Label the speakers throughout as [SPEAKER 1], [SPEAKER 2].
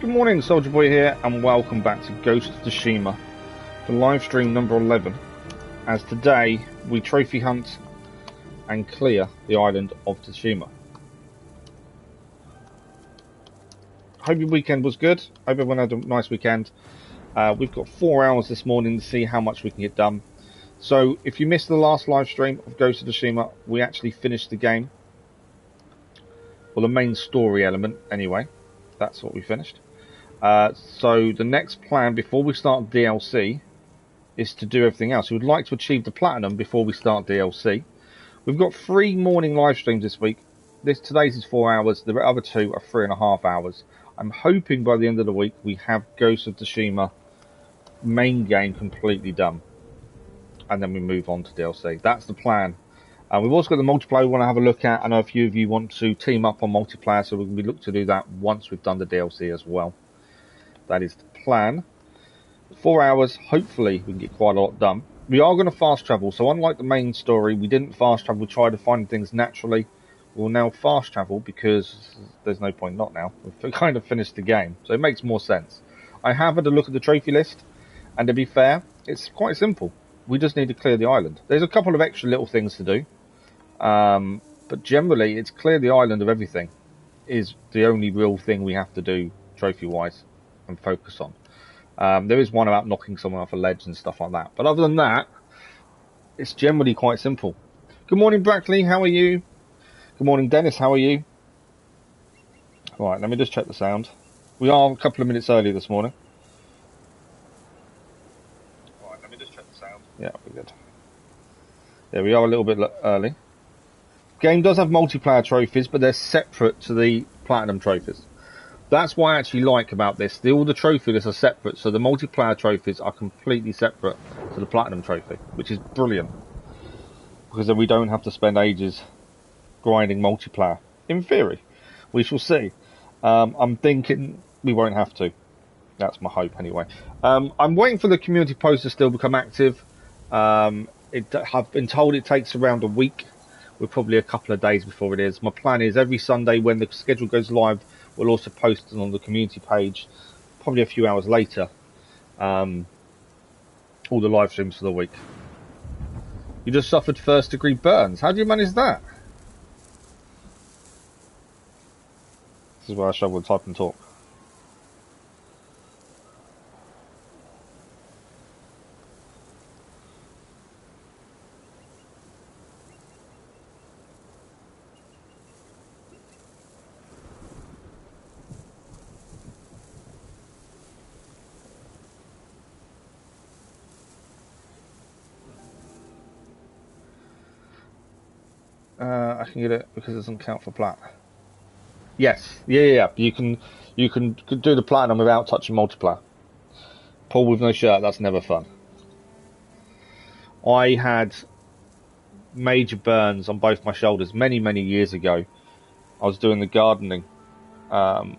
[SPEAKER 1] Good morning, Soldier Boy here, and welcome back to Ghost of Tsushima, the live stream number 11, as today we trophy hunt and clear the island of Tsushima. Hope your weekend was good. Hope everyone had a nice weekend. We've got 4 hours this morning to see how much we can get done. So if you missed the last live stream of Ghost of Tsushima, we actually finished the game. Well, the main story element, anyway. That's what we finished. So the next plan before we start DLC is to do everything else. We would like to achieve the platinum before we start DLC. We've got 3 morning live streams this week. Today's is 4 hours. The other 2 are 3.5 hours. I'm hoping by the end of the week we have Ghost of Tsushima main game completely done, and then we move on to DLC. That's the plan. We've also got the multiplayer we want to have a look at. I know a few of you want to team up on multiplayer, so we look to do that once we've done the DLC as well. That is the plan. 4 hours, hopefully we can get quite a lot done. We are going to fast travel, so unlike the main story, we didn't fast travel, we tried to find things naturally. We'll now fast travel because there's no point not now. We've kind of finished the game, so it makes more sense. I have had a look at the trophy list, and to be fair, it's quite simple. We just need to clear the island. There's a couple of extra little things to do, but generally it's clear the island of everything is the only real thing we have to do trophy-wise and focus on. There is one about knocking someone off a ledge and stuff like that, but other than that, it's generally quite simple. Good morning, Brackley, how are you? Good morning, Dennis, how are you? Right, let me just check the sound. We are a couple of minutes early this morning. Right, let me just check the sound. Yeah, we're good. Yeah, we are a little bit early. Game does have multiplayer trophies, but they're separate to the platinum trophies. That's what I actually like about this. All the trophy lists are separate, so the multiplayer trophies are completely separate to the platinum trophy, which is brilliant. Because then we don't have to spend ages grinding multiplayer. In theory. We shall see. I'm thinking we won't have to. That's my hope anyway. I'm waiting for the community post to still become active. I've been told it takes around a week. We're probably a couple of days before it is. My plan is every Sunday when the schedule goes live, we'll also post it on the community page, probably a few hours later. All the live streams for the week. You just suffered first-degree burns. How do you manage that? This is where I struggle to type and talk. I can get it because it doesn't count for plat. Yes, yeah. You can do the platinum without touching multiplayer. Paul with no shirt, that's never fun. I had major burns on both my shoulders many years ago. I was doing the gardening, and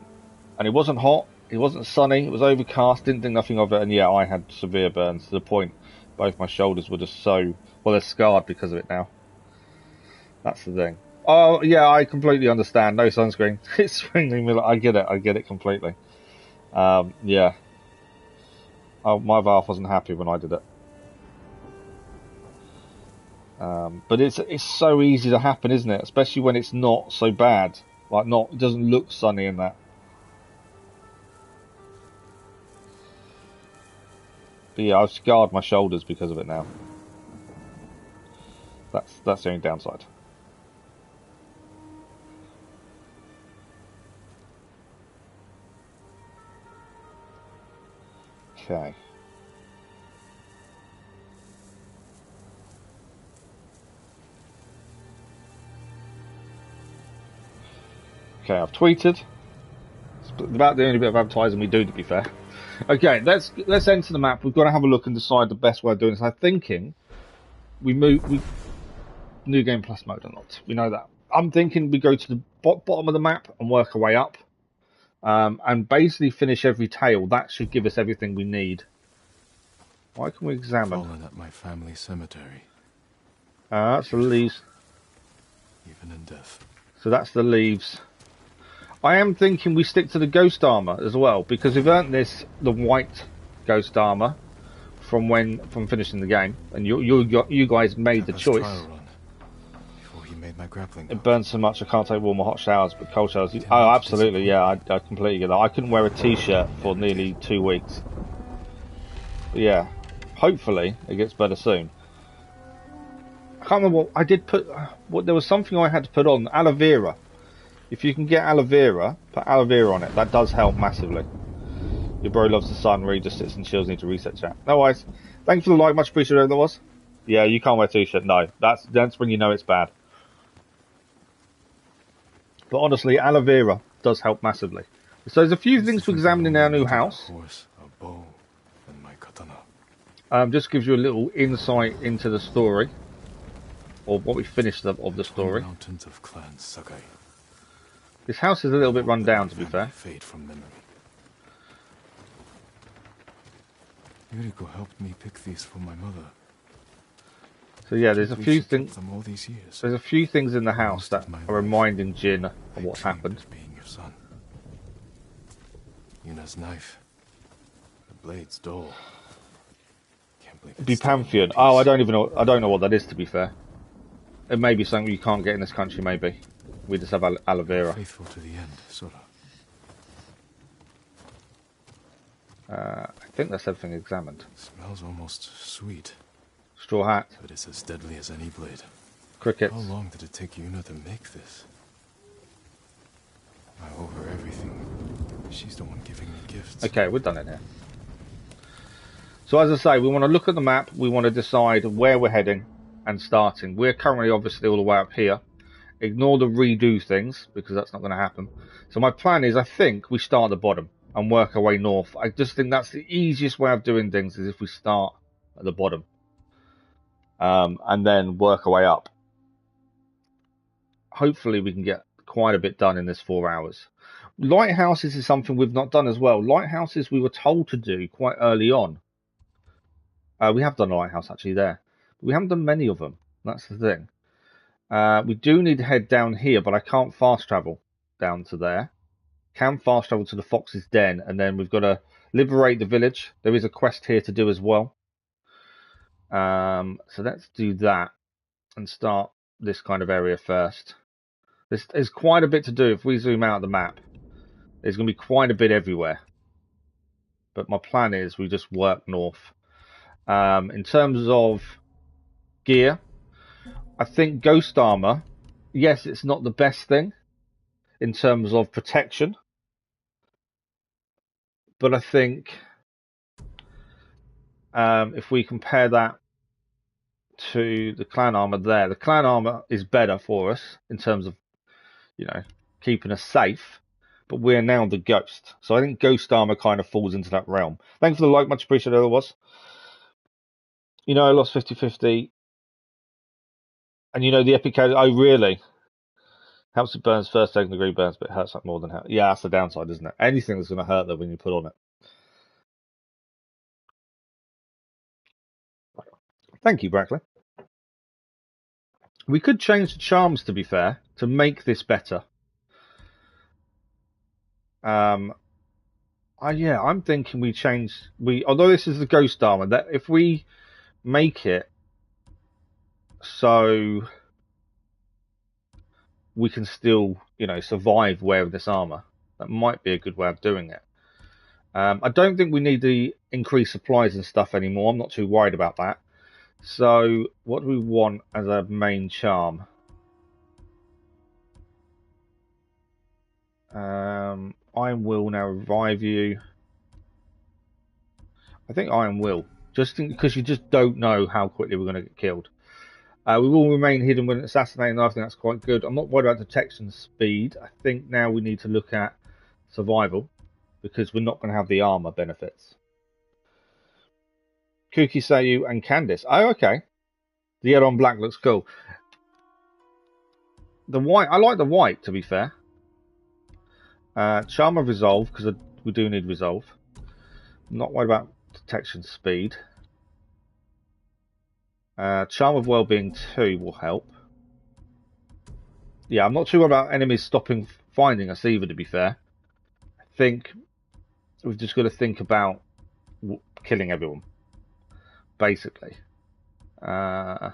[SPEAKER 1] it wasn't hot, it wasn't sunny, it was overcast, didn't think nothing of it, and yeah, I had severe burns to the point both my shoulders were just so, well, they're scarred because of it now. That's the thing. Oh, yeah, I completely understand. No sunscreen. It's swinging me. I get it completely. Yeah. Oh, my valve wasn't happy when I did it. But it's so easy to happen, isn't it? Especially when it's not so bad. Like, it doesn't look sunny in that. But yeah, I've scarred my shoulders because of it now. That's the only downside. Okay. Okay, I've tweeted. It's about the only bit of advertising we do, to be fair. Okay, let's enter the map. We've got to have a look and decide the best way of doing this. I'm thinking we New Game Plus mode or not. We know that. I'm thinking we go to the bottom of the map and work our way up. And basically finish every tale. That should give us everything we need. Why can we examine?
[SPEAKER 2] Fallen at my family cemetery.
[SPEAKER 1] That's the leaves.
[SPEAKER 2] Even in death.
[SPEAKER 1] So that's the leaves. I am thinking we stick to the ghost armor as well, because we've earned the white ghost armor from finishing the game, and you guys made the choice.
[SPEAKER 2] Trial run before he made my grappling
[SPEAKER 1] It burns so much I can't take warm or hot showers, but cold showers. Oh, absolutely, yeah, I completely get that. I couldn't wear a t-shirt for nearly 2 weeks. But yeah, hopefully it gets better soon. I can't remember what I did put. There was something I had to put on aloe vera. If you can get aloe vera, put aloe vera on it. That does help massively. Your bro loves the sun, where he just sits and chills. Need to reset chat. No worries. Thanks for the like, much appreciated. That was. Yeah, you can't wear a t-shirt. No, that's when you know it's bad. But honestly, aloe vera does help massively. So there's a few things to examine in our new house.
[SPEAKER 2] A bow, and my katana.
[SPEAKER 1] Just gives you a little insight into the story, or what we finished of the story.
[SPEAKER 2] Mountains of Clan Sakai.
[SPEAKER 1] This house is a little bit run down, to be fair.
[SPEAKER 2] Fade from memory. Yuriko helped me pick these for my mother.
[SPEAKER 1] So yeah, there's a few things.
[SPEAKER 2] All these years.
[SPEAKER 1] There's a few things in the house that are reminding Jin of what's happened.
[SPEAKER 2] Being your son. Yuna's knife. The blade's dull. Can't believe it's
[SPEAKER 1] Pantheon. Oh, I don't know what that is, to be fair. It may be something you can't get in this country. Maybe we just have aloe vera.
[SPEAKER 2] Faithful to the end, Sora.
[SPEAKER 1] I think that's everything examined.
[SPEAKER 2] Smells almost sweet.
[SPEAKER 1] Straw hat.
[SPEAKER 2] But it's as deadly as any blade.
[SPEAKER 1] Crickets.
[SPEAKER 2] How long did it take Yuna to make this? I owe her everything. She's the one giving me gifts.
[SPEAKER 1] Okay, we're done in here. So as I say, we want to look at the map. We want to decide where we're heading and starting. We're currently obviously all the way up here. Ignore the redo things, because that's not going to happen. So my plan is, I think we start at the bottom and work our way north. I just think that's the easiest way of doing things, is if we start at the bottom. And then work our way up. Hopefully we can get quite a bit done in this 4 hours. Lighthouses is something we've not done as well. Lighthouses we were told to do quite early on. We have done a lighthouse actually there. But we haven't done many of them. That's the thing. We do need to head down here, but I can't fast travel down to there. Can fast travel to the Fox's Den, and then we've got to liberate the village. There is a quest here to do as well. So let's do that and start this kind of area first. There's quite a bit to do. If we zoom out the map, there's going to be quite a bit everywhere. But my plan is we just work north. In terms of gear, I think ghost armor, yes, it's not the best thing in terms of protection. But I think if we compare that to the clan armor there, the clan armor is better for us in terms of, keeping us safe. But we're now the ghost. So I think ghost armor kind of falls into that realm. Thanks for the like, much appreciated. It was. I lost 50-50. And the epic code, oh really? Helps it burns first, second degree burns, but it hurts like more than hell. Yeah, that's the downside, isn't it? Anything that's going to hurt though when you put on it. Thank you, Brackley. We could change the charms, to be fair, to make this better. Yeah, I'm thinking although this is the ghost armor, that if we make it so we can still, survive wearing this armor, that might be a good way of doing it. I don't think we need to increase supplies and stuff anymore. I'm not too worried about that. So what do we want as a main charm? Iron Will now revive you. I think Iron Will, just because you just don't know how quickly we're going to get killed. We will remain hidden when assassinating. I think that's quite good. I'm not worried about detection speed. I think now we need to look at survival, because we're not going to have the armor benefits. Kuki Sayu and Candice. Oh, okay. The yellow and black looks cool. The white, I like the white, to be fair. Charm of Resolve, because we do need Resolve. I'm not worried about detection speed. Charm of Wellbeing 2 will help. Yeah, I'm not too worried about enemies stopping finding us either, to be fair. I think we've just got to think about killing everyone, basically. Model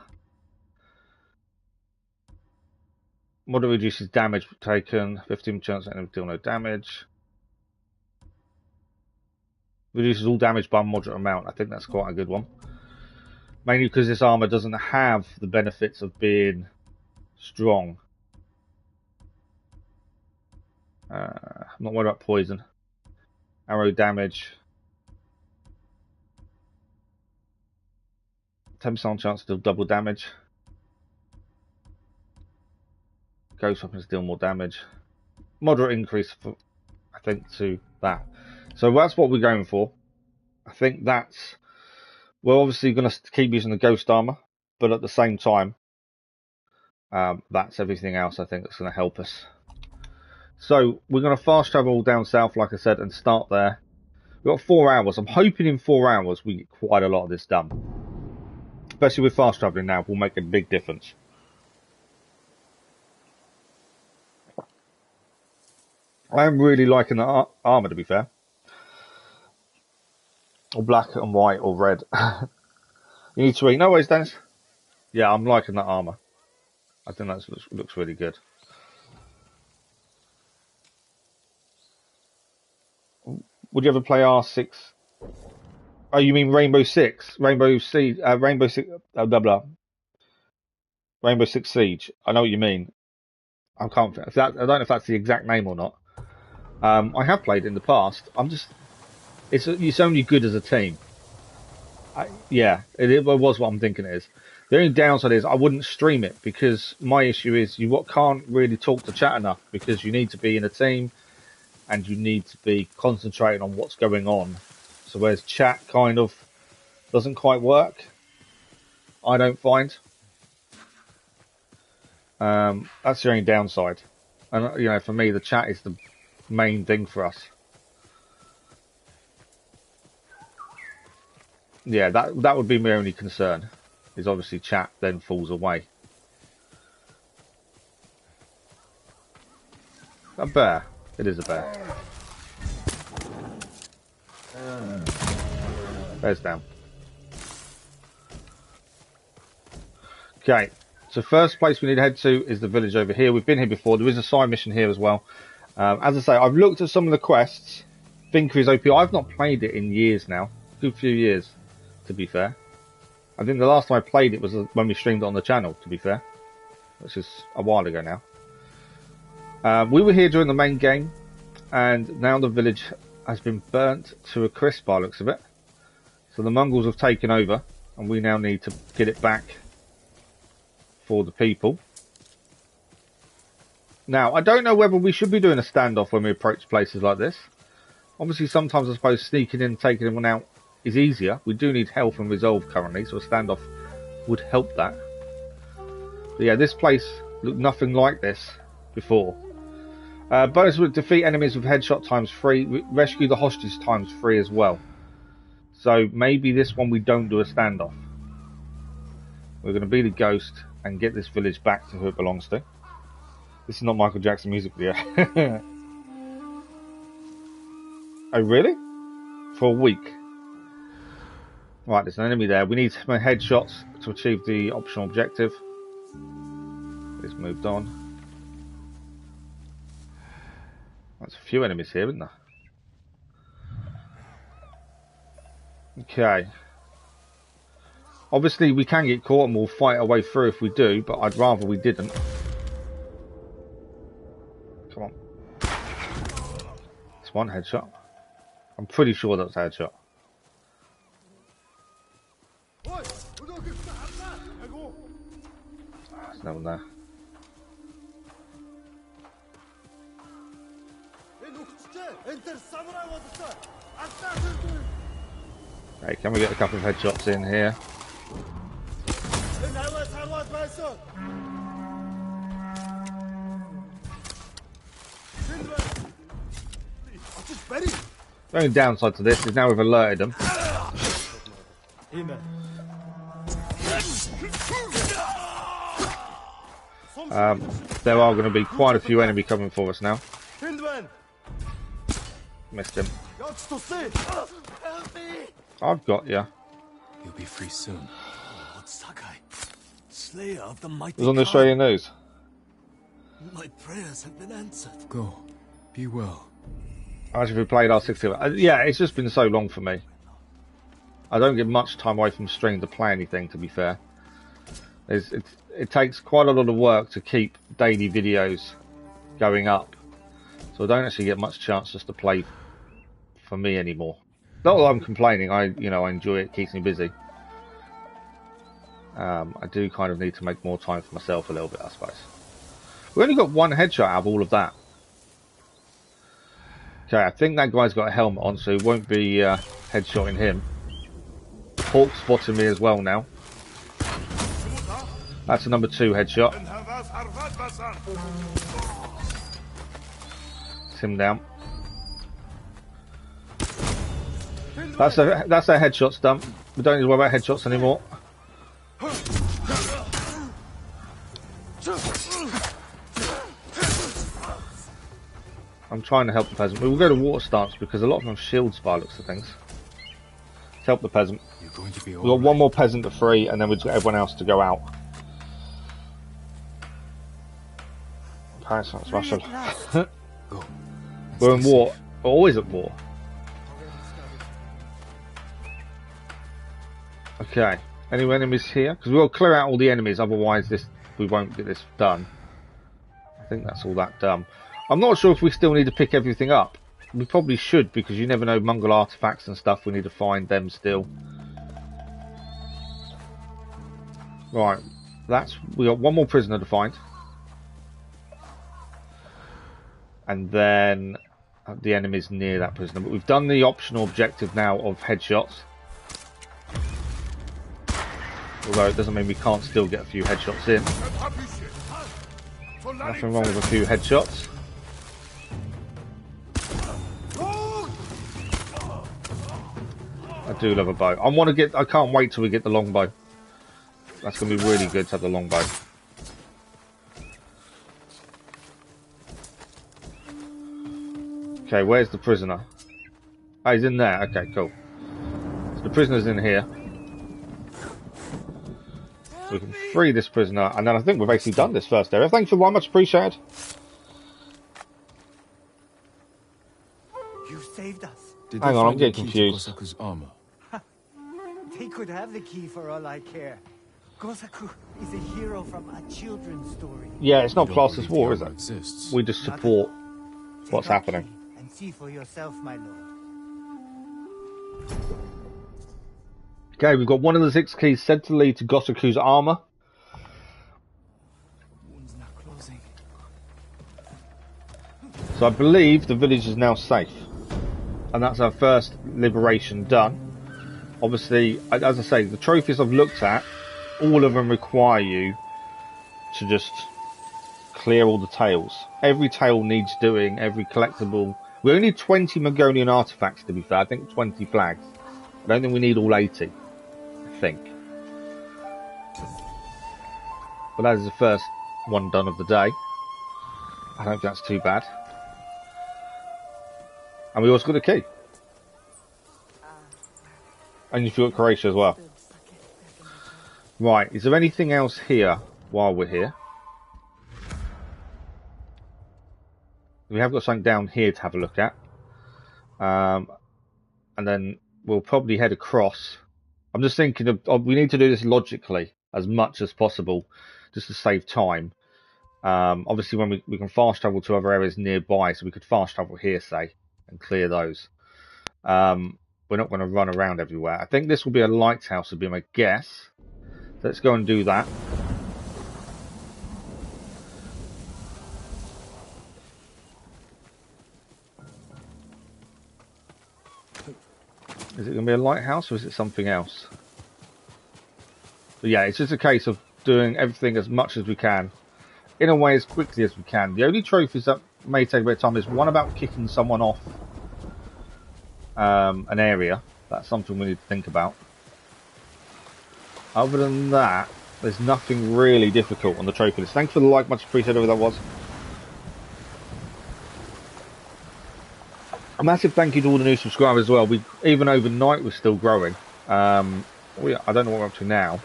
[SPEAKER 1] reduces damage taken, 15 chance to deal no damage. Reduces all damage by a moderate amount. I think that's quite a good one. Mainly because this armor doesn't have the benefits of being strong. I'm not worried about poison. Arrow damage. 10% chance to deal double damage. Ghost weapons deal more damage. Moderate increase, for, I think, to that. So that's what we're going for. I think that's... We're obviously going to keep using the ghost armor, but at the same time, that's everything else I think that's going to help us. So we're going to fast travel down south, like I said, and start there. We've got 4 hours. I'm hoping in 4 hours we get quite a lot of this done. Especially with fast traveling now, will make a big difference. I am really liking the armor, to be fair. Or black and white or red. You need to eat. No worries, Dennis. Yeah, I'm liking that armor. I think that looks really good. Would you ever play R6? Oh, you mean Rainbow Six? Rainbow Siege? Rainbow Six? Blah blah. Rainbow Six Siege. I know what you mean. I can't. I don't know if that's the exact name or not. I have played it in the past. It's only good as a team. Yeah, it was what I'm thinking it is. The only downside is I wouldn't stream it because my issue is you can't really talk to chat enough because you need to be in a team and you need to be concentrating on what's going on. So whereas chat kind of doesn't quite work, I don't find. That's the only downside. And you know, for me, the chat is the main thing for us. Yeah, that would be my only concern. Is obviously chat then falls away. A bear. It is a bear. Bear's down. Okay, so first place we need to head to is the village over here. We've been here before. There is a side mission here as well. As I say, I've looked at some of the quests. Finker is OP. I've not played it in years now. A good few years, to be fair. I think the last time I played it was when we streamed it on the channel, to be fair. Which is a while ago now. We were here during the main game, and now the village has been burnt to a crisp by the looks of it. So the Mongols have taken over, and we now need to get it back for the people. Now, I don't know whether we should be doing a standoff when we approach places like this. Obviously, sometimes I suppose sneaking in, taking everyone out is easier. We do need health and resolve currently, so a standoff would help that. But yeah, this place looked nothing like this before. Bonus would defeat enemies with headshot ×3, rescue the hostages ×3 as well. So maybe this one we don't do a standoff. We're going to be the ghost and get this village back to who it belongs to. This is not Michael Jackson music video. Oh really? For a week. Right, there's an enemy there. We need some headshots to achieve the optional objective. It's moved on. There's a few enemies here, isn't there? Okay. Obviously, we can get caught and we'll fight our way through if we do, but I'd rather we didn't. Come on. It's one headshot. I'm pretty sure that's a headshot. There's no one there. Hey, can we get a couple of headshots in here? The only downside to this is now we've alerted them. There are going to be quite a few enemy coming for us now. Missed him. I've got you.
[SPEAKER 2] You'll be free soon.
[SPEAKER 3] Lord Sakai, slayer of the mighty
[SPEAKER 1] It was on the
[SPEAKER 3] Khan.
[SPEAKER 1] Australian news.
[SPEAKER 3] My prayers have been answered.
[SPEAKER 2] Go. Be well.
[SPEAKER 1] Actually, we played R60. Yeah, it's just been so long for me. I don't get much time away from stream to play anything, to be fair. It takes quite a lot of work to keep daily videos going up. So I don't actually get much chance just to play for me anymore. Not that I'm complaining, I enjoy it, keeps me busy. I do kind of need to make more time for myself a little bit, I suppose. We only got one headshot out of all of that. Okay, I think that guy's got a helmet on, so he won't be headshotting him. Hawk spotting me as well now. That's a number 2 headshot. It's him down. That's a headshot stump. We don't need to worry about headshots anymore. I'm trying to help the peasant. We'll go to water stance because a lot of them have shields by looks of things. Let's help the peasant. We've got one more peasant to free and then we've got everyone else to go out. Okay, so that's Russian. We're in war. We're always at war. Okay. Any enemies here? Because we've got to clear out all the enemies, otherwise we won't get this done. I think that's all that done. I'm not sure if we still need to pick everything up. We probably should, because you never know, Mongol artefacts and stuff, we need to find them still. Right, we got one more prisoner to find. And then the enemies near that prisoner. But we've done the optional objective now of headshots. Although it doesn't mean we can't still get a few headshots in. Nothing wrong with a few headshots. I do love a bow. I can't wait till we get the longbow. That's going to be really good to have the longbow. Okay, where's the prisoner? Oh, he's in there. Okay, cool. So the prisoner's in here. We can free this prisoner, and then I think we've basically done this first area. Thanks for very much appreciated.
[SPEAKER 3] You saved us.
[SPEAKER 1] Hang on, I'm getting confused.
[SPEAKER 2] Armor?
[SPEAKER 3] They could have the key for all I care. Gosaku is a hero from a children's story.
[SPEAKER 1] Yeah, it's not classed as war, is it?
[SPEAKER 2] Exists.
[SPEAKER 1] We just support what's happening.
[SPEAKER 3] And see for yourself, my lord.
[SPEAKER 1] Okay, we've got one of the 6 keys said to lead to Gosaku's armor.
[SPEAKER 3] Wound's not closing.
[SPEAKER 1] So I believe the village is now safe. And that's our first liberation done. Obviously, as I say, the trophies I've looked at, all of them require you to just clear all the tails. Every tail needs doing, every collectible. We only need 20 Mongolian artefacts, to be fair. I think 20 flags. I don't think we need all 80. I think. But that is the first one done of the day. I don't think that's too bad. And we also got a key. And you've got Croatia as well. Right, is there anything else here while we're here? We have got something down here to have a look at. And then we'll probably head across. I'm just thinking of we need to do this logically as much as possible, just to save time. Obviously, when we can fast travel to other areas nearby, so we could fast travel here, say, and clear those. We're not going to run around everywhere. I think this will be a lighthouse, would be my guess. So let's go and do that. Is it going to be a lighthouse or is it something else? But yeah, it's just a case of doing everything as much as we can, in a way as quickly as we can. The only trophies that may take a bit of time is one about kicking someone off an area. That's something we need to think about. Other than that, There's nothing really difficult on the trophy list. Thanks for the like, much appreciated whoever that was. A massive thank you to all the new subscribers as well. Even overnight we're still growing. I don't know what we're up to now.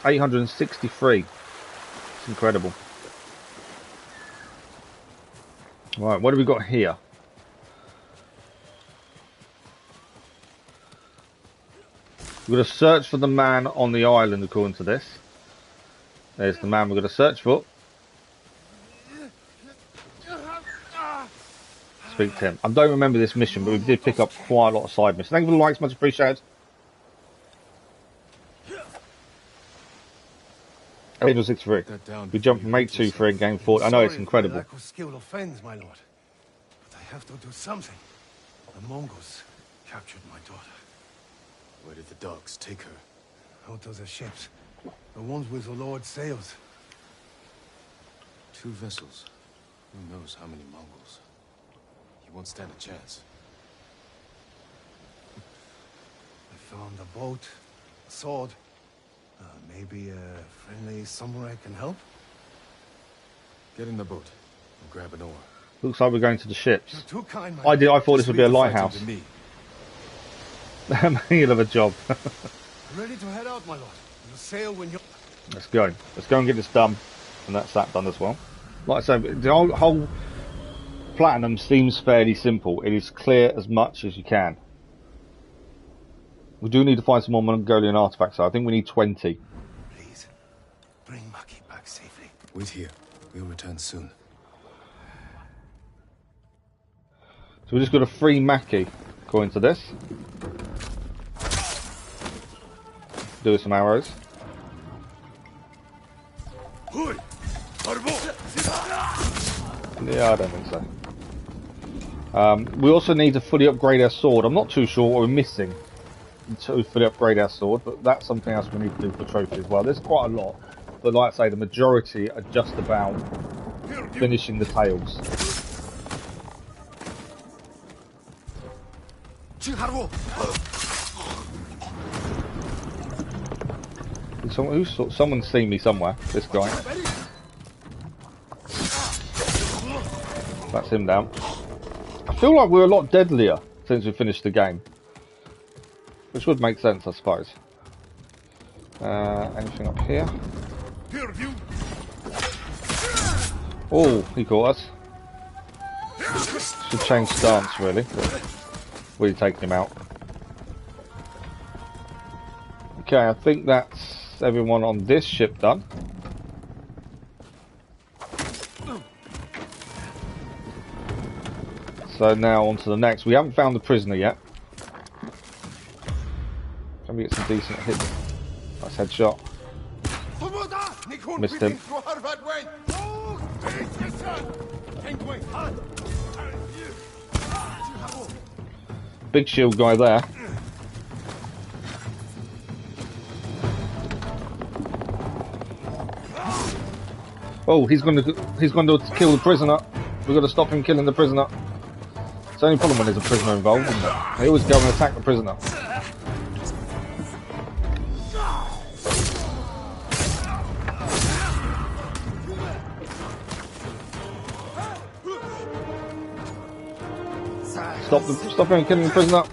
[SPEAKER 1] 863. It's incredible. Right, what have we got here? We're going to search for the man on the island according to this. There's the man we're going to search for. Speak to him. I don't remember this mission, but we did pick up quite a lot of side missions. Thank you for the likes, much appreciated. 863. We jumped from 823 in game 4. I know it's incredible.
[SPEAKER 4] Lack of skill offends, my lord. But I have to do something. The Mongols captured my daughter.
[SPEAKER 2] Where did the dogs take her?
[SPEAKER 4] Out of the ships. The ones with the Lord's sails.
[SPEAKER 2] 2 vessels. Who knows how many Mongols? You won't stand a chance.
[SPEAKER 4] I found a boat, a sword. Maybe a friendly samurai can help?
[SPEAKER 2] Get in the boat and grab an oar.
[SPEAKER 1] Looks like we're going to the ships.
[SPEAKER 4] You're too kind, my
[SPEAKER 1] I thought this would be a lighthouse. You'll have a job.
[SPEAKER 4] Ready to head out, my lord. You'll sail when you're...
[SPEAKER 1] Let's go. Let's go and get this done. And that's that done as well. Like I said, the whole platinum seems fairly simple. It is clear as much as you can. We do need to find some more Mongolian artifacts, so I think we need 20.
[SPEAKER 4] Please, bring Maki back safely.
[SPEAKER 2] Wait here. We'll return soon.
[SPEAKER 1] So we just got a free Maki, according to this. Do some arrows. Yeah, I don't think so. We also need to fully upgrade our sword. I'm not too sure what we're missing to fully upgrade our sword, but that's something else we need to do for trophy as well. There's quite a lot, but like I say, the majority are just about finishing the tails. Someone's seen me somewhere. This guy. That's him down. I feel like we're a lot deadlier since we finished the game. Which would make sense, I suppose. Anything up here? Oh, he caught us. Should change stance, really. We'll take him out. Okay, I think that's everyone on this ship done. So now on to the next. We haven't found the prisoner yet. Can we get some decent hits? Nice headshot. Missed him. Big shield guy there. Oh, he's going to kill the prisoner. We've got to stop him killing the prisoner. It's the only problem when there's a prisoner involved, isn't it? They always go and attack the prisoner. Stop him killing the prisoner.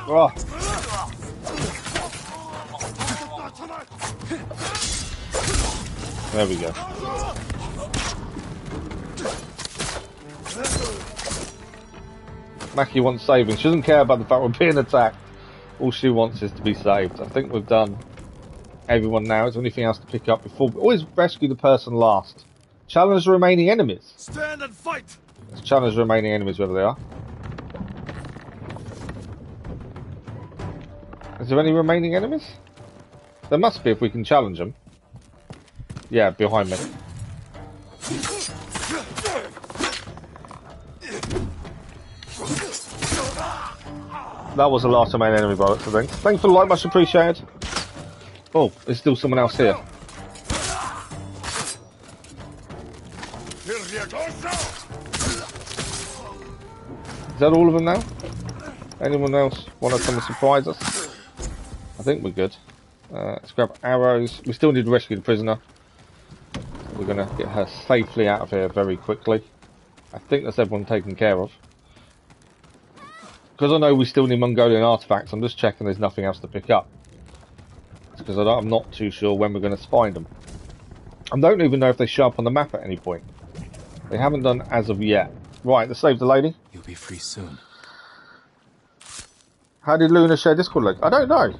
[SPEAKER 1] Oh. There we go. Maki wants saving. She doesn't care about the fact we're being attacked. All she wants is to be saved. I think we've done everyone now. Is there anything else to pick up before? Always rescue the person last. Challenge the remaining enemies.
[SPEAKER 4] Stand and fight.
[SPEAKER 1] Let's challenge the remaining enemies, wherever they are. Is there any remaining enemies? There must be if we can challenge them. Yeah, behind me. That was the last remaining enemy by the looks of things. Thanks for the like, much appreciated. Oh, there's still someone else here. Is that all of them now? Anyone else want to come and surprise us? I think we're good. Let's grab arrows. We still need to rescue the prisoner. We're going to get her safely out of here very quickly. I think that's everyone taken care of. Because I know we still need Mongolian artifacts, I'm just checking there's nothing else to pick up. Because I'm not too sure when we're going to find them. I don't even know if they show up on the map at any point. They haven't done as of yet. Right, let's save the lady.
[SPEAKER 2] You'll be free soon.
[SPEAKER 1] How did Luna share Discord link? I don't know.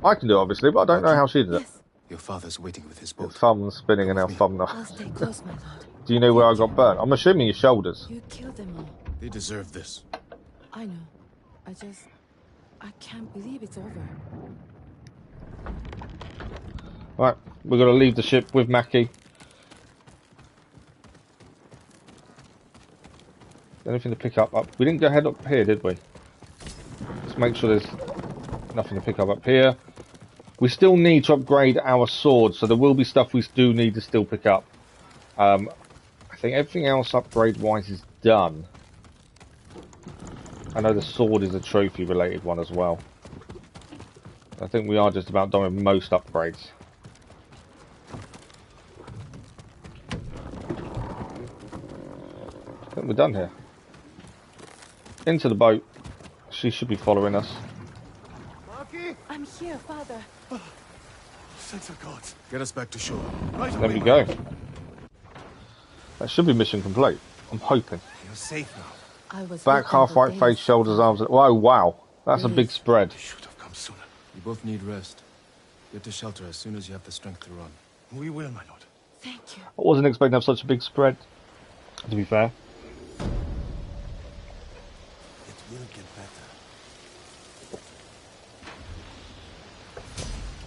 [SPEAKER 1] I can do it, obviously, but I don't know how she did it.
[SPEAKER 5] Yes,
[SPEAKER 2] Your father's waiting with his boat.
[SPEAKER 1] It's thumb spinning and now thumb
[SPEAKER 5] I'll
[SPEAKER 1] now.
[SPEAKER 5] stay close, my lord.
[SPEAKER 1] Do you know where I got burnt? I'm assuming your shoulders.
[SPEAKER 5] You killed them all.
[SPEAKER 2] They deserve this.
[SPEAKER 5] I know. I can't believe it's over.
[SPEAKER 1] Right, we're going to leave the ship with Mackie. Anything to pick up? We didn't go head up here, did we? Let's make sure there's nothing to pick up here. We still need to upgrade our sword, so there will be stuff we do need to still pick up. I think everything else upgrade-wise is done. I know the sword is a trophy-related one as well. I think we are just about done with most upgrades. I think we're done here. Into the boat. She should be following us.
[SPEAKER 5] I'm here, father.
[SPEAKER 4] Thanks for gods.
[SPEAKER 2] Get us back to shore.
[SPEAKER 4] Right
[SPEAKER 1] There
[SPEAKER 4] away,
[SPEAKER 1] we
[SPEAKER 4] my
[SPEAKER 1] go.
[SPEAKER 4] lord.
[SPEAKER 1] That should be mission complete. I'm hoping.
[SPEAKER 4] You're safe now.
[SPEAKER 5] I was
[SPEAKER 1] Back,
[SPEAKER 5] waiting
[SPEAKER 1] half
[SPEAKER 5] for
[SPEAKER 1] right, face,
[SPEAKER 5] days.
[SPEAKER 1] shoulders, arms. Whoa, wow. That's a big spread.
[SPEAKER 4] Should have come sooner.
[SPEAKER 2] You both need rest. Get to shelter as soon as you have the strength to run.
[SPEAKER 4] We will, my lord.
[SPEAKER 5] Thank you.
[SPEAKER 1] I wasn't expecting to have such a big spread, to be fair.
[SPEAKER 4] It will get better.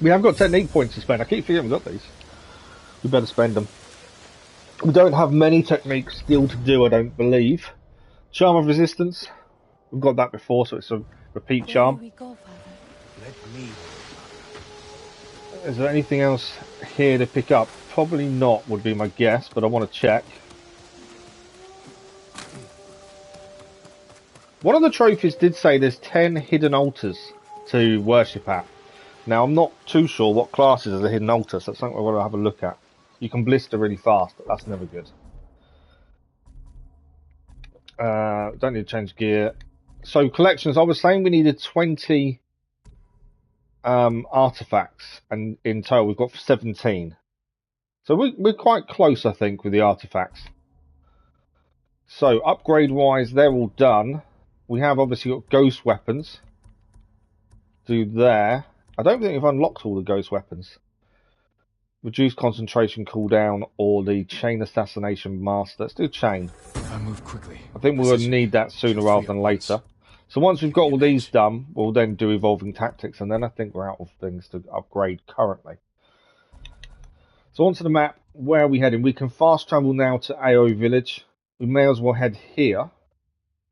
[SPEAKER 1] We have got technique points to spend. I keep forgetting we've got these. We better spend them. We don't have many techniques still to do, I don't believe. Charm of resistance. We've got that before, so it's a repeat
[SPEAKER 5] Where
[SPEAKER 1] charm.
[SPEAKER 5] do we go, father?
[SPEAKER 4] Let me.
[SPEAKER 1] Is there anything else here to pick up? Probably not, would be my guess, but I want to check. One of the trophies did say there's 10 hidden altars to worship at. Now, I'm not too sure what classes is a hidden altar, so that's something I want to have a look at. You can blister really fast, but that's never good. Don't need to change gear. So, collections, I was saying we needed 20 artifacts, and in total we've got 17. So we're quite close, I think, with the artifacts. So, upgrade-wise, they're all done. We have obviously got ghost weapons. Do there. I don't think we've unlocked all the ghost weapons. Reduce concentration cooldown or the chain assassination master. Let's do chain.
[SPEAKER 2] If I move quickly.
[SPEAKER 1] I think we'll need that sooner rather than later. So once we've got all these done, we'll then do evolving tactics, and then I think we're out of things to upgrade currently. So onto the map, where are we heading? We can fast travel now to AO village. We may as well head here.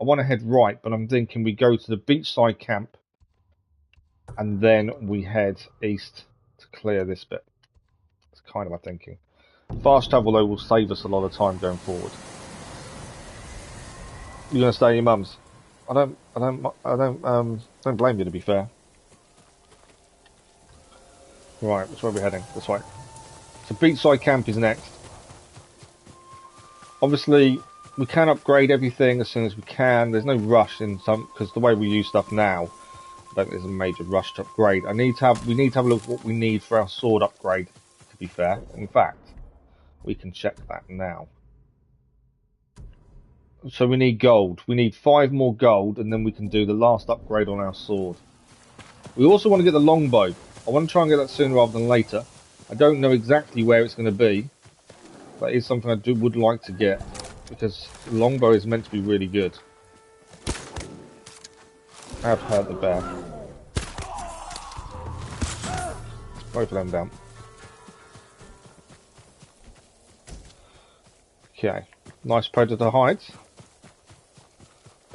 [SPEAKER 1] I want to head right, but I'm thinking we go to the beachside camp, and then we head east to clear this bit. That's kind of my thinking. Fast travel though will save us a lot of time going forward. You're gonna stay at your mum's? I don't blame you, to be fair. Right, which way are we heading? This way. So beachside camp is next. Obviously, we can upgrade everything as soon as we can. There's no rush in some, because the way we use stuff now, I don't think there's a major rush to upgrade. We need to have a look at what we need for our sword upgrade, to be fair. In fact, we can check that now. So we need gold. We need 5 more gold, and then we can do the last upgrade on our sword. We also want to get the longbow. I want to try and get that sooner rather than later. I don't know exactly where it's going to be, but it's something I would like to get, because the longbow is meant to be really good. I have hurt the bear. Both of them down. Okay, nice predator hides.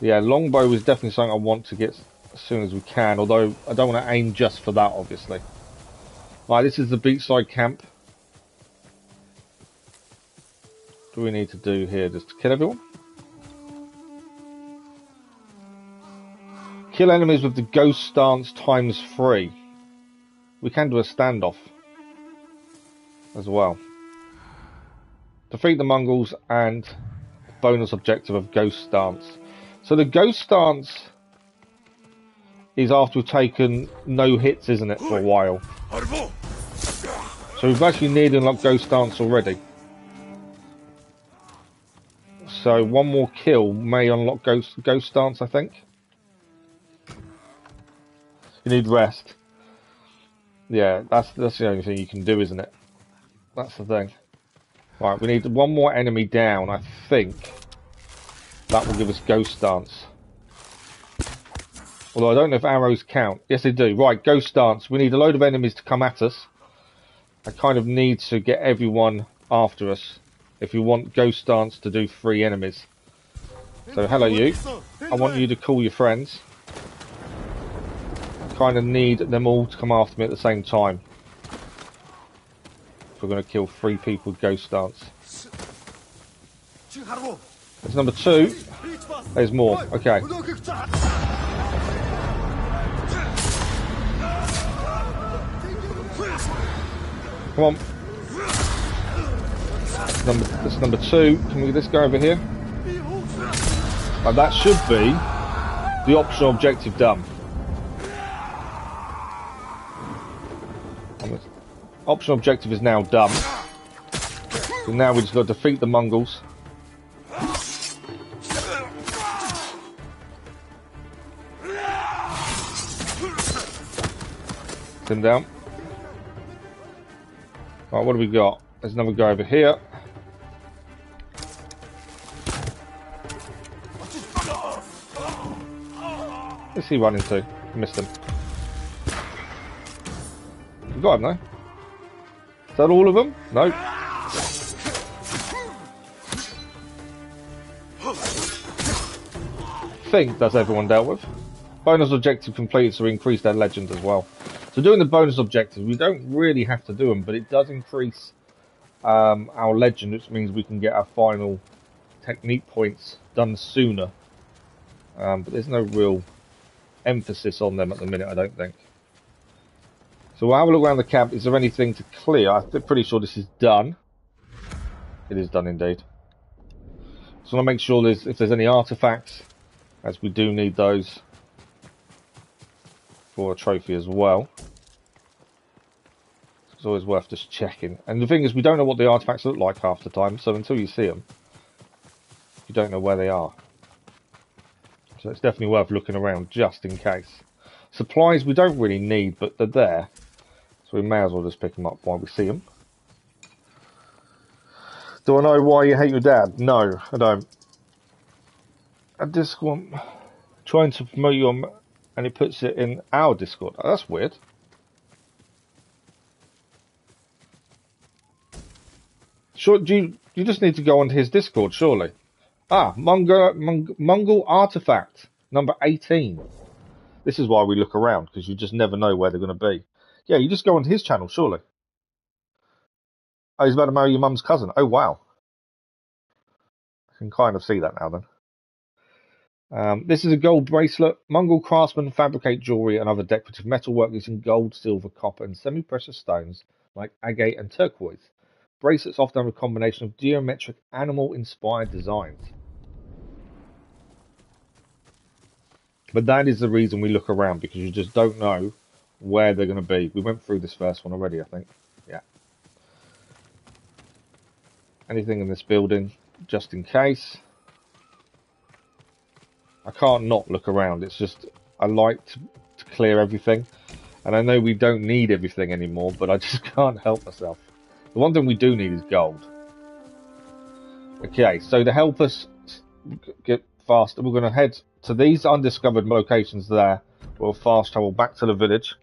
[SPEAKER 1] Yeah, longbow is definitely something I want to get as soon as we can, although I don't want to aim just for that, obviously. Right, this is the beachside camp. What do we need to do here? Just to kill everyone? Kill enemies with the ghost stance ×3. We can do a standoff as well. Defeat the Mongols and bonus objective of ghost stance. So the ghost stance is after we've taken no hits, isn't it, for a while? So we've actually nearly unlocked ghost stance already. So one more kill may unlock ghost stance, I think. You need rest. Yeah, that's the only thing you can do, isn't it? That's the thing. Right, we need one more enemy down, I think. That will give us ghost stance. Although I don't know if arrows count. Yes, they do. Right, ghost stance. We need a load of enemies to come at us. I kind of need to get everyone after us if you want ghost stance to do 3 enemies. So hello you. I want you to call your friends. I kind of need them all to come after me at the same time. If we're going to kill 3 people with ghost stance. That's number 2. There's more. Okay. Come on. That's number 2. Can we get this guy over here? And that should be the optional objective done. And the optional objective is now done. So now we just got to defeat the Mongols. Put him down. Right, what do we got? There's another guy over here. Where's he running to? I missed him. We got him though. Is that all of them? No. I think that's everyone dealt with. Bonus objective completed, so we increase their legend as well. So doing the bonus objectives, we don't really have to do them, but it does increase our legend, which means we can get our final technique points done sooner. But there's no real emphasis on them at the minute, I don't think. So we'll have a look around the camp. Is there anything to clear? I'm pretty sure this is done. It is done indeed. So I want to make sure if there's any artefacts, as we do need those for a trophy as well. It's always worth just checking. And the thing is, we don't know what the artefacts look like half the time, so until you see them, you don't know where they are. So it's definitely worth looking around just in case. Supplies we don't really need, but they're there. So we may as well just pick them up while we see them. Do I know why you hate your dad? No, I don't. I just want trying to promote you on, and it puts it in our Discord. Oh, that's weird. Sure, you just need to go onto his Discord, surely. Ah, Mongol artifact number 18. This is why we look around, because you just never know where they're going to be. Yeah, you just go onto his channel, surely. Oh, he's about to marry your mum's cousin. Oh, wow. I can kind of see that now, then. This is a gold bracelet. Mongol craftsmen fabricate jewellery and other decorative metalwork using gold, silver, copper, and semi-precious stones like agate and turquoise. Bracelets often have a combination of geometric, animal-inspired designs. But that is the reason we look around, because you just don't know where they're going to be. We went through this first one already, I think. Yeah. Anything in this building, just in case. I can't not look around. It's just, I like to clear everything. And I know we don't need everything anymore, but I just can't help myself. The one thing we do need is gold. Okay, so to help us get faster, we're going to head to these undiscovered locations there. We'll fast travel back to the village.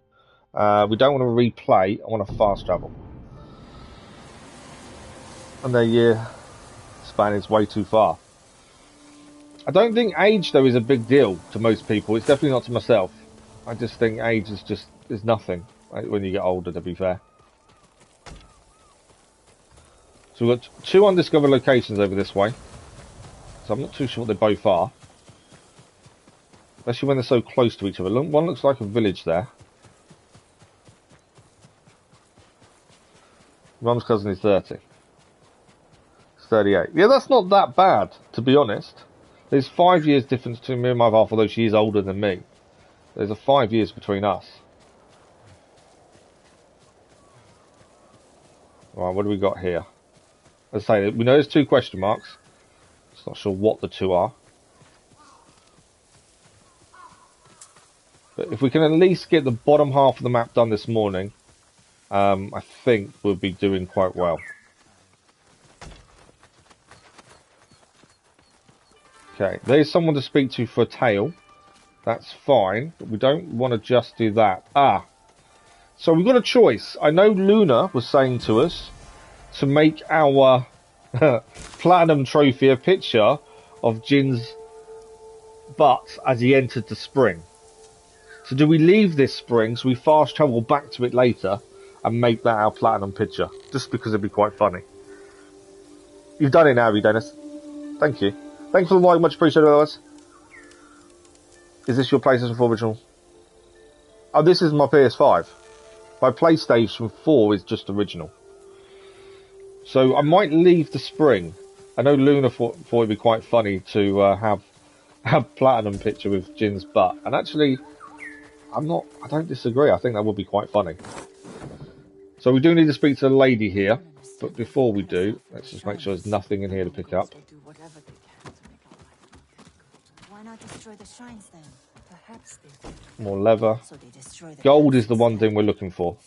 [SPEAKER 1] We don't want to replay, I want to fast travel. And the year span is way too far. I don't think age, though, is a big deal to most people. It's definitely not to myself. I just think age is nothing when you get older, to be fair. So we've got 2 undiscovered locations over this way. So I'm not too sure what they both are. Especially when they're so close to each other. One looks like a village there. Mum's cousin is 30. It's 38. Yeah, that's not that bad, to be honest. There's 5 years difference between me and my half, although she is older than me. There's a 5 years between us. Right, what do we got here? As I say, we know there's 2 question marks. Just not sure what the 2 are. But if we can at least get the bottom half of the map done this morning, I think we'll be doing quite well. Okay, there's someone to speak to for a tale. That's fine, but we don't want to just do that. So we've got a choice. I know Luna was saying to us to make our platinum trophy a picture of Jin's butt as he entered the spring. So do we leave this spring so we fast travel back to it later and make that our platinum picture? Just because it'd be quite funny. You've done it now, have you, Dennis? Thank you. Thanks for the like, much appreciated, guys. Is this your PlayStation 4 original? Oh, this is my PS5. My PlayStation 4 is just original. So I might leave the spring. I know Luna thought it'd be quite funny to have platinum picture with Jin's butt. And actually, I don't disagree. I think that would be quite funny. So we do need to speak to the lady here. But before we do, let's just make sure there's nothing in here to pick up.
[SPEAKER 6] Why not destroy the shrines then? Perhaps they
[SPEAKER 1] More leather.
[SPEAKER 6] so they destroy the
[SPEAKER 1] Gold is the one thing we're looking for.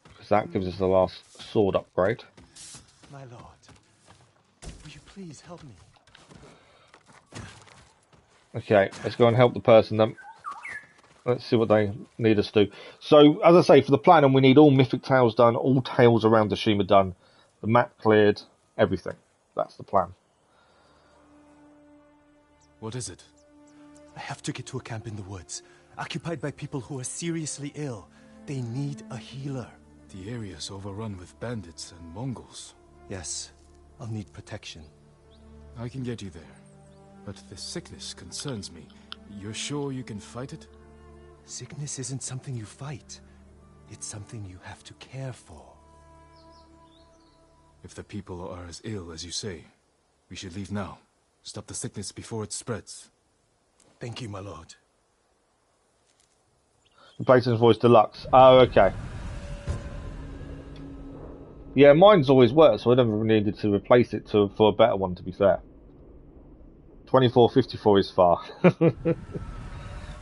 [SPEAKER 1] Because that gives us the last sword upgrade.
[SPEAKER 3] My lord, will you please help me?
[SPEAKER 1] Okay, let's go and help the person then. Let's see what they need us to do. So, as I say, for the platinum, we need all mythic tales done, all tales around Tsushima done, the map cleared, everything. That's the plan.
[SPEAKER 2] What is it?
[SPEAKER 3] I have to get to a camp in the woods, occupied by people who are seriously ill. They need a healer.
[SPEAKER 2] The area's overrun with bandits and Mongols.
[SPEAKER 3] Yes, I'll need protection.
[SPEAKER 2] I can get you there. But the sickness concerns me. You're sure you can fight it?
[SPEAKER 3] Sickness isn't something you fight. It's something you have to care for.
[SPEAKER 2] If the people are as ill as you say, we should leave now. Stop the sickness before it spreads.
[SPEAKER 3] Thank you, my lord.
[SPEAKER 1] The PlayStation Voice Deluxe. Oh, okay. Yeah, mine's always worked, so I never needed to replace it for a better one, to be fair. 2454 is far.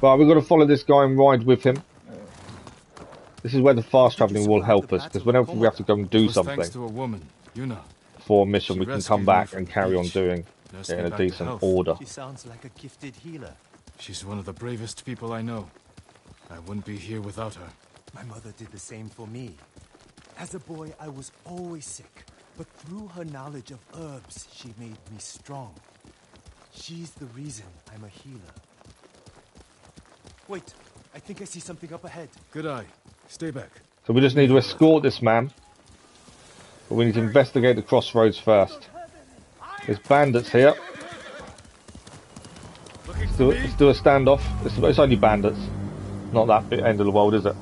[SPEAKER 1] Right, we've got to follow this guy and ride with him. This is where the fast travelling will help us, because whenever we have to go and do something
[SPEAKER 2] Thanks to a woman, Yuna.
[SPEAKER 1] for a mission,
[SPEAKER 2] She
[SPEAKER 1] we can
[SPEAKER 2] rescued
[SPEAKER 1] come
[SPEAKER 2] me
[SPEAKER 1] back
[SPEAKER 2] from
[SPEAKER 1] and
[SPEAKER 2] the
[SPEAKER 1] carry on
[SPEAKER 2] beach.
[SPEAKER 1] doing
[SPEAKER 2] Nursed
[SPEAKER 1] it
[SPEAKER 2] me
[SPEAKER 1] in a
[SPEAKER 2] back to
[SPEAKER 1] decent
[SPEAKER 2] health.
[SPEAKER 1] order.
[SPEAKER 3] She sounds like a gifted healer.
[SPEAKER 2] She's one of the bravest people I know. I wouldn't be here without her.
[SPEAKER 3] My mother did the same for me. As a boy, I was always sick, but through her knowledge of herbs, she made me strong. She's the reason I'm a healer. Wait, I think I see something up ahead.
[SPEAKER 2] Good eye. Stay back.
[SPEAKER 1] So we just need to escort this man. But we need to investigate the crossroads first. There's bandits here. Let's do a standoff. It's only bandits. Not that bit end of the world, is it?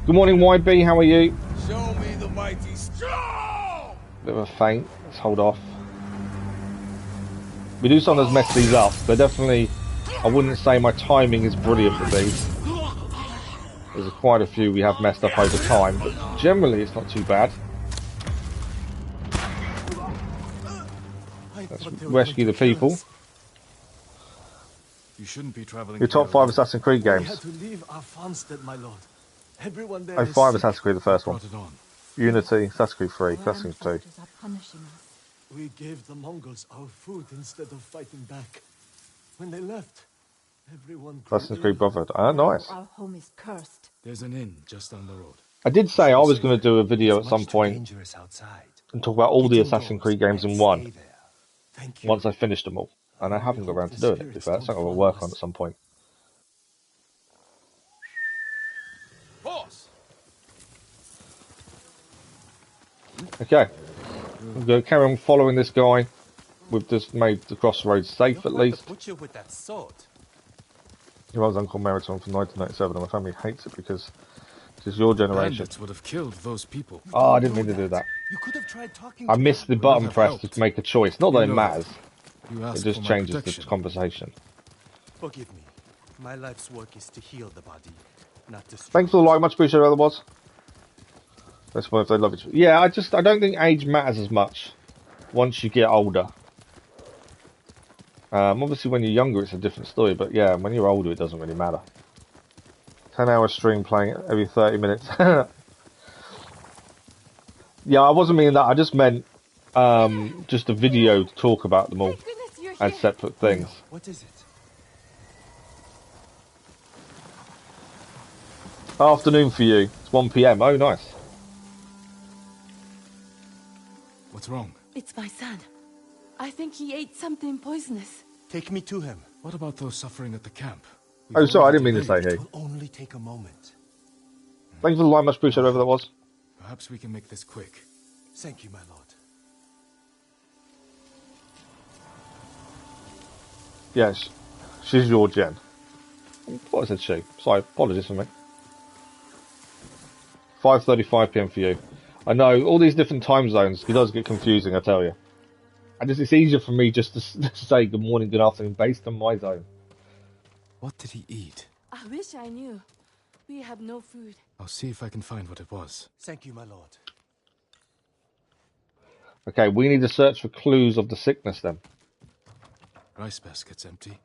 [SPEAKER 1] Good morning, YB. How are you?
[SPEAKER 7] Show me the mighty strong!
[SPEAKER 1] Bit of a feint. Let's hold off. We do sometimes mess these up, but definitely I wouldn't say my timing is brilliant with these. There's quite a few we have messed up over time, but generally it's not too bad. Let's rescue the people.
[SPEAKER 2] You shouldn't be traveling.
[SPEAKER 1] Your top 5 Assassin's Creed
[SPEAKER 3] We
[SPEAKER 1] games.
[SPEAKER 3] had to leave our farmstead, my lord. Everyone there
[SPEAKER 1] Oh,
[SPEAKER 3] is
[SPEAKER 1] 5
[SPEAKER 3] sick.
[SPEAKER 1] Assassin's Creed, the first one.
[SPEAKER 2] Brought it on.
[SPEAKER 1] Unity, Assassin's Creed 3, Assassin's 2.
[SPEAKER 5] Grandfathers are punishing us.
[SPEAKER 3] We gave the Mongols our food instead of fighting back. When they left, everyone...
[SPEAKER 1] Assassin's Creed Brotherhood. Ah, nice.
[SPEAKER 5] Our home is cursed.
[SPEAKER 2] There's an inn just down the road.
[SPEAKER 1] I did say I was going to do a video at
[SPEAKER 3] It's
[SPEAKER 1] some
[SPEAKER 3] much too
[SPEAKER 1] point
[SPEAKER 3] dangerous outside.
[SPEAKER 1] and talk about all the
[SPEAKER 3] Get
[SPEAKER 1] Assassin's
[SPEAKER 3] indoors
[SPEAKER 1] Creed games
[SPEAKER 3] and
[SPEAKER 1] in one,
[SPEAKER 3] stay there. Thank you.
[SPEAKER 1] once I finished them all. And I haven't got around to doing it, to be fair. It's something I'll work on at some point.
[SPEAKER 7] Horse!
[SPEAKER 1] Okay. I'm going to carry on following this guy we've just made the crossroads safe
[SPEAKER 3] You're
[SPEAKER 1] at
[SPEAKER 3] quite
[SPEAKER 1] least.
[SPEAKER 3] the butcher with that sword.
[SPEAKER 1] Your was Uncle Meriton from 1997, and my family hates it because it's your generation.
[SPEAKER 2] Bandits would have killed those people.
[SPEAKER 1] Oh, I didn't mean to do that.
[SPEAKER 3] You could have tried talking
[SPEAKER 1] I
[SPEAKER 3] to
[SPEAKER 1] missed the
[SPEAKER 3] them.
[SPEAKER 1] button
[SPEAKER 2] have
[SPEAKER 1] press
[SPEAKER 2] helped.
[SPEAKER 1] to make a choice. Not that
[SPEAKER 2] You
[SPEAKER 1] it
[SPEAKER 2] know
[SPEAKER 1] matters.
[SPEAKER 2] You
[SPEAKER 1] It
[SPEAKER 2] asked
[SPEAKER 1] just
[SPEAKER 2] for my
[SPEAKER 1] changes the
[SPEAKER 2] protection.
[SPEAKER 1] conversation.
[SPEAKER 3] Forgive me. My life's work is to heal the body, not destroy.
[SPEAKER 1] Thanks for the like, much appreciated, otherwise. That's why if they love each other. Yeah, I don't think age matters as much once you get older. Obviously when you're younger it's a different story, but yeah, when you're older it doesn't really matter. 10-hour stream playing it every 30 minutes. Yeah, I wasn't meaning that, I just meant just a video to talk about them all
[SPEAKER 5] Thank goodness you're
[SPEAKER 1] as
[SPEAKER 5] here.
[SPEAKER 1] separate things.
[SPEAKER 3] What is it?
[SPEAKER 1] Afternoon for you. It's 1 PM. Oh, nice.
[SPEAKER 2] What's wrong?
[SPEAKER 5] It's my son. I think he ate something poisonous.
[SPEAKER 3] Take me to him.
[SPEAKER 2] What about those suffering at the camp?
[SPEAKER 1] Oh,
[SPEAKER 2] We've
[SPEAKER 1] sorry, I
[SPEAKER 2] already
[SPEAKER 1] didn't mean to say
[SPEAKER 2] delayed.
[SPEAKER 1] hey.
[SPEAKER 3] It will only take a moment.
[SPEAKER 1] Thanks for the like, much appreciated, whoever that was.
[SPEAKER 2] Perhaps we can make this quick.
[SPEAKER 3] Thank you, my lord.
[SPEAKER 1] Yes, she's your gen. What I said she? Sorry, apologies for me. 5:35 PM for you. I know, all these different time zones, it does get confusing, I tell you. It's easier for me just to say good morning, good afternoon, based on my zone.
[SPEAKER 2] What did he eat?
[SPEAKER 5] I wish I knew. We have no food.
[SPEAKER 2] I'll see if I can find what it was.
[SPEAKER 3] Thank you, my lord.
[SPEAKER 1] Okay, we need to search for clues of the sickness then.
[SPEAKER 2] Rice basket's empty.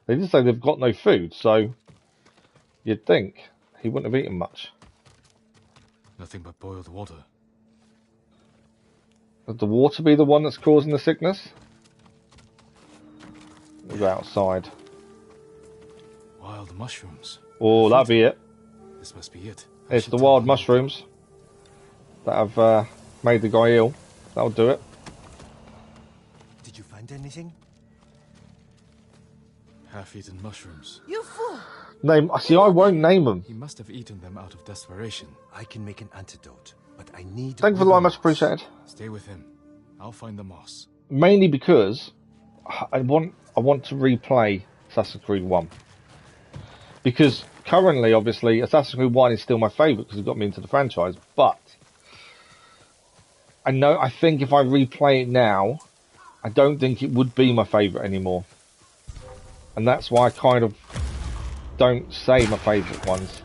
[SPEAKER 1] They did say they've got no food, so you'd think he wouldn't have eaten much.
[SPEAKER 2] Nothing but boiled water.
[SPEAKER 1] Would the water be the one that's causing the sickness? We'll go outside.
[SPEAKER 2] Wild mushrooms.
[SPEAKER 1] Oh, that'd be it.
[SPEAKER 2] This must be it. I
[SPEAKER 1] It's
[SPEAKER 2] should
[SPEAKER 1] the
[SPEAKER 2] tell
[SPEAKER 1] wild
[SPEAKER 2] them.
[SPEAKER 1] mushrooms that have made the guy ill. That'll do it.
[SPEAKER 3] Did you find anything?
[SPEAKER 2] Half-eaten mushrooms.
[SPEAKER 5] You fool!
[SPEAKER 1] Name. See, I won't name them.
[SPEAKER 2] He must have eaten them out of desperation.
[SPEAKER 3] I can make an antidote, but I need...
[SPEAKER 1] Thank you for the like, much appreciated.
[SPEAKER 2] Stay with him. I'll find the moss.
[SPEAKER 1] Mainly because I want to replay Assassin's Creed 1. Because currently, obviously, Assassin's Creed 1 is still my favourite because it got me into the franchise. But I think if I replay it now, I don't think it would be my favourite anymore. And that's why I kind of don't say my favourite ones.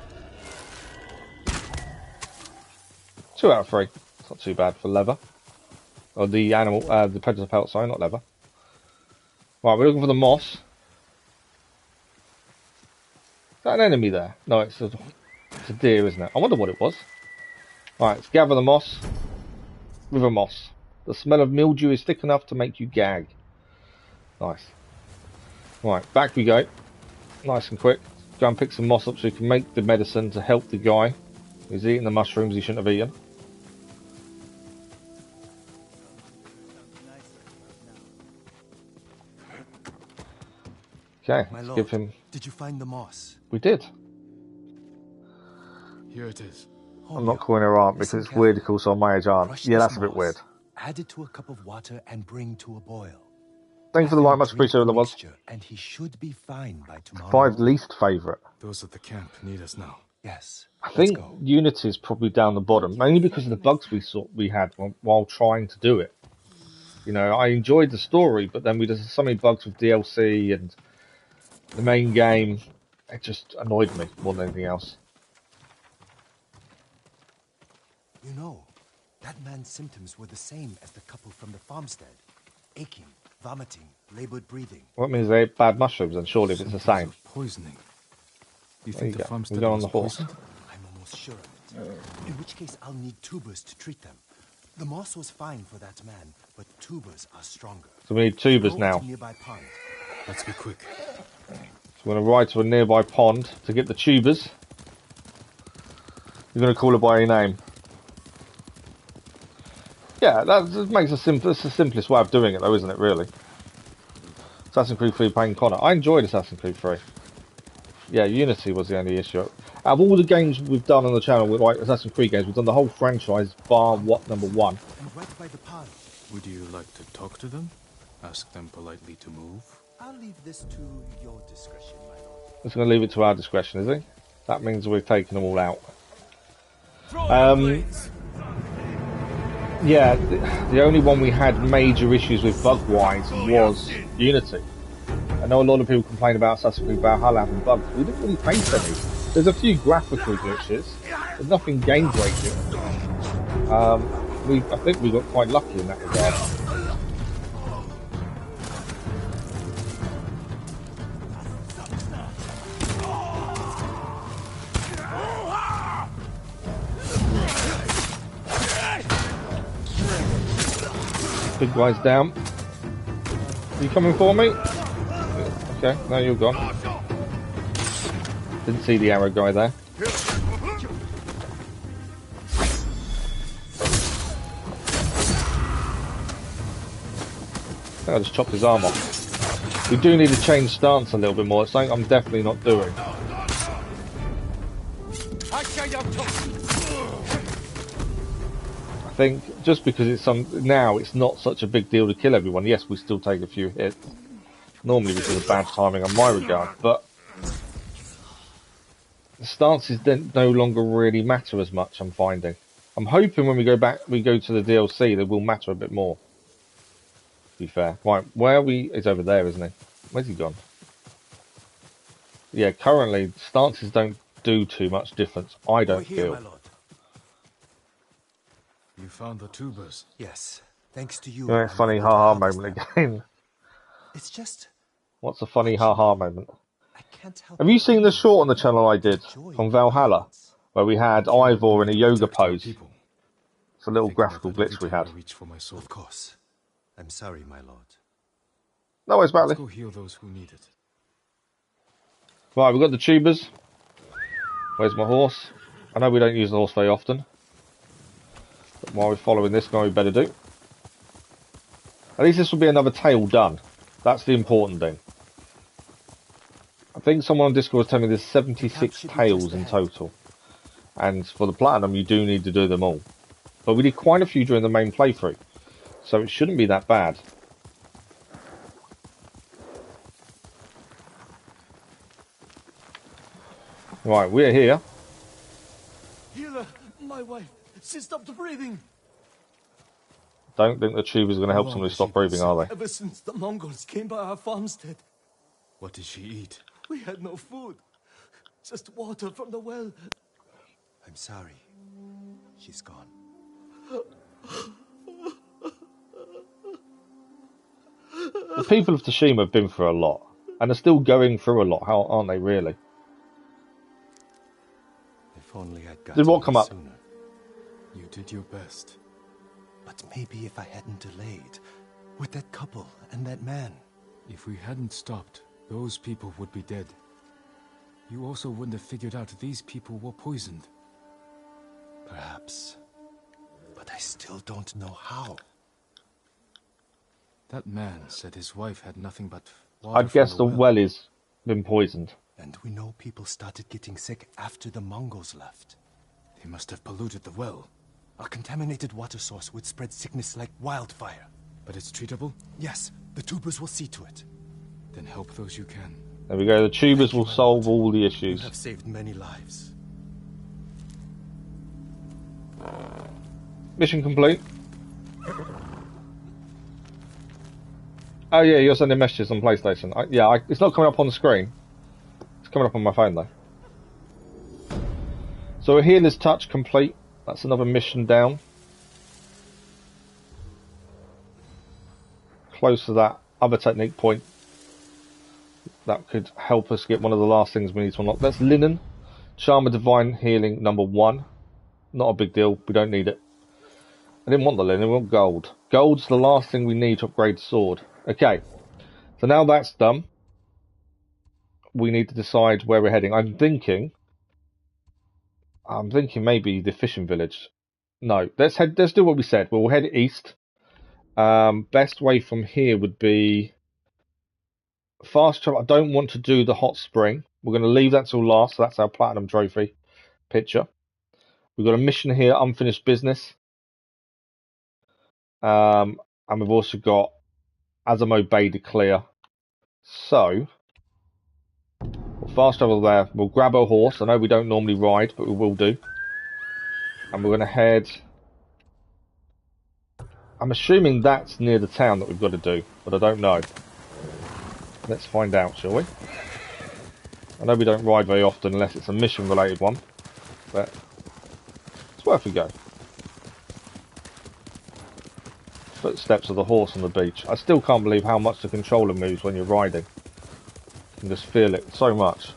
[SPEAKER 1] 2 out of 3. It's not too bad for leather. Or the animal, the predator pelt, sorry, not leather. Right, we're looking for the moss. Is that an enemy there? No, it's a deer, isn't it? I wonder what it was. Right, let's gather the moss. River moss. The smell of mildew is thick enough to make you gag. Nice. Right, back we go. Nice and quick. Go and pick some moss up so we can make the medicine to help the guy who's eating the mushrooms he shouldn't have eaten. Okay,
[SPEAKER 3] My
[SPEAKER 1] let's
[SPEAKER 3] lord,
[SPEAKER 1] give him...
[SPEAKER 3] did you find the moss?
[SPEAKER 1] We did.
[SPEAKER 2] Here it is.
[SPEAKER 1] I'm not calling her aunt because it's weird to call someone my age aunt.
[SPEAKER 3] Crush
[SPEAKER 1] Yeah,
[SPEAKER 3] this
[SPEAKER 1] that's a bit
[SPEAKER 3] moss,
[SPEAKER 1] weird.
[SPEAKER 3] Add it to a cup of water and bring to a boil.
[SPEAKER 1] Thank you for the like, much
[SPEAKER 3] Drink
[SPEAKER 1] appreciated,
[SPEAKER 3] the
[SPEAKER 1] that was.
[SPEAKER 3] mixture, and he should be fine by tomorrow.
[SPEAKER 1] 5 least favourite.
[SPEAKER 2] Those at the camp need us now.
[SPEAKER 3] Yes.
[SPEAKER 1] I
[SPEAKER 3] let's
[SPEAKER 1] think
[SPEAKER 3] go.
[SPEAKER 1] Unity is probably down the bottom, mainly because of the bugs we had while trying to do it. You know, I enjoyed the story, but then there's so many bugs with DLC and the main game. It just annoyed me more than anything else.
[SPEAKER 3] You know, that man's symptoms were the same as the couple from the farmstead. Aching, vomiting, labored breathing.
[SPEAKER 1] What means they ate bad mushrooms, and surely if it's the
[SPEAKER 2] Symptoms
[SPEAKER 1] same.
[SPEAKER 2] of poisoning. You
[SPEAKER 1] There you
[SPEAKER 2] think the
[SPEAKER 1] go.
[SPEAKER 2] farmstead
[SPEAKER 1] We go on
[SPEAKER 2] was
[SPEAKER 1] the horse.
[SPEAKER 2] poisoned?
[SPEAKER 3] I'm almost sure of it. In which case, I'll need tubers to treat them. The moss was fine for that man, but tubers are stronger.
[SPEAKER 1] So we need tubers
[SPEAKER 3] Go
[SPEAKER 1] now.
[SPEAKER 3] to nearby pond.
[SPEAKER 2] Let's be quick.
[SPEAKER 1] So we're going to ride to a nearby pond to get the tubers. You're going to call her by her name. Yeah, that makes it's the simplest way of doing it though, isn't it, really? Assassin's Creed 3 playing Connor. I enjoyed Assassin's Creed 3. Yeah, Unity was the only issue. Out of all the games we've done on the channel, with like Assassin's Creed games, we've done the whole franchise bar number 1.
[SPEAKER 3] And right by the pond.
[SPEAKER 2] Would you like to talk to them? Ask them politely to move?
[SPEAKER 3] I'll leave this to your discretion, my lord.
[SPEAKER 1] He's going to leave it to our discretion, is he? That means we're taking them all out. Yeah, the only one we had major issues with bug-wise was Unity. I know a lot of people complain about Assassin's Creed Valhalla having bugs. We didn't really face any. There's a few graphical glitches, but nothing game-breaking. I think we got quite lucky in that regard. Big guy's down. Are you coming for me? Okay, no, you're gone. Didn't see the arrow guy there. I think I just chopped his arm off. We do need to change stance a little bit more. It's something I'm definitely not doing. I think just because it's now it's not such a big deal to kill everyone. Yes, we still take a few hits. Normally because of bad timing on my regard, but the stances don't no longer really matter as much, I'm finding. I'm hoping when we go to the DLC, they will matter a bit more. To be fair. Right, where are we? He's over there, isn't he? Where's he gone? Yeah, currently, stances don't do too much difference, I don't feel.
[SPEAKER 3] My lord.
[SPEAKER 2] You found the tubers?
[SPEAKER 3] Yes, thanks to you.
[SPEAKER 1] Yeah, funny haha moment again.
[SPEAKER 3] It's just...
[SPEAKER 1] What's a funny haha moment?
[SPEAKER 3] I can't help.
[SPEAKER 1] Have you seen the short on the channel I did from Valhalla? Where we had Ivor in a yoga pose. It's a little graphical glitch we had.
[SPEAKER 3] Of course. I'm sorry, my lord.
[SPEAKER 1] No worries, Batley.
[SPEAKER 2] Let's go heal those who need it.
[SPEAKER 1] Right, we've got the tubers. Where's my horse? I know we don't use the horse very often. But while we're following this guy, we better do. At least this will be another tale done. That's the important thing. I think someone on Discord was telling me there's 76 tales in total. And for the Platinum, you do need to do them all. But we did quite a few during the main playthrough. So it shouldn't be that bad. Right, we're here.
[SPEAKER 7] Healer, my wife, she stopped breathing.
[SPEAKER 1] Don't think the tube is going to help somebody stop breathing, are they?
[SPEAKER 7] Ever since the Mongols came by our farmstead,
[SPEAKER 2] What did she eat?
[SPEAKER 7] we had no food. Just water from the well.
[SPEAKER 3] I'm sorry. She's gone.
[SPEAKER 1] The people of Tsushima have been through a lot. And are still going through a lot, aren't they, really?
[SPEAKER 3] If only I'd got
[SPEAKER 1] Did what come up?
[SPEAKER 3] sooner.
[SPEAKER 2] You did your best.
[SPEAKER 3] But maybe if I hadn't delayed, with that couple and that man.
[SPEAKER 2] If we hadn't stopped, those people would be dead. You also wouldn't have figured out these people were poisoned.
[SPEAKER 3] Perhaps. But I still don't know how.
[SPEAKER 2] That man said his wife had nothing but water.
[SPEAKER 1] I'd guess
[SPEAKER 2] from
[SPEAKER 1] the well has been poisoned.
[SPEAKER 3] And we know people started getting sick after the Mongols left.
[SPEAKER 2] They must have polluted the well.
[SPEAKER 3] A contaminated water source would spread sickness like wildfire.
[SPEAKER 2] But it's treatable?
[SPEAKER 3] Yes, the tubers will see to it.
[SPEAKER 2] Then help those you can.
[SPEAKER 1] There we go, the tubers will solve all the
[SPEAKER 3] You
[SPEAKER 1] issues.
[SPEAKER 3] have saved many lives.
[SPEAKER 1] Mission complete. Oh yeah, you're sending messages on PlayStation. It's not coming up on the screen. It's coming up on my phone though. So a healer's touch complete. That's another mission down. Close to that other technique point. That could help us get one of the last things we need to unlock. That's linen. Charm of Divine Healing number 1. Not a big deal. We don't need it. I didn't want the linen. We want gold. Gold's the last thing we need to upgrade the sword. Okay. So now that's done, we need to decide where we're heading. I'm thinking maybe the fishing village. No, let's do what we said. We'll head east. Best way from here would be fast travel. I don't want to do the hot spring. We're going to leave that till last. So that's our platinum trophy picture. We've got a mission here, unfinished business. I And we've also got Azamo Bay to clear. So, we'll fast travel there. We'll grab a horse. I know we don't normally ride, but we will do. And we're going to head... I'm assuming that's near the town that we've got to do, but I don't know. Let's find out, shall we? I know we don't ride very often unless it's a mission-related one, but it's worth a go. Footsteps of the horse on the beach. I still can't believe how much the controller moves when you're riding. You can just feel it so much.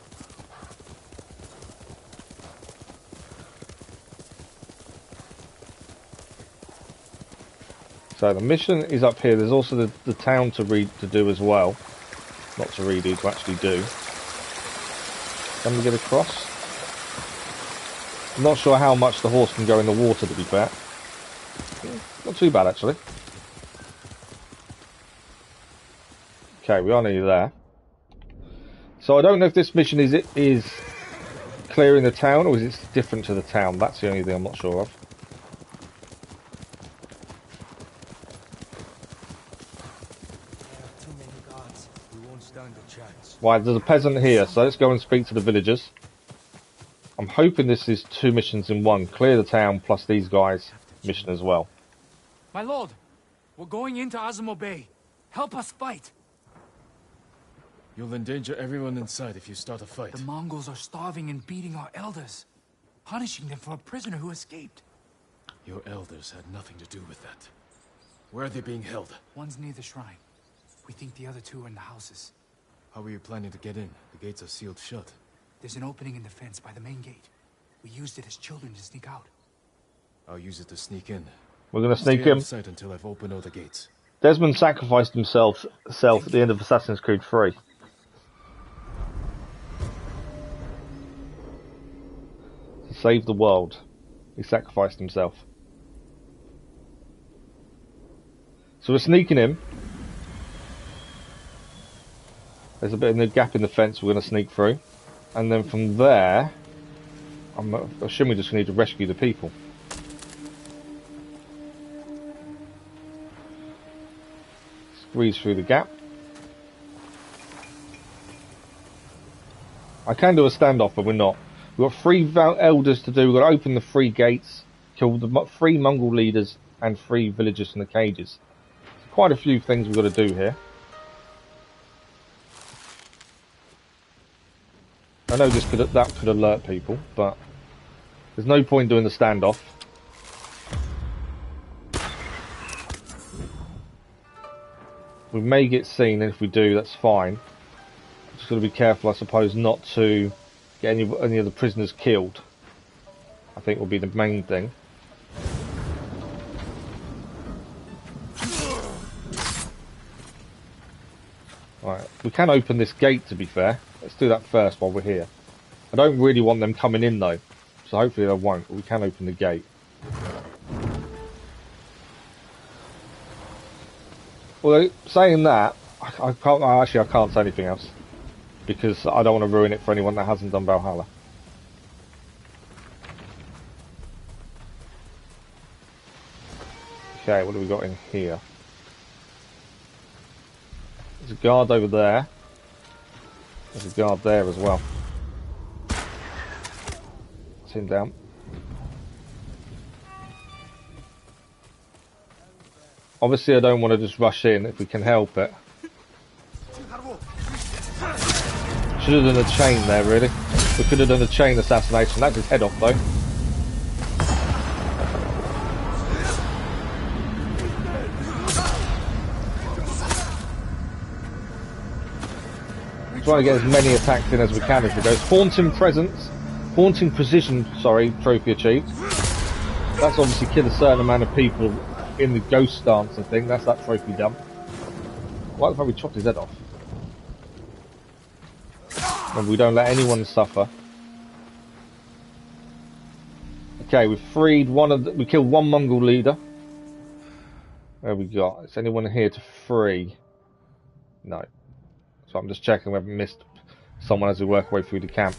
[SPEAKER 1] So the mission is up here. There's also the town to do as well. Not to redo, to actually do. Can we get across? I'm not sure how much the horse can go in the water, to be fair. Not too bad, actually. Okay, we are nearly there. So I don't know if this mission is clearing the town, or is it different to the town. That's the only thing I'm not sure of. Right, there's a peasant here, so let's go and speak to the villagers. I'm hoping this is 2 missions in one. Clear the town plus these guys' mission as well.
[SPEAKER 2] My lord, we're going into Azamo Bay. Help us fight. You'll endanger everyone inside if you start a fight. The Mongols are starving and beating our elders, punishing them for a prisoner who escaped. Your elders had nothing to do with that. Where are they being held? One's near the shrine. We think the other 2 are in the houses. How are you planning to get in? The gates are sealed shut. There's an opening in the fence by the main gate. We used it as children to sneak out. I'll use it to sneak in.
[SPEAKER 1] We're going to sneak him.
[SPEAKER 2] Stay outside until I've opened all the gates.
[SPEAKER 1] Desmond sacrificed himself at the end of Assassin's Creed 3. To save the world. He sacrificed himself. So we're sneaking him. There's a bit of a gap in the fence we're going to sneak through. And then from there, I'm assuming we just need to rescue the people. Squeeze through the gap. I can do a standoff, but we're not. We've got 3 elders to do. We've got to open the 3 gates, kill the 3 Mongol leaders, and 3 villagers in the cages. So quite a few things we've got to do here. I know that could alert people, but there's no point doing the standoff. We may get seen, and if we do, that's fine. Just got to be careful, I suppose, not to get any of the prisoners killed. I think will be the main thing. Right, we can open this gate, to be fair. Let's do that first while we're here. I don't really want them coming in though, so hopefully they won't, but we can open the gate. Well, saying that, I can't say anything else, because I don't want to ruin it for anyone that hasn't done Valhalla. Okay, what do we got in here? There's a guard over there. There's a guard there as well. That's him down. Obviously I don't want to just rush in if we can help it. Should have done a chain there, really. We could have done a chain assassination. That's his head off though. Trying to get as many attacks in as we can as we go. Haunting precision, trophy achieved. That's obviously killed a certain amount of people in the ghost stance, I think. That's that trophy done. Why the fuck we chopped his head off? And we don't let anyone suffer. Okay, we've freed we killed 1 Mongol leader. Where we got? Is anyone here to free? No. So I'm just checking we haven't missed someone as we work our way through the camp.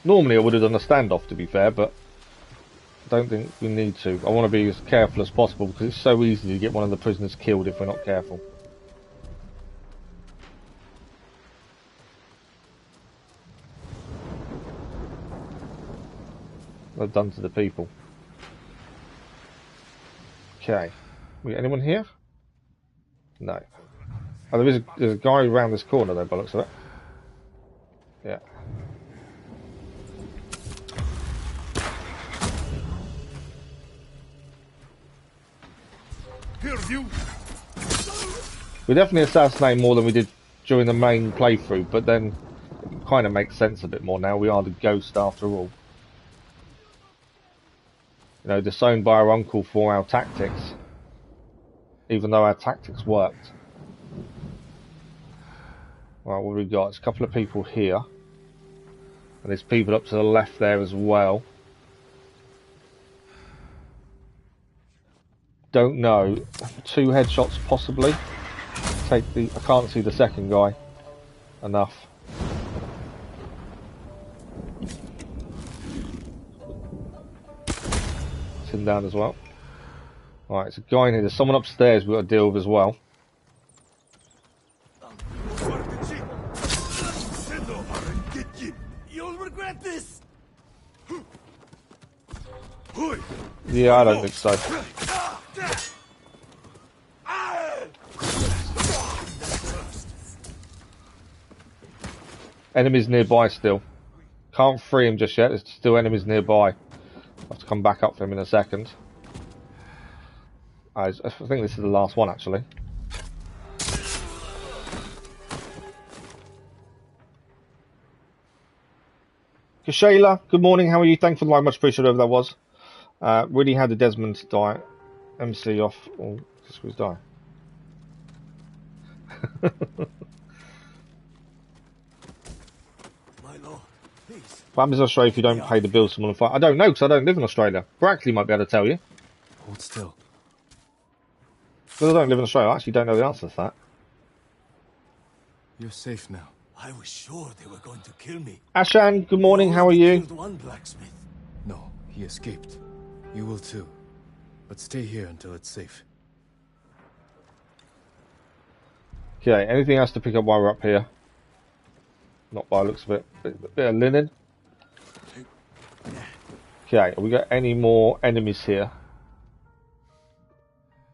[SPEAKER 1] Normally I would have done a standoff, to be fair, but I don't think we need to. I want to be as careful as possible because it's so easy to get one of the prisoners killed if we're not careful. What they've done to the people. Okay. We got anyone here? No. Oh, there's a guy around this corner though, by the looks of it. Yeah. We definitely assassinate more than we did during the main playthrough, but then it kind of makes sense a bit more now. We are the ghost after all. You know, disowned by our uncle for our tactics, even though our tactics worked. Right, what have we got? There's a couple of people here. And there's people up to the left there as well. Don't know. 2 headshots possibly. I can't see the second guy enough. It's him down as well. Alright, it's a guy in here. There's someone upstairs we've got to deal with as well.
[SPEAKER 7] You'll regret this.
[SPEAKER 1] Yeah, I don't think so. Enemies nearby still. Can't free him just yet. There's still enemies nearby. I'll have to come back up for him in a second. I think this is the last one actually. Kashayla, good morning. How are you? Thanks for the like. Much appreciated. Whoever that was. Really had the Desmond die. MC off. Oh, this was die. What happens in Australia if you don't pay the bills someone will fight? I don't know because I don't live in Australia. Brackley might be able to tell you.
[SPEAKER 3] Hold still.
[SPEAKER 1] Because I don't live in Australia, I actually don't know the answer to that.
[SPEAKER 2] You're safe now.
[SPEAKER 7] I was sure they were going to kill me.
[SPEAKER 1] Ashan, good morning, how are you?
[SPEAKER 7] Killed one blacksmith.
[SPEAKER 2] No, he escaped. You will too. But stay here until it's safe.
[SPEAKER 1] Okay, anything else to pick up while we're up here? Not by the looks of it. Bit of linen. Okay, have we got any more enemies here?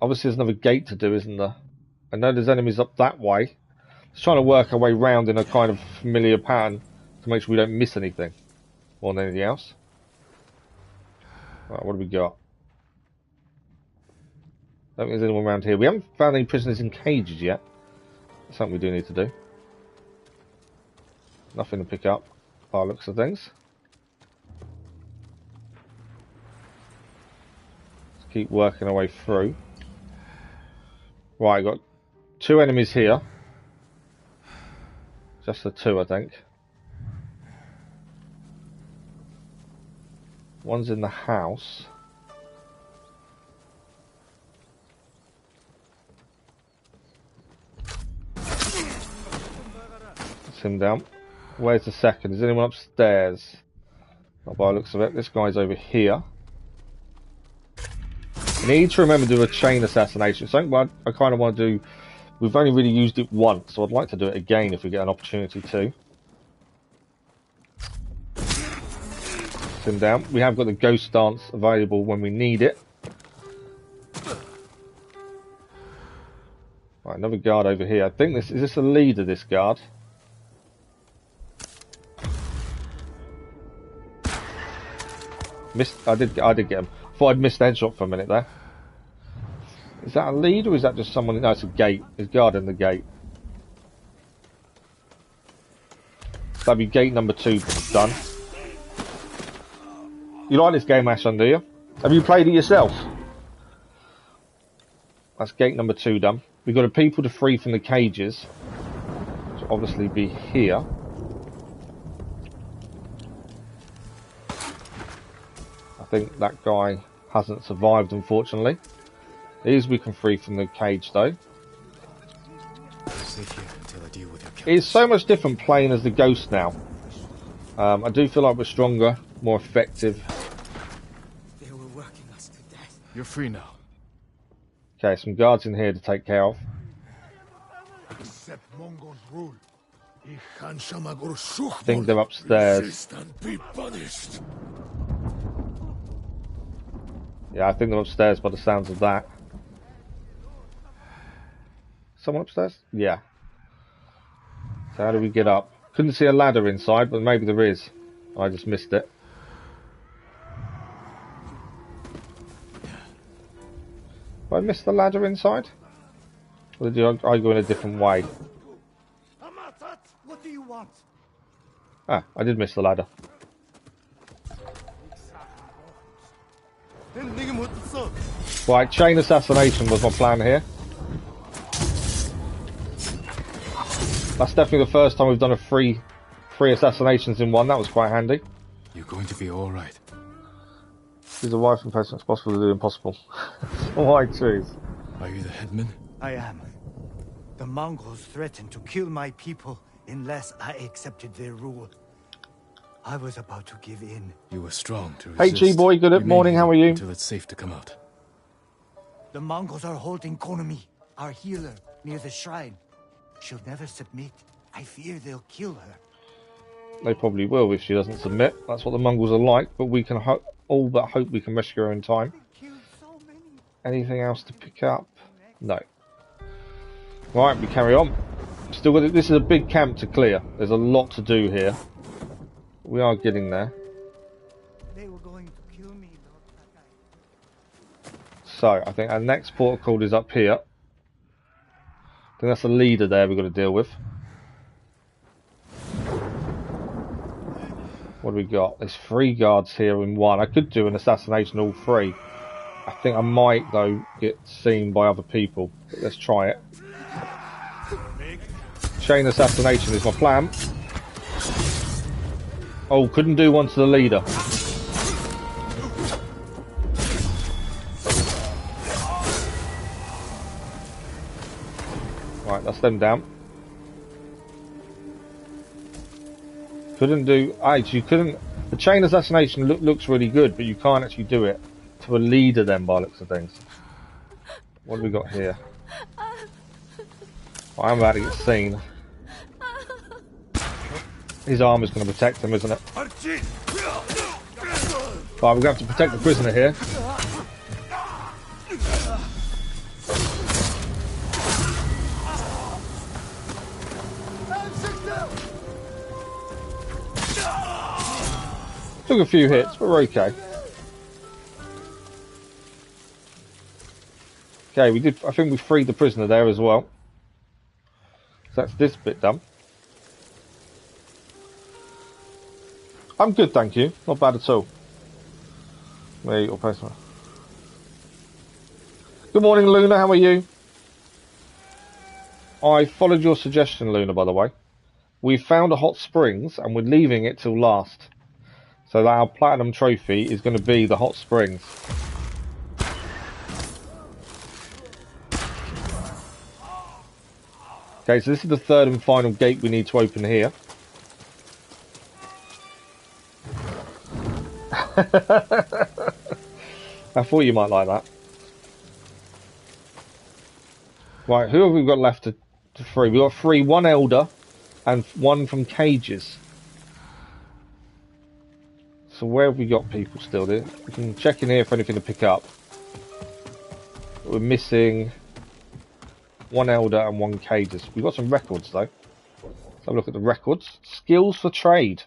[SPEAKER 1] Obviously there's another gate to do, isn't there? I know there's enemies up that way. Just trying to work our way round in a kind of familiar pattern to make sure we don't miss anything more than anything else. Right, what do we got? I don't think there's anyone around here. We haven't found any prisoners in cages yet. That's something we do need to do. Nothing to pick up by the looks of things. Let's keep working our way through. Right, got 2 enemies here. Just the 2, I think. One's in the house. That's him down. Where's the second? Is anyone upstairs? Not by the looks of it. This guy's over here. I need to remember to do a chain assassination. Something I kind of want to do. We've only really used it once, so I'd like to do it again if we get an opportunity to. Put him down. We have got the ghost dance available when we need it. Right, another guard over here. I think is this the leader, this guard? Missed. I did get him. I thought I'd missed the headshot for a minute there. Is that a lead or is that just someone? No, it's a gate. He's guarding the gate. That'd be gate number 2 done. You like this game, Ashan, do you? Have you played it yourself? That's gate number 2 done. We've got a people to free from the cages. Which will obviously be here. I think that guy hasn't survived, unfortunately. These we can free from the cage, though.
[SPEAKER 2] Sit here until I deal with your
[SPEAKER 1] It's so much different playing as the ghost now. I do feel like we're stronger, more effective.
[SPEAKER 7] They were working us to death.
[SPEAKER 2] You're free now.
[SPEAKER 1] Okay, some guards in here to take care of.
[SPEAKER 7] Accept Mongol's rule.
[SPEAKER 1] I think they're upstairs.
[SPEAKER 7] Resist and be punished.
[SPEAKER 1] Yeah, I think they're upstairs by the sounds of that. Someone upstairs? Yeah. So how do we get up? Couldn't see a ladder inside, but maybe there is. I just missed it. Have I missed the ladder inside? Or did I go in a different way?
[SPEAKER 7] What do you want?
[SPEAKER 1] Ah, I did miss the ladder. Right, chain assassination was my plan here. That's definitely the first time we've done three assassinations in one. That was quite handy.
[SPEAKER 2] You're going to be all right.
[SPEAKER 1] She's a wife and person. It's possible to do impossible. Why choose?
[SPEAKER 2] Are you the headman?
[SPEAKER 3] I am. The Mongols threatened to kill my people unless I accepted their rule. I was about to give in.
[SPEAKER 2] You were strong to
[SPEAKER 1] Hey,
[SPEAKER 2] resist.
[SPEAKER 1] G-boy, good morning. How are you?
[SPEAKER 2] Until it's safe to come out.
[SPEAKER 3] The Mongols are holding Konomi, our healer, near the shrine. She'll never submit. I fear they'll kill her.
[SPEAKER 1] They probably will if she doesn't submit. That's what the Mongols are like, but we can all but hope we can rescue her in time. Anything else to pick up? No. Right, we carry on. Still got it. This is a big camp to clear. There's a lot to do here. We are getting there.
[SPEAKER 3] They were going to kill me, Lord Sakai.
[SPEAKER 1] So, I think our next protocol is up here. I think that's the leader there we've got to deal with. What do we got? There's 3 guards here in one. I could do an assassination all 3. I think I might, though, get seen by other people. But let's try it. Chain assassination is my plan. Oh, couldn't do one to the leader. Right, that's them down. Couldn't do... Actually, you couldn't... The chain assassination looks really good, but you can't actually do it to a leader then, by looks of things. What do we got here? I'm about to get seen. His armor's going to protect him, isn't it? Right, we're going to have to protect the prisoner here. Took a few hits, but we're okay. Okay, we did. I think we freed the prisoner there as well. So that's this bit done. I'm good, thank you. Not bad at all. There you go, postman. Good morning, Luna. How are you? I followed your suggestion, Luna, by the way. We found a hot springs and we're leaving it till last. So that our platinum trophy is going to be the hot springs. Okay, so this is the 3rd and final gate we need to open here. I thought you might like that. Right, who have we got left to free? We've got 3, 1 elder and 1 from cages. So where have we got people still there? We can check in here for anything to pick up. We're missing 1 elder and 1 cages. We've got some records though. Let's have a look at the records. Skills for trade.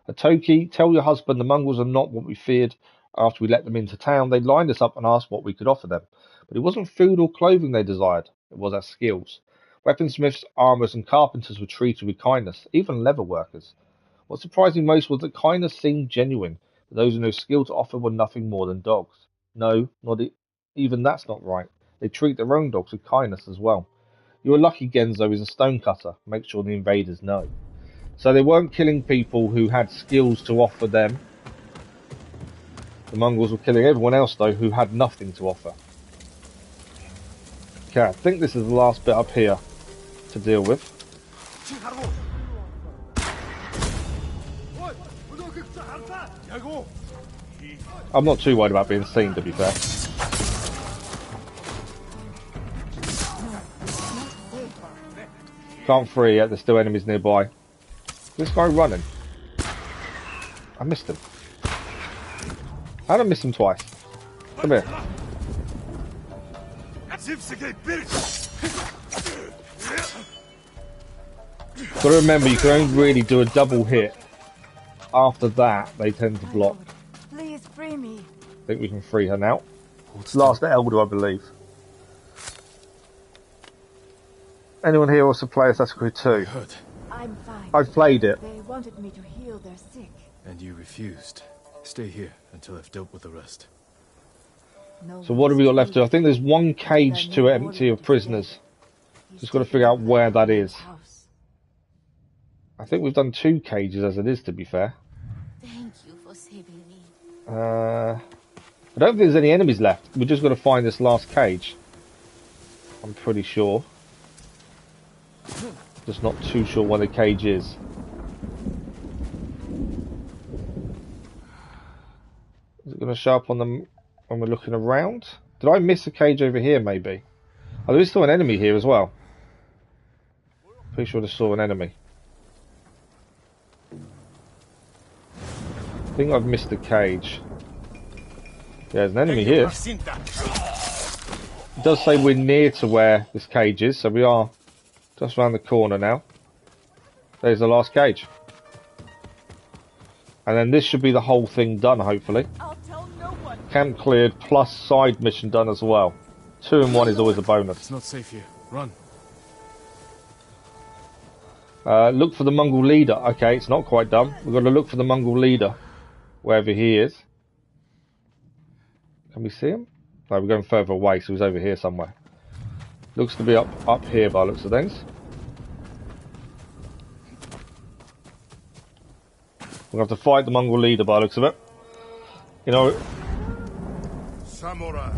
[SPEAKER 1] A Toki, tell your husband the Mongols are not what we feared. After we let them into town, they lined us up and asked what we could offer them. But it wasn't food or clothing they desired. It was our skills. Weaponsmiths, armourers and carpenters were treated with kindness, even leather workers. What surprised me most was that kindness seemed genuine. But those who no skill to offer were nothing more than dogs. No, even that's not right. They treat their own dogs with kindness as well. You're lucky Genzo is a stonecutter. Make sure the invaders know. So they weren't killing people who had skills to offer them. The Mongols were killing everyone else though who had nothing to offer. Okay, I think this is the last bit up here to deal with. I'm not too worried about being seen, to be fair. Can't free yet, there's still enemies nearby. This guy running. I missed him. How did I miss him twice? Come here. Gotta remember, you can only really do a double hit. After that, they tend to block.
[SPEAKER 6] Please free me.
[SPEAKER 1] I think we can free her now. Last elder, I believe. Anyone here wants to play Assassin's Creed 2?
[SPEAKER 6] I'm fine.
[SPEAKER 1] I've played it.
[SPEAKER 6] They wanted me to heal their sick.
[SPEAKER 2] And you refused. Stay here until I've dealt with the rest.
[SPEAKER 6] No
[SPEAKER 1] So what have we got left to do? I think there's one cage to empty of prisoners. Just got to figure out where that is. I think we've done 2 cages as it is, to be fair.
[SPEAKER 6] Thank you for saving me.
[SPEAKER 1] I don't think there's any enemies left. We're just got to find this last cage. I'm pretty sure. Just not too sure where the cage is. Is it going to show up on them when we're looking around? Did I miss a cage over here, maybe? Oh, there is still an enemy here as well. Pretty sure I just saw an enemy. I think I've missed the cage. Yeah, there's an enemy here. It does say we're near to where this cage is, so we are just around the corner now. There's the last cage. And then this should be the whole thing done, hopefully.
[SPEAKER 6] I'll tell no one.
[SPEAKER 1] Camp cleared, plus side mission done as well. 2 in 1 is always a bonus.
[SPEAKER 2] It's not safe here. Run.
[SPEAKER 1] Look for the Mongol leader. Okay, it's not quite done. We've got to look for the Mongol leader, wherever he is. Can we see him? No, we're going further away, so he's over here somewhere. Looks to be up here by the looks of things. We'll have to fight the Mongol leader by the looks of it. You know...
[SPEAKER 7] Samurai.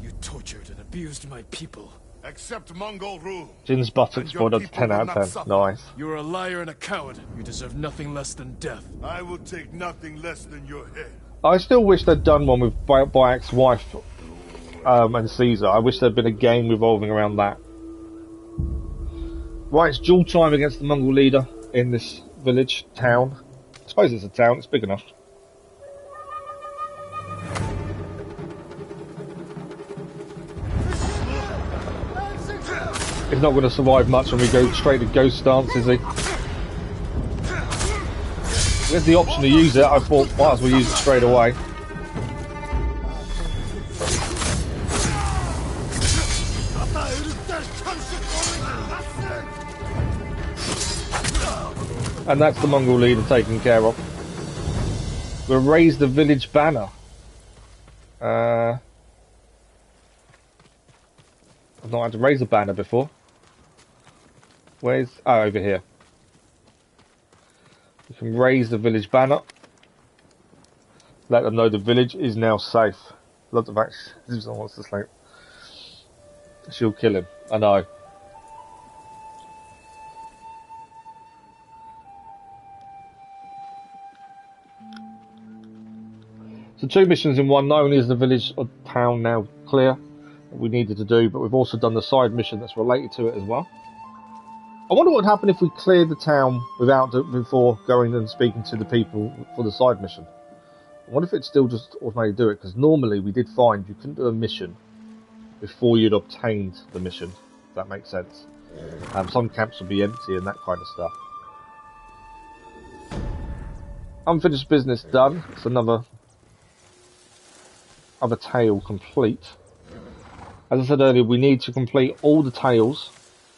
[SPEAKER 2] You tortured and abused my people.
[SPEAKER 7] Accept Mongol rule.
[SPEAKER 1] Jin's buttocks brought up to 10 out of 10. Nice.
[SPEAKER 2] You're a liar and a coward. You deserve nothing less than death.
[SPEAKER 7] I will take nothing less than your head.
[SPEAKER 1] I still wish they'd done one with Bayek's wife and Caesar. I wish there'd been a game revolving around that. Right, it's duel time against the Mongol leader in this village, town. I suppose it's a town, it's big enough. He's not going to survive much when we go straight to ghost stance, is he? There's the option to use it. I thought, might as well use it straight away. And that's the Mongol leader taken care of. We'll raise the village banner. I've not had to raise a banner before. Where's... oh, over here. We can raise the village banner. Let them know the village is now safe. Lots of action. Someone wants to sleep. She'll kill him. I know. So 2 missions in 1. Not only is the village or town now clear, that we needed to do, but we've also done the side mission that's related to it as well. I wonder what would happen if we cleared the town before going and speaking to the people for the side mission. I wonder if it'd still just automatically do it, because normally we did find you couldn't do a mission before you'd obtained the mission, if that makes sense. Some camps would be empty and that kind of stuff. Unfinished business done. It's another tale complete. As I said earlier, we need to complete all the tales,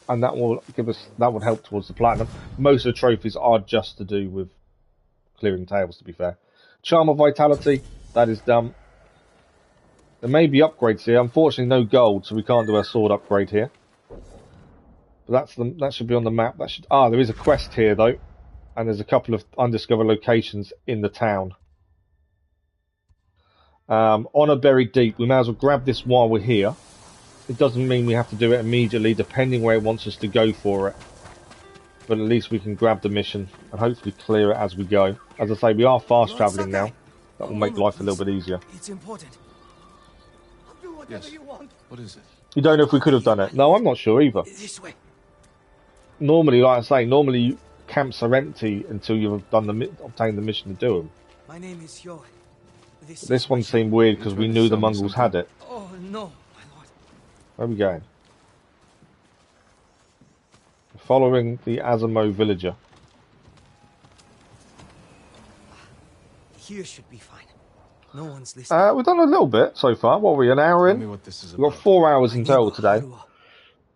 [SPEAKER 1] and that will help towards the platinum. Most of the trophies are just to do with clearing tales, to be fair. Charm of Vitality, that is done. There may be upgrades here. Unfortunately, no gold, so we can't do our sword upgrade here. But that should be on the map. There is a quest here though, and there's a couple of undiscovered locations in the town. Honor buried deep. We may as well grab this while we're here. It doesn't mean we have to do it immediately, depending where it wants us to go for it. but at least we can grab the mission and hopefully clear it as we go. As I say, we are fast travelling now. That will make life a little bit easier.
[SPEAKER 7] It's important. I'll do whatever you want.
[SPEAKER 2] What is it?
[SPEAKER 1] You don't know if we could have done it. No, I'm not sure either.
[SPEAKER 7] This way.
[SPEAKER 1] Normally, like I say, normally camps are empty until you've done obtained the mission to do them.
[SPEAKER 7] My name is Hyo.
[SPEAKER 1] This one seemed weird because we knew the Mongols had it.
[SPEAKER 7] Oh no, my lord.
[SPEAKER 1] Where are we going? Following the Azamo villager.
[SPEAKER 7] Here should be fine. No one's listening.
[SPEAKER 1] We've done a little bit so far. What are we, an hour in?
[SPEAKER 2] What this is
[SPEAKER 1] We've got 4 hours in total today.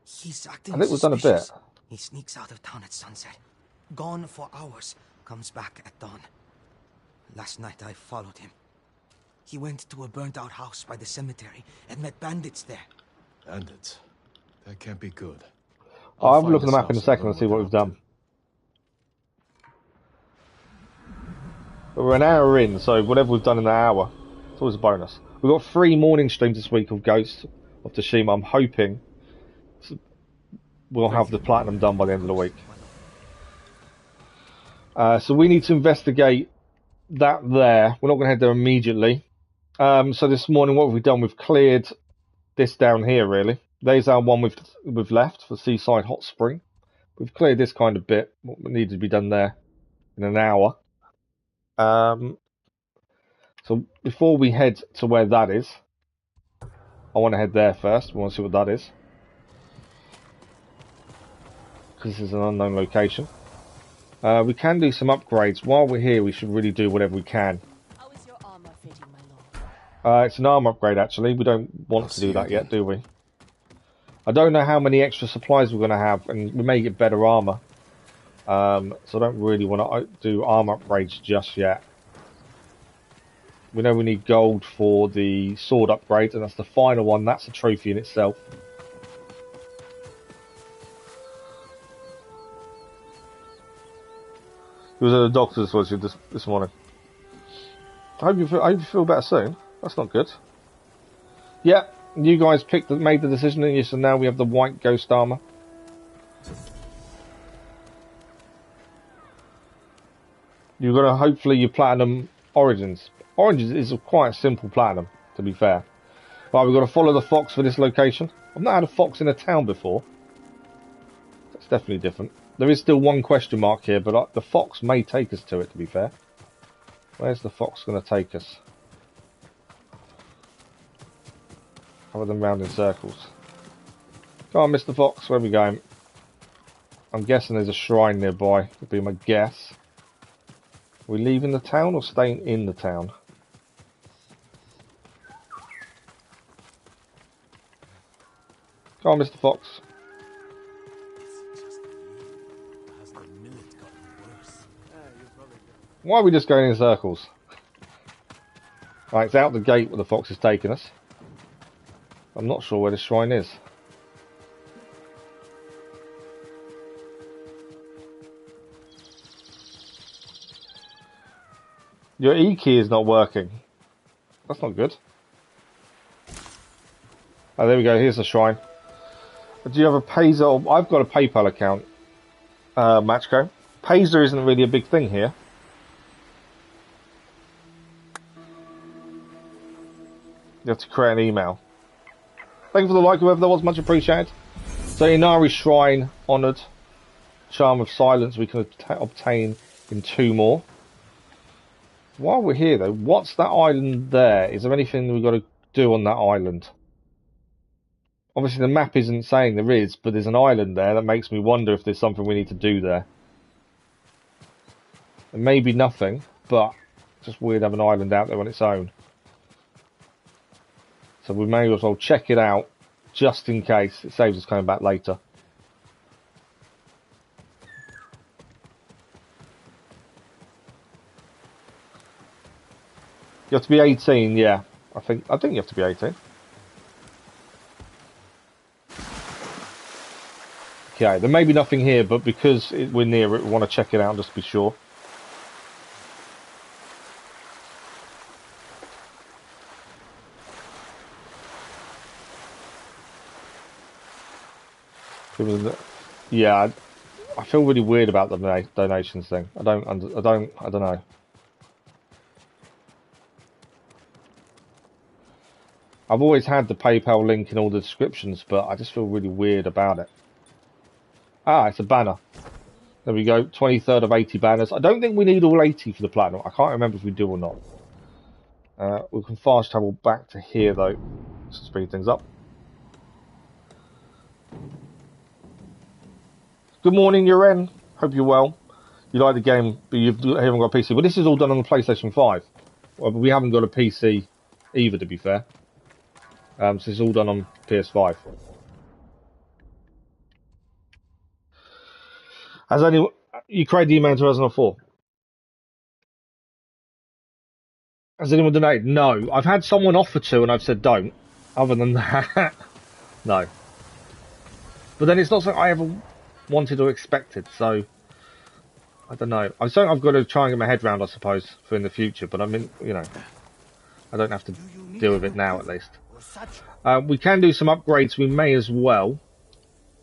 [SPEAKER 7] He's acting
[SPEAKER 1] I think we've done a bit.
[SPEAKER 7] suspicious. He sneaks out of town at sunset. Gone for hours. Comes back at dawn. Last night I followed him. He went to a burnt-out house by the cemetery and met bandits there.
[SPEAKER 2] Bandits? That can't be good.
[SPEAKER 1] I'll have a look at the map in a second and see what we've done. But we're an hour in, so whatever we've done in an hour, it's always a bonus. We've got 3 morning streams this week of Ghost of Tsushima. I'm hoping we'll have the platinum done by the end of the week. So we need to investigate that there. We're not going to head there immediately. So this morning, what have we done? We've cleared this down here, really. There's our one we've left for Seaside Hot Spring. We've cleared this kind of bit, what needed to be done there in an hour. So before we head to where that is, I want to head there first. We want to see what that is. Because this is an unknown location. We can do some upgrades. While we're here, we should really do whatever we can.
[SPEAKER 5] How is your armor fitting, my lord?
[SPEAKER 1] It's an armor upgrade, actually. We don't want to do that yet, do we? I don't know how many extra supplies we're going to have, and we may get better armor. So I don't really want to do armor upgrades just yet. We know we need gold for the sword upgrade, and that's the final one. That's a trophy in itself. He was at the doctor's, was he, this morning? I hope you feel better soon. That's not good. Yeah, you guys made the decision, and so now we have the white ghost armor. You're gonna hopefully your platinum Origins. Origins is quite a simple platinum, to be fair. Right, we've got to follow the fox for this location. I've not had a fox in a town before. That's definitely different. There is still one question mark here, but the fox may take us to it, to be fair. Where's the fox going to take us? Cover them round in circles. Come on, Mr. Fox, where are we going? I'm guessing there's a shrine nearby, would be my guess. Are we leaving the town or staying in the town? Come on, Mr. Fox. Why are we just going in circles? Right, it's out the gate where the fox is taking us. I'm not sure where the shrine is. Your E key is not working. That's not good. Oh, there we go. Here's the shrine. Do you have a Payzer? I've got a PayPal account, Matchco. Payzer isn't really a big thing here. You have to create an email. Thank you for the like, whoever that was, much appreciated. So Inari Shrine, honoured. Charm of Silence we can obtain in 2 more. While we're here though, what's that island there? Is there anything we've got to do on that island? Obviously the map isn't saying there is, but there's an island there that makes me wonder if there's something we need to do there. It may be nothing, but it's just weird to have an island out there on its own. So we may as well check it out, just in case. It saves us coming back later. You have to be 18, yeah. I think you have to be 18. Okay, there may be nothing here, but because we're near it, we want to check it out just to be sure. Yeah, I feel really weird about the donations thing. I don't know. I've always had the PayPal link in all the descriptions, but I just feel really weird about it. Ah, it's a banner. There we go, 23rd of 80 banners. I don't think we need all 80 for the platinum. I can't remember if we do or not. We can fast travel back to here, though, to speed things up. Good morning, Uren. Hope you're well. You like the game, but you haven't got a PC. Well, this is all done on the PlayStation 5. Well, we haven't got a PC either, to be fair. So it's all done on PS5. Has anyone... You created the email in 2004. Has anyone donated? No. I've had someone offer to, and I've said don't. Other than that, no. But then it's not something I ever wanted or expected, so... I don't know. I've got to try and get my head round, I suppose, for in the future. But I mean, you know, I don't have to deal with it now, at least. We can do some upgrades. We may as well.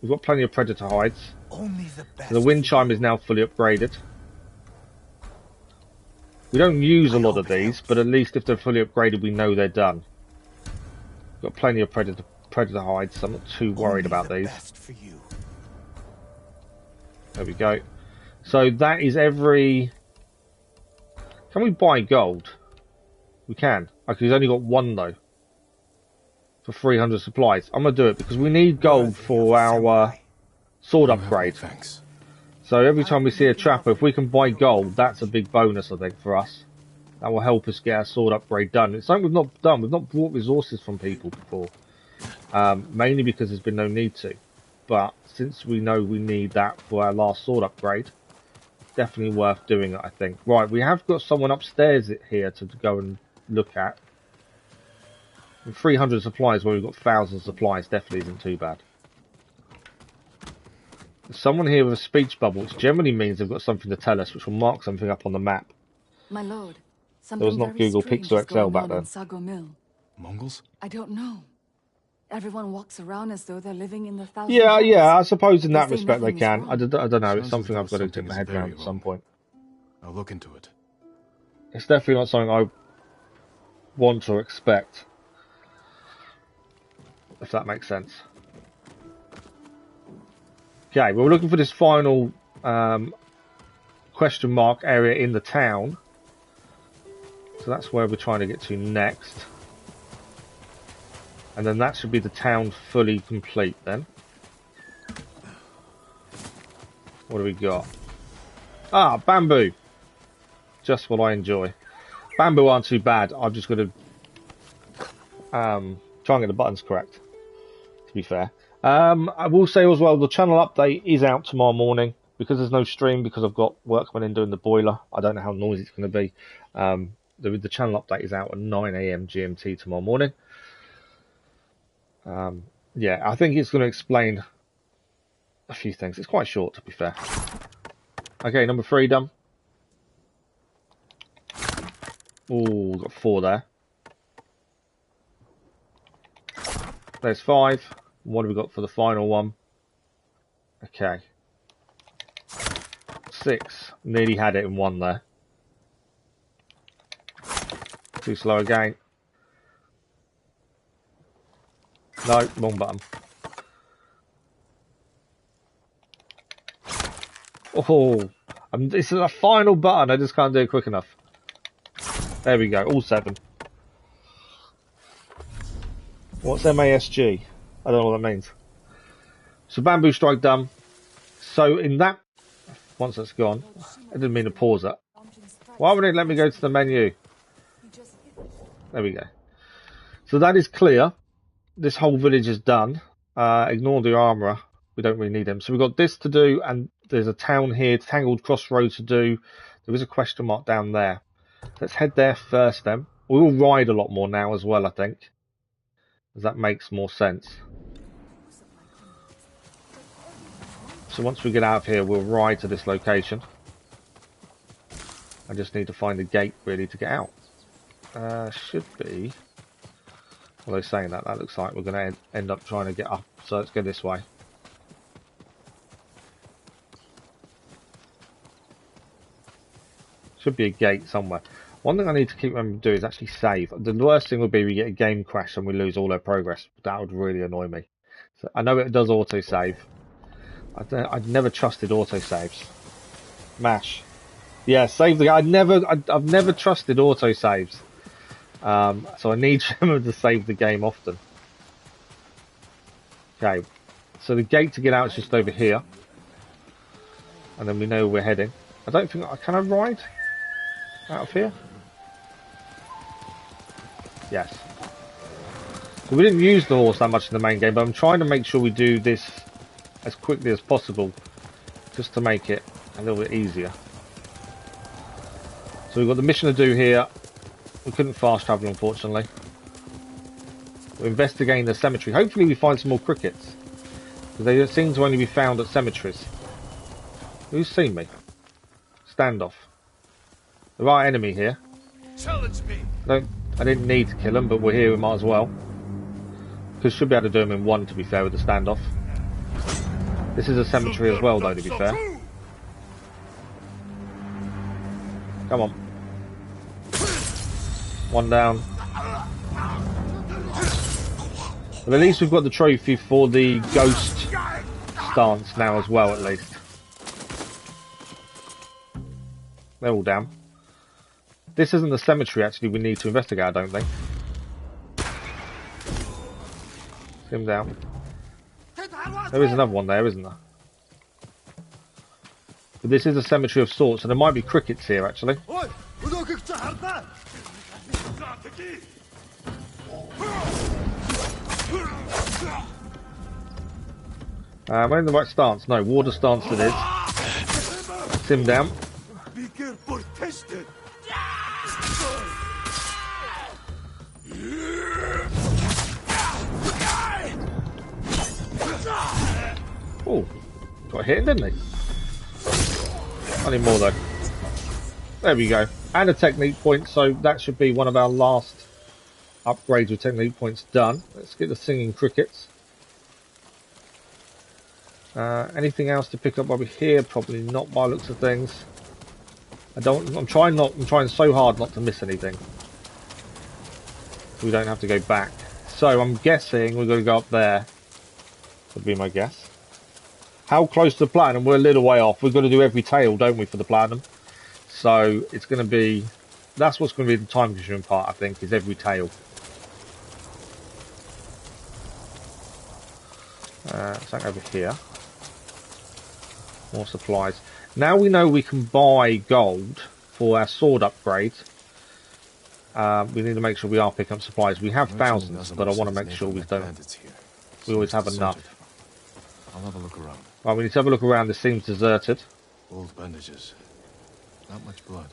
[SPEAKER 1] We've got plenty of predator hides. So the wind chime is now fully upgraded. We don't use a lot of these, but at least if they're fully upgraded, we know they're done. We've got plenty of predator hides, so I'm not too worried about these. There we go. So that is every... Can we buy gold? We can. Okay, he's only got one, though. For 300 supplies. I'm going to do it because we need gold for our sword upgrade.
[SPEAKER 2] Thanks.
[SPEAKER 1] So every time we see a trapper, if we can buy gold, that's a big bonus, I think, for us. That will help us get our sword upgrade done. It's something we've not done. We've not bought resources from people before. Mainly because there's been no need to. But since we know we need that for our last sword upgrade, definitely worth doing it, I think. Right, we have got someone upstairs here to go and look at. With 300 supplies where we've got 1,000 supplies definitely isn't too bad. There's someone here with a speech bubble, which generally means they've got something to tell us, which will mark something up on the map.
[SPEAKER 5] My lord,
[SPEAKER 1] There was not Google Pixel XL back then.
[SPEAKER 5] Sago Mill.
[SPEAKER 2] Mongols?
[SPEAKER 5] I don't know. Everyone walks around as though they're living in the thousand
[SPEAKER 1] Yeah,
[SPEAKER 5] years.
[SPEAKER 1] I suppose in that
[SPEAKER 5] They say
[SPEAKER 1] respect they
[SPEAKER 5] nothing is
[SPEAKER 1] can.
[SPEAKER 5] wrong.
[SPEAKER 1] I don't know, it's
[SPEAKER 2] Sounds
[SPEAKER 1] something
[SPEAKER 2] as
[SPEAKER 1] I've
[SPEAKER 2] though
[SPEAKER 1] got to get
[SPEAKER 2] something
[SPEAKER 1] my
[SPEAKER 2] is
[SPEAKER 1] head around
[SPEAKER 2] very
[SPEAKER 1] at some
[SPEAKER 2] wrong.
[SPEAKER 1] point.
[SPEAKER 2] I'll look into it.
[SPEAKER 1] It's definitely not something I want or expect. If that makes sense. Okay, well, we're looking for this final question mark area in the town. So that's where we're trying to get to next. And then that should be the town fully complete then. What do we got? Ah, bamboo. Just what I enjoy. Bamboo aren't too bad. I've just got to try and get the buttons correct, to be fair. I will say as well, the channel update is out tomorrow morning. Because there's no stream, because I've got workmen in doing the boiler. I don't know how noisy it's going to be. The channel update is out at 9 AM GMT tomorrow morning. Yeah, I think it's going to explain a few things. It's quite short, to be fair. Okay, number 3 done. Ooh, got 4 there. There's 5. What have we got for the final one? Okay. 6. Nearly had it in 1 there. Too slow again. No, wrong button. Oh, this is a final button. I just can't do it quick enough. There we go. All 7. What's MASG? I don't know what that means. So bamboo strike done. So in that, once that's gone, I didn't mean to pause that. Why wouldn't it let me go to the menu? There we go. So that is clear. This whole village is done. Ignore the armourer. We don't really need them. So we've got this to do, and there's a town here, Tangled Crossroad to do. There is a question mark down there. Let's head there first then. We will ride a lot more now as well, I think. Because that makes more sense. So once we get out of here, we'll ride to this location. I just need to find the gate, really, to get out. Should be... Although saying that, that looks like we're going to end up trying to get up. So let's go this way. Should be a gate somewhere. One thing I need to keep remembering to do is actually save. The worst thing would be we get a game crash and we lose all our progress. That would really annoy me. So I know it does autosave. I'd never trusted autosaves. Mash. Yeah, save the. I've never trusted autosaves. So I need to remember to save the game often. Okay. So the gate to get out is just over here. And then we know we're heading. I don't think... Can I ride out of here? Yes. So we didn't use the horse that much in the main game, but I'm trying to make sure we do this as quickly as possible, just to make it a little bit easier. So we've got the mission to do here. We couldn't fast travel, unfortunately. We're investigating the cemetery. Hopefully we find some more crickets, because they seem to only be found at cemeteries. Who's seen me? Standoff. The right enemy here.
[SPEAKER 2] Challenge me.
[SPEAKER 1] I didn't need to kill him, but we're here, we might as well. Because should be able to do him in one, to be fair, with the standoff. This is a cemetery as well, though, to be fair. Come on. One down. But at least we've got the trophy for the ghost stance now as well, at least. They're all down. This isn't the cemetery, actually, we need to investigate, I don't think. Him down. There is another one there, isn't there? But this is a cemetery of sorts, and there might be crickets here, actually. We're in the right stance. No, water stance it is. Sim down. Oh, got hit, didn't he? I need more though. There we go. And a technique point, so that should be one of our last upgrades with technique points done. Let's get the singing crickets. Anything else to pick up over here? Probably not by the looks of things. I'm trying so hard not to miss anything. We don't have to go back. So I'm guessing we're going to go up there. Would be my guess. How close to the platinum? We're a little way off. We've got to do every tail, don't we, for the platinum? So it's going to be... That's what's going to be the time-consuming part, I think, is every tail. Something over here. More supplies. Now we know we can buy gold for our sword upgrade. We need to make sure we are picking up supplies. We have thousands, but I want to make sure we don't. We always have enough.
[SPEAKER 2] I'll have a look around.
[SPEAKER 1] Right, we need to have a look around. This seems deserted.
[SPEAKER 2] Old bandages. Not much blood.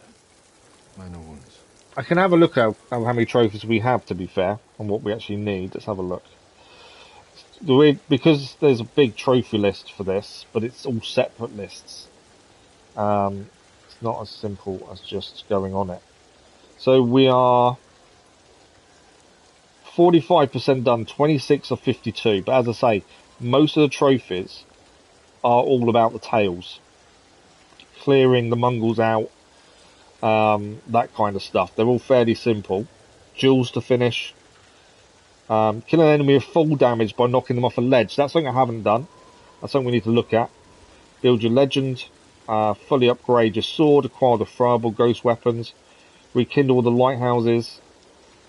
[SPEAKER 2] Minor wounds.
[SPEAKER 1] I can have a look at how many trophies we have, to be fair, and what we actually need. Let's have a look. Because there's a big trophy list for this, but it's all separate lists. It's not as simple as just going on it. So we are 45% done, 26 of 52. But as I say, most of the trophies are all about the tails. Clearing the Mongols out, that kind of stuff. They're all fairly simple. Duels to finish. Kill an enemy with full damage by knocking them off a ledge. That's something I haven't done. That's something we need to look at. Build your legend. Fully upgrade your sword. Acquire the throwable ghost weapons. Rekindle the lighthouses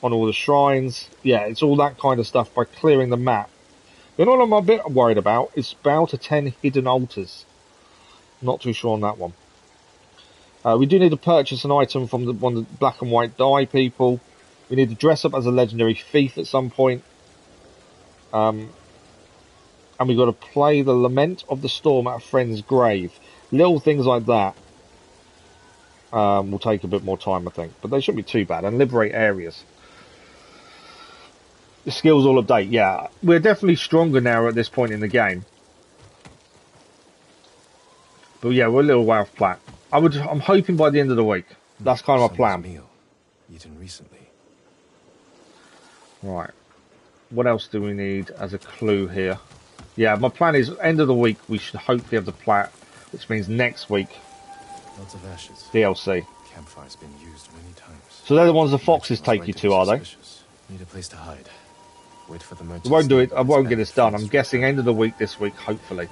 [SPEAKER 1] on all the shrines. Yeah, it's all that kind of stuff by clearing the map. But all I'm a bit worried about is about to 10 hidden altars. Not too sure on that one. We do need to purchase an item from one of the black and white dye people. We need to dress up as a legendary thief at some point. And we've got to play the Lament of the Storm at a friend's grave. Little things like that will take a bit more time, I think. But they shouldn't be too bad. And liberate areas. The skills all update, yeah. We're definitely stronger now at this point in the game. But yeah, we're a little way off plan. I'm hoping by the end of the week. That's kind of my plan.
[SPEAKER 2] Meal eaten recently.
[SPEAKER 1] Right. What else do we need as a clue here? Yeah, my plan is end of the week we should hopefully have the plat, which means next week
[SPEAKER 2] Lots of ashes.
[SPEAKER 1] DLC.
[SPEAKER 2] campfire's been used many times.
[SPEAKER 1] So they're the ones the foxes take you to, are they?
[SPEAKER 2] Need a place to hide. Wait for the merchants.
[SPEAKER 1] I won't do it. I won't get this done. I'm guessing end of the week this week, hopefully.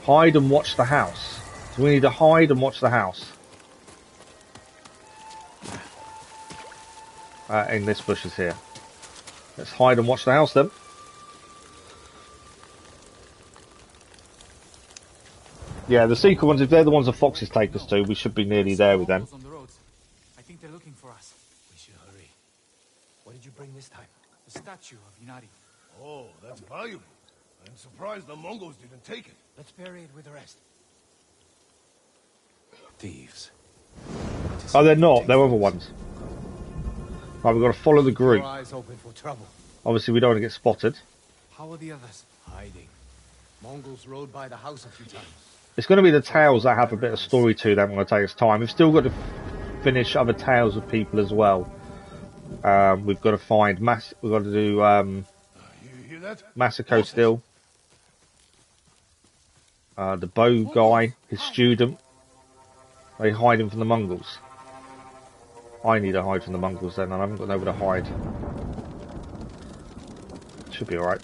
[SPEAKER 1] Hide and watch the house. So we need to hide and watch the house. In this bushes here. Let's hide and watch the house then. Yeah, the secret ones, if they're the ones the foxes take us to, we should be nearly there with them.
[SPEAKER 2] I think they're looking for us. We should hurry. What did you bring this time? The statue of Inari.
[SPEAKER 4] Oh, that's valuable. I'm surprised the Mongols didn't take it.
[SPEAKER 2] Let's bury it with the rest. Thieves.
[SPEAKER 1] Oh, they're not. They're other ones. Right, we've got to follow the group.
[SPEAKER 3] Eyes open for trouble.
[SPEAKER 1] Obviously, we don't want to get spotted.
[SPEAKER 2] How are the others?
[SPEAKER 3] Hiding. Mongols rode by the house a few times.
[SPEAKER 1] It's going to be the tales that have a bit of story to them. Going to take us time. We've still got to finish other tales of people as well. We've got to find We've got to do
[SPEAKER 4] You hear that?
[SPEAKER 1] Masako still. The bow guy, his student. They hide him from the Mongols. I need to hide from the Mongols then, and I haven't got nowhere to hide. Should be alright.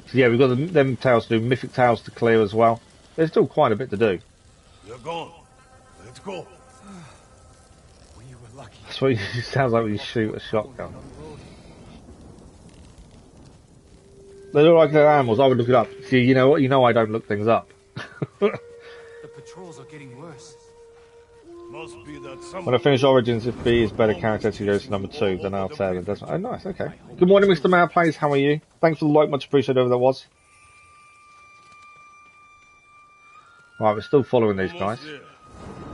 [SPEAKER 1] So yeah, we've got them tales to do, mythic tales to clear as well. There's still quite a bit to do.
[SPEAKER 4] You're gone. Let's go.
[SPEAKER 3] We were lucky.
[SPEAKER 1] That's what you sounds like when you shoot a shotgun. They look like they're animals. I would look it up. See, you know what? You know I don't look things up.
[SPEAKER 2] The patrols are getting worse.
[SPEAKER 4] Must be that someone...
[SPEAKER 1] When I finish Origins, if B is better character to go to number 2, then I'll tell them. Oh, nice. Okay. Good morning, Mr. Man Plays. How are you? Thanks for the like. Much appreciated. Whoever that was. Right, we're still following these guys.
[SPEAKER 3] The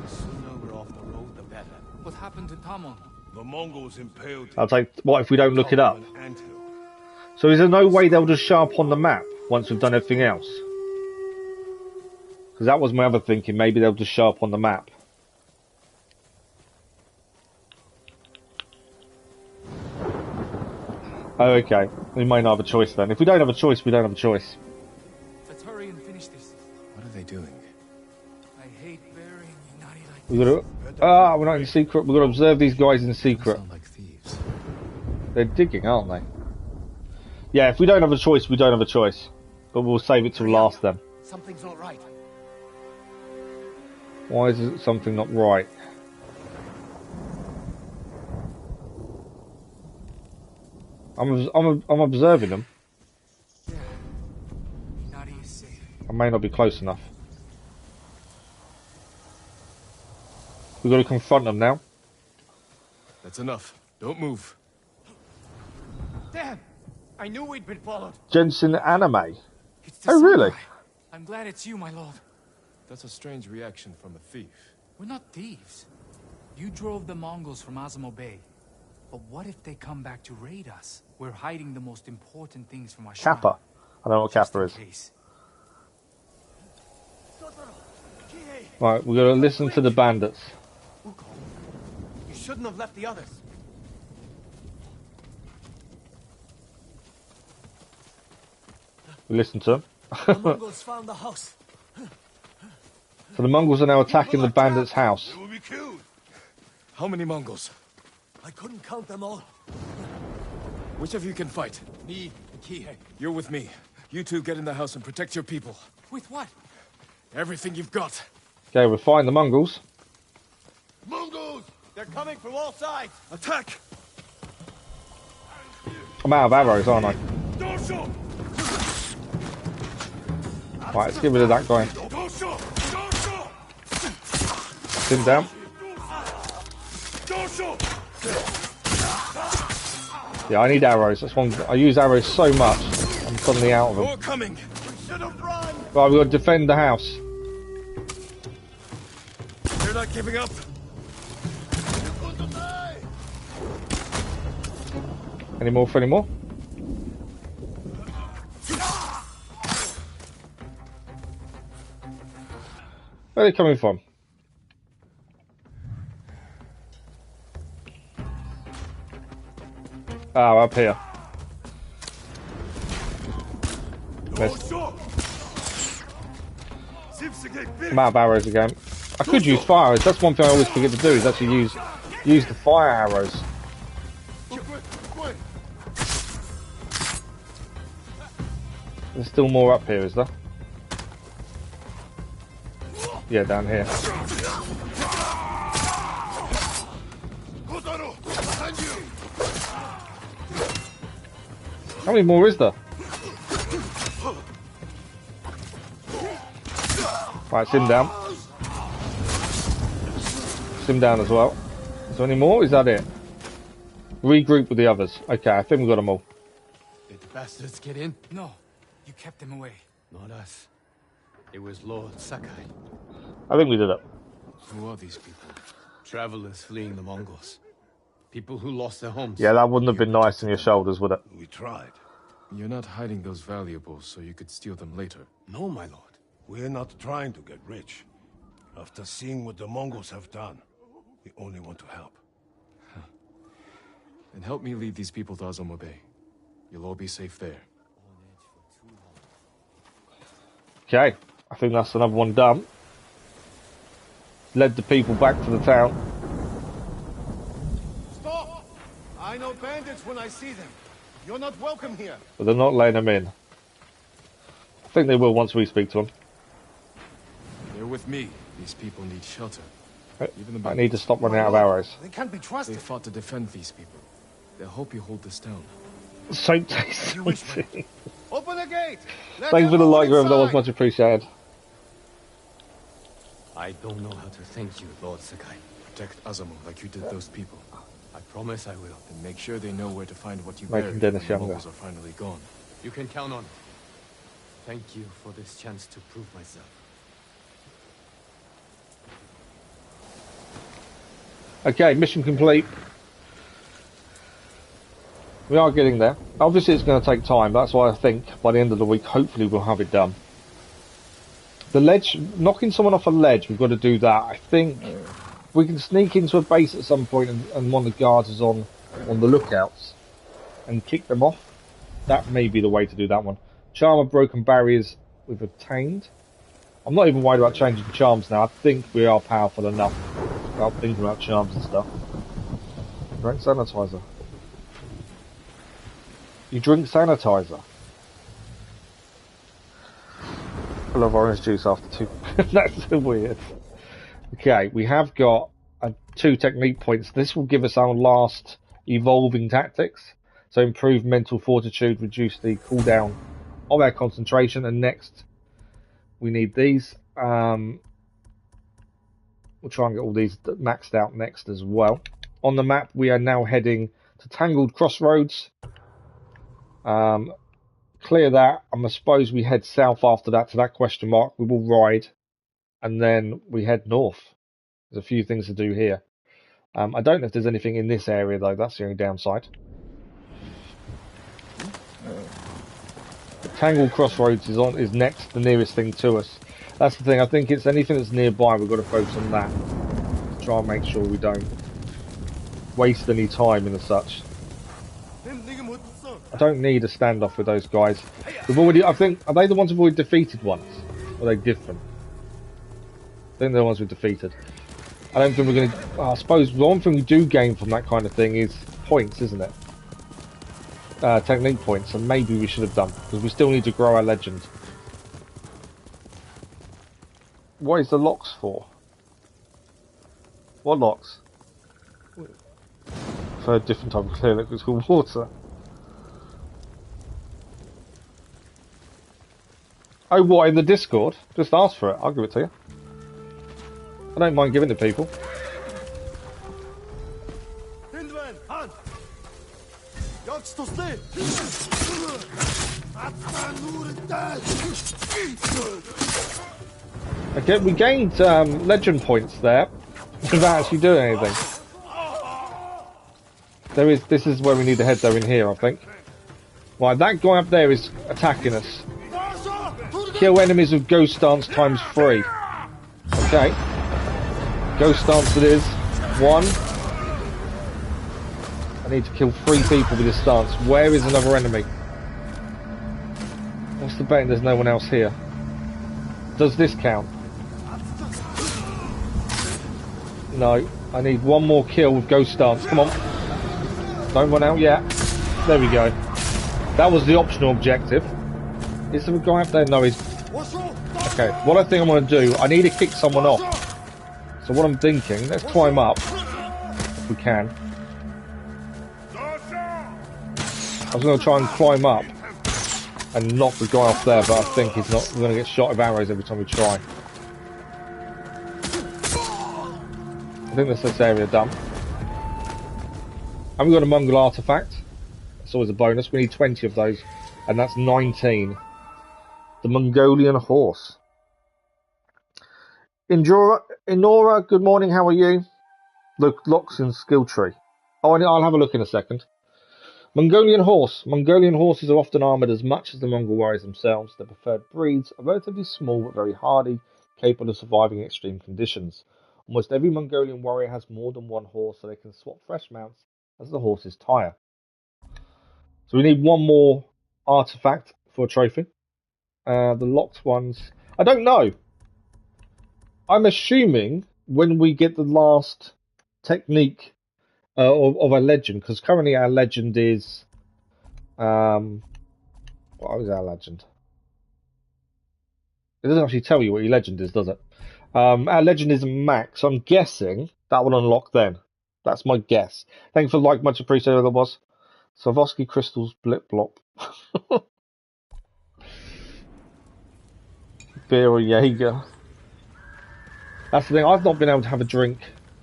[SPEAKER 3] sooner we're off the road, the better.
[SPEAKER 2] What happened to Tamon?
[SPEAKER 4] The Mongols impaled him.
[SPEAKER 1] I'll take. What if we don't look it up?
[SPEAKER 4] An anthill.
[SPEAKER 1] So is there no way they'll just show up on the map once we've done everything else? Because that was my other thinking. Maybe they'll just show up on the map. Oh, okay. We might not have a choice then. If we don't have a choice, we don't have a choice.
[SPEAKER 2] Let's hurry and finish this. What are they doing? I hate burying Inari like
[SPEAKER 1] We got to. We're not in secret. We've got to observe these guys in secret.
[SPEAKER 2] sound like thieves.
[SPEAKER 1] They're digging, aren't they? Yeah, if we don't have a choice, we don't have a choice. But we'll save it till last then.
[SPEAKER 3] Something's not right.
[SPEAKER 1] Why is it something not right? I'm observing them.
[SPEAKER 2] Yeah. Inari is safe.
[SPEAKER 1] I may not be close enough. We've got to confront them now.
[SPEAKER 2] That's enough. Don't move.
[SPEAKER 3] Damn! I knew we'd been followed.
[SPEAKER 1] Jensen Anime.
[SPEAKER 2] It's the
[SPEAKER 1] Oh, really?
[SPEAKER 2] samurai. I'm glad it's you, my lord. That's a strange reaction from a thief.
[SPEAKER 5] We're not thieves. You drove the Mongols from Azamo Bay. But what if they come back to raid us? We're hiding the most important things from our shrine.
[SPEAKER 1] Kappa. I don't know what Kappa is.
[SPEAKER 5] Case.
[SPEAKER 1] Right, we've got to listen to the bandits.
[SPEAKER 3] Uko, you shouldn't have left the others.
[SPEAKER 1] We listen to them.
[SPEAKER 3] The Mongols found the house.
[SPEAKER 1] So the Mongols are now attacking the bandits' house.
[SPEAKER 4] They will be killed.
[SPEAKER 2] How many Mongols?
[SPEAKER 3] I couldn't count them all.
[SPEAKER 2] Which of you can fight?
[SPEAKER 3] Me and Kihei.
[SPEAKER 2] You're with me. You two get in the house and protect your people.
[SPEAKER 5] With what?
[SPEAKER 2] Everything you've got.
[SPEAKER 1] Okay, we're fighting the Mongols.
[SPEAKER 4] Mongols!
[SPEAKER 3] They're coming from all sides.
[SPEAKER 2] Attack!
[SPEAKER 1] I'm out of arrows, aren't I?
[SPEAKER 4] Don't shoot!
[SPEAKER 1] Right, let's get rid of that guy.
[SPEAKER 4] Don't shoot! Don't shoot!
[SPEAKER 1] Pin him down.
[SPEAKER 4] Don't shoot!
[SPEAKER 1] Yeah, I need arrows. That's one. I use arrows so much. I'm suddenly out of them.
[SPEAKER 2] More coming!
[SPEAKER 3] Should have run.
[SPEAKER 1] Right, we've got to defend the house.
[SPEAKER 2] They're not giving up.
[SPEAKER 4] You're going to die!
[SPEAKER 1] Any more for any more? Where are they coming from? Oh, up here.
[SPEAKER 4] Don't shoot!
[SPEAKER 1] I'm out of arrows again. I could use fire arrows. That's one thing I always forget to do, is actually use the fire arrows. There's still more up here, is there? Yeah, down here. How many more is there? Right, it's him down. It's him down as well. Is there any more? Is that it? Regroup with the others. Okay, I think we got them all.
[SPEAKER 2] Did the bastards get in?
[SPEAKER 5] No, you kept them away.
[SPEAKER 2] Not us. It was Lord Sakai.
[SPEAKER 1] I think we did it.
[SPEAKER 2] Who are these people? Travelers fleeing the Mongols. People who lost their homes.
[SPEAKER 1] Yeah, that wouldn't have been nice on your shoulders, would it?
[SPEAKER 4] We tried.
[SPEAKER 2] You're not hiding those valuables so you could steal them later.
[SPEAKER 4] No, my lord. We're not trying to get rich. After seeing what the Mongols have done, we only want to help.
[SPEAKER 2] Then help me lead these people to Azamo Bay. You'll all be safe there.
[SPEAKER 1] Okay, I think that's another one done. Led the people back to the town.
[SPEAKER 4] Stop! I know bandits when I see them. You're not welcome here.
[SPEAKER 1] But they're not letting them in. I think they will once we speak to them.
[SPEAKER 2] They're with me. These people need shelter. Even the
[SPEAKER 1] I need to stop running out of arrows.
[SPEAKER 4] They can't be
[SPEAKER 2] They
[SPEAKER 4] trusted.
[SPEAKER 2] fought to defend these people. They'll help you hold this down.
[SPEAKER 1] So tasty.
[SPEAKER 4] Open the gate. Let
[SPEAKER 1] Thanks for the
[SPEAKER 4] everyone
[SPEAKER 1] like, Rev. That was
[SPEAKER 4] inside.
[SPEAKER 1] much appreciated.
[SPEAKER 2] I don't know how to thank you, Lord Sakai. Protect Azamo like you did those people. I promise I will. And make sure they know where to find what you
[SPEAKER 1] Making
[SPEAKER 2] buried
[SPEAKER 1] Dennis
[SPEAKER 2] when the
[SPEAKER 1] younger.
[SPEAKER 2] Mongols are finally gone. You can count on it. Thank you for this chance to prove myself.
[SPEAKER 1] Okay, mission complete. We are getting there. Obviously it's going to take time. That's why I think by the end of the week, hopefully we'll have it done. The ledge, knocking someone off a ledge, we've got to do that. I think we can sneak into a base at some point and one of the guards is on the lookouts and kick them off. That may be the way to do that one. Charm of broken barriers we've obtained. I'm not even worried about changing charms now. I think we are powerful enough without thinking about charms and stuff. Drink sanitizer. You drink sanitizer. I love orange juice after two. That's so weird. Okay, we have got 2 technique points. This will give us our last evolving tactics. So improve mental fortitude, reduce the cooldown of our concentration, and next we need these. We'll try and get all these maxed out next as well. On the map, we are now heading to Tangled Crossroads. Clear that, and I suppose we head south after that to that question mark. We will ride, and then we head north. There's a few things to do here. I don't know if there's anything in this area though. That's the only downside. Tangled Crossroads is next, the nearest thing to us. That's the thing. I think it's anything that's nearby. We've got to focus on that. Try and make sure we don't waste any time and such. I don't need a standoff with those guys. We've already. I think, are they the ones we've already defeated once? Or are they different? I think they're the ones we've defeated. I don't think we're going to. I suppose the one thing we do gain from that kind of thing is points, isn't it? Technique points, and maybe we should have done, because we still need to grow our legend. What is the locks for? What locks? For a different type of clear liquid, it's called water. Oh, what, in the Discord? Just ask for it, I'll give it to you. I don't mind giving it to people. Okay, we gained legend points there without actually doing anything. This is where we need to head though, in here, I think. Right, that guy up there is attacking us. Kill enemies with Ghost Stance times 3. Okay. Ghost Stance it is. 1. I need to kill 3 people with this stance. Where is another enemy? What's the betting there's no one else here? Does this count? No, I need one more kill with Ghost Dance. Come on. Don't run out yet. There we go. That was the optional objective. Is there a guy up there? No, he's... Okay, what I think I'm going to do, I need to kick someone off. So what I'm thinking, let's climb up. If we can. I was going to try and climb up and knock the guy off there, but I think he's not. We're going to get shot with arrows every time we try. I think that's this area done. And we've got a Mongol artefact. That's always a bonus. We need 20 of those, and that's 19. The Mongolian horse. Inora, good morning, how are you? Look, locks in skill tree. Oh, I'll have a look in a second. Mongolian horse. Mongolian horses are often armoured as much as the Mongol warriors themselves. Their preferred breeds are relatively small but very hardy, capable of surviving extreme conditions. Almost every Mongolian warrior has more than one horse, so they can swap fresh mounts as the horses tire. So we need one more artifact for a trophy. The locked ones, I don't know. I'm assuming when we get the last technique of a legend, because currently our legend is what is our legend? It doesn't actually tell you what your legend is, does it? Our legend is max, so I'm guessing that will unlock then. That's my guess. Thank you for the like, much appreciated. That was Swarovski crystals blip blop. Beer or Jaeger. That's the thing, I've not been able to have a drink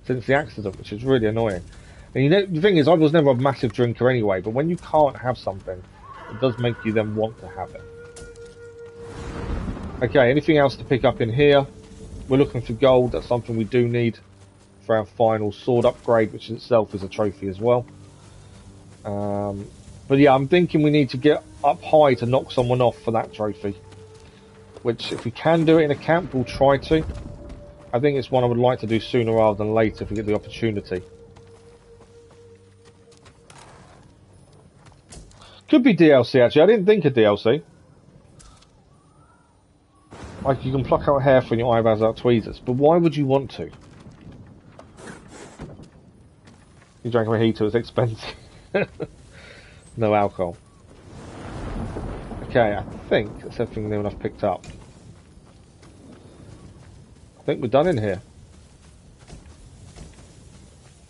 [SPEAKER 1] since the accident, which is really annoying. And you know, the thing is, I was never a massive drinker anyway, but when you can't have something, it does make you then want to have it. Okay, anything else to pick up in here? We're looking for gold, that's something we do need for our final sword upgrade, which in itself is a trophy as well. But yeah, I'm thinking we need to get up high to knock someone off for that trophy. Which, if we can do it in a camp, we'll try to. I think it's one I would like to do sooner rather than later if we get the opportunity. Could be DLC actually, I didn't think of DLC. Like you can pluck out hair from your eyebrows out tweezers, but why would you want to? You drank a mojito, it's expensive. No alcohol. Okay, I think that's everything new enough picked up. I think we're done in here.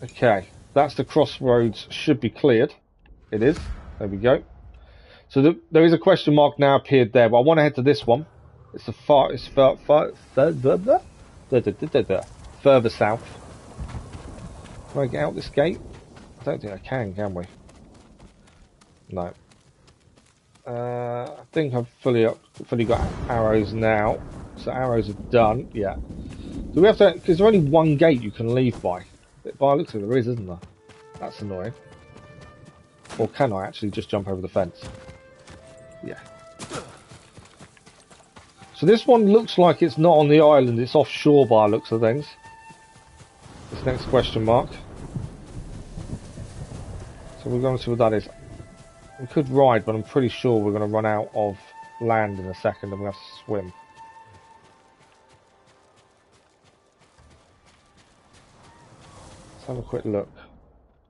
[SPEAKER 1] Okay, that's the crossroads, should be cleared. It is. There we go. So there is a question mark now appeared there, but I want to head to this one. It's the further south. Can I get out this gate? I don't think I can we? No. I think I've fully got arrows now. So arrows are done. Yeah. Do we have to? Because there's only one gate you can leave by. By the looks of it, there is, isn't there? That's annoying. Or can I actually just jump over the fence? Yeah. So this one looks like it's not on the island. It's offshore by the looks of things. This next question mark. So we're going to see what that is. We could ride, but I'm pretty sure we're going to run out of land in a second and we'll have to swim. Let's have a quick look.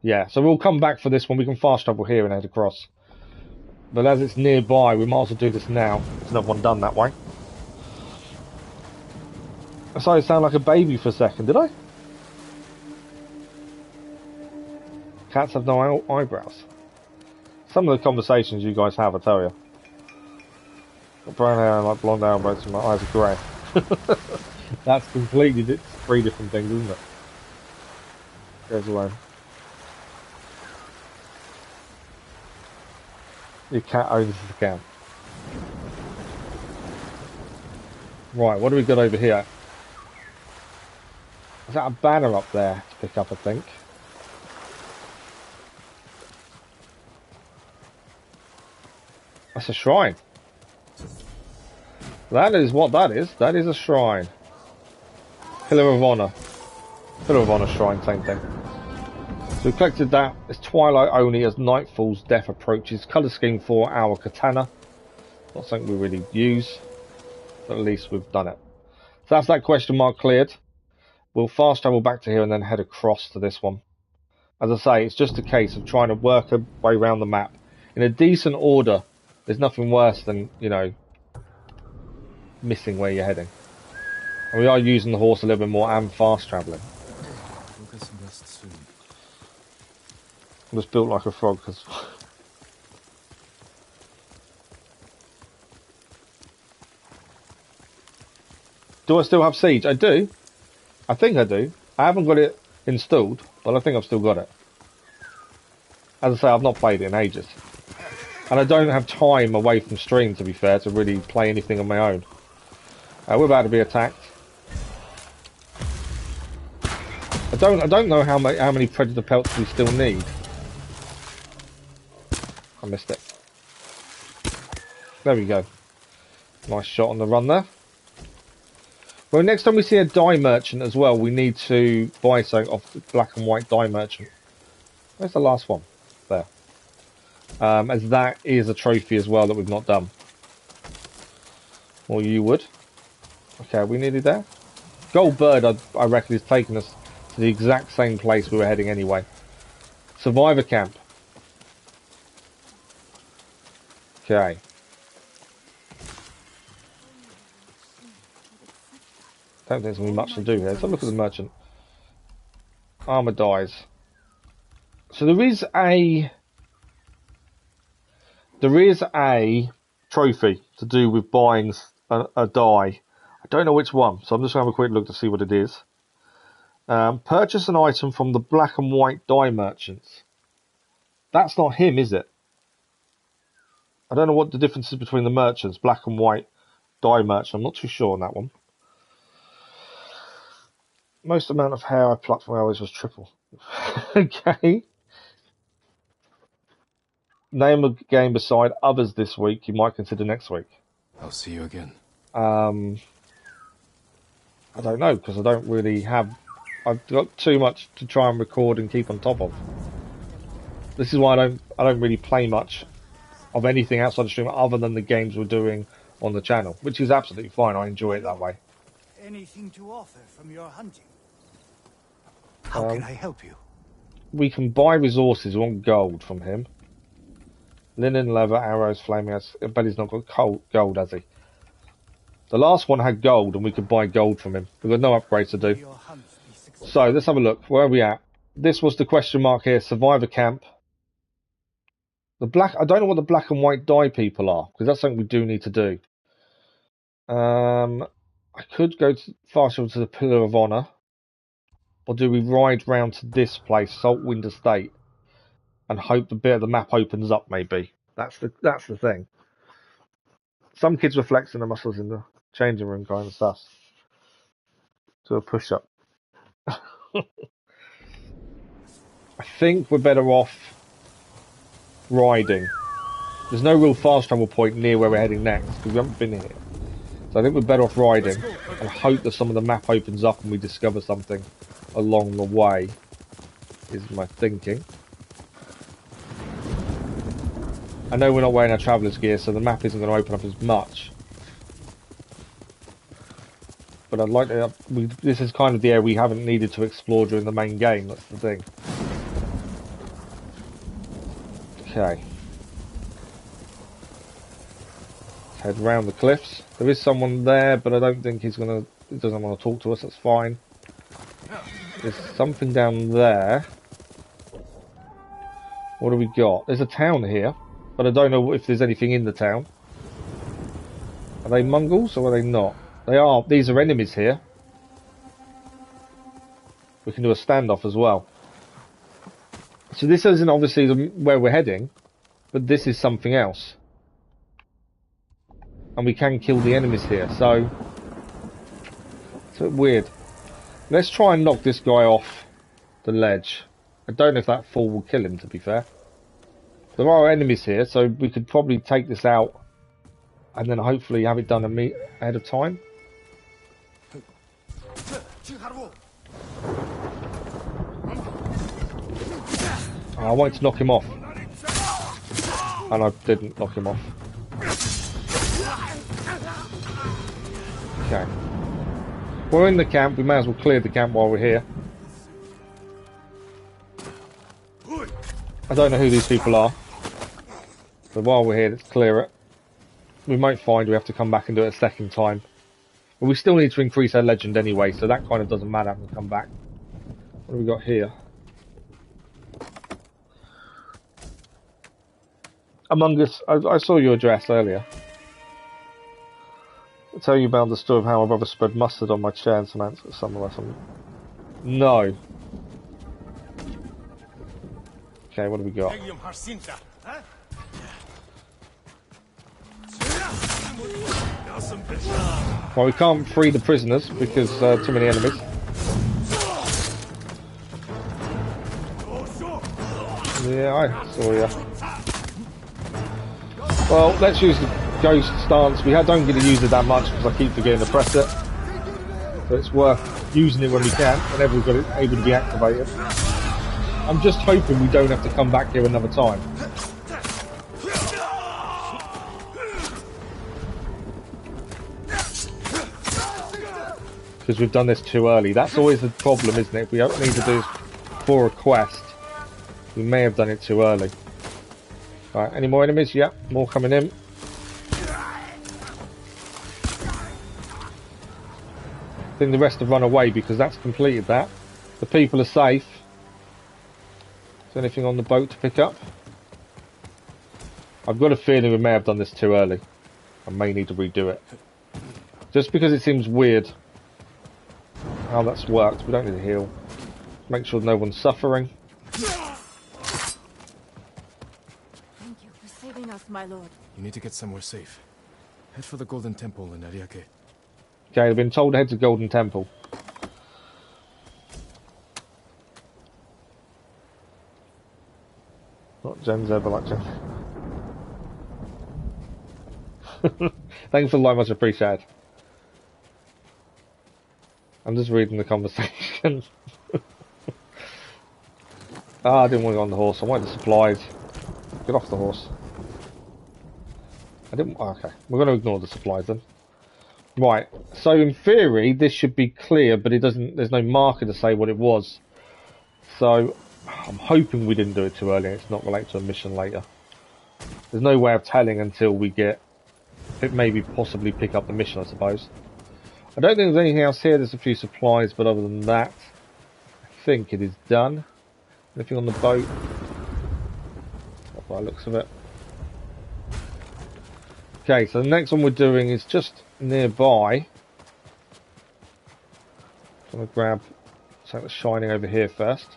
[SPEAKER 1] Yeah, so we'll come back for this one. We can fast travel here and head across. But as it's nearby, we might as well do this now. There's another one done that way. I started to sound like a baby for a second, did I? Cats have no eyebrows. Some of the conversations you guys have, I tell you. Got brown hair and like blonde hair and both of my eyes are grey. That's completely three different things, isn't it? Goes away. Your cat owns the account. Right, what do we got over here? Is that a banner up there to pick up, I think? That's a shrine. That is what that is. That is a shrine. Pillar of Honor. Pillar of Honor shrine, same thing. So we collected that. It's twilight only as night falls, death approaches. Colour scheme for our katana. Not something we really use, but at least we've done it. So that's that question mark cleared. We'll fast travel back to here and then head across to this one. As I say, it's just a case of trying to work a way around the map in a decent order. There's nothing worse than, you know, missing where you're heading. And we are using the horse a little bit more and fast travelling.
[SPEAKER 2] We'll get some rest soon.
[SPEAKER 1] I'm just built like a frog because... Do I still have Siege? I do. I think I do. I haven't got it installed, but I think I've still got it. As I say, I've not played it in ages. And I don't have time away from stream, to be fair, to really play anything on my own. We're about to be attacked. I don't know how many predator pelts we still need. I missed it. There we go. Nice shot on the run there. Well, next time we see a dye merchant as well, we need to buy something off the black and white dye merchant. Where's the last one? There. As that is a trophy as well that we've not done. Or you would. Okay, are we nearly there? Gold Bird, I reckon, is taking us to the exact same place we were heading anyway. Survivor camp. Okay. Don't think there's going to be much to do here. Let's have a look at the merchant. Armour dies. So there is a trophy to do with buying a dye. I don't know which one, so I'm just going to have a quick look to see what it is. Purchase an item from the black and white dye merchants. That's not him, is it? I don't know what the difference is between the merchants, black and white dye merchant. I'm not too sure on that one. Most amount of hair I plucked from hours was triple. Okay. Name a game beside others this week you might consider next week.
[SPEAKER 2] I'll see you again.
[SPEAKER 1] I don't know, because I don't really have... I've got too much to try and record and keep on top of. This is why I don't really play much of anything outside the stream other than the games we're doing on the channel, which is absolutely fine. I enjoy it that way.
[SPEAKER 3] Anything to offer from your hunting? How can I help you?
[SPEAKER 1] We can buy resources. We want gold from him. Linen, leather, arrows, flaming arrows. But he's not got gold, has he? The last one had gold, and we could buy gold from him. We've got no upgrades to do. So, let's have a look. Where are we at? This was the question mark here. Survivor camp. I don't know what the black and white dye people are, because that's something we do need to do. I could go fast travel to the Pillar of Honor. Or do we ride round to this place, Saltwind Estate, and hope the bit of the map opens up? Maybe that's the thing. Some kids were flexing their muscles in the changing room, kind of stuff. Do a push up. I think we're better off riding. There's no real fast travel point near where we're heading next because we haven't been here. So I think we're better off riding and hope that some of the map opens up and we discover something along the way, is my thinking. I know we're not wearing our traveller's gear, so the map isn't going to open up as much. But I'd like to... this is kind of the area we haven't needed to explore during the main game, that's the thing. Okay. Let's head round the cliffs. There is someone there, but I don't think he doesn't want to talk to us, that's fine. There's something down there. What do we got? There's a town here, but I don't know if there's anything in the town. Are they Mongols or are they not? They are. These are enemies here. We can do a standoff as well. So this isn't obviously where we're heading, but this is something else. And we can kill the enemies here, so... it's a bit weird. Let's try and knock this guy off the ledge. I don't know if that fall will kill him, to be fair. There are enemies here, so we could probably take this out and then hopefully have it done ahead of time. I wanted to knock him off. And I didn't knock him off. Okay. We're in the camp, we may as well clear the camp while we're here. I don't know who these people are. So while we're here, let's clear it. We might find we have to come back and do it a second time. But we still need to increase our legend anyway, so that kind of doesn't matter when we come back. What have we got here? Among Us, I saw your address earlier. I'll tell you about the story of how my brother spread mustard on my chair and some ants at summer or something. No. Okay, what do we got? Well, we can't free the prisoners because too many enemies. Yeah, I saw ya. Well, let's use the ghost stance. We don't get to use it that much because I keep forgetting to press it. So it's worth using it when we can, whenever we've got it able to be activated. I'm just hoping we don't have to come back here another time. Because we've done this too early. That's always the problem, isn't it? If we don't need to do this for a quest, we may have done it too early. Right, any more enemies? Yep, more coming in. I think the rest have run away because that's completed that. The people are safe. Is there anything on the boat to pick up? I've got a feeling we may have done this too early. I may need to redo it. Just because it seems weird how that's worked. We don't need to heal. Make sure no one's suffering.
[SPEAKER 6] My lord.
[SPEAKER 2] You need to get somewhere safe. Head for the Golden Temple in Ariake.
[SPEAKER 1] Okay, I've been told to head to Golden Temple. Not Jen's ever like Jen. Thanks for the like, much appreciated. I'm just reading the conversation. I didn't want to go on the horse. I wanted the supplies. Get off the horse. I didn't. Oh, okay, we're going to ignore the supplies then. Right. So in theory, this should be clear, but it doesn't. There's no marker to say what it was. So I'm hoping we didn't do it too early. And it's not related to a mission later. There's no way of telling until we get. It maybe possibly pick up the mission, I suppose. I don't think there's anything else here. There's a few supplies, but other than that, I think it is done. Anything on the boat? Not by the looks of it. Okay, so the next one we're doing is just nearby. I'm going to grab something that's shining over here first.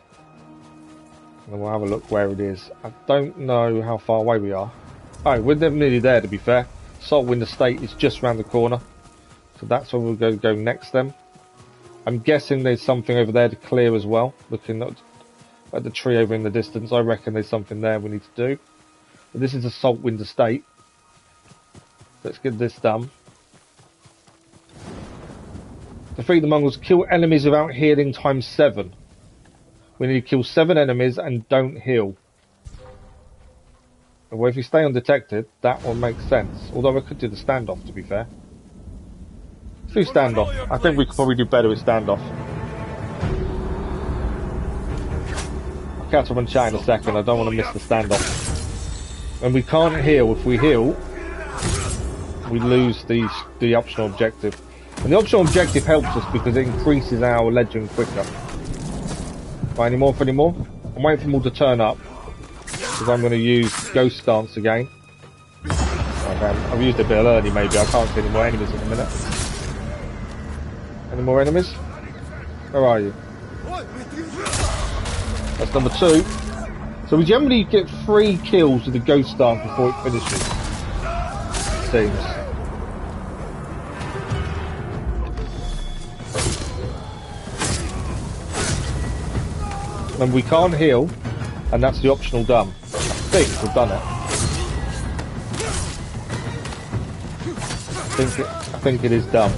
[SPEAKER 1] And then we'll have a look where it is. I don't know how far away we are. Oh, we're nearly there, to be fair. Saltwind Estate is just round the corner. So that's where we'll go next then. I'm guessing there's something over there to clear as well. Looking at the tree over in the distance, I reckon there's something there we need to do. But this is a Saltwind Estate. Let's get this done. Defeat the Mongols. Kill enemies without healing times 7. We need to kill 7 enemies and don't heal. Well, if you stay undetected, that will make sense. Although I could do the standoff, to be fair. Let's do standoff. I think we could probably do better with standoff. I'll catch up and chat in a second. I don't want to miss the standoff. And we can't heal. If we heal, we lose the optional objective. And the optional objective helps us because it increases our legend quicker. Right, any more? I'm waiting for them all to turn up. Because I'm going to use Ghost Stance again. Okay, I've used it a bit early maybe. I can't see any more enemies at the minute. Any more enemies? Where are you? That's number 2. So we generally get 3 kills with the Ghost Stance before it finishes. It seems. And we can't heal, and that's the optional done. I think we've done it. I think it is done.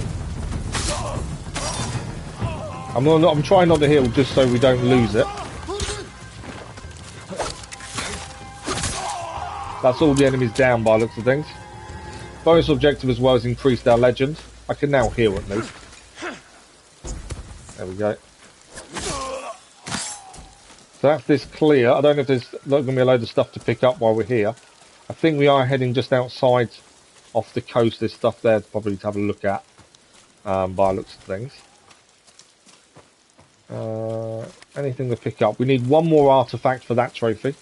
[SPEAKER 1] I'm trying not to heal just so we don't lose it. That's all the enemies down by the looks of things. Bonus objective as well has increased our legend. I can now heal at least. There we go. So that's this clear. I don't know if there's not going to be a load of stuff to pick up while we're here. I think we are heading just outside off the coast. There's stuff there probably to have a look at by looks of things. Anything to pick up? We need one more artifact for that trophy.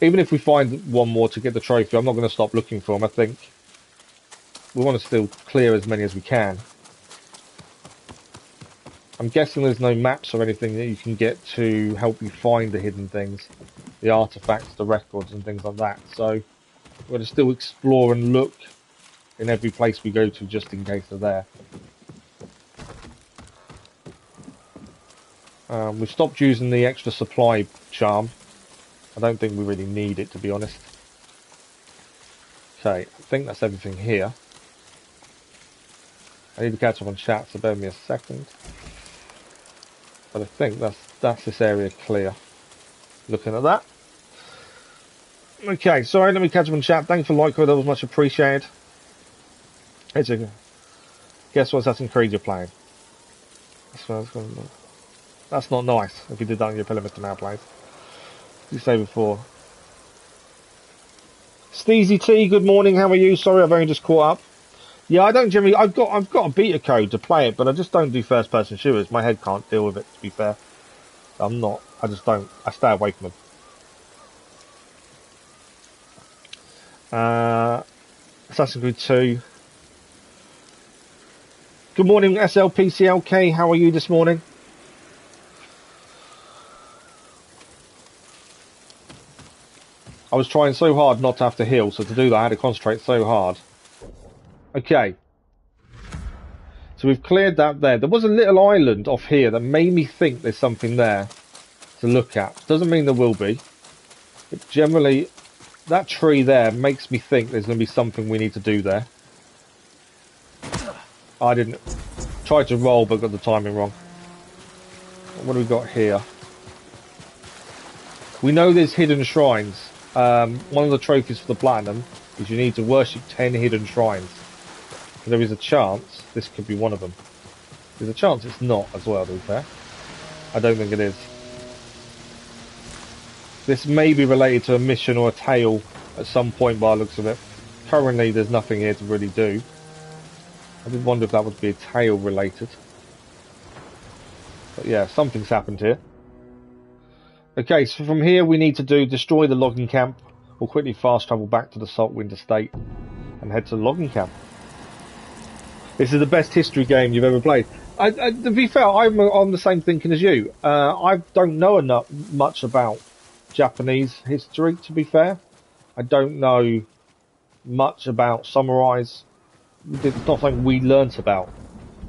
[SPEAKER 1] Even if we find one more to get the trophy, I'm not going to stop looking for them. I think we want to still clear as many as we can. I'm guessing there's no maps or anything that you can get to help you find the hidden things, the artifacts, the records and things like that. So we're going to still explore and look in every place we go to just in case they're there. We stopped using the extra supply charm. I don't think we really need it, to be honest. Okay, I think that's everything here. I need to catch up on chat, so bear with me a second. But I think that's this area clear. Looking at that. Okay, sorry, let me catch up on chat. Thanks for like, that was much appreciated. It's a guess what Assassin's Creed you're playing. That's what I was going to. That's not nice if you did that on your perimeter now, please. You say before. Steezy T, good morning. How are you? Sorry, I've only just caught up. Yeah, I don't generally. I've got a beta code to play it, but I just don't do first-person shooters. My head can't deal with it. To be fair, I'm not. I just don't. I stay away from them. Assassin's Creed 2. Good morning, SLPCLK. How are you this morning? I was trying so hard not to have to heal, so to do that I had to concentrate so hard. Okay. So we've cleared that there. There was a little island off here that made me think there's something there to look at. Doesn't mean there will be. But generally, that tree there makes me think there's going to be something we need to do there. I didn't try to roll but got the timing wrong. What do we got here? We know there's hidden shrines. One of the trophies for the platinum is you need to worship 10 hidden shrines. So there is a chance this could be one of them. There's a chance it's not as well, to be fair. I don't think it is. This may be related to a mission or a tale at some point by the looks of it. Currently there's nothing here to really do. I did wonder if that would be a tale related. But yeah, something's happened here. Okay, so from here we need to destroy the logging camp, or quickly fast travel back to the Saltwind Estate and head to the logging camp. This is the best history game you've ever played. To be fair, I'm on the same thinking as you. I don't know much about Japanese history, to be fair. I don't know much about samurais. It's not something we learnt about.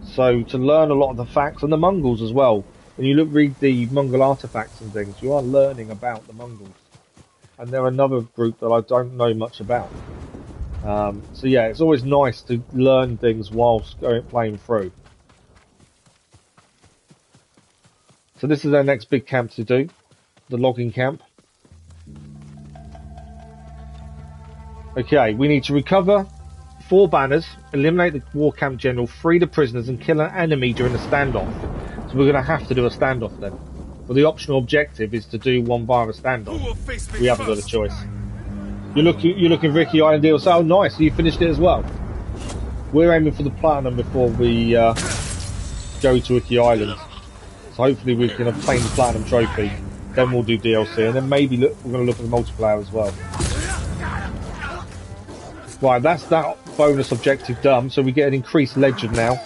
[SPEAKER 1] So to learn a lot of the facts, and the Mongols as well. When you read the Mongol artefacts and things, you are learning about the Mongols. And they're another group that I don't know much about. So yeah, it's always nice to learn things whilst playing through. So this is our next big camp to do, the logging camp. Okay, we need to recover 4 banners, eliminate the war camp general, free the prisoners and kill an enemy during the standoff. So we're going to have to do a standoff then. Well, the optional objective is to do one via a standoff. We haven't got a choice. You're looking for Ricky Island DLC. Oh, nice. So you finished it as well. We're aiming for the platinum before we go to Ricky Island. So hopefully we can obtain the platinum trophy. Then we'll do DLC, and then maybe we're going to look at the multiplayer as well. Right, that's that bonus objective done. So we get an increased legend now.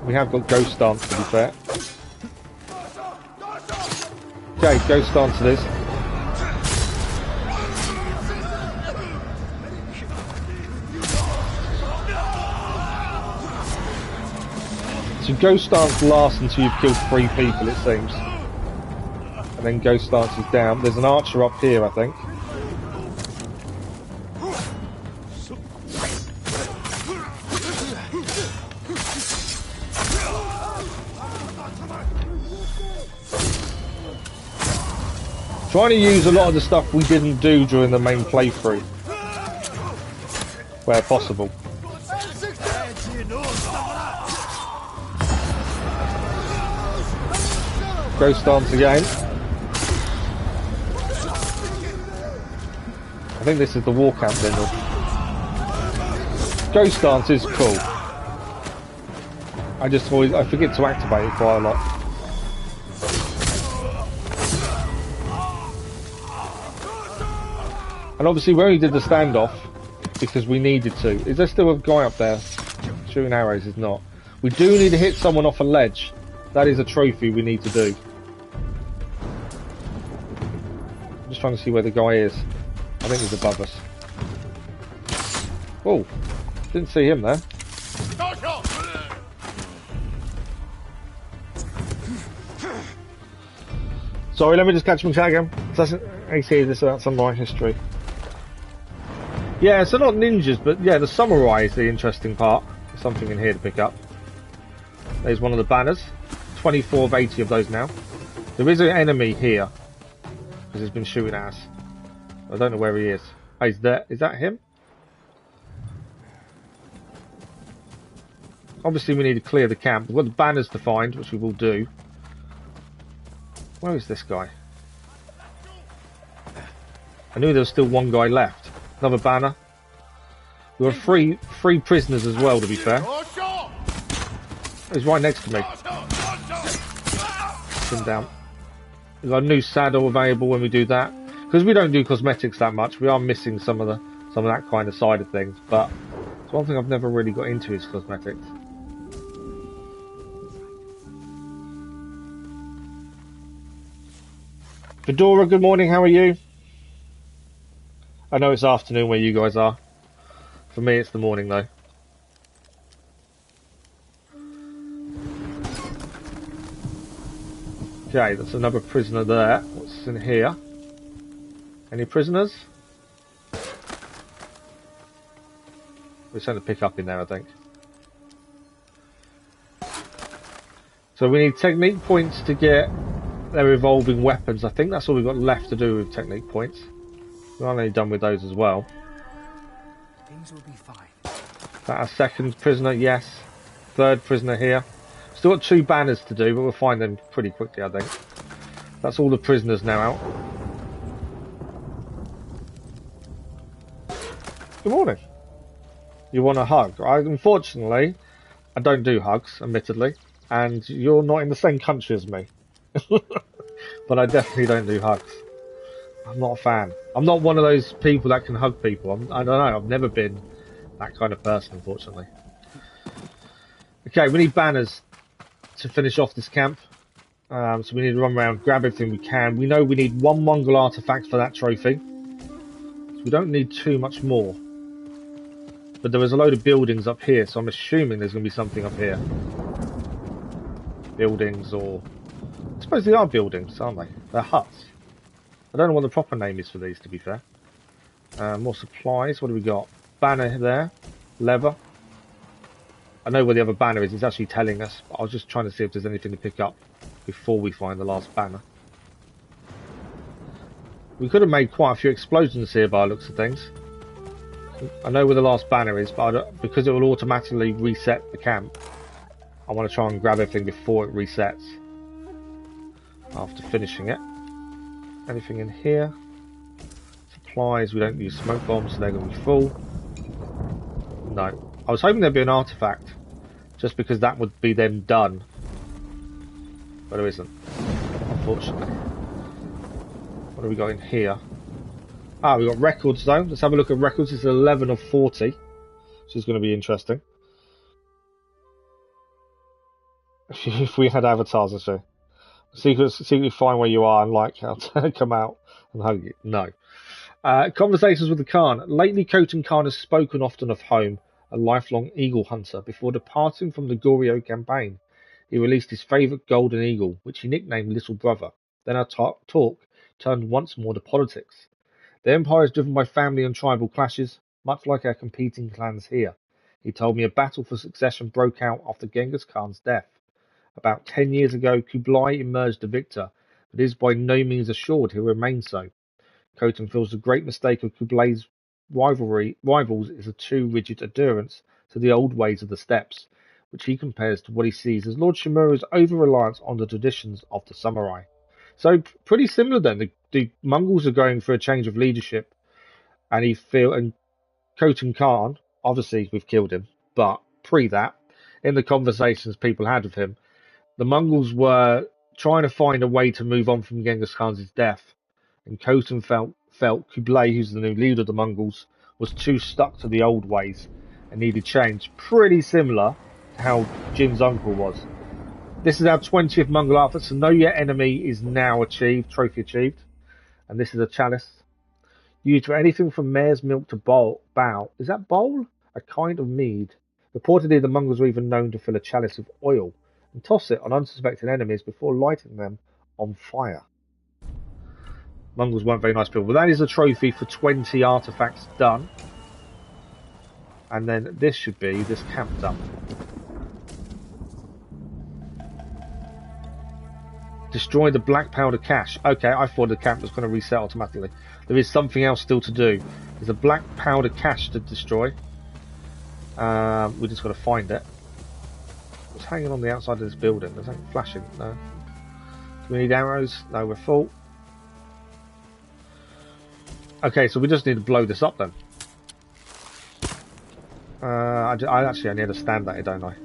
[SPEAKER 1] We have got Ghost Dance, to be fair. Okay, Ghost Dance it is. So Ghost Dance lasts until you've killed 3 people, it seems. And then Ghost Dance is down. There's an archer up here, I think. Trying to use a lot of the stuff we didn't do during the main playthrough, where possible. Ghost dance again. I think this is the war camp then. Ghost dance is cool. I forget to activate it quite a lot. And obviously when we did the standoff, because we needed to. Is there still a guy up there shooting arrows? Is not. We do need to hit someone off a ledge. That is a trophy we need to do. I'm just trying to see where the guy is. I think he's above us. Oh, didn't see him there. Sorry, let me just catch my chat again. Doesn't AC this about samurai history? Yeah, so not ninjas, but yeah, the samurai is the interesting part. There's something in here to pick up. There's one of the banners. 24 of 80 of those now. There is an enemy here because he's been shooting at us. I don't know where he is. Oh, he's there. Is that him? Obviously, we need to clear the camp. We've got the banners to find, which we will do. Where is this guy? I knew there was still one guy left. Another banner. There were three prisoners as well, to be fair. He's right next to me. Put him down. We've got a new saddle available when we do that. Because we don't do cosmetics that much, we are missing some of that kind of side of things. But it's one thing I've never really got into is cosmetics. Fedora, good morning, how are you? I know it's afternoon where you guys are. For me, it's the morning though. Okay, that's another prisoner there. What's in here? Any prisoners? We're trying to pick up in there, I think. So we need technique points to get their evolving weapons. I think that's all we've got left to do with technique points. We're only done with those as well.
[SPEAKER 5] Things will be fine.
[SPEAKER 1] Is that our second prisoner? Yes. Third prisoner here. Still got 2 banners to do, but we'll find them pretty quickly, I think. That's all the prisoners now out. Good morning. You want a hug? Unfortunately, I don't do hugs, admittedly. And you're not in the same country as me. But I definitely don't do hugs. I'm not a fan. I'm not one of those people that can hug people. I don't know. I've never been that kind of person, unfortunately. Okay, we need banners to finish off this camp. So we need to run around, grab everything we can. We know we need 1 Mongol artifact for that trophy. So we don't need too much more. But there is a load of buildings up here, so I'm assuming there's going to be something up here. Buildings, or... I suppose they are buildings, aren't they? They're huts. I don't know what the proper name is for these, to be fair. More supplies. What do we got? Banner there. Lever. I know where the other banner is. It's actually telling us. But I was just trying to see if there's anything to pick up before we find the last banner. We could have made quite a few explosions here by the looks of things. I know where the last banner is, but because it will automatically reset the camp, I want to try and grab everything before it resets. After finishing it. Anything in here? Supplies, we don't use smoke bombs, so they're going to be full. No. I was hoping there'd be an artifact, just because that would be them done. But there isn't, unfortunately. What have we got in here? Ah, we've got records though. Let's have a look at records. It's 11 of 40. Which is going to be interesting. If we had avatars, I say. Secretly find where you are and like how to come out and hug you. No. Conversations with the Khan. Lately, Khotan Khan has spoken often of home, a lifelong eagle hunter. Before departing from the Goryeo campaign, he released his favourite golden eagle, which he nicknamed Little Brother. Then our talk turned once more to politics. The Empire is driven by family and tribal clashes, much like our competing clans here. He told me a battle for succession broke out after Genghis Khan's death. About 10 years ago, Kublai emerged the victor, but is by no means assured he'll remain so. Khotan feels the great mistake of Kublai's rivals is a too rigid adherence to the old ways of the steppes, which he compares to what he sees as Lord Shimura's over-reliance on the traditions of the samurai. So pretty similar then. The Mongols are going for a change of leadership, and and Khotan Khan, obviously we've killed him, but pre that, in the conversations people had with him, the Mongols were trying to find a way to move on from Genghis Khan's death, and Khotan felt Kublai, who's the new leader of the Mongols, was too stuck to the old ways and needed change. Pretty similar to how Jin's uncle was. This is our 20th Mongol outfit, so know your enemy is now achieved, trophy achieved. And this is a chalice. Used for anything from mare's milk to bowl. Is that bowl? A kind of mead. Reportedly, the Mongols were even known to fill a chalice with oil and toss it on unsuspecting enemies before lighting them on fire. Mongols weren't very nice people. But that is a trophy for 20 artifacts done. And then this should be this camp done. Destroy the black powder cache. Okay, I thought the camp was going to reset automatically. There is something else still to do. There's a black powder cache to destroy. We just got to find it. It's hanging on the outside of this building. There's nothing flashing. No. Do we need arrows? No, we're full. Okay, so we just need to blow this up then. I actually need to stand that, don't I?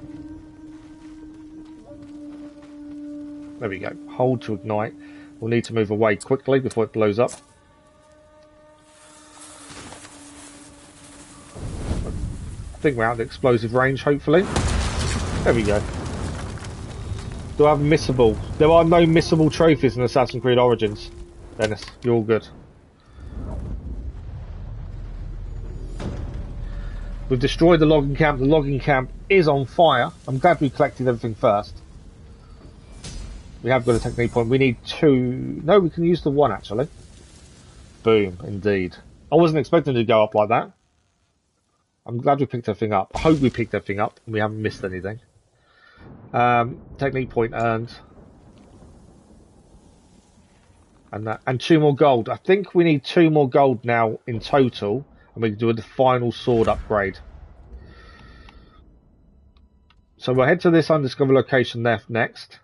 [SPEAKER 1] There we go. Hold to ignite. We'll need to move away quickly before it blows up. I think we're out of the explosive range, hopefully. There we go. Do I have missable? There are no missable trophies in Assassin's Creed Origins. Dennis, you're all good. We've destroyed the logging camp. The logging camp is on fire. I'm glad we collected everything first. We have got a technique point. We need 2. No, we can use the 1 actually. Boom, indeed. I wasn't expecting it to go up like that. I'm glad we picked everything up. I hope we picked everything up and we haven't missed anything. Technique point earned. And 2 more gold. I think we need 2 more gold now in total, and we can do the final sword upgrade. So we'll head to this undiscovered location there next.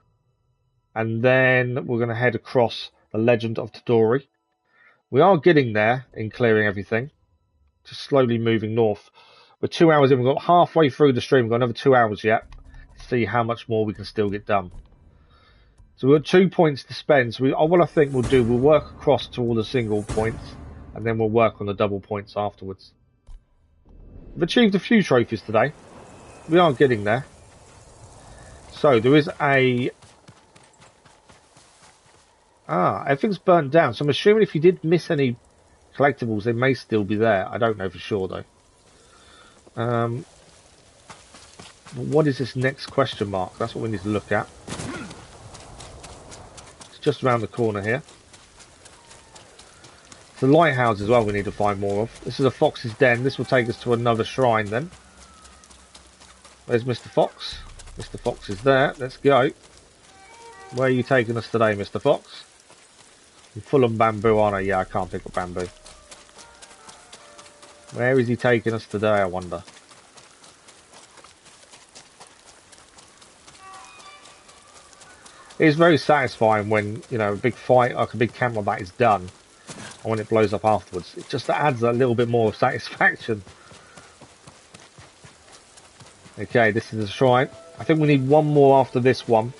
[SPEAKER 1] And then we're going to head across the Legend of Tadori. We are getting there in clearing everything. Just slowly moving north. We're 2 hours in. We've got halfway through the stream. We've got another 2 hours yet to see how much more we can still get done. So we've got 2 points to spend. So what I think we'll do, we'll work across to all the single points. And then we'll work on the double points afterwards. We've achieved a few trophies today. We are getting there. So there is a... everything's burnt down. So I'm assuming if you did miss any collectibles, they may still be there. I don't know for sure, though. What is this next question mark? That's what we need to look at. It's just around the corner here. The lighthouse as well we need to find more of. This is a fox's den. This will take us to another shrine then. Where's Mr. Fox? Mr. Fox is there. Let's go. Where are you taking us today, Mr. Fox? I'm full of bamboo, aren't I? Yeah, I can't pick up bamboo. Where is he taking us today, I wonder? It's very satisfying when, you know, a big fight, like a big camp like that is done. And when it blows up afterwards. It just adds a little bit more of satisfaction. Okay, this is the shrine. I think we need 1 more after this one.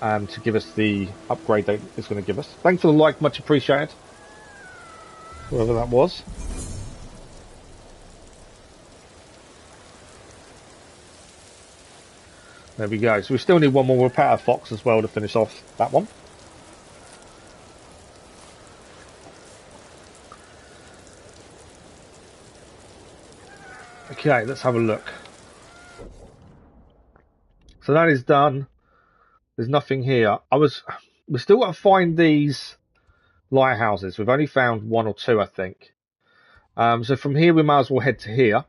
[SPEAKER 1] To give us the upgrade that it's going to give us. Thanks for the like, much appreciated. Whoever that was. There we go. So we still need 1 more. We'll pet our fox as well to finish off that one. Okay, let's have a look. So that is done. There's nothing here. We still got to find these lighthouses. We've only found 1 or 2, I think. So from here, we might as well head to here.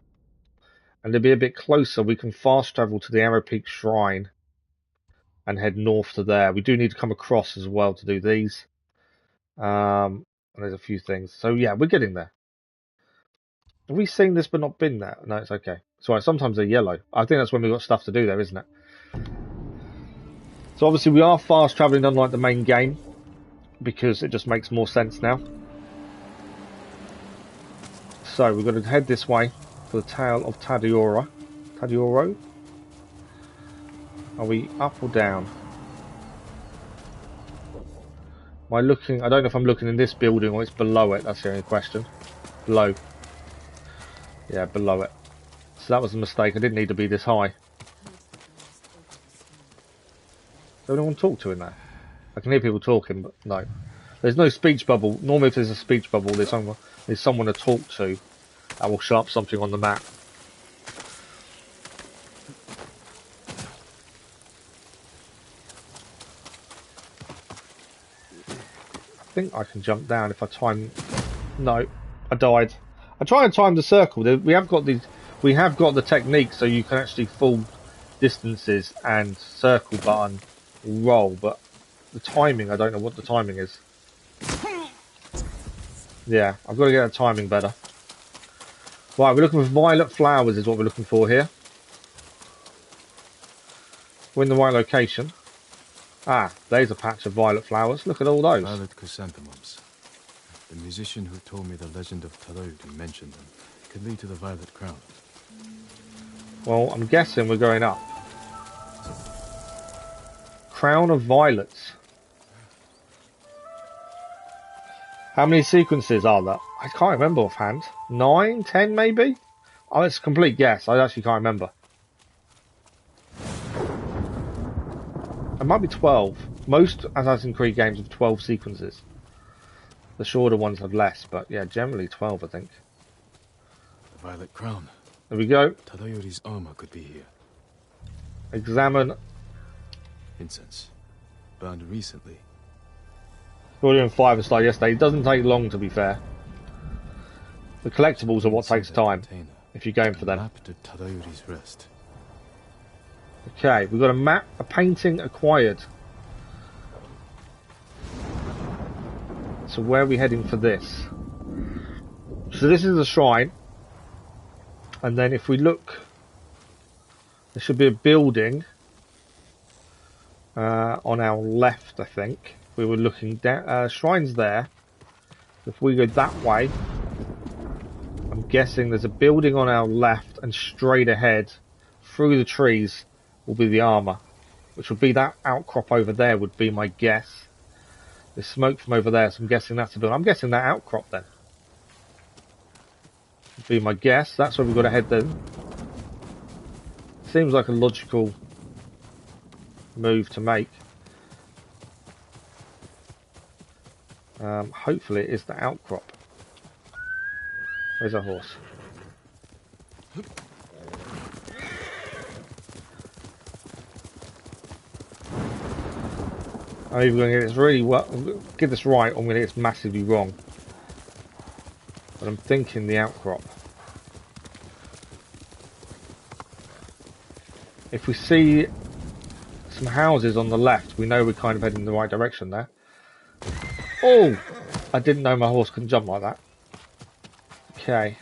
[SPEAKER 1] And to be a bit closer, we can fast travel to the Arrow Peak Shrine and head north to there. We do need to come across as well to do these. And there's a few things. So yeah, we're getting there. Have we seen this but not been there? No, it's okay. It's all right. Sometimes they're yellow. I think that's when we've got stuff to do there, isn't it? So obviously we are fast travelling unlike the main game, because it just makes more sense now. So we've got to head this way for the Tale of Tadiora. Tadioro? Are we up or down? Am I looking? I don't know if I'm looking in this building or it's below it. That's the only question. Below. Yeah, below it. So that was a mistake. I didn't need to be this high. Does anyone talk to in there? I can hear people talking, but no. There's no speech bubble. Normally if there's a speech bubble, there's someone to talk to that will show up something on the map. I think I can jump down if I time. No, I died. I try and time the circle. We have got the technique so you can actually full distances and circle button roll, but the timing, I don't know what the timing is. Yeah, I've got to get the timing better. Right, we're looking for violet flowers is what we're looking for here. We're in the right location. Ah, there's a patch of violet flowers. Look at all those.
[SPEAKER 2] Violet chrysanthemums. The musician who told me the legend of Tadayori mentioned them. Could lead to the Violet Crown.
[SPEAKER 1] Well, I'm guessing we're going up. Crown of Violets. How many sequences are there? I can't remember offhand. 9, 10 maybe? Oh, it's a complete guess. I actually can't remember. It might be 12. Most Assassin's Creed games have 12 sequences. The shorter ones have less, but yeah, generally 12, I think.
[SPEAKER 2] The Violet Crown.
[SPEAKER 1] There we go.
[SPEAKER 2] Tadayori's armor could be here.
[SPEAKER 1] Examine.
[SPEAKER 2] Incense. Burned recently.
[SPEAKER 1] Volume 5 and started yesterday. It doesn't take long, to be fair. The collectibles are what takes time, if you're going for them.
[SPEAKER 2] Map to Tadayori's rest.
[SPEAKER 1] Okay, we've got a map, a painting acquired. So where are we heading for this? So this is the shrine. And then if we look, there should be a building on our left, I think. We were looking down, shrine's there. If we go that way, I'm guessing there's a building on our left, and straight ahead, through the trees, will be the armor, which would be that outcrop over there, would be my guess. There's smoke from over there, so I'm guessing that's the building. I'm guessing that outcrop then. Would be my guess. That's where we've got to head then. Seems like a logical move to make. Hopefully it is the outcrop. Where's our horse? I'm either going to get this really well, get this right, or I'm going to get this massively wrong. But I'm thinking the outcrop. If we see some houses on the left, we know we're kind of heading in the right direction there. Oh! I didn't know my horse couldn't jump like that. Okay.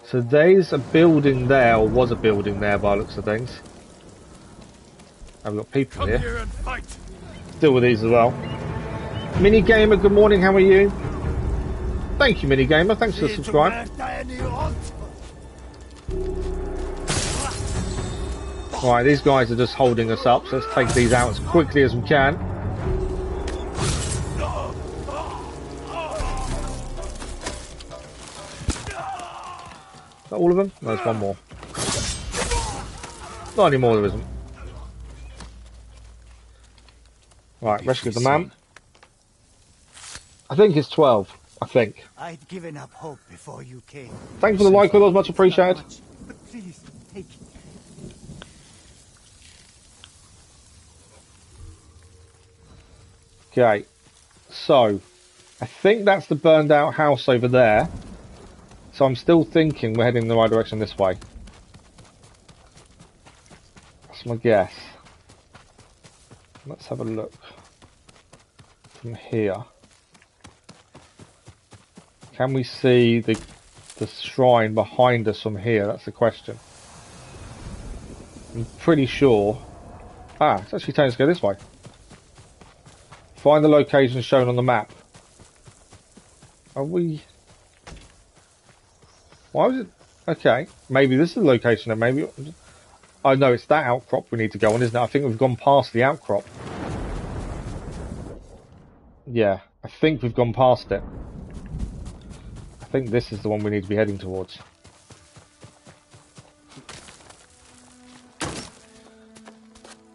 [SPEAKER 1] So there's a building there, or was a building there by the looks of things. I've got people here.
[SPEAKER 2] Here and fight.
[SPEAKER 1] Deal with these as well. Mini Gamer, good morning, how are you? Thank you, Mini Gamer, thanks for the subscribe. Right, these guys are just holding us up, so let's take these out as quickly as we can. Is that all of them? No, there's one more. Not anymore, there isn't. Right, rescue the man. I think it's 12. I think.
[SPEAKER 3] I'd given up hope before you came.
[SPEAKER 1] Thanks for the like, with us, much appreciated.
[SPEAKER 3] But please, take it.
[SPEAKER 1] Okay, so I think that's the burned out house over there. So I'm still thinking we're heading in the right direction this way. That's my guess. Let's have a look from here. Can we see the shrine behind us from here? That's the question. I'm pretty sure. Ah, it's actually telling us to go this way. Find the location shown on the map. Are we... Why was it... Okay, maybe this is the location, and maybe... Oh no, it's that outcrop we need to go on, isn't it? I think we've gone past the outcrop. Yeah, I think we've gone past it. I think this is the one we need to be heading towards.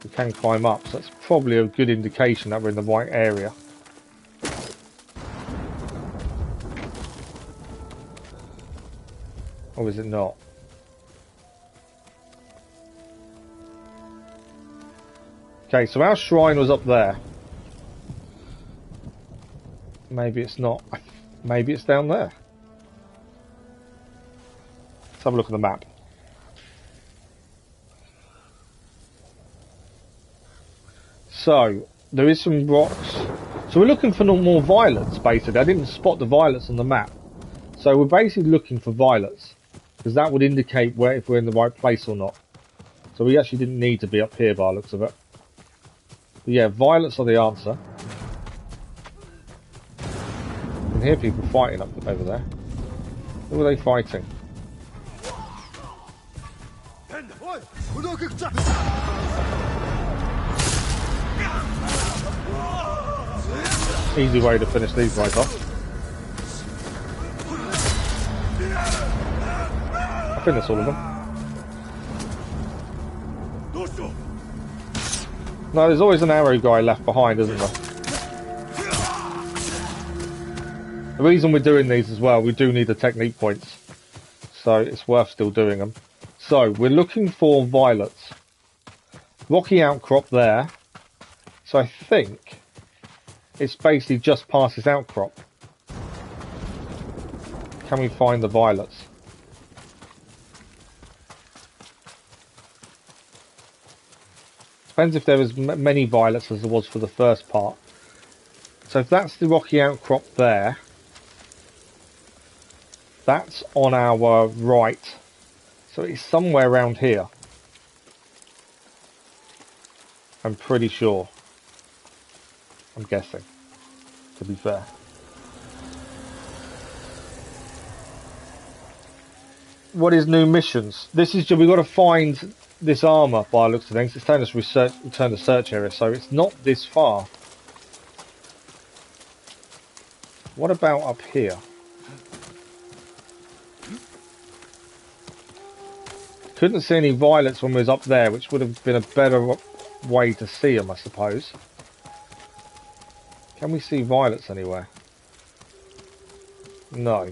[SPEAKER 1] We can climb up, so that's probably a good indication that we're in the right area. Or is it not? Okay, so our shrine was up there. Maybe it's not. Maybe it's down there. Let's have a look at the map. So, there is some rocks. So we're looking for more violets, basically. I didn't spot the violets on the map. So we're basically looking for violets. Because that would indicate if we're in the right place or not. So we actually didn't need to be up here by the looks of it. But yeah, violets are the answer. I can hear people fighting up over there. Who are they fighting? Easy way to finish these guys off. I think that's all of them. No, there's always an arrow guy left behind, isn't there? The reason we're doing these as well, we do need the technique points. So it's worth still doing them. So we're looking for violets. Rocky outcrop there. So I think it's basically just past this outcrop. Can we find the violets? Depends if there was many violets as there was for the first part. So if that's the rocky outcrop there, that's on our right. So it's somewhere around here. I'm pretty sure. I'm guessing, to be fair. What is new missions? This is, we've got to find this armour by the looks of things. It's telling us return to search area, so it's not this far. What about up here? Couldn't see any violets when we was up there, which would have been a better way to see them, I suppose. Can we see violets anywhere? No.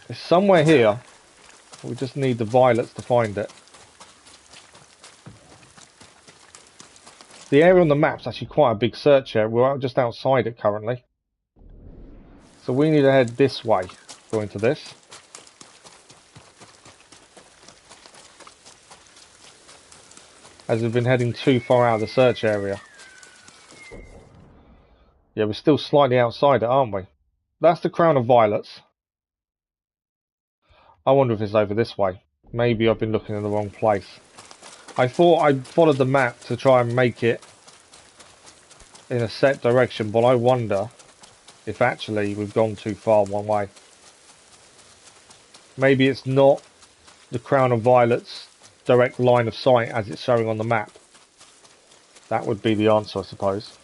[SPEAKER 1] It's somewhere here. We just need the violets to find it. The area on the map's actually quite a big search area. We're just outside it currently. So we need to head this way, going to this. As we've been heading too far out of the search area. Yeah, we're still slightly outside it, aren't we? That's the crown of violets. I wonder if it's over this way. Maybe I've been looking in the wrong place. I thought I'd followed the map to try and make it in a set direction, but I wonder if actually we've gone too far one way. Maybe it's not the crown of violets direct line of sight as it's showing on the map. That would be the answer, I suppose.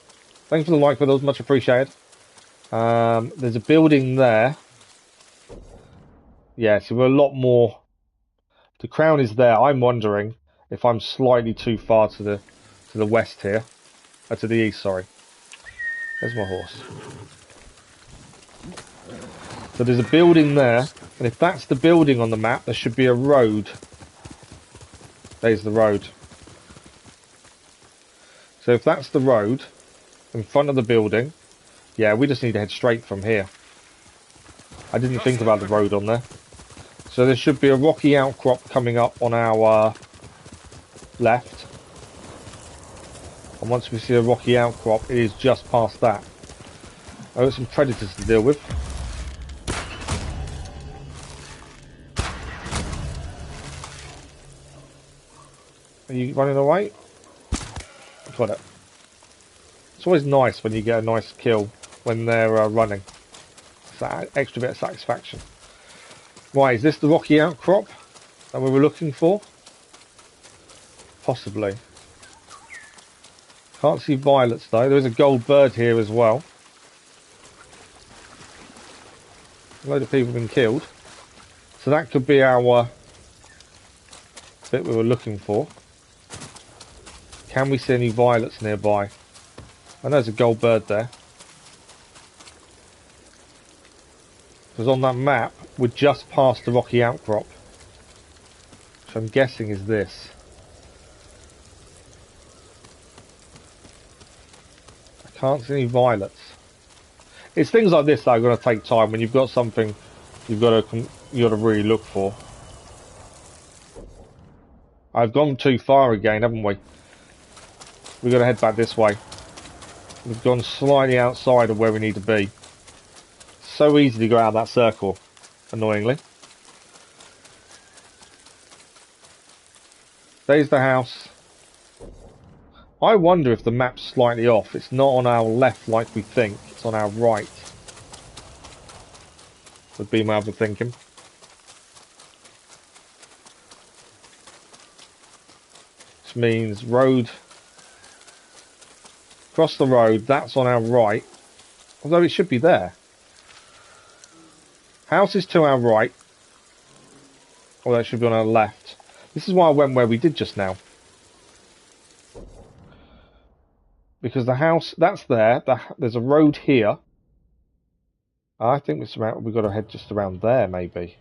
[SPEAKER 1] Thanks for the like for those, much appreciated. There's a building there. Yeah, so we're a lot more. The crown is there. I'm wondering if I'm slightly too far to the west here, to the east. Sorry. There's my horse. So there's a building there, and if that's the building on the map, there should be a road. There's the road. So if that's the road in front of the building, yeah, we just need to head straight from here. I didn't think about the road on there. So there should be a rocky outcrop coming up on our left. Or And once we see a rocky outcrop, it is just past that. I've got some predators to deal with. Are you running away? Got it. It's always nice when you get a nice kill when they're running. It's that extra bit of satisfaction. Right, is this the rocky outcrop that we were looking for? Possibly. Can't see violets though. There is a gold bird here as well. A load of people have been killed. So that could be our bit we were looking for. Can we see any violets nearby? I know there's a gold bird there. Because on that map, we're just past the rocky outcrop. Which I'm guessing is this. I can't see any violets. It's things like this that are going to take time. When you've got something you've got to really look for. I've gone too far again, haven't we? We've got to head back this way. We've gone slightly outside of where we need to be. So easy to go out of that circle, annoyingly. There's the house. I wonder if the map's slightly off. It's not on our left like we think. It's on our right. Would be my other thinking. Which means road. Across the road, that's on our right. Although it should be there. House is to our right. Although it should be on our left. This is why I went where we did just now. Because the house, that's there. There's a road here. I think we've got to head just around there, maybe.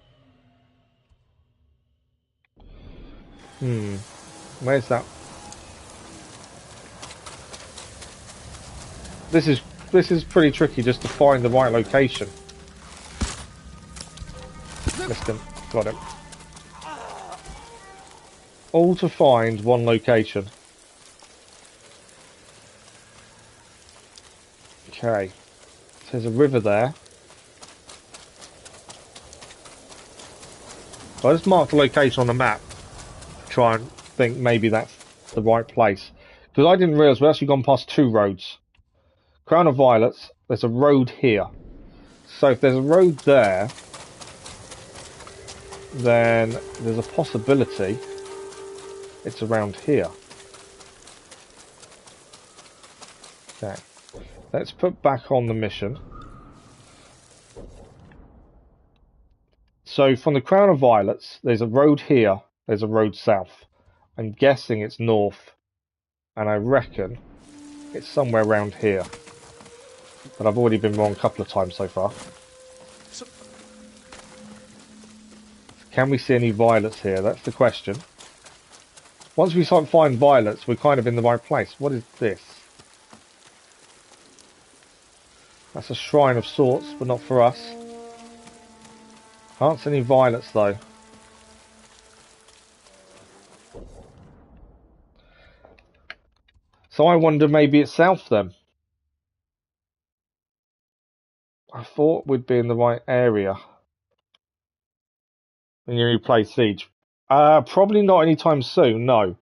[SPEAKER 1] Where's that? This is pretty tricky just to find the right location. Missed him. Got him. All to find one location. Okay. So there's a river there. So I just marked the location on the map. Try and think maybe that's the right place. Because I didn't realise we've actually gone past two roads. Crown of Violets, there's a road here. So if there's a road there, then there's a possibility it's around here. Okay. Let's put back on the mission. So from the Crown of Violets, there's a road here, there's a road south. I'm guessing it's north, and I reckon it's somewhere around here. But I've already been wrong a couple of times so far. Can we see any violets here? That's the question. Once we find violets, we're kind of in the right place. What is this? That's a shrine of sorts, but not for us. Can't see any violets though. So I wonder maybe it's south then. I thought we'd be in the right area. When you play Siege. Probably not anytime soon, no.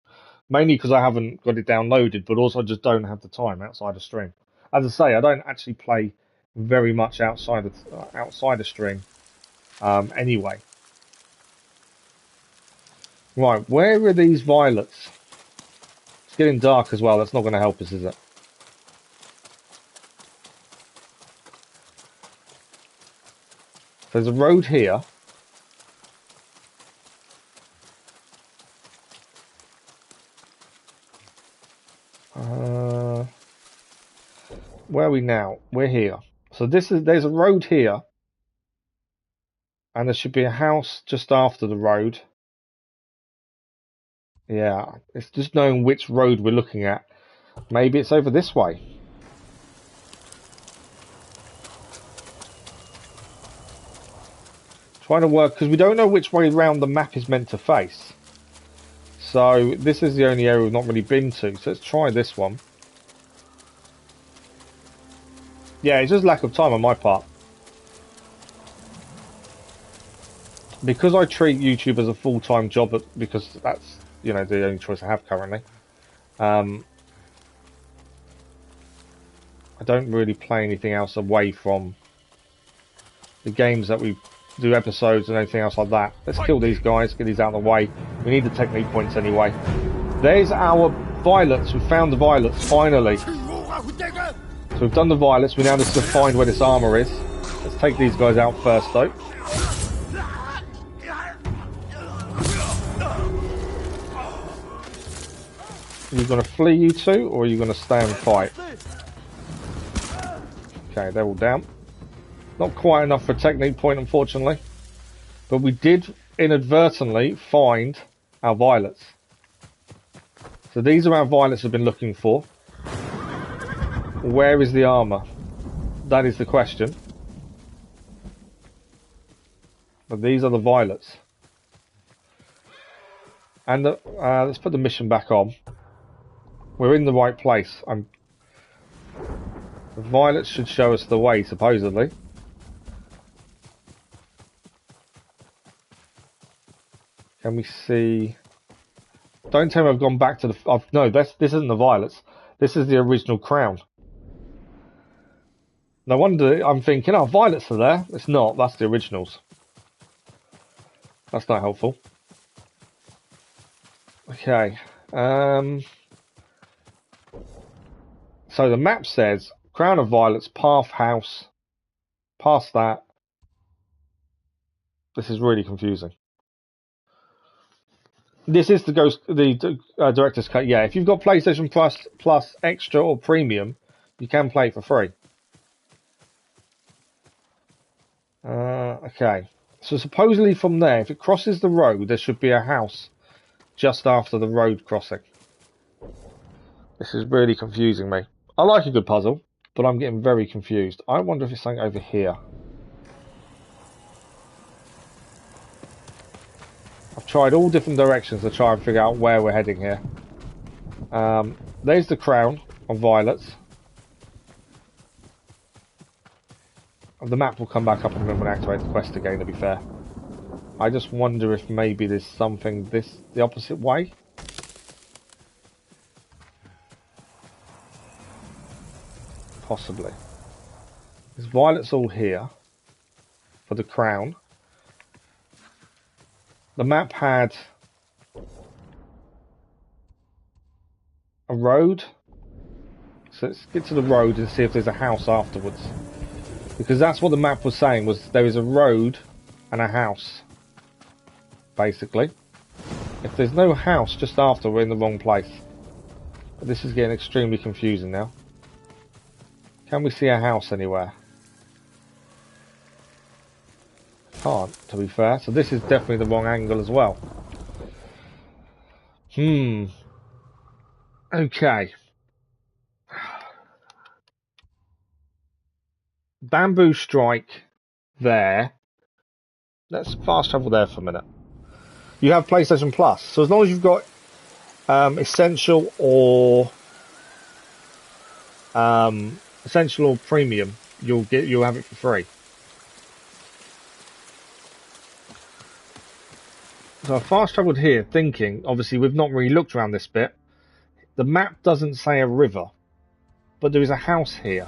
[SPEAKER 1] Mainly because I haven't got it downloaded, but also I just don't have the time outside of stream. As I say, I don't actually play very much outside of stream. Anyway. Right, where are these violets? It's getting dark as well, that's not going to help us, is it? There's a road here. Where are we now? We're here. So there's a road here. And there should be a house just after the road. Yeah, it's just knowing which road we're looking at. Maybe it's over this way. Trying to work, because we don't know which way around the map is meant to face. So this is the only area we've not really been to. So let's try this one. Yeah, it's just lack of time on my part. Because I treat YouTube as a full-time job, because that's, you know, the only choice I have currently. I don't really play anything else away from the games that we do episodes and anything else like that. Let's kill these guys, get these out of the way. We need the technique points anyway. There's our violets. We found the violets, finally. So we've done the violets. We now just have to find where this armor is. Let's take these guys out first, though. Are you going to flee, you two, or are you going to stay and fight? Okay, they're all down. Not quite enough for a technique point, unfortunately. But we did inadvertently find our violets. So these are our violets we've been looking for. Where is the armor? That is the question. But these are the violets. And let's put the mission back on. We're in the right place. The violets should show us the way, supposedly. Can we see? Don't tell me I've gone back to the. No, this isn't the violets. This is the original crown. No wonder I'm thinking, oh, violets are there. It's not. That's the originals. That's not helpful. Okay. So the map says Crown of Violets, Path House. Past that. This is really confusing. This is the director's cut. Yeah, if you've got PlayStation Plus Extra or Premium, you can play it for free. Okay. So supposedly from there, if it crosses the road, there should be a house just after the road crossing. This is really confusing me. I like a good puzzle, but I'm getting very confused. I wonder if it's something over here. I've tried all different directions to try and figure out where we're heading here. There's the crown of violets. The map will come back up and when I activate the quest again, to be fair. I just wonder if maybe there's something the opposite way. Possibly. There's violets all here for the crown. The map had a road. So let's get to the road and see if there's a house afterwards. Because that's what the map was saying, was there is a road and a house. Basically. If there's no house just after, we're in the wrong place. But this is getting extremely confusing now. Can we see a house anywhere? Can't, to be fair. So this is definitely the wrong angle as well. Okay. Bamboo strike there. Let's fast travel there for a minute. You have PlayStation Plus, so as long as you've got Essential or Premium, you'll have it for free. So I fast travelled here thinking, obviously we've not really looked around this bit. The map doesn't say a river, but there is a house here.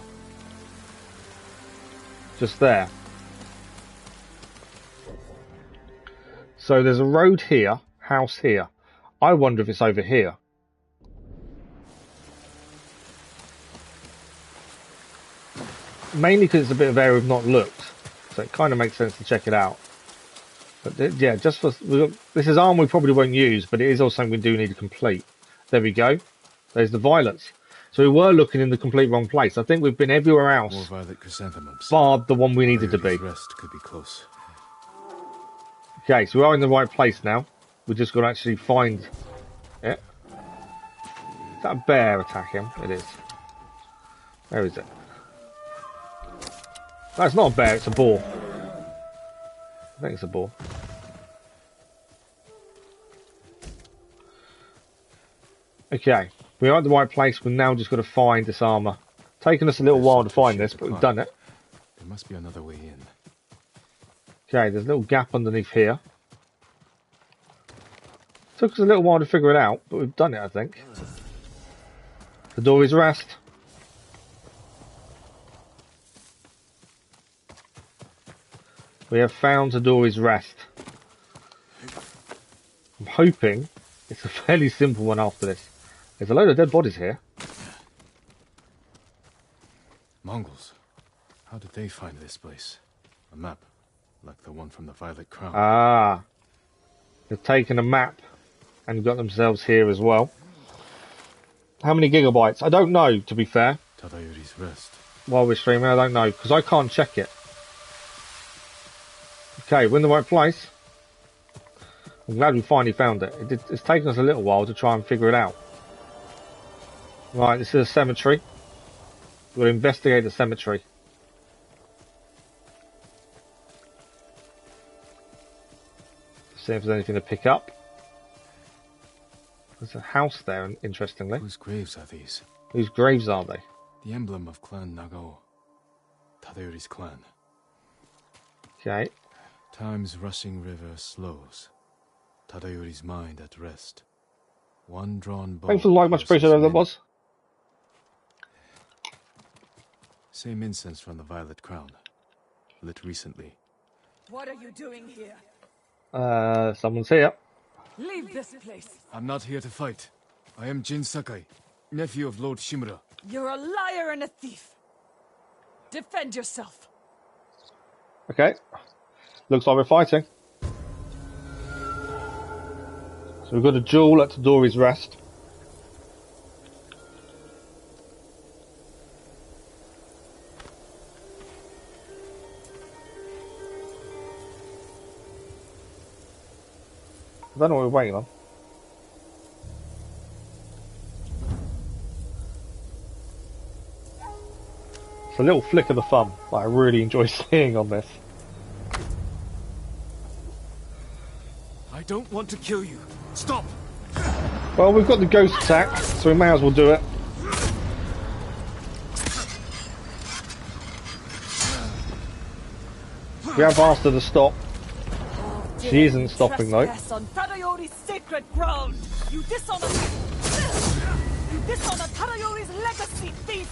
[SPEAKER 1] Just there. So there's a road here, house here. I wonder if it's over here. Mainly because it's a bit of area we've not looked, so it kind of makes sense to check it out. But yeah, just for this is arm we probably won't use, but it is also something we do need to complete. There we go. There's the violets. So we were looking in the complete wrong place. I think we've been everywhere else,
[SPEAKER 2] More violet chrysanthemums.
[SPEAKER 1] bar the one we needed to be.
[SPEAKER 2] Rest could be close.
[SPEAKER 1] Okay, so we are in the right place now. We just got to actually find it. Is that a bear attacking? It is. Where is it? That's not a bear, it's a boar. I think it's a boar. Okay, we are at the right place. We've now just got to find this armor Taken us a little
[SPEAKER 2] There's
[SPEAKER 1] while
[SPEAKER 2] some
[SPEAKER 1] to find
[SPEAKER 2] shit
[SPEAKER 1] this,
[SPEAKER 2] to
[SPEAKER 1] but we've
[SPEAKER 2] climb.
[SPEAKER 1] done it.
[SPEAKER 2] There must be another way in.
[SPEAKER 1] Okay, there's a little gap underneath here. Took us a little while to figure it out, but we've done it, I think. The door is rest. We have found Tadori's rest. I'm hoping it's a fairly simple one after this. There's a load of dead bodies here.
[SPEAKER 2] Mongols. How did they find this place? A map, like the one from the Violet Crown.
[SPEAKER 1] Ah. They've taken a map and got themselves here as well. How many gigabytes? I don't know, to be fair.
[SPEAKER 2] Tadayori's rest.
[SPEAKER 1] While we're streaming, I don't know, because I can't check it. Okay, we're in the right place. I'm glad we finally found it. It's taken us a little while to try and figure it out. Right, this is a cemetery. We'll investigate the cemetery. See if there's anything to pick up. There's a house there, interestingly.
[SPEAKER 2] Whose graves are these?
[SPEAKER 1] Whose graves are they?
[SPEAKER 2] The emblem of Clan Nagao. Tadayori's clan.
[SPEAKER 1] Okay.
[SPEAKER 2] Time's rushing river slows. Tadayori's mind at rest. One drawn bow.
[SPEAKER 1] Thanks for the like, much appreciated, that was.
[SPEAKER 2] Same incense from the Violet Crown. Lit recently.
[SPEAKER 8] What are you doing here?
[SPEAKER 1] Someone's here.
[SPEAKER 8] Leave this place.
[SPEAKER 2] I'm not here to fight. I am Jin Sakai, nephew of Lord Shimura.
[SPEAKER 8] You're a liar and a thief. Defend yourself.
[SPEAKER 1] Okay. Looks like we're fighting. So we've got a duel at Tadori's rest. I don't know what we're waiting on. It's a little flick of the thumb that I really enjoy seeing on this.
[SPEAKER 2] I don't want to kill you. Stop!
[SPEAKER 1] Well, we've got the ghost attack, so we may as well do it. We have asked her to stop. She isn't stopping though.
[SPEAKER 8] On Tadayori's sacred ground. You dishonor Tadayori's legacy, thief.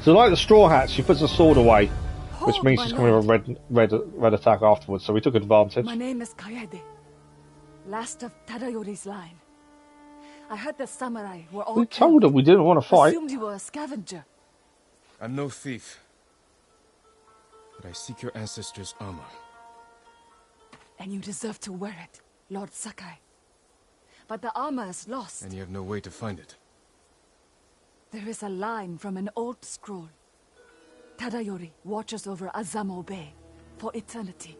[SPEAKER 1] So like the Straw Hat, she puts her sword away, which means she's coming with a red attack afterwards, so we took advantage.
[SPEAKER 8] My name is Kaede, last of Tadayori's line. I heard the samurai were all
[SPEAKER 1] We told her we didn't want to fight.
[SPEAKER 8] Assumed you were a scavenger.
[SPEAKER 2] I'm no thief. But I seek your ancestors' armor.
[SPEAKER 8] And you deserve to wear it, Lord Sakai. But the armor is lost.
[SPEAKER 2] And you have no way to find it.
[SPEAKER 8] There is a line from an old scroll. Tadayori watches over Azamo Bay for eternity.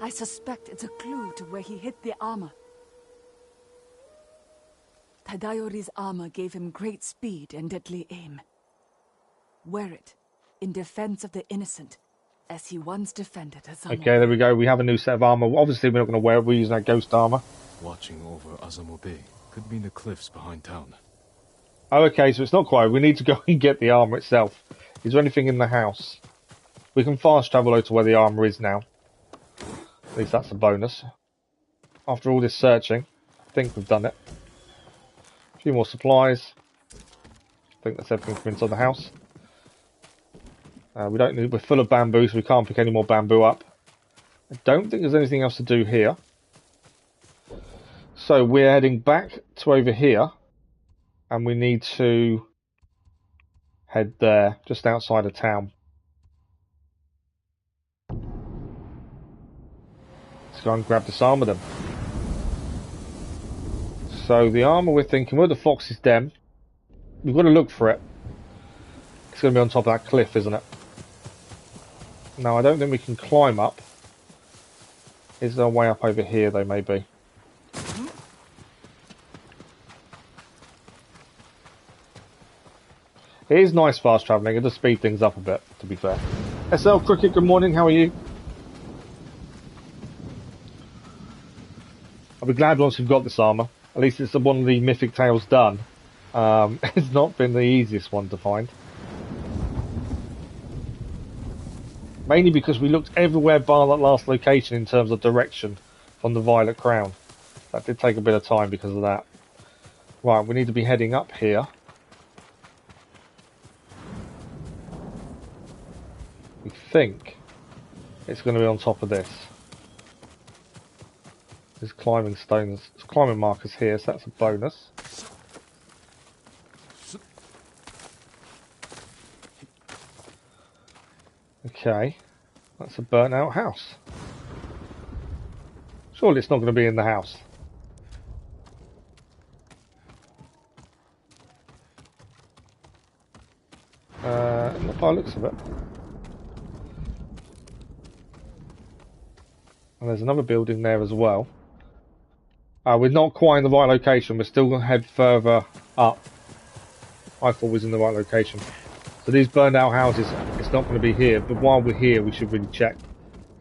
[SPEAKER 8] I suspect it's a clue to where he hid the armor. Tadayori's armor gave him great speed and deadly aim. Wear it in defense of the innocent, as he once defended Azamo.
[SPEAKER 1] Okay, there we go. We have a new set of armor. Obviously, we're not going to wear it. We're using our ghost armor.
[SPEAKER 2] Watching over Azamo Bay could mean the cliffs behind town.
[SPEAKER 1] Oh, okay, so it's not quite. We need to go and get the armor itself. Is there anything in the house? We can fast travel over to where the armor is now. At least that's a bonus. After all this searching, I think we've done it. A few more supplies. I think that's everything from inside the house. We don't need. We're full of bamboo, so we can't pick any more bamboo up. I don't think there's anything else to do here. So we're heading back to over here. And we need to head there, just outside of town. Let's go and grab this armor then. So the armor we're thinking, we're the Fox's Den. We've got to look for it. It's going to be on top of that cliff, isn't it? No, I don't think we can climb up. Is there a way up over here, though, maybe? It is nice fast travelling, it does speed things up a bit, to be fair. SL Cricket, good morning, how are you? I'll be glad once we've got this armour. At least it's one of the mythic tales done. It's not been the easiest one to find. Mainly because we looked everywhere bar that last location in terms of direction from the Violet Crown. That did take a bit of time because of that. Right, we need to be heading up here. We think it's going to be on top of this. There's climbing stones, there's climbing markers here, so that's a bonus. Okay, that's a burnt out house. Surely it's not going to be in the house. Not by the looks of it. And there's another building there as well. We're not quite in the right location. We're still going to head further up. I thought we was in the right location. So these burned out houses, it's not going to be here. But while we're here, we should really check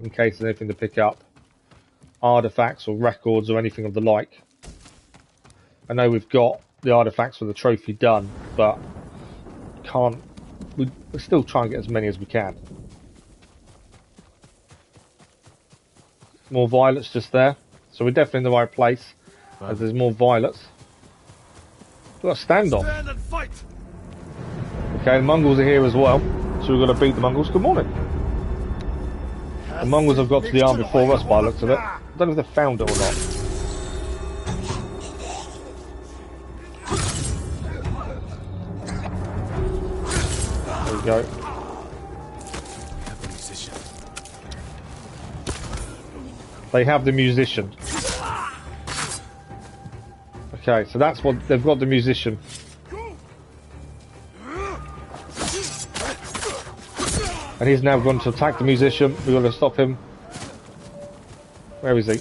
[SPEAKER 1] in case there's anything to pick up. Artifacts or records or anything of the like. I know we've got the artifacts for the trophy done, but we're still trying to get as many as we can. More violets just there. So we're definitely in the right place. As there's more violets. We've got a standoff.
[SPEAKER 2] Stand and fight.
[SPEAKER 1] Okay, the Mongols are here as well. So we've got to beat the Mongols. Good morning. The Mongols have got to the arm before us by the looks of it. I don't know if they found it or not. There we go. They have the musician. Okay, so that's what they've got, the musician. And he's now going to attack the musician. We've got to stop him. Where is he?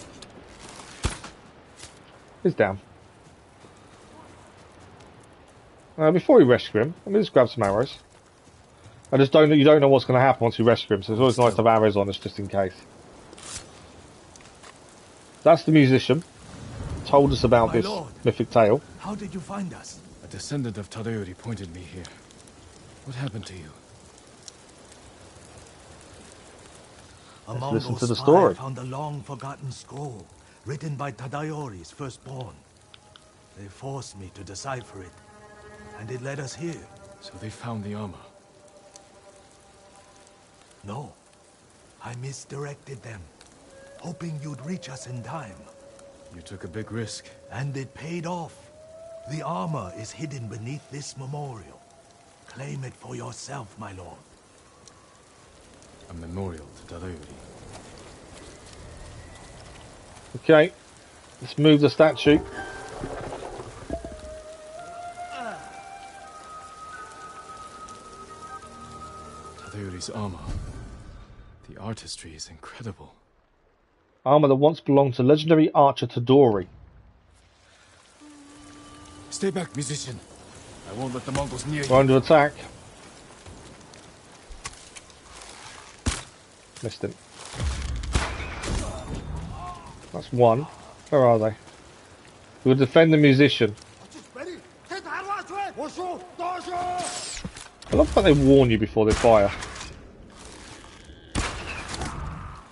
[SPEAKER 1] He's down. Before we rescue him, let me just grab some arrows. I just don't know, you don't know what's going to happen once you rescue him, so it's always nice to have arrows on us just in case. That's the musician. Told us about this mythic tale.
[SPEAKER 3] How did you find us?
[SPEAKER 2] A descendant of Tadayori pointed me here. What happened to you?
[SPEAKER 3] A
[SPEAKER 1] Let's listen
[SPEAKER 3] Mongol
[SPEAKER 1] to the
[SPEAKER 3] spy
[SPEAKER 1] story.
[SPEAKER 3] found a long-forgotten scroll written by Tadayori's firstborn. They forced me to decipher it, and it led us here.
[SPEAKER 2] So they found the armor.
[SPEAKER 3] No, I misdirected them, hoping you'd reach us in time.
[SPEAKER 2] You took a big risk.
[SPEAKER 3] And it paid off. The armor is hidden beneath this memorial. Claim it for yourself, my lord.
[SPEAKER 2] A memorial to Tadayori.
[SPEAKER 1] Okay, let's move the statue.
[SPEAKER 2] Tadayori's armor. The artistry is incredible.
[SPEAKER 1] Armor that once belonged to legendary archer Tadori.
[SPEAKER 2] Stay back, musician. I won't let the Mongols near
[SPEAKER 1] We're
[SPEAKER 2] you.
[SPEAKER 1] under attack. Missed him. That's one. Where are they? We'll defend the musician. I love how they warn you before they fire.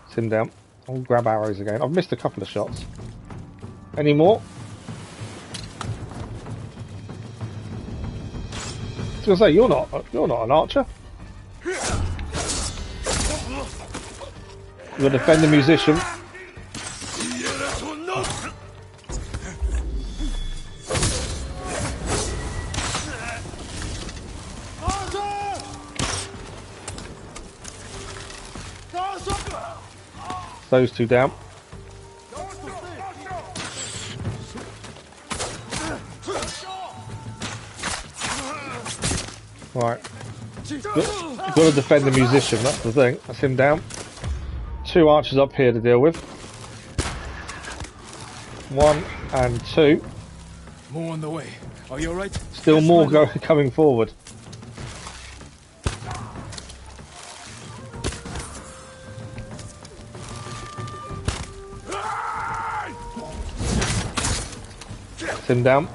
[SPEAKER 1] It's him down. I'll grab arrows again. I've missed a couple of shots. Any more? I was gonna say you're not an archer. We'll defend the musician. Those two down. Right. Got to defend the musician, that's the thing. That's him down. Two archers up here to deal with. 1 and 2.
[SPEAKER 2] More on the way. Are you alright?
[SPEAKER 1] Still
[SPEAKER 2] Yes,
[SPEAKER 1] more
[SPEAKER 2] my lord.
[SPEAKER 1] coming forward. him down.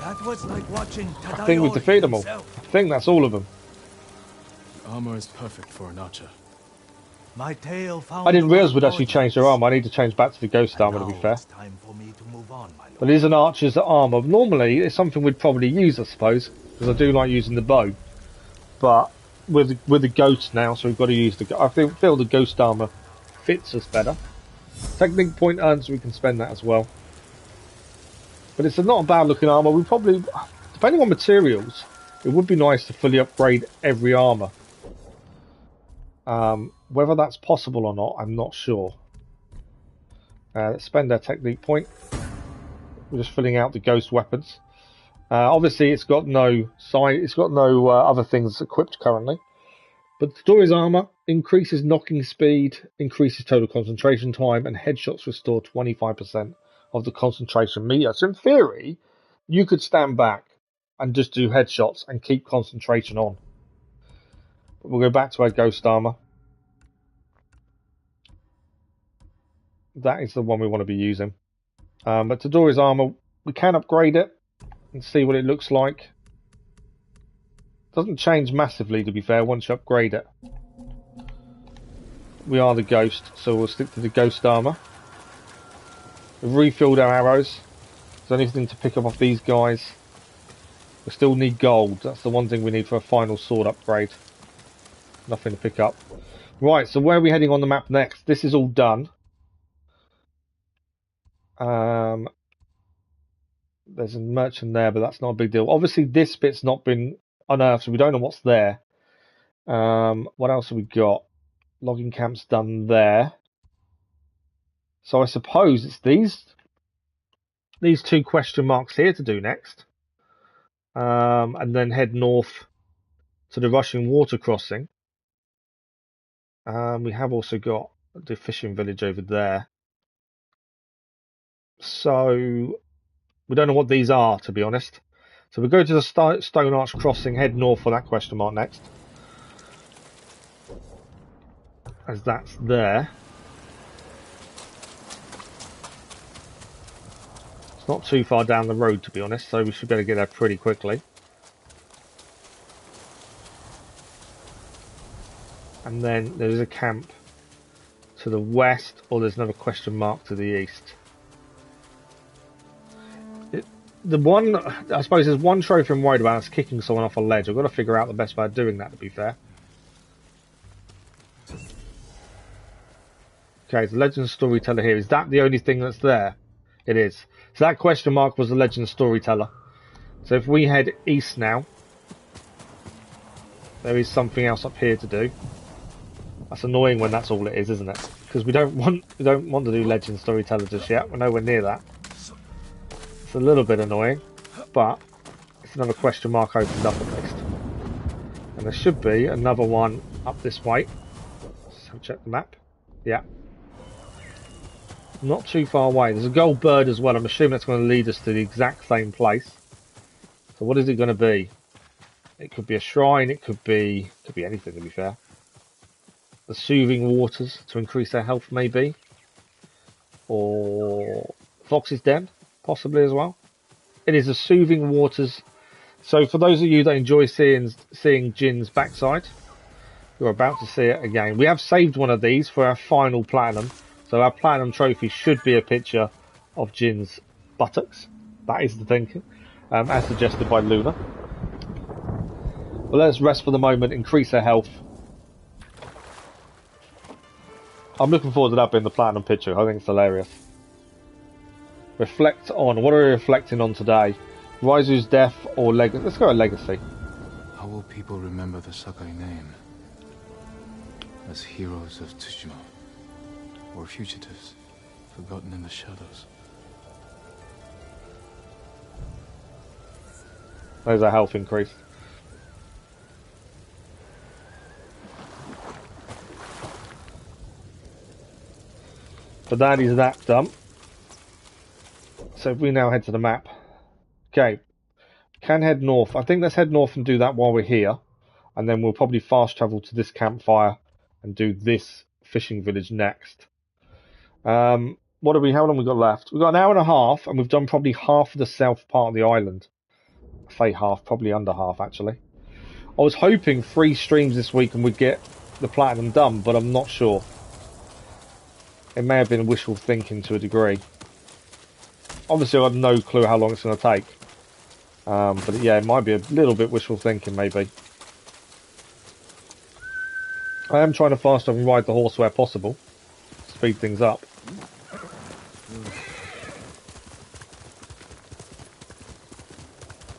[SPEAKER 3] That was like watching
[SPEAKER 1] I think we've defeated them all. I think that's all of them.
[SPEAKER 2] The armor is perfect for an archer.
[SPEAKER 3] My tale found
[SPEAKER 1] I didn't
[SPEAKER 3] the
[SPEAKER 1] realise we'd
[SPEAKER 3] road
[SPEAKER 1] actually change their armor. I need to change back to the ghost armor, to be fair.
[SPEAKER 3] It's time for me to move on, my lord.
[SPEAKER 1] But it is an archer's armor. Normally, it's something we'd probably use, I suppose, because I do like using the bow. But with the ghost now, so we've got to use the. I feel the ghost armor fits us better. Technique point earned, so we can spend that as well. But it's not a bad looking armor. We probably, depending on materials, it would be nice to fully upgrade every armor. Whether that's possible or not, I'm not sure. Let's spend our technique point. We're just filling out the ghost weapons. Obviously, it's got no side. It's got no other things equipped currently. But Dory's armor increases knocking speed, increases total concentration time, and headshots restore 25% of the concentration meter. So in theory, you could stand back and just do headshots and keep concentration on. But we'll go back to our ghost armor. That is the one we want to be using. But Tadori's armor, we can upgrade it and see what it looks like. Doesn't change massively, to be fair, once you upgrade it. We are the ghost, so we'll stick to the ghost armor. We've refilled our arrows. There's anything to pick up off these guys. We still need gold. That's the one thing we need for a final sword upgrade. Nothing to pick up. Right, so where are we heading on the map next? This is all done. There's a merchant there, but that's not a big deal. Obviously, this bit's not been unearthed, so we don't know what's there. What else have we got? Logging camp's done there. So I suppose it's these two question marks here to do next. And then head north to the Russian water crossing. We have also got the fishing village over there. So we don't know what these are, to be honest. So we go to the Stone Arch crossing, head north for that question mark next. As that's there. It's not too far down the road, to be honest, so we should be able to get there pretty quickly. And then there's a camp to the west, or there's another question mark to the east. The one, I suppose there's one trophy I'm worried about, it's kicking someone off a ledge. I've got to figure out the best way of doing that, to be fair. Okay, the Legend Storyteller here. Is that the only thing that's there? It is. So that question mark was the Legend Storyteller. So if we head east now, there is something else up here to do. That's annoying when that's all it is, isn't it? Because we don't want to do Legend Storyteller just yet. We're nowhere near that. It's a little bit annoying, but it's another question mark opened up at least. And there should be another one up this way. So check the map. Yeah. Not too far away. There's a gold bird as well. I'm assuming that's going to lead us to the exact same place. So what is it going to be? It could be a shrine. It could be anything, to be fair. The soothing waters to increase their health, maybe. Or Fox's Den, possibly as well. It is the soothing waters. So for those of you that enjoy seeing Jin's backside, you're about to see it again. We have saved one of these for our final platinum. So our platinum trophy should be a picture of Jin's buttocks. That is the thinking, as suggested by Luna. But let's rest for the moment, increase our health. I'm looking forward to that being the platinum picture. I think it's hilarious. Reflect on. What are we reflecting on today? Raizu's death or legacy? Let's go with legacy.
[SPEAKER 2] How will people remember the Sakai name? As heroes of Tsushima, or fugitives, forgotten in the shadows?
[SPEAKER 1] There's our health increase. So that is that done. So if we now head to the map. Okay. Can head north. I think let's head north and do that while we're here. And then we'll probably fast travel to this campfire and do this fishing village next. What have we? How long we got left? We've got an hour and a half, and we've done probably half of the south part of the island. I say half, probably under half actually. I was hoping 3 streams this week and we'd get the platinum done, but I'm not sure. It may have been wishful thinking to a degree. Obviously, I have no clue how long it's going to take. But yeah, it might be a little bit wishful thinking, maybe. I am trying to fast travel and ride the horse where possible. Speed things up.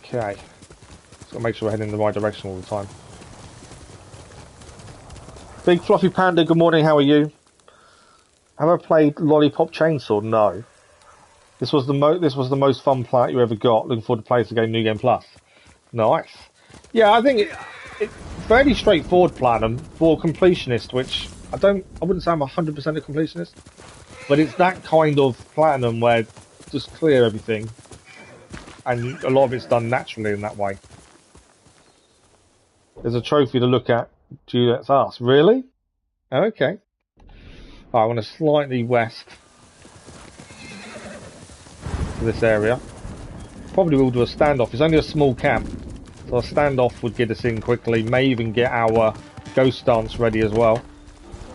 [SPEAKER 1] Okay. Just gotta make sure we're heading in the right direction all the time. Big Fluffy Panda, good morning, how are you? Have I played Lollipop Chainsaw? No. This was the most fun plat you ever got. Looking forward to playing the game New Game Plus. Nice. Yeah, I think it's fairly straightforward platinum for completionist, which I wouldn't say I'm 100% a completionist, but it's that kind of platinum where just clear everything, and a lot of it's done naturally in that way. There's a trophy to look at. Juliet's asked, really? Okay. I want to slightly west to this area. Probably will do a standoff. It's only a small camp, so a standoff would get us in quickly. May even get our ghost dance ready as well.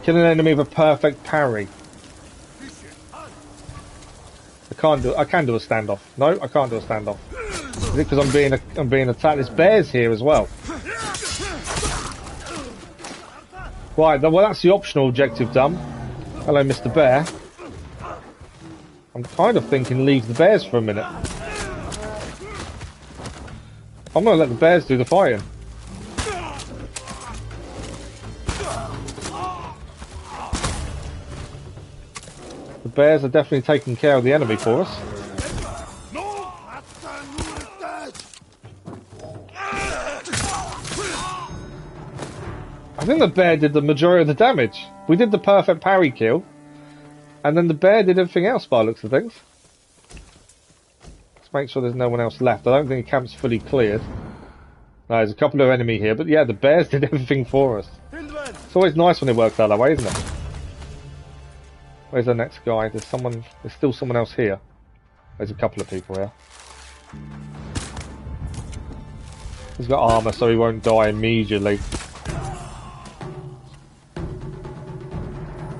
[SPEAKER 1] Kill an enemy with a perfect parry. I can do a standoff. No, I can't do a standoff. Is it because I'm being attacked? There's bears here as well. Right, well that's the optional objective done. Hello, Mr. Bear. I'm kind of thinking leave the bears for a minute. I'm going to let the bears do the fighting. The bears are definitely taking care of the enemy for us. I think the bear did the majority of the damage. We did the perfect parry kill, and then the bear did everything else by the looks of things. Let's make sure there's no one else left. I don't think the camp's fully cleared. No, there's a couple of enemy here, but yeah, the bears did everything for us. It's always nice when it works out that way, isn't it? Where's the next guy? There's still someone else here. There's a couple of people here. He's got armor, so he won't die immediately.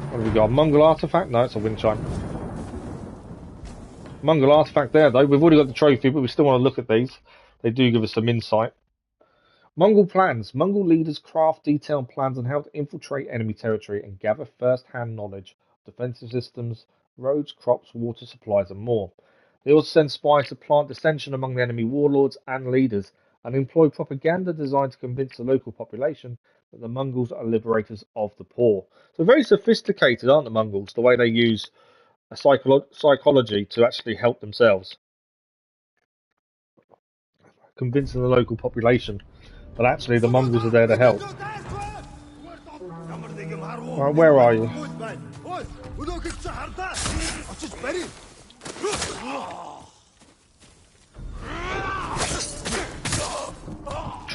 [SPEAKER 1] What have we got? A Mongol artifact? No, it's a wind chime. Mongol artifact there, though. We've already got the trophy, but we still want to look at these. They do give us some insight. Mongol plans. Mongol leaders craft detailed plans on how to infiltrate enemy territory and gather first-hand knowledge of defensive systems, roads, crops, water supplies, and more. They also send spies to plant dissension among the enemy warlords and leaders, and employ propaganda designed to convince the local population that the Mongols are liberators of the poor. So very sophisticated, aren't the Mongols, the way they use a psychology to actually help themselves. Convincing the local population that actually the Mongols are there to help. Right, where are you?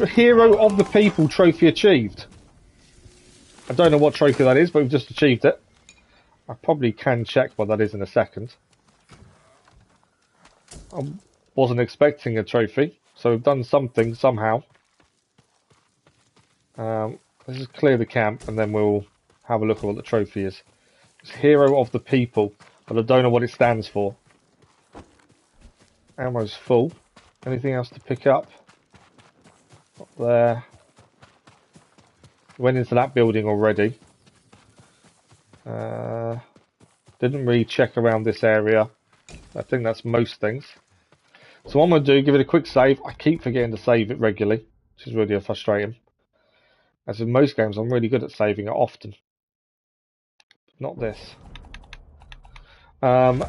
[SPEAKER 1] Hero of the People trophy achieved. I don't know what trophy that is, but we've just achieved it. I probably can check what that is in a second. I wasn't expecting a trophy, so we've done something somehow. Let's just clear the camp and then we'll have a look at what the trophy is. It's Hero of the People, but I don't know what it stands for. Ammo's full. Anything else to pick up? Up there. Went into that building already. Didn't really check around this area. I think that's most things. So what I'm going to do, give it a quick save. I keep forgetting to save it regularly, which is really frustrating. As in most games, I'm really good at saving it often. Not this. And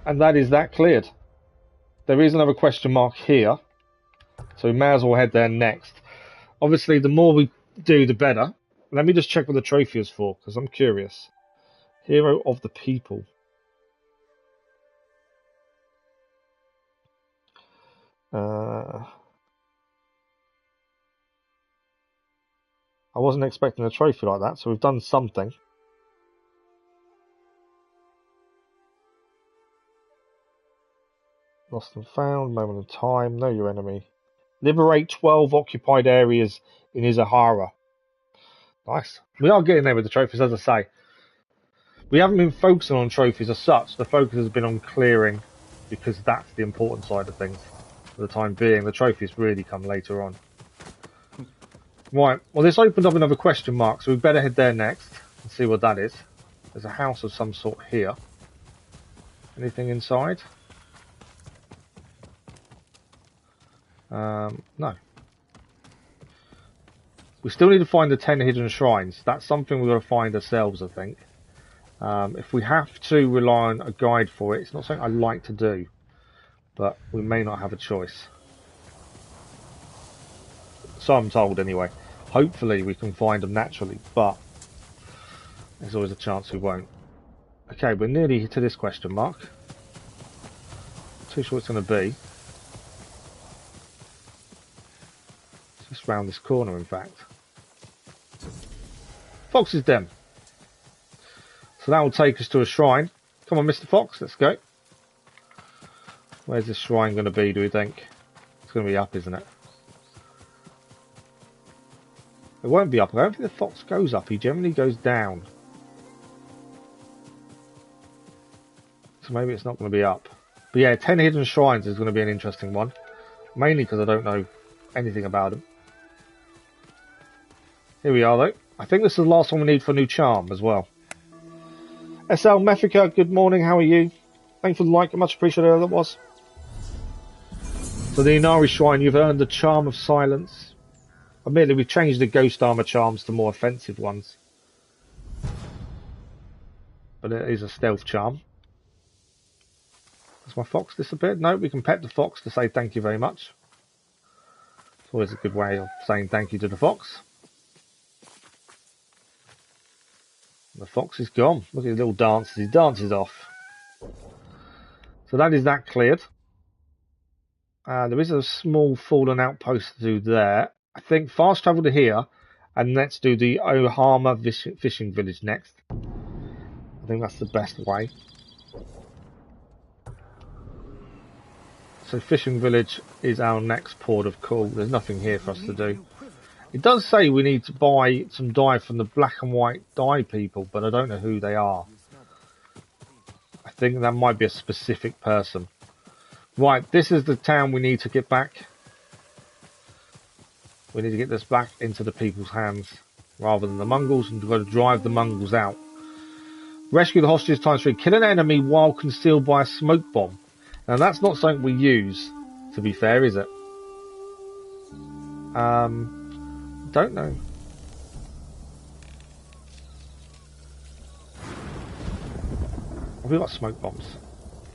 [SPEAKER 1] that is that cleared. There is another question mark here. So we may as well head there next. Obviously, the more we do, the better. Let me just check what the trophy is for, because I'm curious. Hero of the People. I wasn't expecting a trophy like that, so we've done something. Lost and found, moment of time, know your enemy. Liberate 12 occupied areas in Izuhara. Nice. We are getting there with the trophies, as I say. We haven't been focusing on trophies as such. The focus has been on clearing, because that's the important side of things. For the time being, the trophies really come later on. Right, well this opened up another question mark, so we better head there next and see what that is. There's a house of some sort here. Anything inside? No. We still need to find the 10 hidden shrines. That's something we've got to find ourselves, I think. If we have to rely on a guide for it, it's not something I like to do. But we may not have a choice. So I'm told anyway. Hopefully we can find them naturally, but there's always a chance we won't. Okay, we're nearly to this question mark. Not too sure what it's going to be. It's just round this corner, in fact. Fox's Den. So that will take us to a shrine. Come on, Mr. Fox, let's go. Where's this shrine going to be, do we think? It's going to be up, isn't it? It won't be up. I don't think the fox goes up. He generally goes down. So maybe it's not going to be up. But yeah, 10 hidden shrines is going to be an interesting one. Mainly because I don't know anything about them. Here we are though. I think this is the last one we need for a new charm as well. SL Mephica, good morning. How are you? Thanks for the like. Much appreciated. That was. So the Inari Shrine, you've earned the Charm of Silence. Admittedly, we've changed the ghost armor charms to more offensive ones. But it is a stealth charm. Has my fox disappeared? No, we can pet the fox to say thank you very much. It's always a good way of saying thank you to the fox. The fox is gone. Look at his little dances. He dances off. So that is that cleared. There is a small fallen outpost to do there. I think fast travel to here, and let's do the Ohama fishing village next. I think that's the best way. So fishing village is our next port of call. There's nothing here for us to do. It does say we need to buy some dye from the black and white dye people, but I don't know who they are. I think that might be a specific person. Right, this is the town we need to get back. We need to get this back into the people's hands rather than the Mongols, and we've got to drive the Mongols out. Rescue the hostages ×3. Kill an enemy while concealed by a smoke bomb. Now that's not something we use, to be fair, is it? Don't know. Have we got smoke bombs?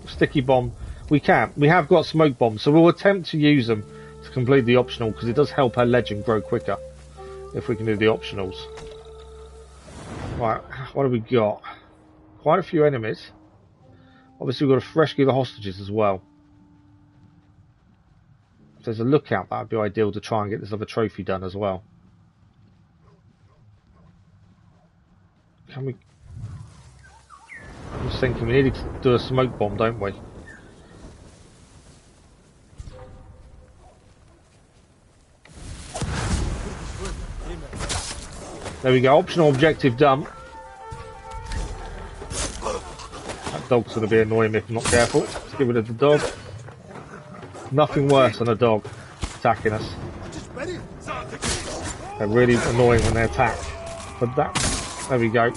[SPEAKER 1] Sticky bomb. We have got smoke bombs, so we'll attempt to use them to complete the optional, because it does help our legend grow quicker if we can do the optionals. Right, what have we got? Quite a few enemies. Obviously we've got to rescue the hostages as well. If there's a lookout, that would be ideal to try and get this other trophy done as well. Can we... I'm just thinking we need to do a smoke bomb, don't we? There we go, optional objective done. That dog's going to be annoying if I'm not careful. Let's get rid of the dog. Nothing worse than a dog attacking us. They're really annoying when they attack. But that, there we go.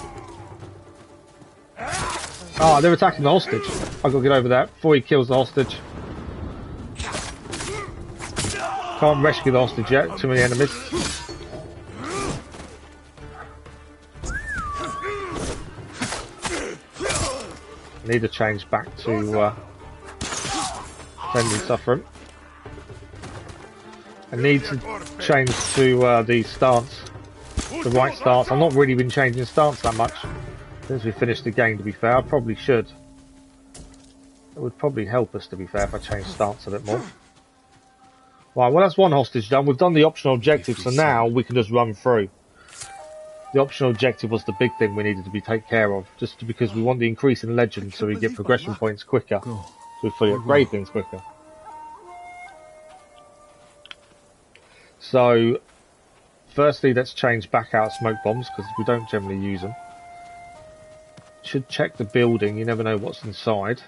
[SPEAKER 1] Ah, they're attacking the hostage. I've got to get over there before he kills the hostage. Can't rescue the hostage yet, too many enemies. Need to change back to friendly suffering. I need to change to the stance, the right stance. I've not really been changing stance that much since we finished the game, to be fair. I probably should. It would probably help us, to be fair, if I change stance a bit more. Right, well that's one hostage done. We've done the optional objective, so now we can just run through. The optional objective was the big thing we needed to be taken care of, just because we want the increase in legend so we get progression points quicker.
[SPEAKER 2] Go.
[SPEAKER 1] we fully upgrade things quicker. So, firstly, let's change back out smoke bombs because we don't generally use them. Should check the building. You never know what's inside.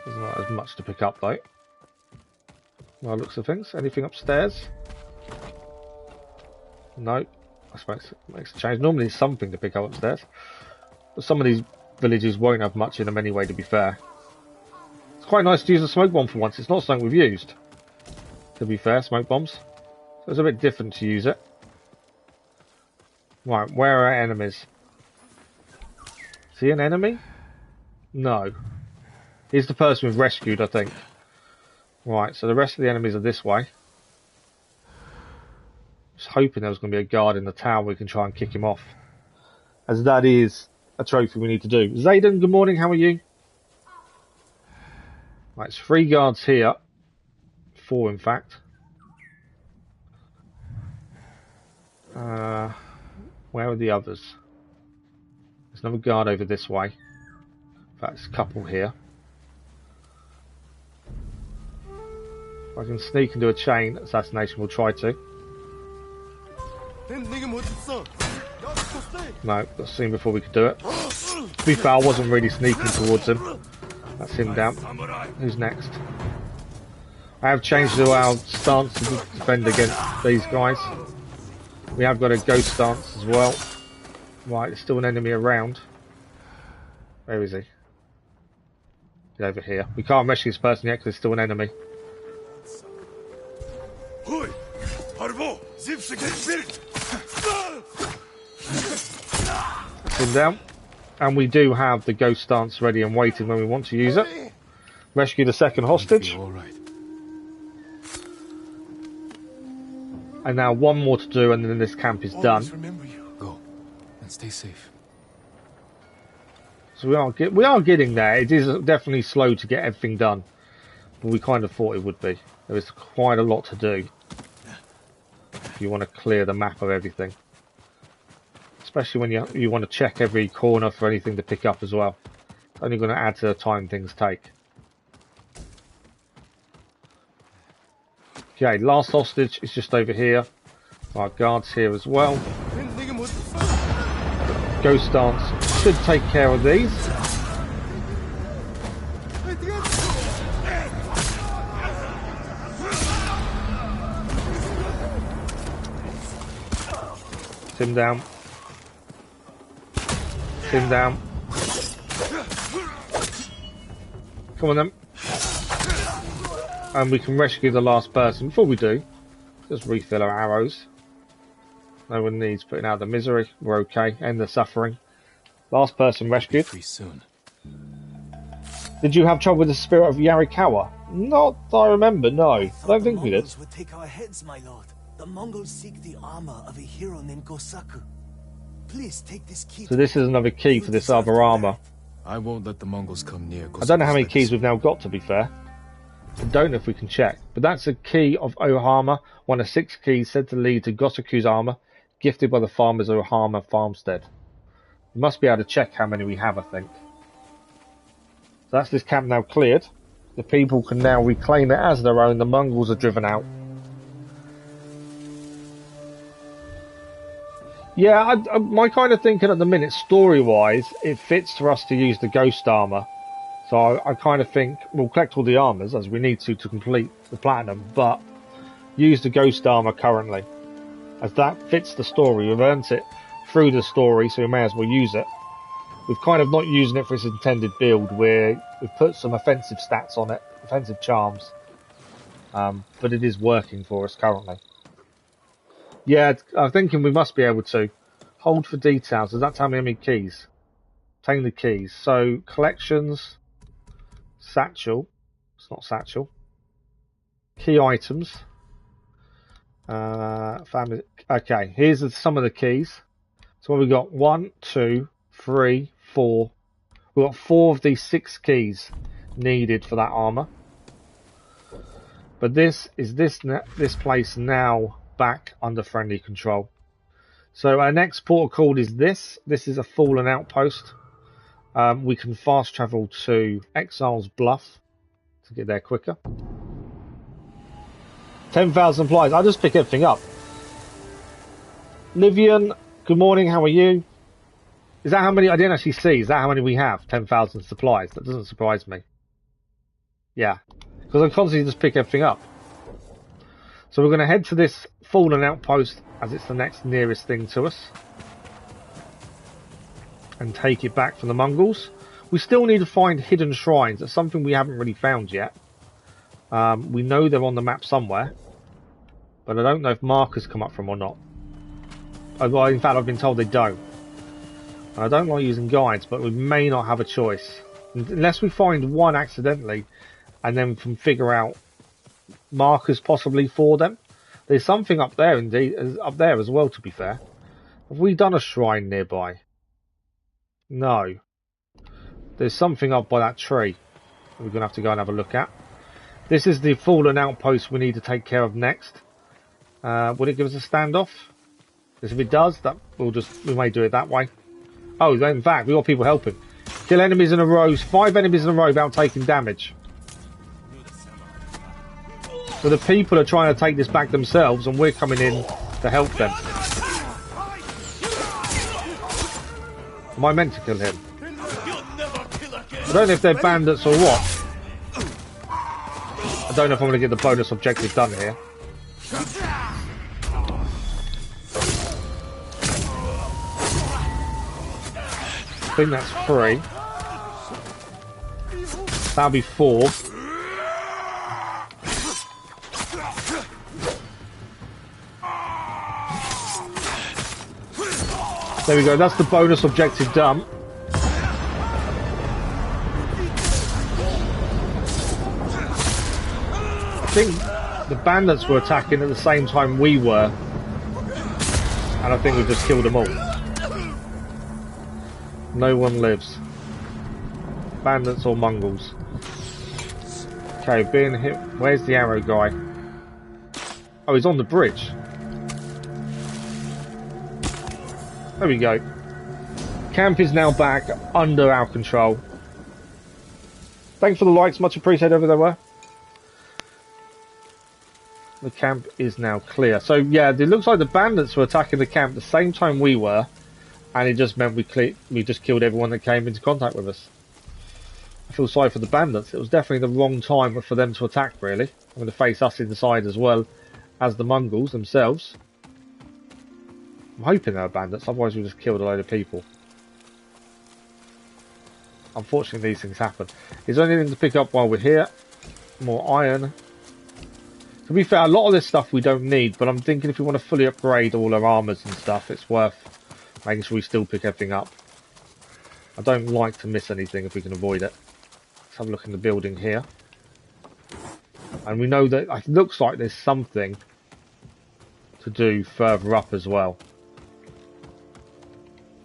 [SPEAKER 1] There's not as much to pick up though. Well, looks of things. Anything upstairs? No. I suppose it makes a change. Normally, there's something to pick up upstairs. But some of these villages won't have much in them anyway, to be fair. It's quite nice to use a smoke bomb for once. It's not something we've used. To be fair, smoke bombs. So it's a bit different to use it. Right, where are our enemies? Is he an enemy? No. He's the person we've rescued, I think. Right, so the rest of the enemies are this way. Just hoping there was going to be a guard in the tower we can try and kick him off. As that is a trophy we need to do. Zayden, good morning, how are you? Right, it's 3 guards here. 4 in fact. Where are the others? There's another guard over this way. In fact, there's a couple here. If I can sneak and do a chain assassination, we'll try to. No, got seen before we could do it. To be fair, I wasn't really sneaking towards him. That's him down. Who's next? I have changed our stance to defend against these guys. We have got a ghost stance as well. Right, there's still an enemy around. Where is he? He's over here. We can't rescue this person yet because there's still an enemy. Him down. And we do have the ghost stance ready and waiting when we want to use it. Rescue the second hostage.
[SPEAKER 2] All right.
[SPEAKER 1] And now one more to do, and then this camp is done.
[SPEAKER 2] Remember you. Go and stay safe.
[SPEAKER 1] So we are getting there. It is definitely slow to get everything done, but we kind of thought it would be. There is quite a lot to do if you want to clear the map of everything, especially when you want to check every corner for anything to pick up as well. It's only going to add to the time things take. Okay, last hostage is just over here. Our guards here as well. Ghost Dance should take care of these. Tim down. Tim down. Come on then. And we can rescue the last person. Before we do, just refill our arrows. No one needs putting out the misery. We're okay. End the suffering. Last person rescued.
[SPEAKER 2] Free soon.
[SPEAKER 1] Did you have trouble with the spirit of Yarikawa? Not that I remember, no. I don't think we did.
[SPEAKER 3] The Mongols would take our heads, my lord. The Mongols seek the armor of a hero named Gosaku. Please take this key.
[SPEAKER 1] So this is another key for this other armor.
[SPEAKER 2] I won't let the Mongols come near.
[SPEAKER 1] I don't know how many keys we've now got, to be fair. I don't know if we can check. But that's a key of Ohama, one of 6 keys said to lead to Gosaku's armor, gifted by the farmers of Ohama farmstead. We must be able to check how many we have, I think. So that's this camp now cleared. The people can now reclaim it as their own. The Mongols are driven out. Yeah, my kind of thinking at the minute, story-wise, it fits for us to use the ghost armor. So I kind of think we'll collect all the armors as we need to complete the platinum, but use the ghost armor currently, as that fits the story. We've earned it through the story, so we may as well use it. We've kind of not using it for its intended build, where we've put some offensive stats on it, offensive charms, but it is working for us currently. Yeah, I'm thinking we must be able to hold for details. Does that tell me how many keys? Obtain the keys. So collections, satchel. It's not satchel. Key items. Family. Okay, here's some of the keys. So what we got? 1, 2, 3, 4. We've got 4 of these 6 keys needed for that armor. But this place now back under friendly control. So our next port of call is this. This is a fallen outpost. We can fast travel to Exile's Bluff to get there quicker. 10,000 supplies. I'll just pick everything up. Livian, good morning. How are you? Is that how many? I didn't actually see. Is that how many we have? 10,000 supplies. That doesn't surprise me. Yeah, because I constantly just pick everything up. So we're going to head to this fallen outpost as it's the next nearest thing to us. And take it back from the Mongols. We still need to find hidden shrines. That's something we haven't really found yet. We know they're on the map somewhere. But I don't know if markers come up from or not. Well, in fact, I've been told they don't. And I don't like using guides, but we may not have a choice. Unless we find one accidentally, and then can figure out markers possibly for them. There's something up there, indeed, up there as well, to be fair. Have we done a shrine nearby? No. There's something up by that tree we're going to have to go and have a look at. This is the fallen outpost we need to take care of next. Would it give us a standoff? Because if it does, that we may do it that way. Oh, in fact, we've got people helping. Kill enemies in a row. 5 enemies in a row without taking damage. So the people are trying to take this back themselves, and we're coming in to help them. Am I meant to kill him? I don't know if they're bandits or what. I don't know if I'm going to get the bonus objective done here. I think that's 3. That'll be 4. There we go, that's the bonus objective done. I think the bandits were attacking at the same time we were. And I think we've just killed them all. No one lives. Bandits or Mongols. Okay, being hit. Where's the arrow guy? Oh, he's on the bridge. There we go. Camp is now back under our control. Thanks for the likes, much appreciated over there. Were. The camp is now clear. So yeah, it looks like the bandits were attacking the camp the same time we were, and it just meant we just killed everyone that came into contact with us. I feel sorry for the bandits. It was definitely the wrong time for them to attack, really. I'm going to face us inside as well as the Mongols themselves. I'm hoping they were bandits, otherwise we just killed a load of people. Unfortunately, these things happen. Is there anything to pick up while we're here? More iron. To be fair, a lot of this stuff we don't need, but I'm thinking if we want to fully upgrade all our armours and stuff, it's worth making sure we still pick everything up. I don't like to miss anything if we can avoid it. Let's have a look in the building here. And we know that it looks like there's something to do further up as well.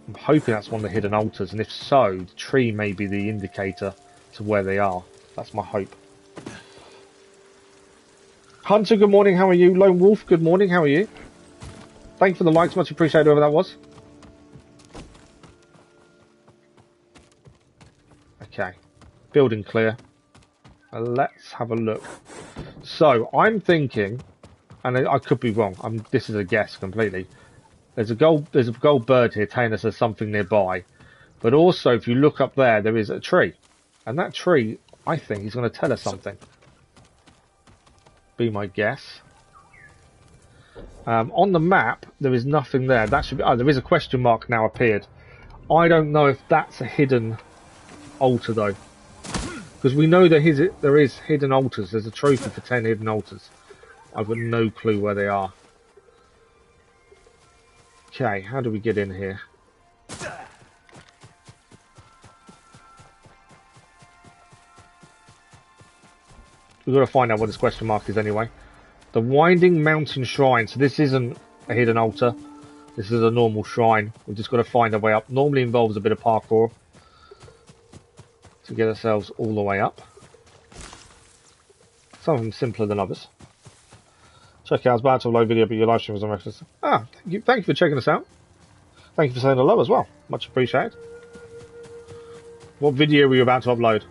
[SPEAKER 1] I'm hoping that's one of the hidden altars, and if so, the tree may be the indicator to where they are. That's my hope. Hunter, good morning, how are you? Lone Wolf, good morning, how are you? Thanks for the likes, much appreciated whoever that was. Okay, building clear. Let's have a look. So, I'm thinking, and I could be wrong, this is a guess completely. There's a gold bird here telling us there's something nearby. But also, if you look up there, there is a tree. And that tree, I think, is going to tell us something. Be my guess. On the map, there is nothing there. That should be. Oh, there is a question mark now appeared. I don't know if that's a hidden altar though, because we know there is hidden altars. There's a trophy for 10 hidden altars. I've got no clue where they are. Okay, how do we get in here? We've got to find out what this question mark is anyway. The Winding Mountain Shrine. So this isn't a hidden altar. This is a normal shrine. We've just got to find our way up. Normally involves a bit of parkour to get ourselves all the way up. Some of them simpler than others. Check out, I was about to upload video, but your live stream was on reference. Ah, thank you for checking us out. Thank you for saying hello as well. Much appreciated. What video were you about to upload?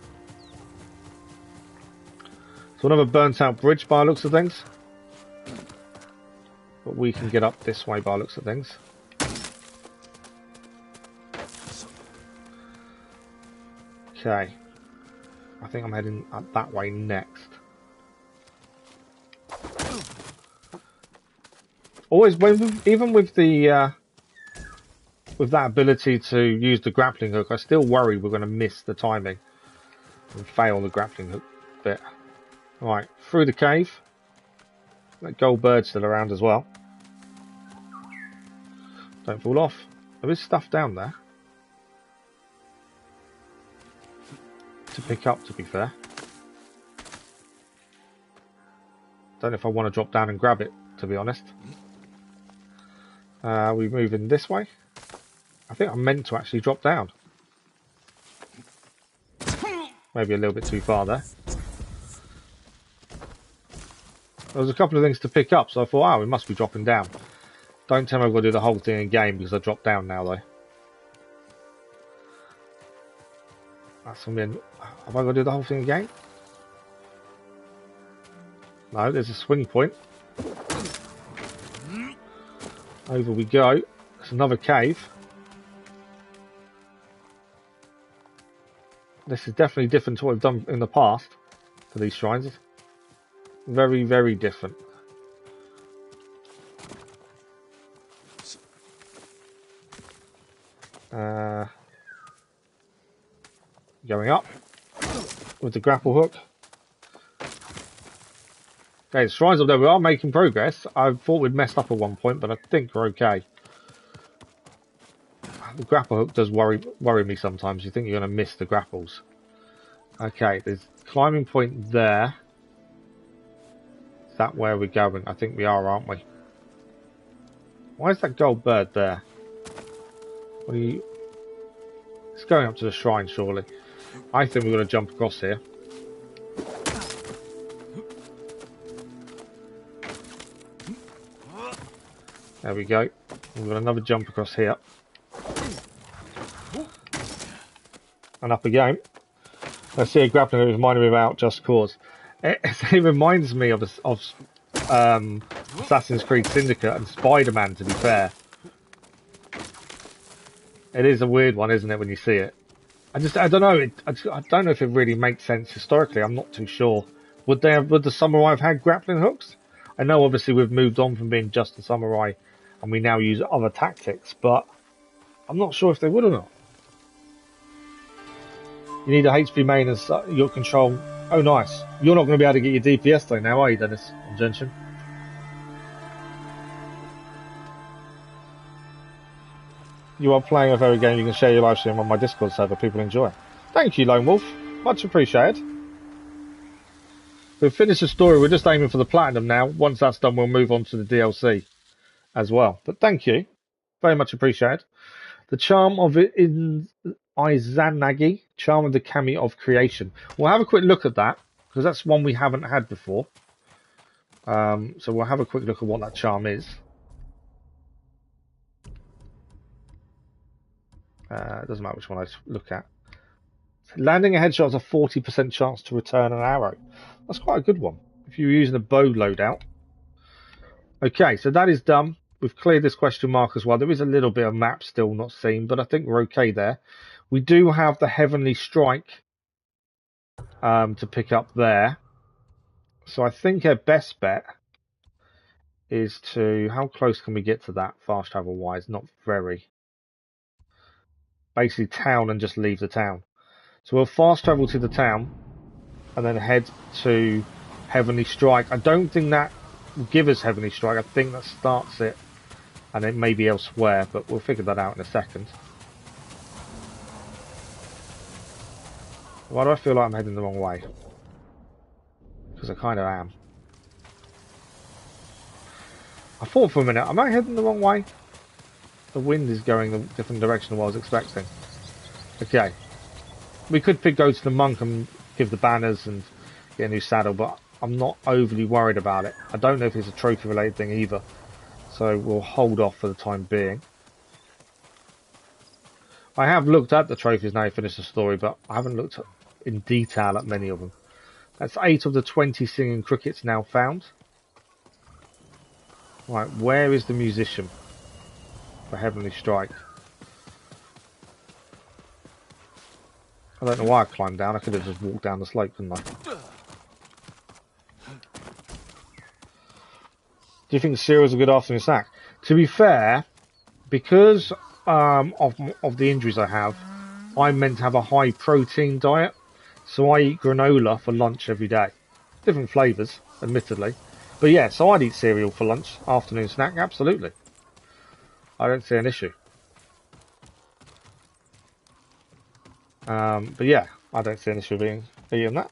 [SPEAKER 1] So another burnt out bridge by the looks of things. But we can get up this way by the looks of things. Okay. I think I'm heading up that way next. Always, even with the with that ability to use the grappling hook, I still worry we're going to miss the timing and fail the grappling hook bit. Right, through the cave. That gold bird's still around as well. Don't fall off. There is stuff down there to pick up, to be fair. Don't know if I want to drop down and grab it, to be honest. We move in this way. I think I'm meant to actually drop down. Maybe a little bit too far there. There was a couple of things to pick up, so I thought, we must be dropping down. Don't tell me I've got to do the whole thing again because I dropped down now, though. That's something. Have I got to do the whole thing again? No, there's a swing point. Over we go. There's another cave. This is definitely different to what I've done in the past for these shrines. Very, very different. Going up with the grapple hook. Okay, the shrines up there, we are making progress. I thought we'd messed up at one point, but I think we're okay. The grapple hook does worry me sometimes. You think you're going to miss the grapples. Okay, there's a climbing point there. Is that where we're going? I think we are, aren't we? Why is that gold bird there? What are you... It's going up to the shrine, surely. I think we're going to jump across here. There we go. We've got another jump across here. And up again. I see a grappling that reminded me about Just Cause. It reminds me of Assassin's Creed Syndicate and Spider-Man, to be fair. It is a weird one, isn't it, when you see it? I don't know. I don't know if it really makes sense historically. I'm not too sure. Would the samurai have had grappling hooks? I know, obviously, we've moved on from being just a samurai, and we now use other tactics. But I'm not sure if they would or not. You need a HP main as your control. Oh, nice. You're not going to be able to get your DPS though now, are you, Dennis and Genshin? You are playing a very game. You can share your live stream on my Discord server. People enjoy. Thank you, Lone Wolf. Much appreciated. We've finished the story. We're just aiming for the platinum now. Once that's done, we'll move on to the DLC as well. But thank you. Very much appreciated. The charm of it in Izanagi, charm of the Kami of creation. We'll have a quick look at that because that's one we haven't had before. So we'll have a quick look at what that charm is. It doesn't matter which one I look at. Landing a headshot has a 40% chance to return an arrow. That's quite a good one if you're using a bow loadout. Okay, so that is done. We've cleared this question mark as well. There is a little bit of map still not seen, but I think we're okay there. We do have the Heavenly Strike to pick up there. So I think our best bet is to... How close can we get to that fast travel wise? Not very. Basically town and just leave the town. So we'll fast travel to the town and then head to Heavenly Strike. I don't think that will give us Heavenly Strike. I think that starts it and it may be elsewhere, but we'll figure that out in a second. Why do I feel like I'm heading the wrong way? Because I kind of am. I thought for a minute, am I heading the wrong way? The wind is going a different direction than what I was expecting. Okay. We could go to the monk and give the banners and get a new saddle, but I'm not overly worried about it. I don't know if it's a trophy related thing either. So we'll hold off for the time being. I have looked at the trophies now you finished the story, but I haven't looked in detail at many of them. That's 8 of the 20 singing crickets now found. Right, where is the musician for Heavenly Strike? I don't know why I climbed down. I could have just walked down the slope, couldn't I? Do you think cereal's a good afternoon snack? To be fair, because of the injuries I have, I'm meant to have a high protein diet, so I eat granola for lunch every day. Different flavours, admittedly. But yeah, so I'd eat cereal for lunch, afternoon snack, absolutely. I don't see an issue. But yeah, I don't see an issue being eating that.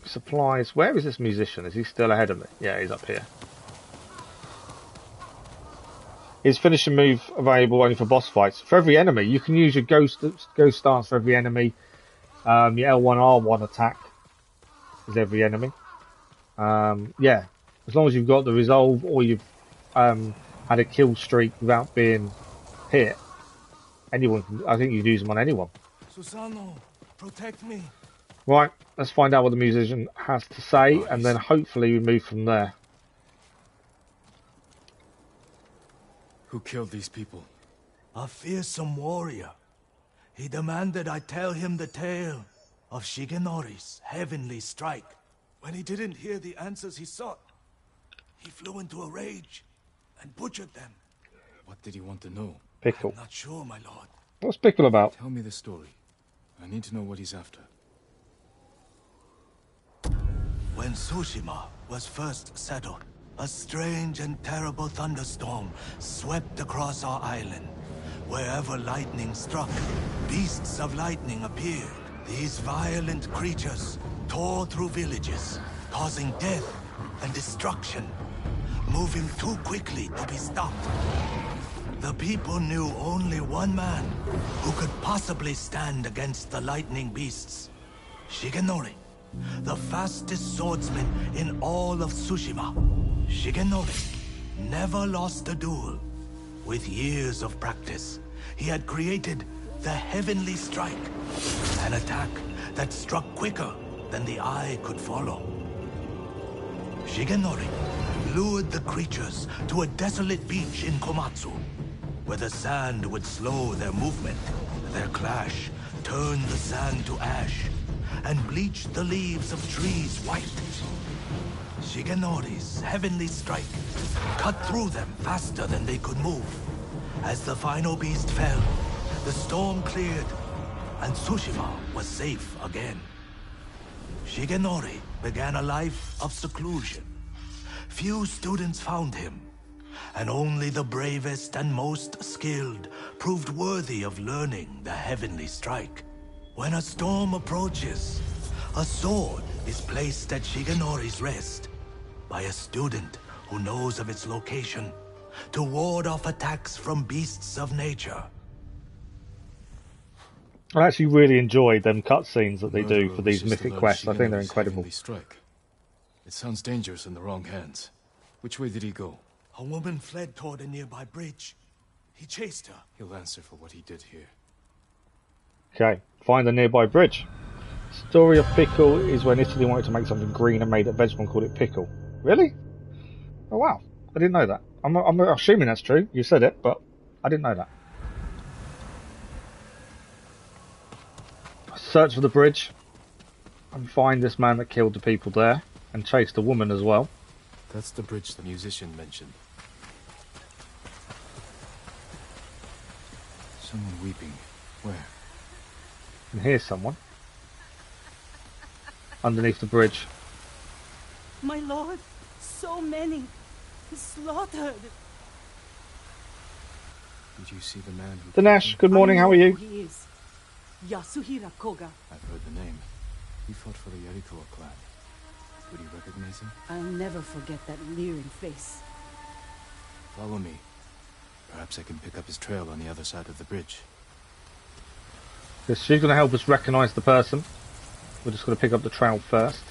[SPEAKER 1] Supplies. Where is this musician? Is he still ahead of me? Yeah, he's up here. Is finishing move available only for boss fights? For every enemy, you can use your ghost stance for every enemy. Your L1R1 attack is every enemy. Yeah, as long as you've got the resolve or you've had a kill streak without being hit, anyone can, I think you can use them on anyone.
[SPEAKER 3] Susano, protect me.
[SPEAKER 1] Right, let's find out what the musician has to say, and then hopefully we move from there.
[SPEAKER 2] Who killed these people?
[SPEAKER 3] A fearsome warrior. He demanded I tell him the tale of Shigenori's heavenly strike. When he didn't hear the answers he sought, he flew into a rage and butchered them.
[SPEAKER 2] What did he want to know?
[SPEAKER 1] Pickle.
[SPEAKER 3] I'm not sure, my lord.
[SPEAKER 1] What's Pickle about?
[SPEAKER 2] Tell me the story. I need to know what he's after.
[SPEAKER 3] When Tsushima was first settled, a strange and terrible thunderstorm swept across our island. Wherever lightning struck, beasts of lightning appeared. These violent creatures tore through villages, causing death and destruction, moving too quickly to be stopped. The people knew only one man who could possibly stand against the lightning beasts. Shigenori, the fastest swordsman in all of Tsushima. Shigenori never lost a duel. With years of practice, he had created the Heavenly Strike, an attack that struck quicker than the eye could follow. Shigenori lured the creatures to a desolate beach in Komatsu, where the sand would slow their movement. Their clash turned the sand to ash and bleached the leaves of trees white. Shigenori's Heavenly Strike cut through them faster than they could move. As the final beast fell, the storm cleared, and Tsushima was safe again. Shigenori began a life of seclusion. Few students found him, and only the bravest and most skilled proved worthy of learning the Heavenly Strike. When a storm approaches, a sword is placed at Shigenori's rest by a student who knows of its location to ward off attacks from beasts of nature.
[SPEAKER 1] I actually really enjoyed them cutscenes that they do for these mythic quests. I think they're incredible.
[SPEAKER 2] Strike. It sounds dangerous in the wrong hands. Which way did he go?
[SPEAKER 3] A woman fled toward a nearby bridge. He chased her.
[SPEAKER 2] He'll answer for what he did here.
[SPEAKER 1] Okay, find the nearby bridge. Story of Pickle is when Italy wanted to make something green and made a vegetable and called it pickle. Really? Oh wow, I didn't know that. I'm assuming that's true. You said it, but I didn't know that. Search for the bridge and find this man that killed the people there and chase the woman as well.
[SPEAKER 2] That's the bridge the musician mentioned. Someone weeping. Where?
[SPEAKER 1] And here's someone underneath the bridge.
[SPEAKER 9] My lord, so many slaughtered.
[SPEAKER 2] Did you see the man who...
[SPEAKER 1] Dinesh, good morning, how are you?
[SPEAKER 9] He is Yasuhira Koga.
[SPEAKER 2] I've heard the name. He fought for the Yarikawa clan. Would you recognize him?
[SPEAKER 9] I'll never forget that leering face.
[SPEAKER 2] Follow me. Perhaps I can pick up his trail on the other side of the bridge.
[SPEAKER 1] Yes, she's going to help us recognise the person. We're just going to pick up the trail first.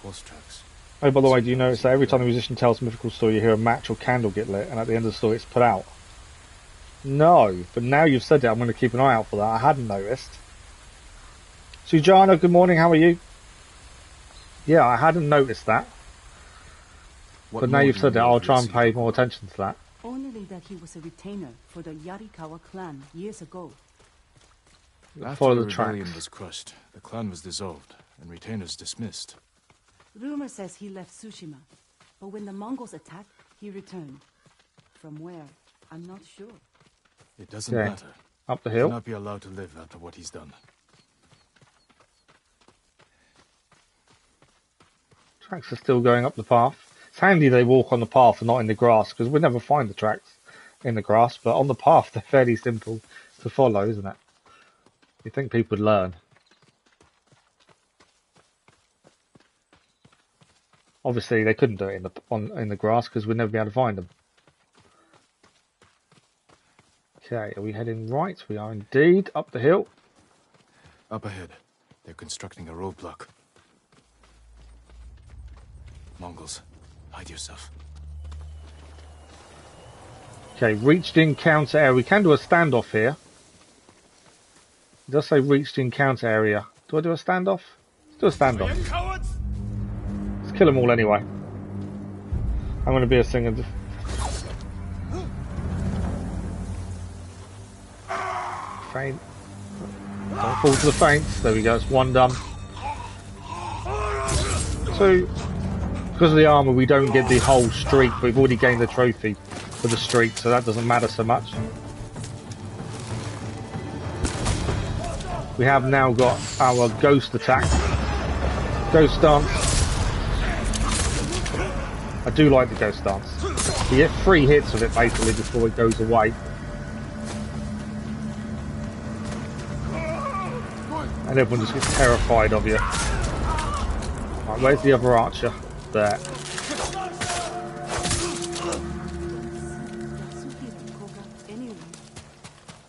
[SPEAKER 2] boss tracks.
[SPEAKER 1] Oh, by the way, do you notice that every time the musician tells a mythical story, you hear a match or candle get lit, and at the end of the story, it's put out? No, but now you've said it, I'm going to keep an eye out for that. I hadn't noticed. Sujana, good morning. How are you? Yeah, I hadn't noticed that. But now you've said it, I'll try and pay more attention to that.
[SPEAKER 9] Only that he was a retainer for the Yarikawa clan years ago.
[SPEAKER 1] Follow the
[SPEAKER 2] rebellion
[SPEAKER 1] tracks.
[SPEAKER 2] was crushed, the clan was dissolved, and retainers dismissed.
[SPEAKER 9] Rumor says he left Tsushima, but when the Mongols attacked, he returned. From where? I'm not sure.
[SPEAKER 2] It doesn't matter.
[SPEAKER 1] Up the
[SPEAKER 2] He
[SPEAKER 1] hill.
[SPEAKER 2] cannot be allowed to live after what he's done.
[SPEAKER 1] Tracks are still going up the path. It's handy they walk on the path and not in the grass, because we never find the tracks in the grass, but on the path they're fairly simple to follow, isn't it? You'd think people would learn. Obviously they couldn't do it in the grass because we'd never be able to find them. Okay, are we heading right? We are indeed up the hill.
[SPEAKER 2] Up ahead, they're constructing a roadblock. Mongols, hide yourself.
[SPEAKER 1] Okay, reached encounter area. We can do a standoff here. It does say reached encounter area. Do I do a standoff? Let's do a standoff. Let's kill them all anyway. I'm going to be a singer. Faint. Don't fall to the feints. There we go. It's one done. So, because of the armor, we don't get the whole streak. But we've already gained the trophy for the streak, so that doesn't matter so much. We have now got our ghost attack. Ghost dance. I do like the ghost dance. You get 3 hits of it basically before it goes away. And everyone just gets terrified of you. Right, where's the other archer? There.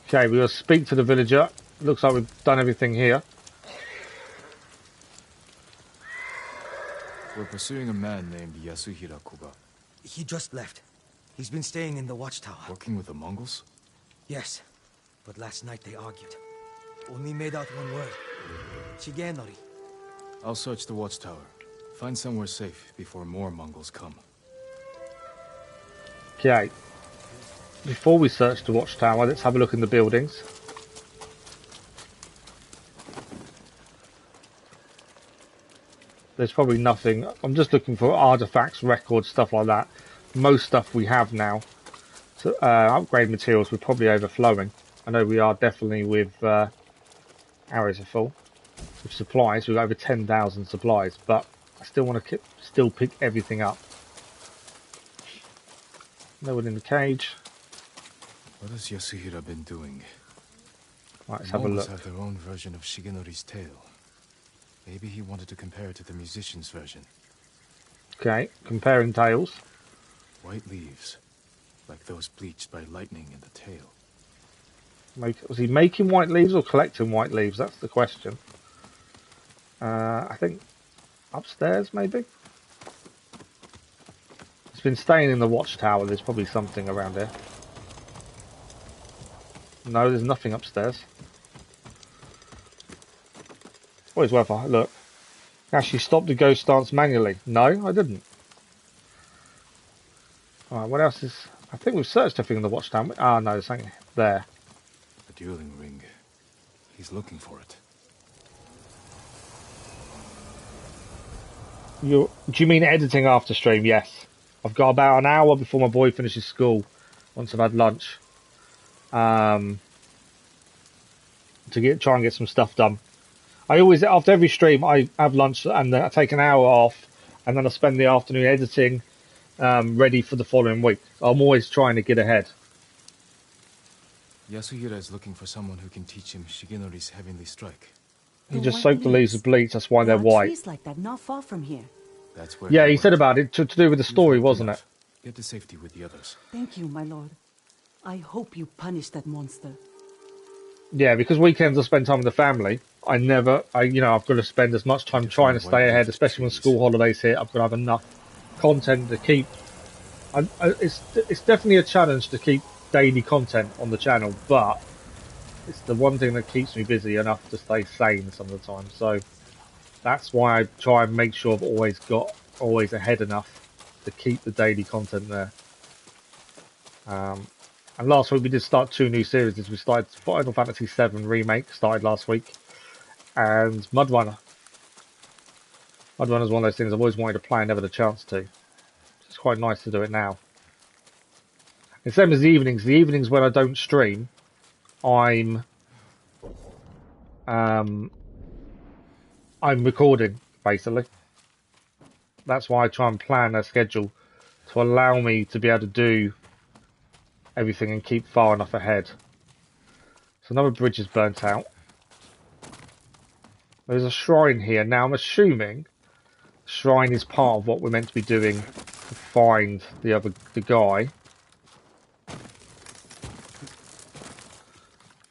[SPEAKER 1] Okay, we'll speak to the villager. Looks like we've done everything here.
[SPEAKER 2] We're pursuing a man named Yasuhira Koga.
[SPEAKER 7] He just left. He's been staying in the watchtower.
[SPEAKER 2] Working with the Mongols?
[SPEAKER 7] Yes, but last night they argued. Only made out one word. Shigenori.
[SPEAKER 2] I'll search the watchtower. Find somewhere safe before more Mongols come.
[SPEAKER 1] Okay. Before we search the watchtower, let's have a look in the buildings. There's probably nothing. I'm just looking for artifacts, records, stuff like that. Most stuff we have now. So, upgrade materials, we're probably overflowing. I know we are definitely with arrows are full. With supplies, we've got over 10,000 supplies, but I still want to still pick everything up. No one in the cage.
[SPEAKER 2] What has Yasuhira been doing?
[SPEAKER 1] Right, let's have a look.
[SPEAKER 2] Mongols have their own version of Shigenori's tale. Maybe he wanted to compare it to the musician's version.
[SPEAKER 1] Okay, comparing tales.
[SPEAKER 2] White leaves, like those bleached by lightning in the tail.
[SPEAKER 1] Was he making white leaves or collecting white leaves? That's the question. I think upstairs, maybe? He's been staying in the watchtower. There's probably something around here. No, there's nothing upstairs. Always worth a look. Actually stopped the ghost dance manually. No, I didn't. Alright, what else is... I think we've searched everything in the watchtower. Ah, no, there's something there.
[SPEAKER 2] The dueling ring. He's looking for it.
[SPEAKER 1] Do you mean editing after stream? Yes. I've got about an hour before my boy finishes school. Once I've had lunch. To try and get some stuff done. I always, after every stream, I have lunch and then I take an hour off, and then I spend the afternoon editing, ready for the following week. I'm always trying to get ahead.
[SPEAKER 2] Yasuhira is looking for someone who can teach him Shigenori's heavenly strike.
[SPEAKER 1] He just soaked the leaves with bleach, that's why they're white.
[SPEAKER 9] Trees like that, not far from here.
[SPEAKER 2] That's where
[SPEAKER 1] Yeah, he said about it to do with the story, wasn't it?
[SPEAKER 2] Get to safety with the others.
[SPEAKER 9] Thank you, my lord. I hope you punish that monster.
[SPEAKER 1] Yeah, because weekends I spend time with the family. I've got to spend as much time trying to stay ahead, especially when school holidays hit. I've got to have enough content to keep. It's definitely a challenge to keep daily content on the channel, but it's the one thing that keeps me busy enough to stay sane some of the time. So that's why I try and make sure I've always ahead enough to keep the daily content there. And last week we did start 2 new series. We started Final Fantasy VII Remake, started last week, and Mudrunner. Mudrunner's one of those things I've always wanted to play and never had a chance to. It's quite nice to do it now. The same as the evenings. The evenings when I don't stream, I'm recording, basically. That's why I try and plan a schedule to allow me to be able to do everything and keep far enough ahead. So another bridge is burnt out. There's a shrine here. Now I'm assuming the shrine is part of what we're meant to be doing to find the guy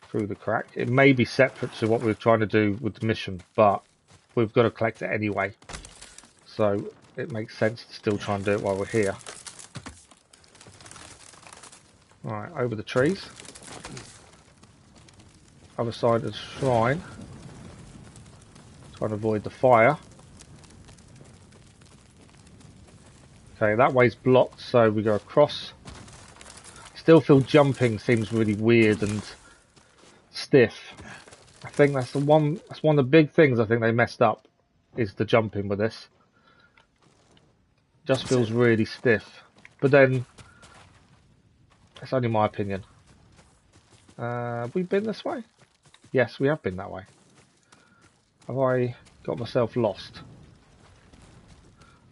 [SPEAKER 1] through the crack. It may be separate to what we're trying to do with the mission, but we've got to collect it anyway. So it makes sense to still try and do it while we're here. Alright, over the trees. Other side of the shrine. Trying to avoid the fire. Okay, that way's blocked, so we go across. Still feel jumping seems really weird and stiff. I think that's one of the big things I think they messed up, is the jumping with this. Just feels really stiff. But then that's only my opinion. Have we been this way? Yes, we have been that way. Have I got myself lost?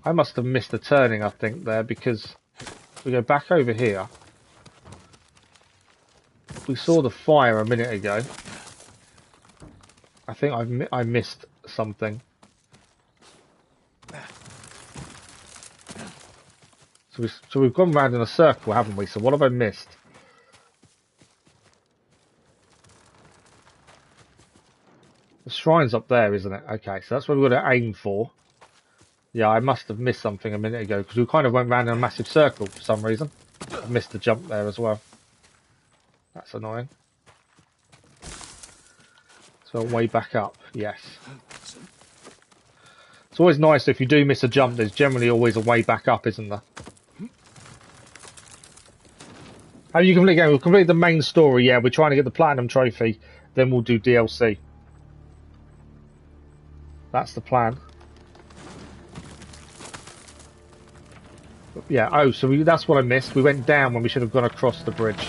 [SPEAKER 1] I must have missed a turning, I think, there, because we go back over here. We saw the fire a minute ago. I think I missed something. So we've gone round in a circle, haven't we? So what have I missed? The shrine's up there, isn't it? Okay, so that's what we've got to aim for. Yeah, I must have missed something a minute ago, because we kind of went round in a massive circle for some reason. I missed the jump there as well. That's annoying. So way back up, yes. It's always nice if you do miss a jump, there's generally always a way back up, isn't there? How you complete the game? We'll complete the main story, yeah, we're trying to get the Platinum Trophy, then we'll do DLC. That's the plan. Yeah, oh, so that's what I missed. We went down when we should have gone across the bridge.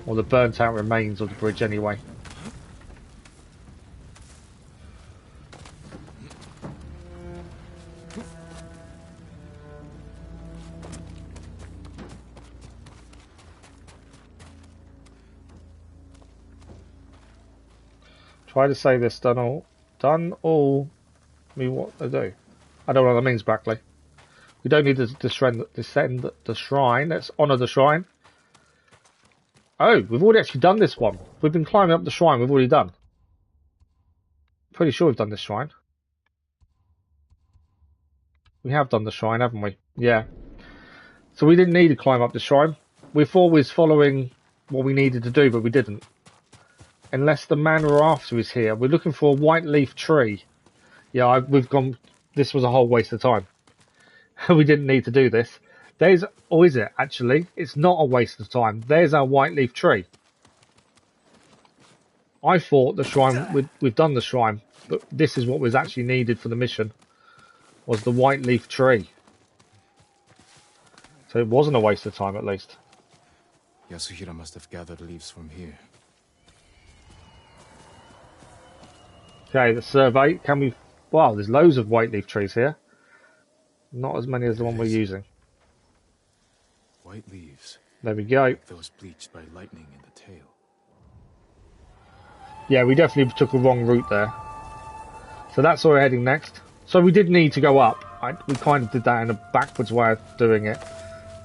[SPEAKER 1] Or the burnt out remains of the bridge anyway. Try to say this, done all, mean what they do. I don't know what that means, Brackley. We don't need to descend the shrine. Let's honour the shrine. Oh, we've already actually done this one. We've been climbing up the shrine. We've already done. Pretty sure we've done this shrine. We have done the shrine, haven't we? Yeah. So we didn't need to climb up the shrine. We thought we was following what we needed to do, but we didn't. Unless the man we're after is here. We're looking for a white leaf tree. Yeah, we've gone... This was a whole waste of time. We didn't need to do this. Or is it, actually? It's not a waste of time. There's our white leaf tree. I thought the shrine... We've done the shrine, but this is what was actually needed for the mission. Was the white leaf tree. So it wasn't a waste of time, at least.
[SPEAKER 2] Yasuhira must have gathered leaves from here.
[SPEAKER 1] Okay, the survey. Can we... Wow, there's loads of white leaf trees here. Not as many as the one we're using.
[SPEAKER 2] White leaves.
[SPEAKER 1] There we go.
[SPEAKER 2] Those bleached by lightning in the tail.
[SPEAKER 1] Yeah, we definitely took a wrong route there. So that's where we're heading next. So we did need to go up. We kind of did that in a backwards way of doing it.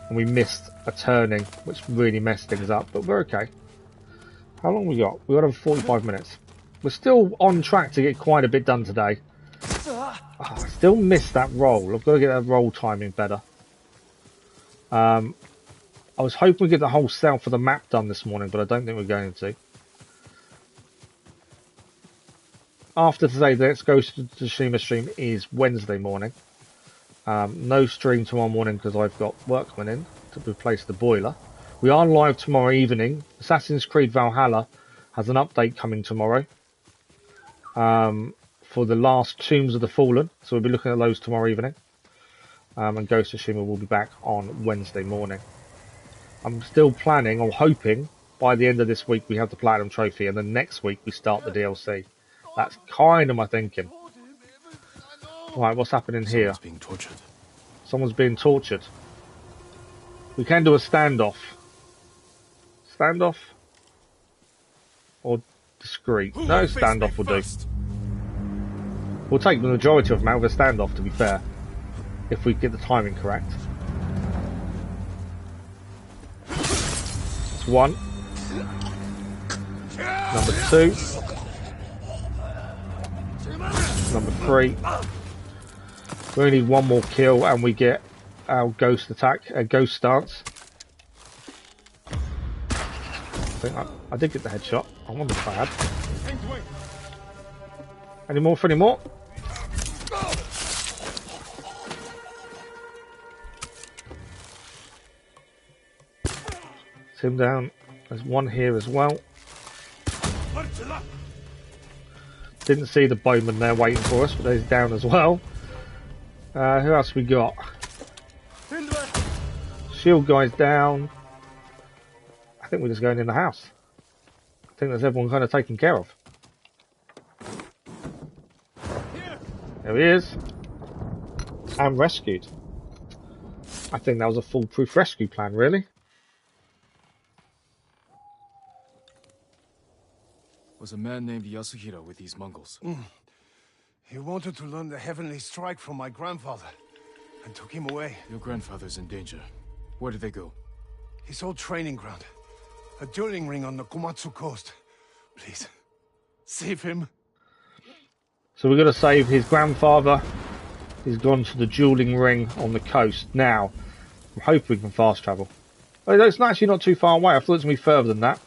[SPEAKER 1] And we missed a turning, which really messed things up. But we're okay. How long we got? We got over 45 minutes. We're still on track to get quite a bit done today. Oh, I still missed that roll. I've got to get that roll timing better. I was hoping we'd get the whole south of the map done this morning, but I don't think we're going to. After today, the next Ghost of Tsushima stream is Wednesday morning. No stream tomorrow morning because I've got workmen in to replace the boiler. We are live tomorrow evening. Assassin's Creed Valhalla has an update coming tomorrow for the last Tombs of the Fallen. So we'll be looking at those tomorrow evening. And Ghost of Tsushima will be back on Wednesday morning. I'm still planning or hoping by the end of this week we have the Platinum Trophy and then next week we start the DLC. That's kind of my thinking. Right, what's happening here?
[SPEAKER 2] Someone's being tortured.
[SPEAKER 1] Someone's being tortured. We can do a standoff. Standoff? Or discreet? No, standoff will do. We'll take the majority of them out of a standoff, to be fair. If we get the timing correct. That's one. Number two. Number three. We only need one more kill and we get our ghost attack, ghost stance. I think I did get the headshot. I wonder if I had. Any more for any more? It's him down. There's one here as well. Didn't see the bowman there waiting for us, but he's down as well. Who else we got? Shield guy's down. I think we're just going in the house. I think there's everyone kind of taken care of. There he is. And rescued. I think that was a foolproof rescue plan, really.
[SPEAKER 2] Was a man named Yasuhira with these Mongols.
[SPEAKER 4] He wanted to learn the heavenly strike from my grandfather and took him away.
[SPEAKER 2] Your grandfather's in danger. Where did they go?
[SPEAKER 4] His old training ground. A dueling ring on the Komatsu coast. Please, save him.
[SPEAKER 1] So we're going to save his grandfather. He's gone to the dueling ring on the coast. Now, I'm hoping we can fast travel. Oh, it's actually not too far away. I thought it was going to be further than that.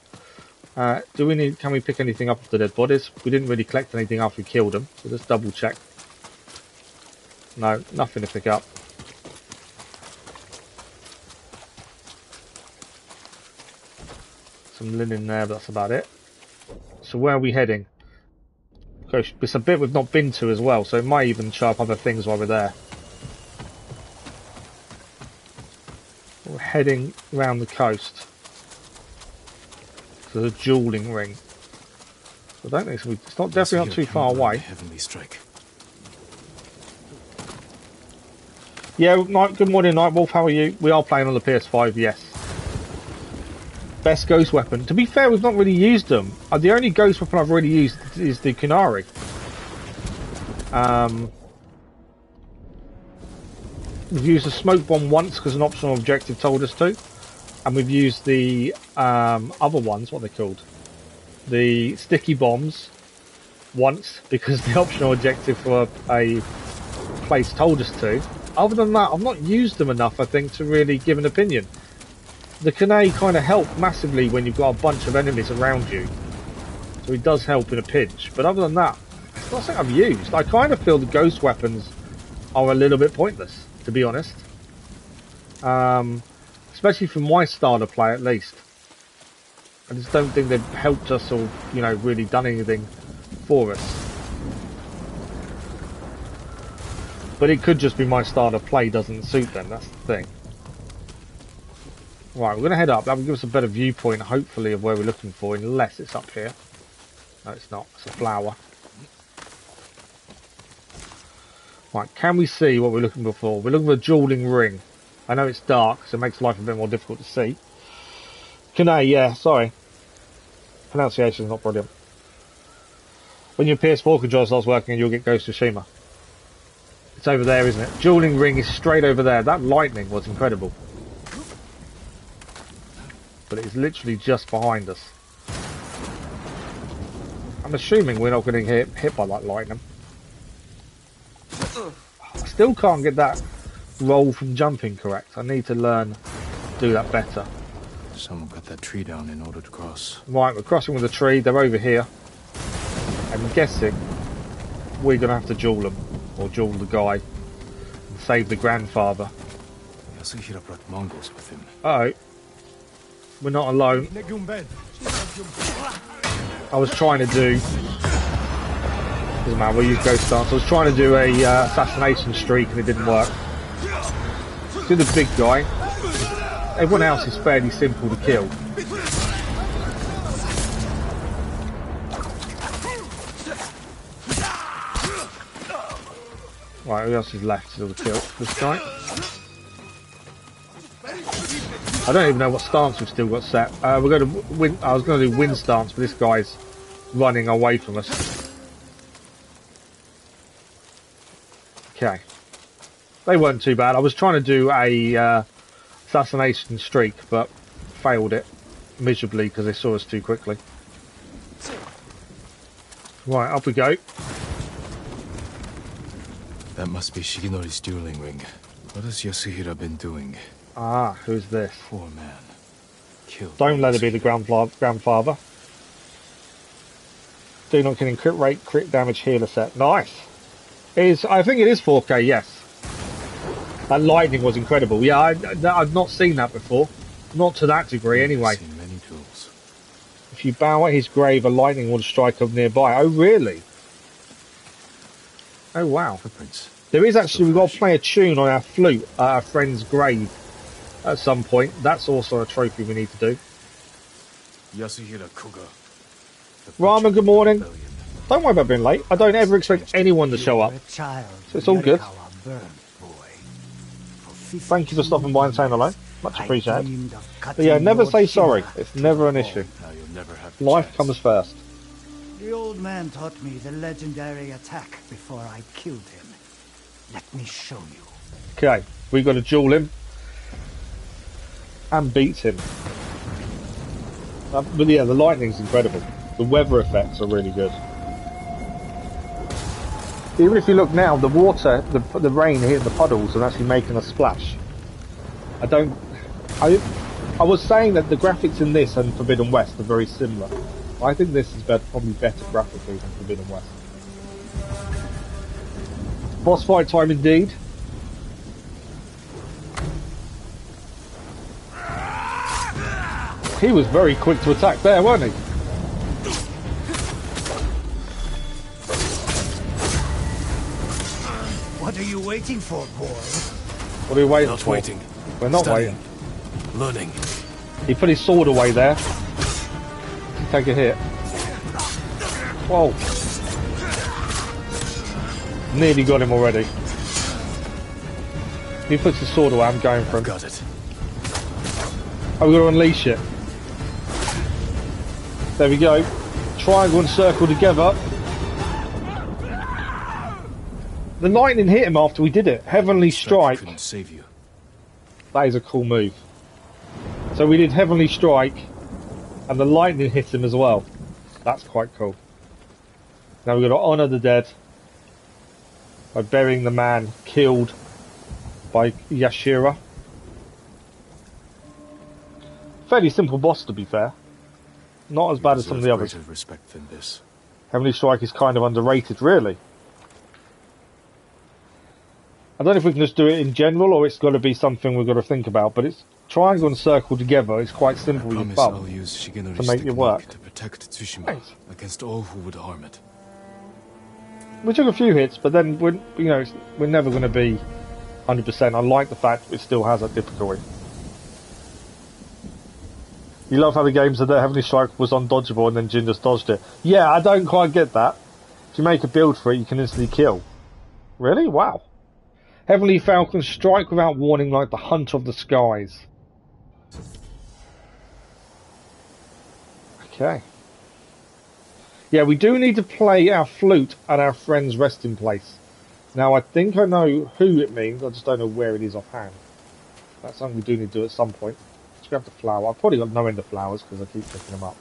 [SPEAKER 1] Can we pick anything up of the dead bodies? We didn't really collect anything after we killed them, so let's double check. No, nothing to pick up. Some linen there, but that's about it. So where are we heading? Gosh, it's a bit we've not been to as well, so it might even show up other things while we're there. We're heading around the coast. To the dueling ring. I don't think it's not definitely not too far away.
[SPEAKER 2] Heavenly strike.
[SPEAKER 1] Yeah, good morning, Nightwolf. How are you? We are playing on the PS5, yes. Best ghost weapon. To be fair, we've not really used them. The only ghost weapon I've really used is the Kunari. We've used the smoke bomb once because an optional objective told us to. And we've used the other ones, what are they called? The sticky bombs once because the optional objective for a place told us to. Other than that, I've not used them enough, I think, to really give an opinion. The Kunai kind of help massively when you've got a bunch of enemies around you. So it does help in a pinch. But other than that, it's not something I've used. I kind of feel the ghost weapons are a little bit pointless, to be honest. Especially for my style of play, at least. I just don't think they've helped us or, you know, really done anything for us. But it could just be my style of play doesn't suit them, that's the thing. Right, we're going to head up. That will give us a better viewpoint, hopefully, of where we're looking for, unless it's up here. No, it's not. It's a flower. Right, can we see what we're looking for? We're looking for a dueling ring. I know it's dark, so it makes life a bit more difficult to see. Kunai, yeah, sorry. Pronunciation's not brilliant. When your PS4 controller starts working, you'll get Ghost of Tsushima. It's over there, isn't it? Dueling ring is straight over there. That lightning was incredible. But it's literally just behind us. I'm assuming we're not getting hit by that lightning. I still can't get that roll from jumping correct. I need to learn to do that better.
[SPEAKER 2] Someone cut that tree down in order to cross.
[SPEAKER 1] Right, we're crossing with the tree. They're over here. I'm guessing we're going to have to duel them. Or duel the guy. And save the grandfather.
[SPEAKER 2] Yasuhira brought Mongols with him.
[SPEAKER 1] Uh-oh. We're not alone. I was trying to do... Doesn't matter, we'll use Ghost Dance. I was trying to do a assassination streak and it didn't work. Do the big guy. Everyone else is fairly simple to kill. Right, who else is left to kill? This guy. I don't even know what stance we've still got set. We're going to win. I was going to do wind stance, but this guy's running away from us. Okay, they weren't too bad. I was trying to do a assassination streak, but failed it miserably because they saw us too quickly. Right, up we go.
[SPEAKER 2] That must be Shigenori's dueling ring. What has Yasuhira been doing?
[SPEAKER 1] Ah, who's this?
[SPEAKER 2] Poor man. Killed.
[SPEAKER 1] Don't let it be the grandfather. Do not killing crit rate, crit damage, healer set. Nice. I think it is 4K, yes. That lightning was incredible. Yeah, I've not seen that before. Not to that degree, anyway.
[SPEAKER 2] Seen many duels.
[SPEAKER 1] If you bow at his grave, a lightning will strike up nearby. Oh, really? Oh, wow.
[SPEAKER 2] Footprints.
[SPEAKER 1] There is actually, we've got to play a tune on our flute at our friend's grave at some point. That's also a trophy we need to do.
[SPEAKER 2] Yasuhira Kuga.
[SPEAKER 1] Ramen, good morning. Don't worry about being late. I don't ever expect anyone to show up. So it's all good. Thank you for stopping by and saying hello. Much appreciated. But yeah, never say sorry. It's never an issue. Life comes first.
[SPEAKER 10] The old man taught me the legendary attack before I killed him. Let me show you.
[SPEAKER 1] Okay, we've got to duel him and beat him. But yeah, the lightning's incredible. The weather effects are really good. Even if you look now, the water, the rain hitting the puddles and actually making a splash. I was saying that the graphics in this and Forbidden West are very similar. I think this is probably better graphically than Forbidden West. Boss fight time indeed. He was very quick to attack there, wasn't he?
[SPEAKER 10] What are you waiting for, boy?
[SPEAKER 1] What are we waiting
[SPEAKER 2] Not
[SPEAKER 1] for?
[SPEAKER 2] waiting.
[SPEAKER 1] We're not
[SPEAKER 2] Studying.
[SPEAKER 1] waiting.
[SPEAKER 2] Learning.
[SPEAKER 1] He put his sword away there. Take a hit. Whoa. Nearly got him already. He puts his sword away, I'm going for him.
[SPEAKER 2] Got it.
[SPEAKER 1] Oh, we've got to unleash it. There we go. Triangle and circle together. The lightning hit him after we did it. Heavenly Strike.
[SPEAKER 2] Couldn't save you.
[SPEAKER 1] That is a cool move. So we did Heavenly Strike, and the lightning hit him as well. That's quite cool. Now we've got to honour the dead by burying the man killed by Yashira. Fairly simple boss, to be fair. Not as bad as some of the others.
[SPEAKER 2] Respect than this.
[SPEAKER 1] Heavenly Strike is kind of underrated, really. I don't know if we can just do it in general, or it's got to be something we've got to think about. But it's triangle and circle together. It's quite simple with your thumb to make it work.
[SPEAKER 2] To protect Tsushima against all who would harm it.
[SPEAKER 1] We took a few hits, but then we're never going to be 100%. I like the fact it still has that difficulty. You love how the games are there. Heavenly Strike was undodgeable and then Jin just dodged it. Yeah, I don't quite get that. If you make a build for it, you can instantly kill. Really? Wow. Heavenly Falcon, strike without warning like the hunter of the skies. Okay. Yeah, we do need to play our flute at our friend's resting place. Now, I think I know who it means, I just don't know where it is offhand. That's something we do need to do at some point. Let's grab the flower. I've probably got no end of flowers because I keep picking them up.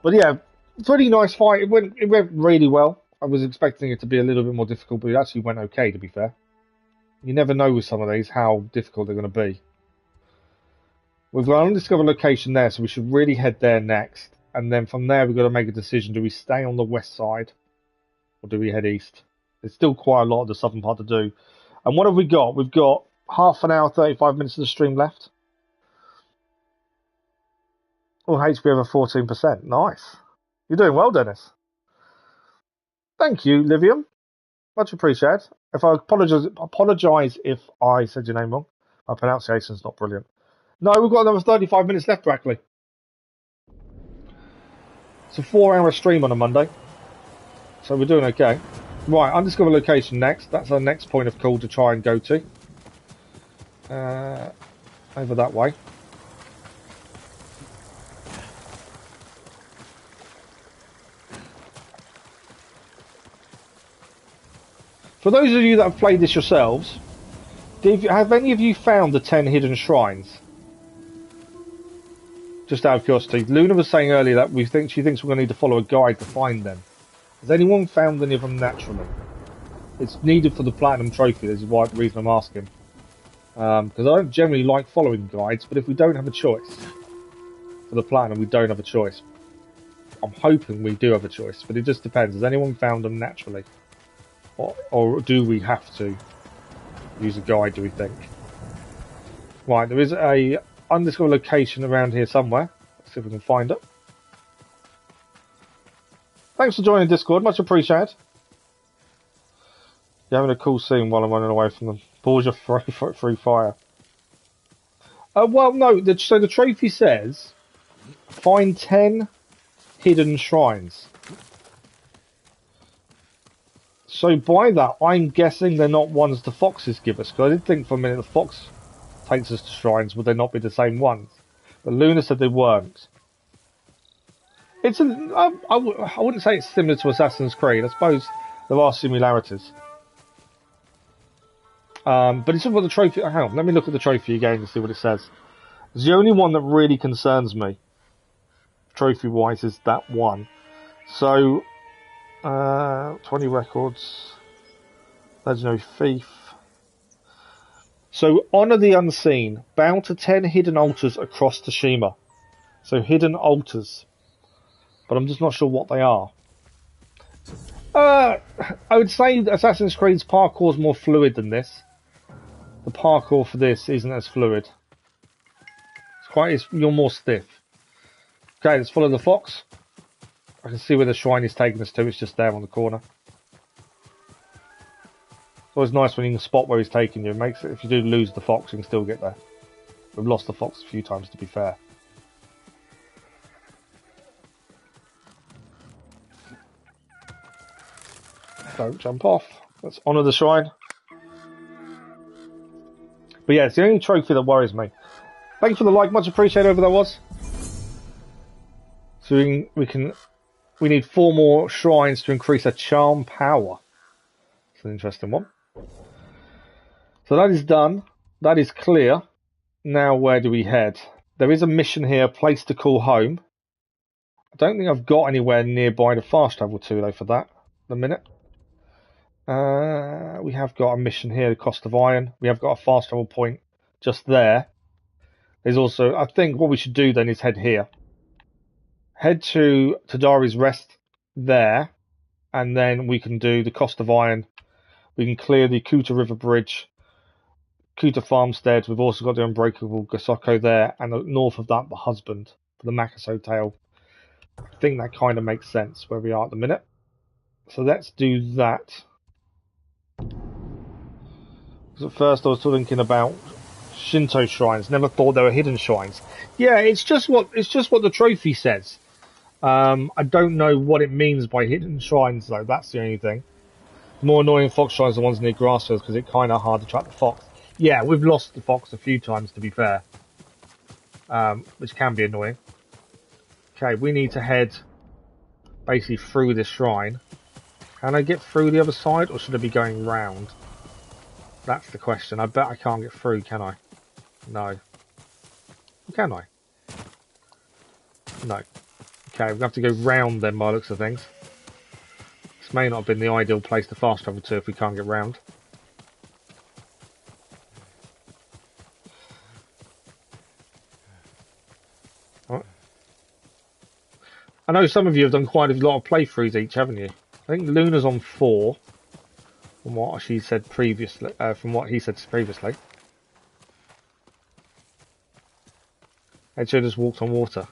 [SPEAKER 1] But yeah, Pretty nice fight. It went really well. I was expecting it to be a little bit more difficult, but it actually went okay, to be fair. You never know with some of these how difficult they're going to be. We've got an undiscovered location there, so we should really head there next. And then from there, we've got to make a decision. Do we stay on the west side, or do we head east? There's still quite a lot of the southern part to do. And what have we got? We've got half an hour, 35 minutes of the stream left. Oh, HP over 14%. Nice. You're doing well, Dennis. Thank you, Livium. Much appreciated. If I apologise if I said your name wrong. My pronunciation's not brilliant. No, we've got another 35 minutes left, Brackley. It's a 4-hour stream on a Monday. So we're doing okay. Right, undiscovered location next. That's our next point of call to try and go to. Over that way. For those of you that have played this yourselves, have any of you found the 10 hidden shrines? Just out of curiosity. Luna was saying earlier that she thinks we're going to need to follow a guide to find them. Has anyone found any of them naturally? It's needed for the Platinum Trophy, this is the reason I'm asking. Because I don't generally like following guides, but if we don't have a choice for the Platinum, we don't have a choice. I'm hoping we do have a choice, but it just depends. Has anyone found them naturally? Or do we have to use a guide, do we think? Right, there is a undiscovered location around here somewhere. Let's see if we can find it. Thanks for joining Discord, much appreciated. You're having a cool scene while I'm running away from them. Pause your free fire. Well, no, so the trophy says find 10 hidden shrines. So by that, I'm guessing they're not ones the foxes give us, because I did think for a minute the fox takes us to shrines, would they not be the same ones? But Luna said they weren't. It's I wouldn't say it's similar to Assassin's Creed. I suppose there are similarities. But it's about the trophy. Hang on, let me look at the trophy again to see what it says. It's the only one that really concerns me, trophy-wise, is that one. So, 20 records, legendary thief. So, honor the unseen. Bow to 10 hidden altars across Tsushima. So, hidden altars. But I'm just not sure what they are. I would say Assassin's Creed's parkour is more fluid than this. The parkour for this isn't as fluid. You're more stiff. Okay, let's follow the fox. I can see where the shrine is taking us to. It's just there on the corner. It's always nice when you can spot where he's taking you. It makes it, if you do lose the fox, you can still get there. We've lost the fox a few times, to be fair. Don't jump off. Let's honour the shrine. But yeah, it's the only trophy that worries me. Thank you for the like, much appreciated, whoever that was. So we need 4 more shrines to increase our charm power. It's an interesting one. So that is done. That is clear. Now where do we head? There is a mission here, place to call home. I don't think I've got anywhere nearby to fast travel to though for that. A minute. We have got a mission here, the Cost of Iron. We have got a fast travel point just there. There's also, I think what we should do then is head here. Head to Tadari's Rest there, and then we can do the Cost of Iron. We can clear the Kuta River Bridge, Kuta Farmstead. We've also got the Unbreakable Gosoko there, and north of that, the Husband for the Makaso Tale. I think that kind of makes sense where we are at the minute. So let's do that. Because at first I was thinking about Shinto shrines. Never thought they were hidden shrines. Yeah, it's just what the trophy says. I don't know what it means by hidden shrines though. That's the only thing. The more annoying fox shrines are the ones near grassfields because it's kind of hard to track the fox. Yeah, we've lost the fox a few times to be fair, which can be annoying. Okay, we need to head basically through this shrine. Can I get through the other side, or should I be going round? That's the question. I bet I can't get through, can I? No. Can I? No. Okay, we're going to have to go round then by the looks of things. This may not have been the ideal place to fast travel to if we can't get round. Right. I know some of you have done quite a lot of playthroughs each, haven't you? I think Luna's on 4, from what she said previously. From what he said previously. Ed Sheeran just walked on water.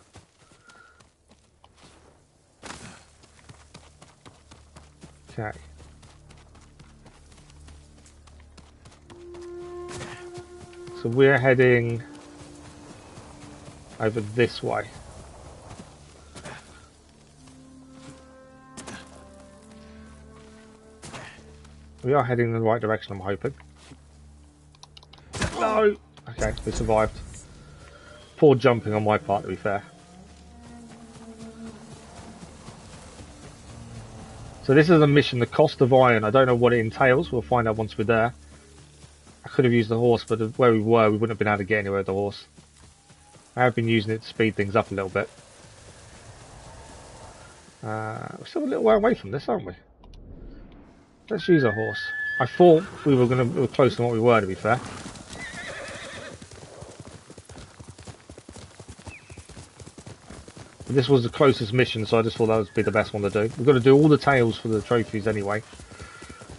[SPEAKER 1] Okay. So we're heading over this way. We are heading in the right direction, I'm hoping. No! Okay, we survived. Poor jumping on my part, to be fair. So this is a mission, the cost of iron. I don't know what it entails. We'll find out once we're there. I could have used the horse, but where we were, we wouldn't have been able to get anywhere with the horse. I have been using it to speed things up a little bit. We're still a little way away from this, aren't we? Let's use a horse. I thought we were closer than what we were, to be fair. But this was the closest mission, so I just thought that would be the best one to do. We've got to do all the tails for the trophies anyway.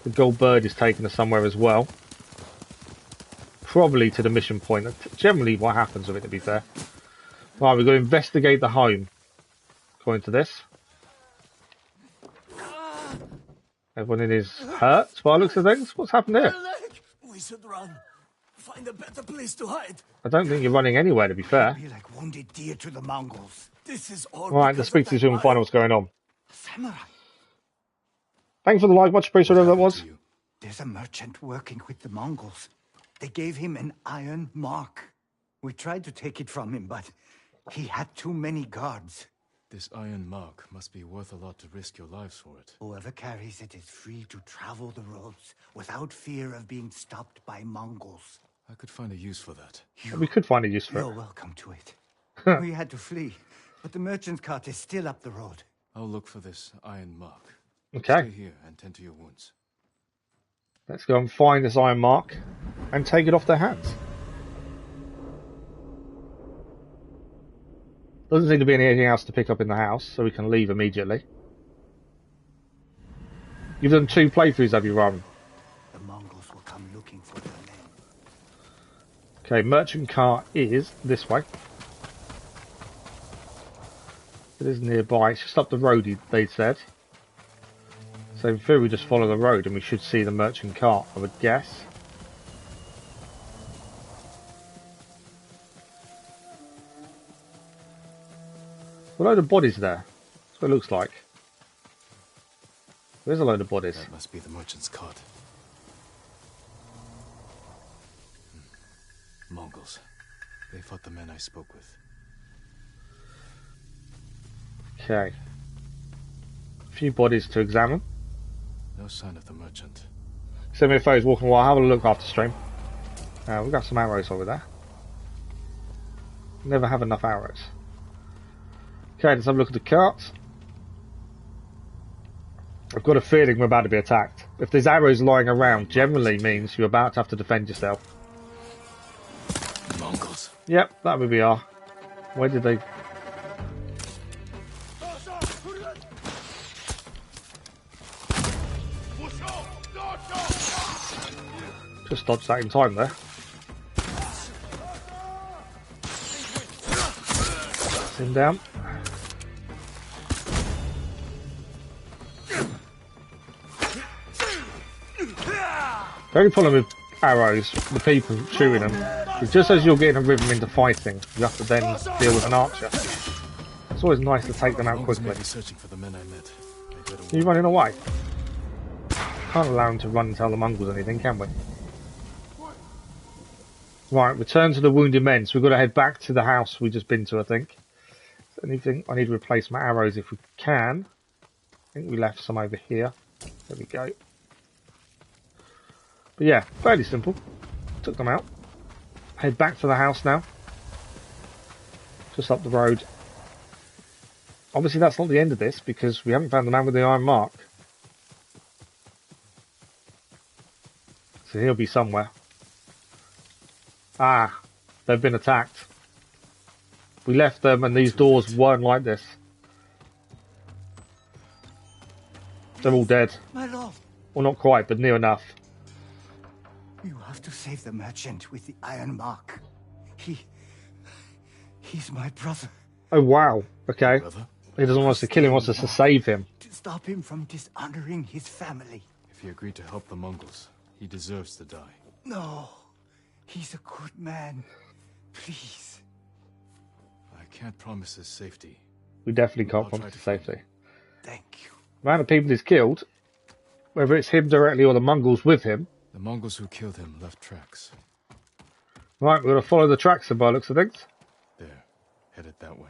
[SPEAKER 1] The gold bird is taking us somewhere as well. Probably to the mission point. That's generally what happens with it, to be fair. Right, we've got to investigate the home. According to this. Everyone in his hurt, by the looks of things. What's happened here?
[SPEAKER 3] We should run. Find a better place to hide.
[SPEAKER 1] I don't think you're running anywhere, to be fair.
[SPEAKER 10] Be like wounded deer to the Mongols.
[SPEAKER 3] This is all
[SPEAKER 1] Right, let's speak to you and find out what's going on.
[SPEAKER 10] Samurai.
[SPEAKER 1] Thanks for the like, much appreciated, whatever that was.
[SPEAKER 10] There's a merchant working with the Mongols. They gave him an iron mark. We tried to take it from him, but he had too many guards.
[SPEAKER 2] This iron mark must be worth a lot to risk your lives for it.
[SPEAKER 10] Whoever carries it is free to travel the roads without fear of being stopped by Mongols.
[SPEAKER 2] I could find a use for that.
[SPEAKER 1] We could find a use for it.
[SPEAKER 10] You're welcome to it. We had to flee, but the merchant's cart is still up the road.
[SPEAKER 2] I'll look for this iron mark.
[SPEAKER 1] Okay.
[SPEAKER 2] Stay here and tend to your wounds.
[SPEAKER 1] Let's go and find this iron mark and take it off their hands. Doesn't seem to be anything else to pick up in the house, so we can leave immediately. You've done 2 playthroughs, have you, Ron?
[SPEAKER 10] The Mongols will come looking for their men.
[SPEAKER 1] Okay, merchant cart is this way. It is nearby. It's just up the road, they said. So in theory, we just follow the road and we should see the merchant cart, I would guess. A load of bodies there. That's what it looks like. There's a load of bodies.
[SPEAKER 2] That must be the merchant's cart. Mongols. They fought the men I spoke with.
[SPEAKER 1] Okay. A few bodies to examine.
[SPEAKER 2] No sign of the merchant.
[SPEAKER 1] Send me a photos walking while I'll have a look after stream. We've got some arrows over there. Never have enough arrows. Okay, let's have a look at the cart. I've got a feeling we're about to be attacked. If there's arrows lying around, generally means you're about to have to defend yourself.
[SPEAKER 2] Mongols.
[SPEAKER 1] Yep, that would be our. Where did they... Just dodged that in time there. That's him down. The only problem with arrows, the people shooting them, is just as you're getting a rhythm into fighting, you have to then deal with an archer. It's always nice to take them out quickly.
[SPEAKER 2] Searching for the men I met.
[SPEAKER 1] Are you running away? Can't allow them to run and tell the Mongols anything, can we? Right, return to the wounded men. So we've got to head back to the house we've just been to, I think. Anything? I need to replace my arrows if we can. I think we left some over here. There we go. But yeah, fairly simple. Took them out. Head back to the house now. Just up the road. Obviously, that's not the end of this, because we haven't found the man with the iron mark. So he'll be somewhere. Ah, they've been attacked. We left them and these doors weren't like this. They're all dead.
[SPEAKER 10] My lord.
[SPEAKER 1] Well, not quite, but near enough.
[SPEAKER 10] You have to save the merchant with the iron mark. He's my brother.
[SPEAKER 1] Oh, wow. Okay.
[SPEAKER 2] Brother?
[SPEAKER 1] He doesn't want us to kill him, he wants us to save him.
[SPEAKER 10] To stop him from dishonoring his family.
[SPEAKER 2] If he agreed to help the Mongols, he deserves to die.
[SPEAKER 10] No. He's a good man. Please.
[SPEAKER 2] I can't promise his safety.
[SPEAKER 1] We definitely can't promise his safety.
[SPEAKER 10] Thank you.
[SPEAKER 1] The amount of people he's killed, whether it's him directly or the Mongols with him.
[SPEAKER 2] The Mongols who killed him left tracks.
[SPEAKER 1] Right, we're going to follow the tracks by looks of things.
[SPEAKER 2] There. Headed that way.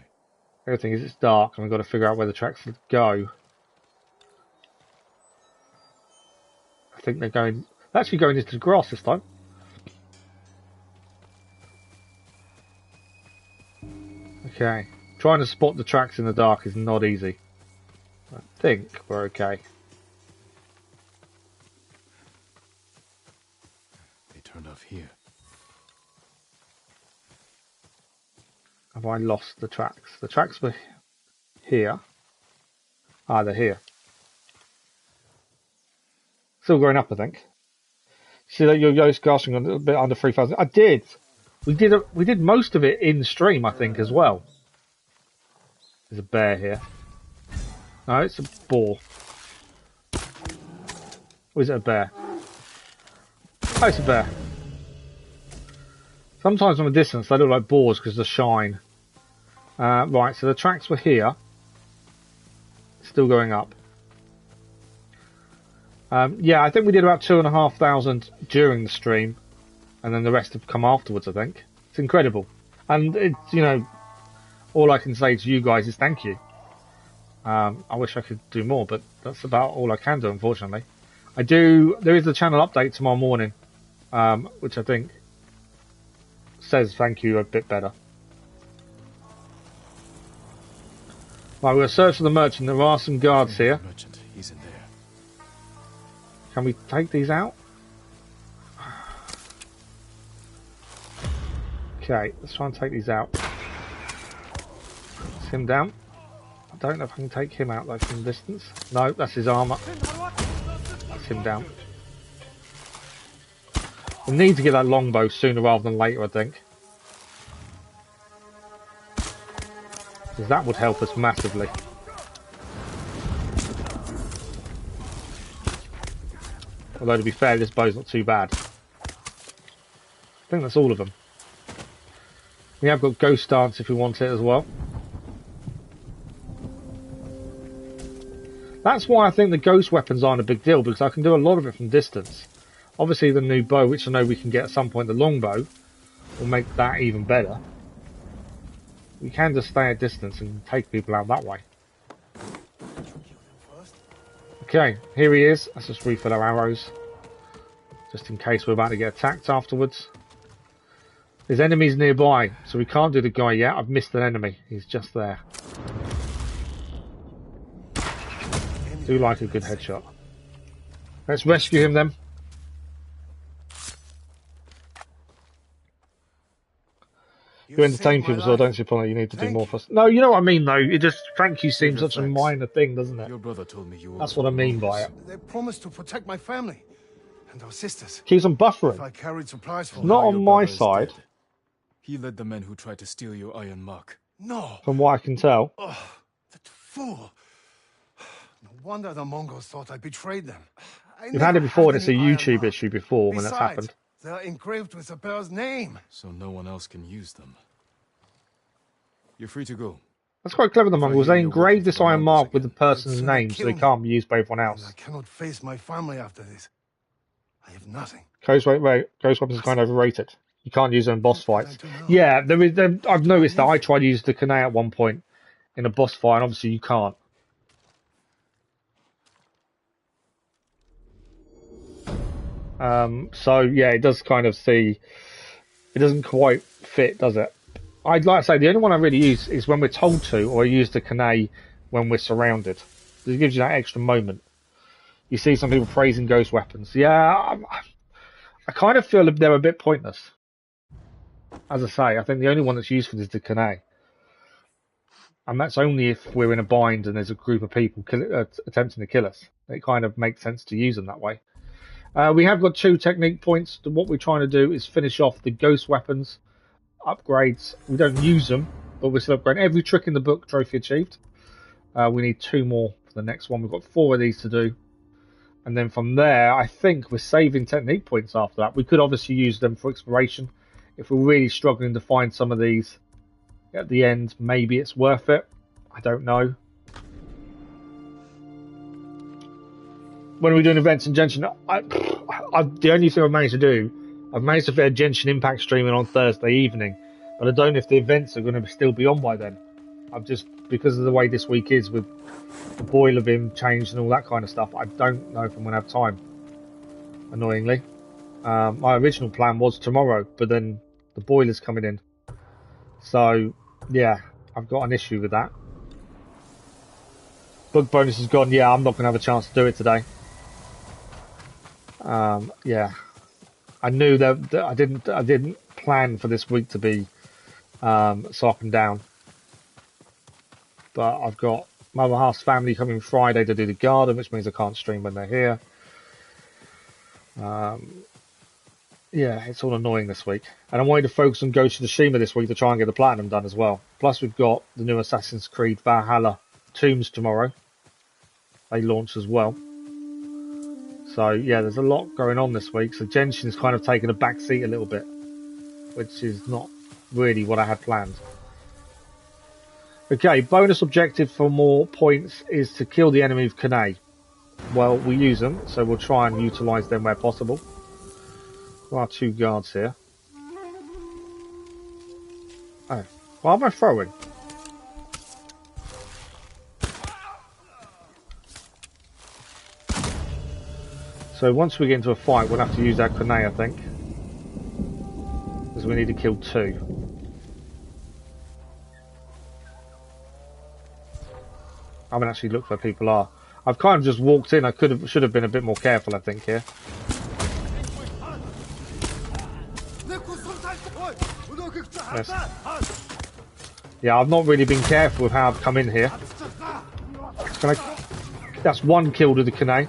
[SPEAKER 1] Everything is it's dark and we've got to figure out where the tracks go. I think they're actually going into the grass this time. Okay. Trying to spot the tracks in the dark is not easy. I think we're okay.
[SPEAKER 2] They turned off here.
[SPEAKER 1] Have I lost the tracks? The tracks were here. Ah, they're here. Still going up, I think. See that your Yoast casting a little bit under 3,000. I did. We did most of it in stream, I think, as well. There's a bear here. No, it's a boar. Or is it a bear? Oh, it's a bear. Sometimes from a distance they look like boars because of the shine. Right, so the tracks were here. Still going up. Yeah, I think we did about 2,500 during the stream. And then the rest have come afterwards, I think. It's incredible. And, it's, you know, all I can say to you guys is thank you. I wish I could do more, but that's about all I can do, unfortunately. There is a channel update tomorrow morning, which I think says thank you a bit better. Right, we'll search for the merchant. There are some guards here.
[SPEAKER 2] Merchant, he's in there.
[SPEAKER 1] Can we take these out? Okay, let's try and take these out. That's him down. I don't know if I can take him out though from distance. No, that's his armour. That's him down. We need to get that longbow sooner rather than later, I think. Because that would help us massively. Although to be fair, this bow's not too bad. I think that's all of them. We have got Ghost Dance if we want it as well. That's why I think the ghost weapons aren't a big deal, because I can do a lot of it from distance. Obviously the new bow, which I know we can get at some point, the longbow, will make that even better. We can just stay at distance and take people out that way. Okay, here he is. Let's just refill our arrows. Just in case we're about to get attacked afterwards. There's enemies nearby, so we can't do the guy yet. I've missed an enemy. He's just there. Do like a good headshot. Let's rescue him then. You entertain people, so I don't see a point that you need to do more for us. No, you know what I mean, though. It just thank you seems such a minor thing, doesn't it?
[SPEAKER 2] Your brother told me you were.
[SPEAKER 1] That's what I mean by it.
[SPEAKER 4] They promised to protect my family and our sisters.
[SPEAKER 1] Keeps on buffering.
[SPEAKER 4] If I carried supplies for
[SPEAKER 1] Not on my side.
[SPEAKER 2] He led the men who tried to steal your iron mark.
[SPEAKER 4] No.
[SPEAKER 1] From what I can tell.
[SPEAKER 4] Oh, that fool. No wonder the Mongols thought I betrayed them.
[SPEAKER 1] You've had it before, and it's a YouTube issue before when that's happened.
[SPEAKER 4] They're engraved with the bear's name.
[SPEAKER 2] So no one else can use them. You're free to go.
[SPEAKER 1] That's quite clever, the Mongols. They engraved this iron mark with the person's name, so they can't be used by everyone else.
[SPEAKER 4] I cannot face my family after this. I have nothing.
[SPEAKER 1] Ghost weapons is kind of overrated. You can't use them in boss fights. Yeah, I've noticed that I tried to use the kunai at one point in a boss fight, and obviously you can't. So yeah, it does kind of it doesn't quite fit, does it? I'd like to say the only one I really use is when we're told to, or I use the kunai when we're surrounded. It gives you that extra moment. You see some people praising ghost weapons. Yeah, I kind of feel they're a bit pointless. As I say, I think the only one that's useful is the Kane. And that's only if we're in a bind and there's a group of people attempting to kill us. It kind of makes sense to use them that way. We have got 2 technique points. What we're trying to do is finish off the ghost weapons upgrades. We don't use them, but we're still upgrading. Every trick in the book, trophy achieved. We need 2 more for the next one. We've got 4 of these to do. And then from there, I think we're saving technique points after that. We could obviously use them for exploration. If we're really struggling to find some of these at the end, maybe it's worth it. I don't know. When are we doing events in Genshin? The only thing I've managed to do, I've managed to fit a Genshin Impact streaming on Thursday evening, but I don't know if the events are going to still be on by then. I've just, because of the way this week is with the boiler being changed and all that kind of stuff, I don't know if I'm going to have time, annoyingly. My original plan was tomorrow, but then the boiler's coming in. So, yeah, I've got an issue with that. Book bonus is gone. Yeah, I'm not going to have a chance to do it today. Yeah, I knew that I didn't plan for this week to be so up and down. But I've got Mother Half's family coming Friday to do the garden, which means I can't stream when they're here. Yeah, it's all annoying this week. And I wanted to focus on Ghost of Tsushima this week to try and get the platinum done as well. Plus we've got the new Assassin's Creed Valhalla Tombs tomorrow. They launch as well. So yeah, there's a lot going on this week. So Genshin's kind of taken a back seat a little bit, which is not really what I had planned. Okay, bonus objective for more points is to kill the enemy with Kane. Well, we use them, so we'll try and utilise them where possible. There are 2 guards here. Oh, why am I throwing? So once we get into a fight, we'll have to use our Kane, I think. Because we need to kill 2. I haven't actually looked where people are. I've kind of just walked in. I should have been a bit more careful, I think, here. Yes. Yeah, I've not really been careful with how I've come in here. That's 1 kill to the Kane. I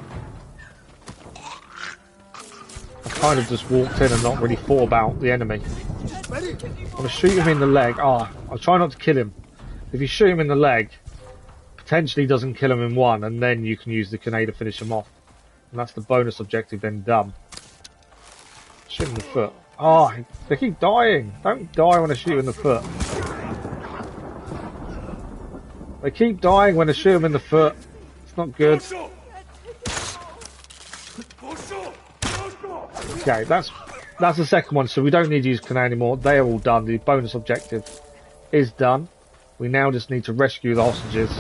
[SPEAKER 1] kind of just walked in and not really thought about the enemy. I'm going to shoot him in the leg. I'll try not to kill him. If you shoot him in the leg, potentially doesn't kill him in 1, and then you can use the Kane to finish him off. And that's the bonus objective then done. Shoot him in the foot. They keep dying. Don't die when I shoot in the foot. They keep dying when I shoot them in the foot. It's not good. Okay, that's the second one, so we don't need to use Kane anymore. They are all done. The bonus objective is done. We now just need to rescue the hostages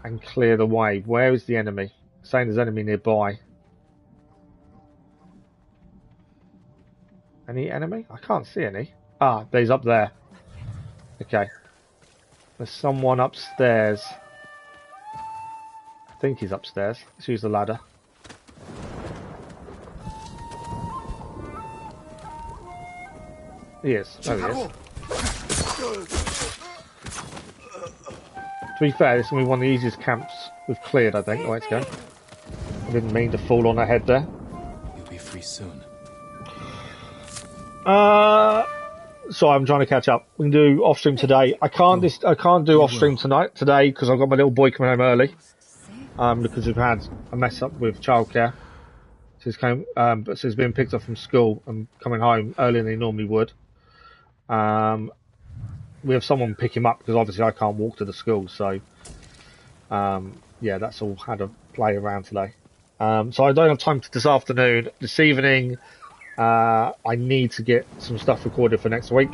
[SPEAKER 1] and clear the way. Where is the enemy? Saying there's enemy nearby. Any enemy? I can't see any. He's up there. Okay. There's someone upstairs. I think he's upstairs. Let's use the ladder. He is. There he is. To be fair, this is going to be one of the easiest camps we've cleared, I think. Let's go. I didn't mean to fall on her head there.
[SPEAKER 2] You'll be free soon.
[SPEAKER 1] So I'm trying to catch up. We can do off stream today. I can't do off stream today because I've got my little boy coming home early. Because we've had a mess up with childcare. So he's being picked up from school and coming home earlier than he normally would. We have someone pick him up because obviously I can't walk to the school. So yeah, that's all had to play around today. So I don't have time this afternoon. This evening, I need to get some stuff recorded for next week.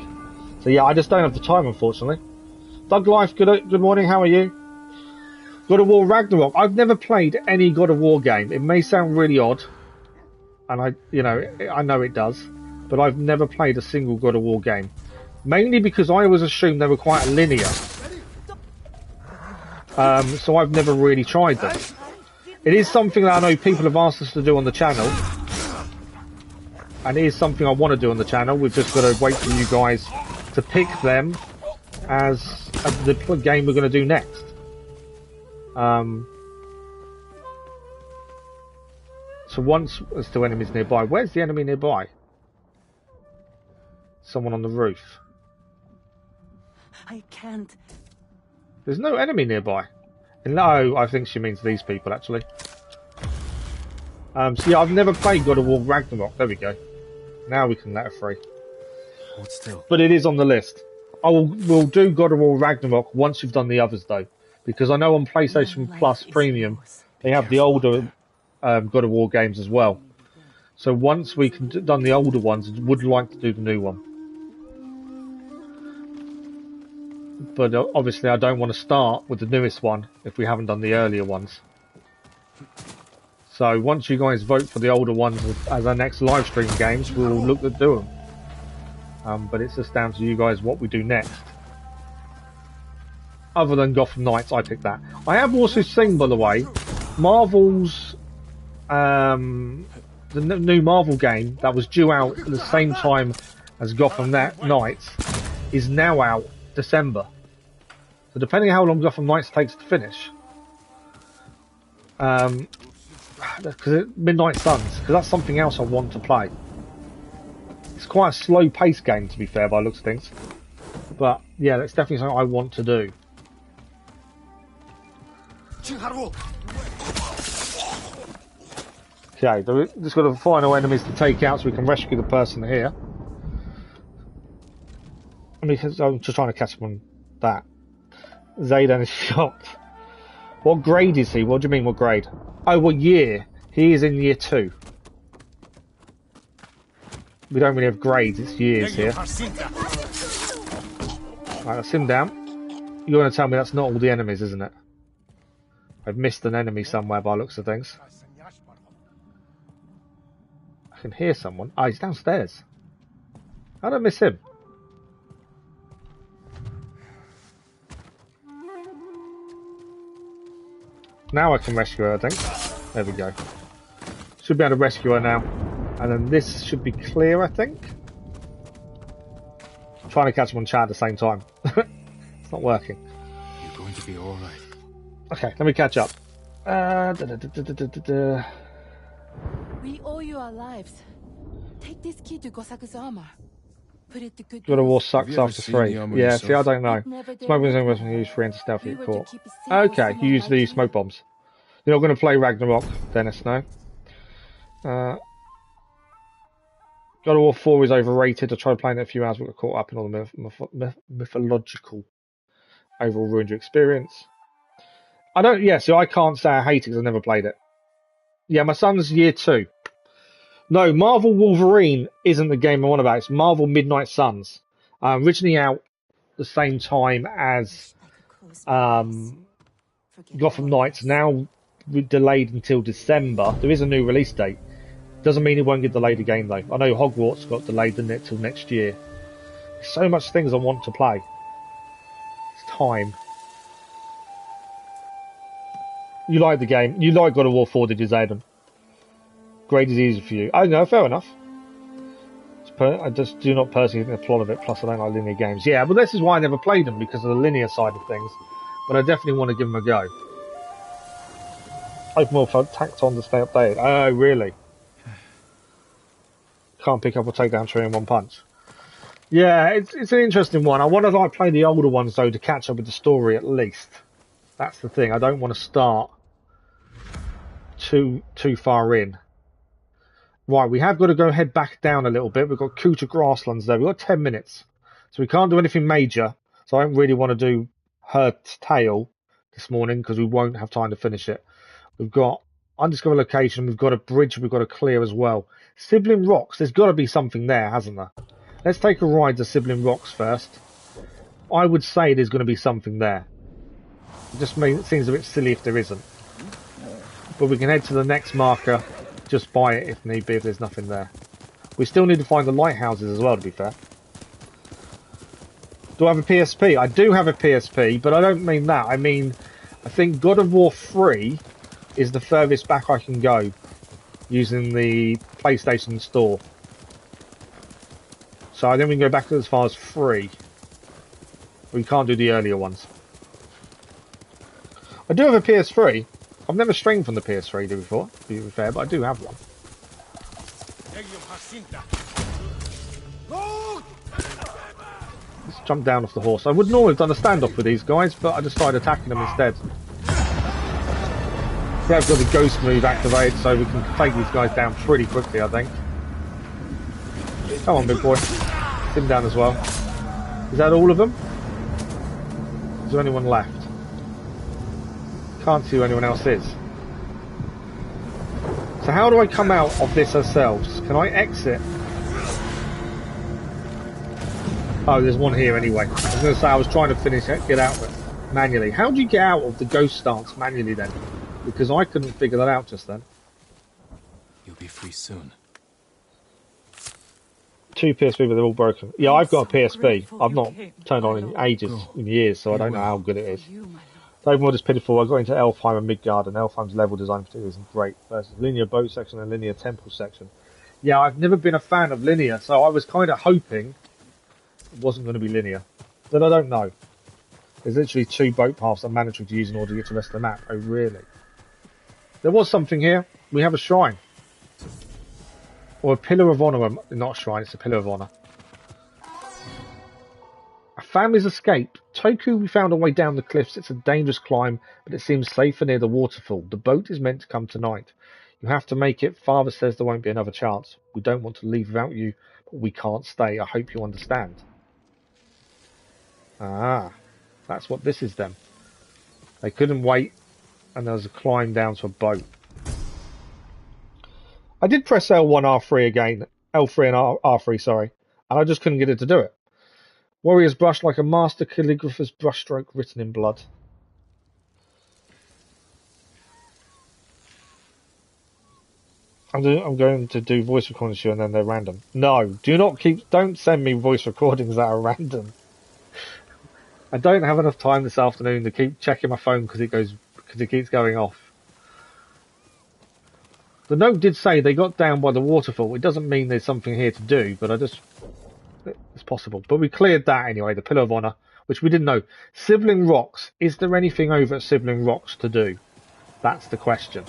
[SPEAKER 1] So yeah, I just don't have the time, unfortunately. Doug Life, good morning. How are you? God of War Ragnarok. I've never played any God of War game. It may sound really odd, and I know it does, but I've never played a single God of War game. Mainly because I always assumed they were quite linear. so I've never really tried them. It is something that I know people have asked us to do on the channel, and it is something I want to do on the channel. We've just got to wait for you guys to pick them as the game we're going to do next. So once there's still enemies nearby. Where's the enemy nearby? Someone on the roof.
[SPEAKER 9] I can't.
[SPEAKER 1] There's no enemy nearby. No, I think she means these people actually. So yeah, I've never played God of War Ragnarok. There we go. Now we can let her free.
[SPEAKER 2] Hold still.
[SPEAKER 1] But it is on the list. We'll do God of War Ragnarok once you've done the others though, because I know on PlayStation Plus Premium they have the older God of War games as well. So once we can done the older ones, would like to do the new one. But obviously I don't want to start with the newest one if we haven't done the earlier ones. So once you guys vote for the older ones as our next live stream games, we'll look to do them. But it's just down to you guys what we do next. Other than Gotham Knights, I picked that. I have also seen, by the way, Marvel's the new Marvel game that was due out at the same time as Gotham Knights is now out December. So depending on how long Gotham Knights takes to finish, because Midnight Suns, because that's something else I want to play. It's quite a slow-paced game, to be fair, by the looks of things. But yeah, that's definitely something I want to do. Okay, just got the final enemies to take out so we can rescue the person here. I mean, I'm just trying to catch him on that. Zaydan is shocked. What grade is he? What do you mean, what grade? Oh, what year? He is in year 2. We don't really have grades, it's years here. Right, that's him down. You're going to tell me that's not all the enemies, isn't it? I've missed an enemy somewhere by the looks of things. I can hear someone. Ah, he's downstairs. How did I miss him? Now I can rescue her, I think. There we go. Should be able to rescue her now. And then this should be clear, I think. I'm trying to catch him on chat at the same time. It's not working.
[SPEAKER 2] You're going to be alright.
[SPEAKER 1] Okay, let me catch up.
[SPEAKER 6] We owe you our lives. Take this key to Gosaku's armor. Put it to good
[SPEAKER 1] God of War
[SPEAKER 6] use.
[SPEAKER 1] sucks after 3. Yeah, see, I don't know. Smoke bombs when you use free into stealth, you get caught. Okay, you usually use smoke bombs. You're not going to play Ragnarok, Dennis, no? God of War 4 is overrated. I tried playing it a few hours, but got caught up in all the mythological. Overall ruined your experience. So I can't say I hate it because I've never played it. Yeah, my son's year 2. No, Marvel Wolverine isn't the game I'm on about. It's Marvel Midnight Suns. Originally out the same time as Gotham Knights. Now delayed until December. There is a new release date. Doesn't mean it won't get delayed again though. I know Hogwarts got delayed, didn't it, till next year. There's so much things I want to play. It's time. You like the game. You like God of War 4, did you, Zayden? Grade is easy for you. Oh no, fair enough. I just do not personally think the plot of it, plus I don't like linear games. Yeah, but this is why I never played them, because of the linear side of things. But I definitely want to give them a go. Open world for tacked on to stay updated. Oh, really? Can't pick up a takedown tree in one punch. Yeah, it's an interesting one. I want to play the older ones, though, to catch up with the story at least. That's the thing. I don't want to start too far in. Right, we have got to go head back down a little bit. We've got Kuta Grasslands there. We've got 10 minutes. So we can't do anything major. So I don't really want to do her tale this morning because we won't have time to finish it. We've got undiscovered location. We've got a bridge we've got to clear as well. Sibling Rocks. There's got to be something there, hasn't there? Let's take a ride to Sibling Rocks first. I would say there's going to be something there. It just seems a bit silly if there isn't. But we can head to the next marker. Just buy it if need be, if there's nothing there. We still need to find the lighthouses as well, to be fair. Do I have a PSP? I do have a PSP, but I don't mean that. I mean I think God of War 3 is the furthest back I can go using the PlayStation Store. So I think we can go back as far as 3. We can't do the earlier ones. I do have a PS3. I've never streamed from the PS3 before, to be fair, but I do have one. Let's jump down off the horse. I would normally have done a standoff with these guys, but I just started attacking them instead. We have got the ghost move activated, so we can take these guys down pretty quickly, I think. Come on, big boy. Sit him down as well. Is that all of them? Is there anyone left? Can't see who anyone else is. So how do I come out of this ourselves? Can I exit? Oh, there's one here anyway. I was going to say I was trying to get out of it manually. How do you get out of the ghost stance manually then? Because I couldn't figure that out just then.
[SPEAKER 2] You'll be free soon.
[SPEAKER 1] 2 PSP, but they're all broken. Yeah, I've got a PSP. I've not turned on in ages, in years, so I don't know how good it is. The open world is pitiful. I got into Elfheim and Midgard, and Elfheim's level design particularly isn't great. Versus linear boat section and linear temple section. Yeah, I've never been a fan of linear, so I was kind of hoping it wasn't going to be linear. But I don't know. There's literally 2 boat paths I'm mandatory to use in order to get to the rest of the map. Oh, really? There was something here. We have a shrine. Or a pillar of honor. Not a shrine, it's a pillar of honor. A family's escape. Toku, we found our way down the cliffs. It's a dangerous climb, but it seems safer near the waterfall. The boat is meant to come tonight. You have to make it. Father says there won't be another chance. We don't want to leave without you, but we can't stay. I hope you understand. Ah, that's what this is then. They couldn't wait, and there was a climb down to a boat. I did press L1, R3 again. L3 and R3, sorry. And I just couldn't get it to do it. Warrior's brush like a master calligrapher's brushstroke written in blood. I'm going to do voice recordings to you and then they're random. No, don't send me voice recordings that are random. I don't have enough time this afternoon to keep checking my phone because it keeps going off. The note did say they got down by the waterfall. It doesn't mean there's something here to do, but it's possible. But we cleared that anyway, the Pillar of Honor, which we didn't know. Sibling Rocks. Is there anything over at Sibling Rocks to do? That's the question.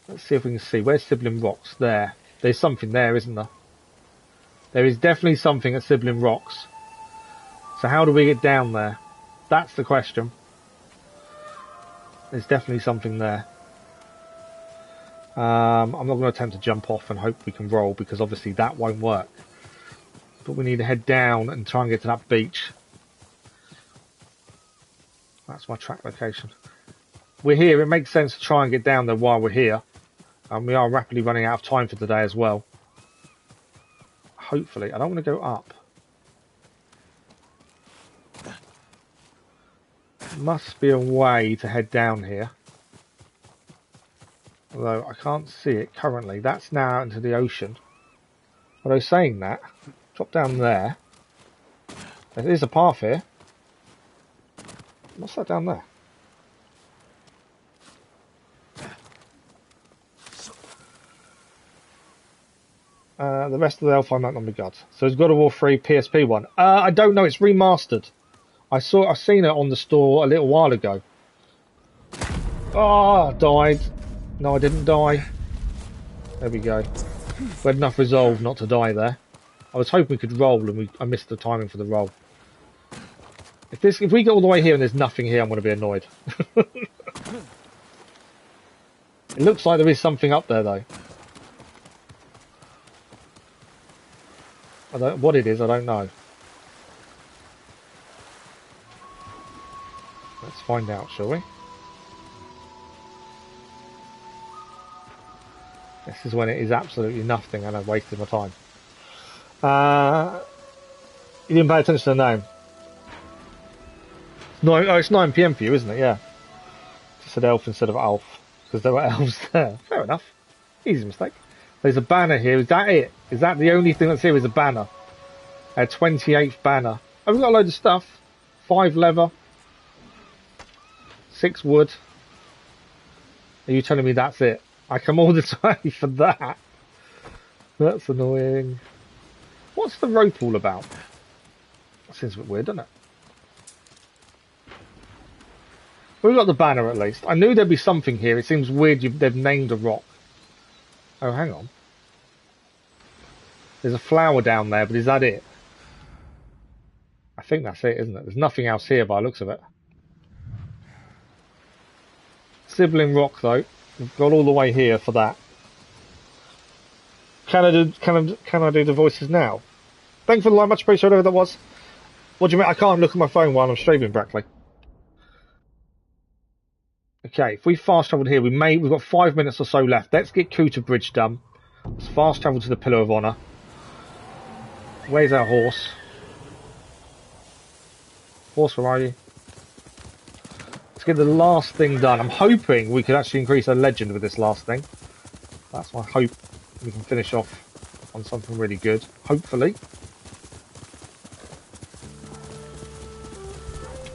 [SPEAKER 1] Let's see if we can see. Where's Sibling Rocks? There. There's something there, isn't there? There is definitely something at Sibling Rocks. So how do we get down there? That's the question. There's definitely something there. I'm not going to attempt to jump off and hope we can roll because obviously that won't work. But we need to head down and try and get to that beach. That's my track location. We're here. It makes sense to try and get down there while we're here. And we are rapidly running out of time for today as well. Hopefully. I don't want to go up. Must be a way to head down here. Although I can't see it currently. That's now out into the ocean. Although saying that, drop down there. There is a path here. What's that down there? The rest of the Elfheim might not be good. So it's God of War 3 PSP one. I don't know. It's remastered. I've seen it on the store a little while ago. Oh, I died. No, I didn't die. There we go. We had enough resolve not to die there. I was hoping we could roll, and I missed the timing for the roll. If we get all the way here and there's nothing here, I'm going to be annoyed. It looks like there is something up there, though. What it is, I don't know. Let's find out, shall we? This is when it is absolutely nothing and I've wasted my time. You didn't pay attention to the name. No, it's 9 PM for you, isn't it? Yeah. Just said elf instead of Alf, because there were elves there. Fair enough. Easy mistake. There's a banner here. Is that it? Is that the only thing that's here is a banner? A 28th banner. Oh, we've got a load of stuff. 5 leather. 6 wood. Are you telling me that's it? I come all this way for that? That's annoying. What's the rope all about? That seems a bit weird, doesn't it? We've got the banner at least. I knew there'd be something here. It seems weird they've named a rock. Oh, hang on. There's a flower down there, but is that it? I think that's it, isn't it? There's nothing else here by the looks of it. Sibling rock, though. We've got all the way here for that. Can I do the voices now? Thanks for the like, much appreciated, whatever that was. What do you mean? I can't look at my phone while I'm streaming, Brackley. Okay, if we fast traveled here, we've got 5 minutes or so left. Let's get Kuta Bridge done. Let's fast travel to the Pillar of Honor. Where's our horse? Horse, where are you? Let's get the last thing done. I'm hoping we could actually increase our legend with this last thing. That's my hope. We can finish off on something really good. Hopefully.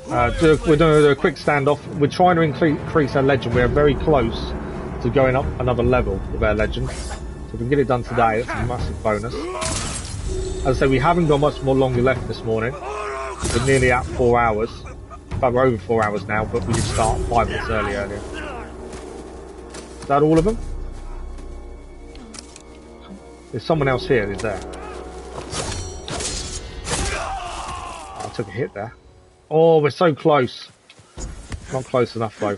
[SPEAKER 1] We're going to do a quick standoff. We're trying to increase our legend. We're very close to going up another level with our legend. So if we can get it done today, that's a massive bonus. As I say, we haven't got much more longer left this morning. We're nearly at 4 hours. But we're over 4 hours now, but we did start 5 minutes earlier. Is that all of them? There's someone else here, is there? Oh, I took a hit there. Oh, we're so close. Not close enough, though.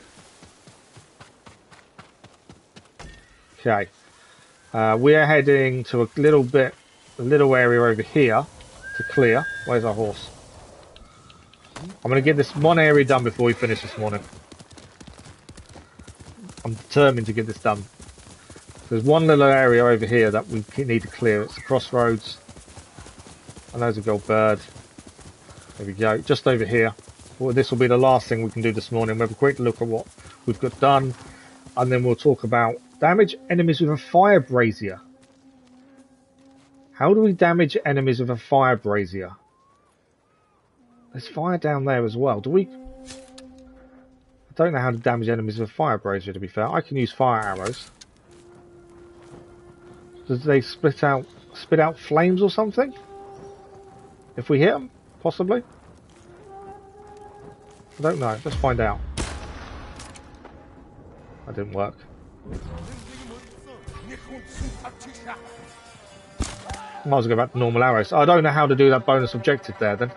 [SPEAKER 1] Okay. We're heading to a little area over here to clear. Where's our horse? I'm going to get this one area done before we finish this morning. I'm determined to get this done. There's one little area over here that we need to clear. It's the crossroads. And there's a gold bird. There we go. Just over here. Well, this will be the last thing we can do this morning. We'll have a quick look at what we've got done. And then we'll talk about damage enemies with a fire brazier. How do we damage enemies with a fire brazier? There's fire down there as well. Do we... I don't know how to damage enemies with a fire brazier, to be fair. I can use fire arrows. Does they spit out flames or something? If we hit them? Possibly? I don't know. Let's find out. That didn't work. Might as well go back to normal arrows. I don't know how to do that bonus objective there then.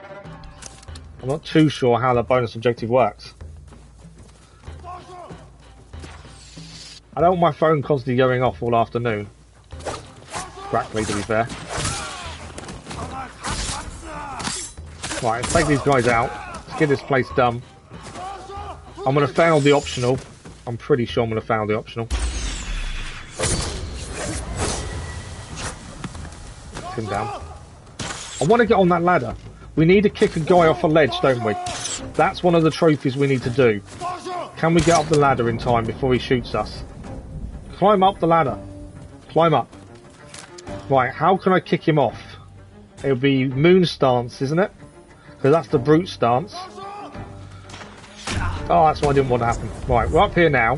[SPEAKER 1] I'm not too sure how that bonus objective works. I don't want my phone constantly going off all afternoon. Brackley, to be fair. Right, let's take these guys out. Let's get this place done. I'm going to fail the optional. I'm pretty sure I'm going to fail the optional. Get him down. I want to get on that ladder. We need to kick a guy off a ledge, don't we? That's one of the trophies we need to do. Can we get up the ladder in time before he shoots us? Climb up the ladder. Climb up. Right, how can I kick him off? It'll be moon stance, isn't it? Because that's the brute stance. Oh, that's what I didn't want to happen. Right, we're up here now.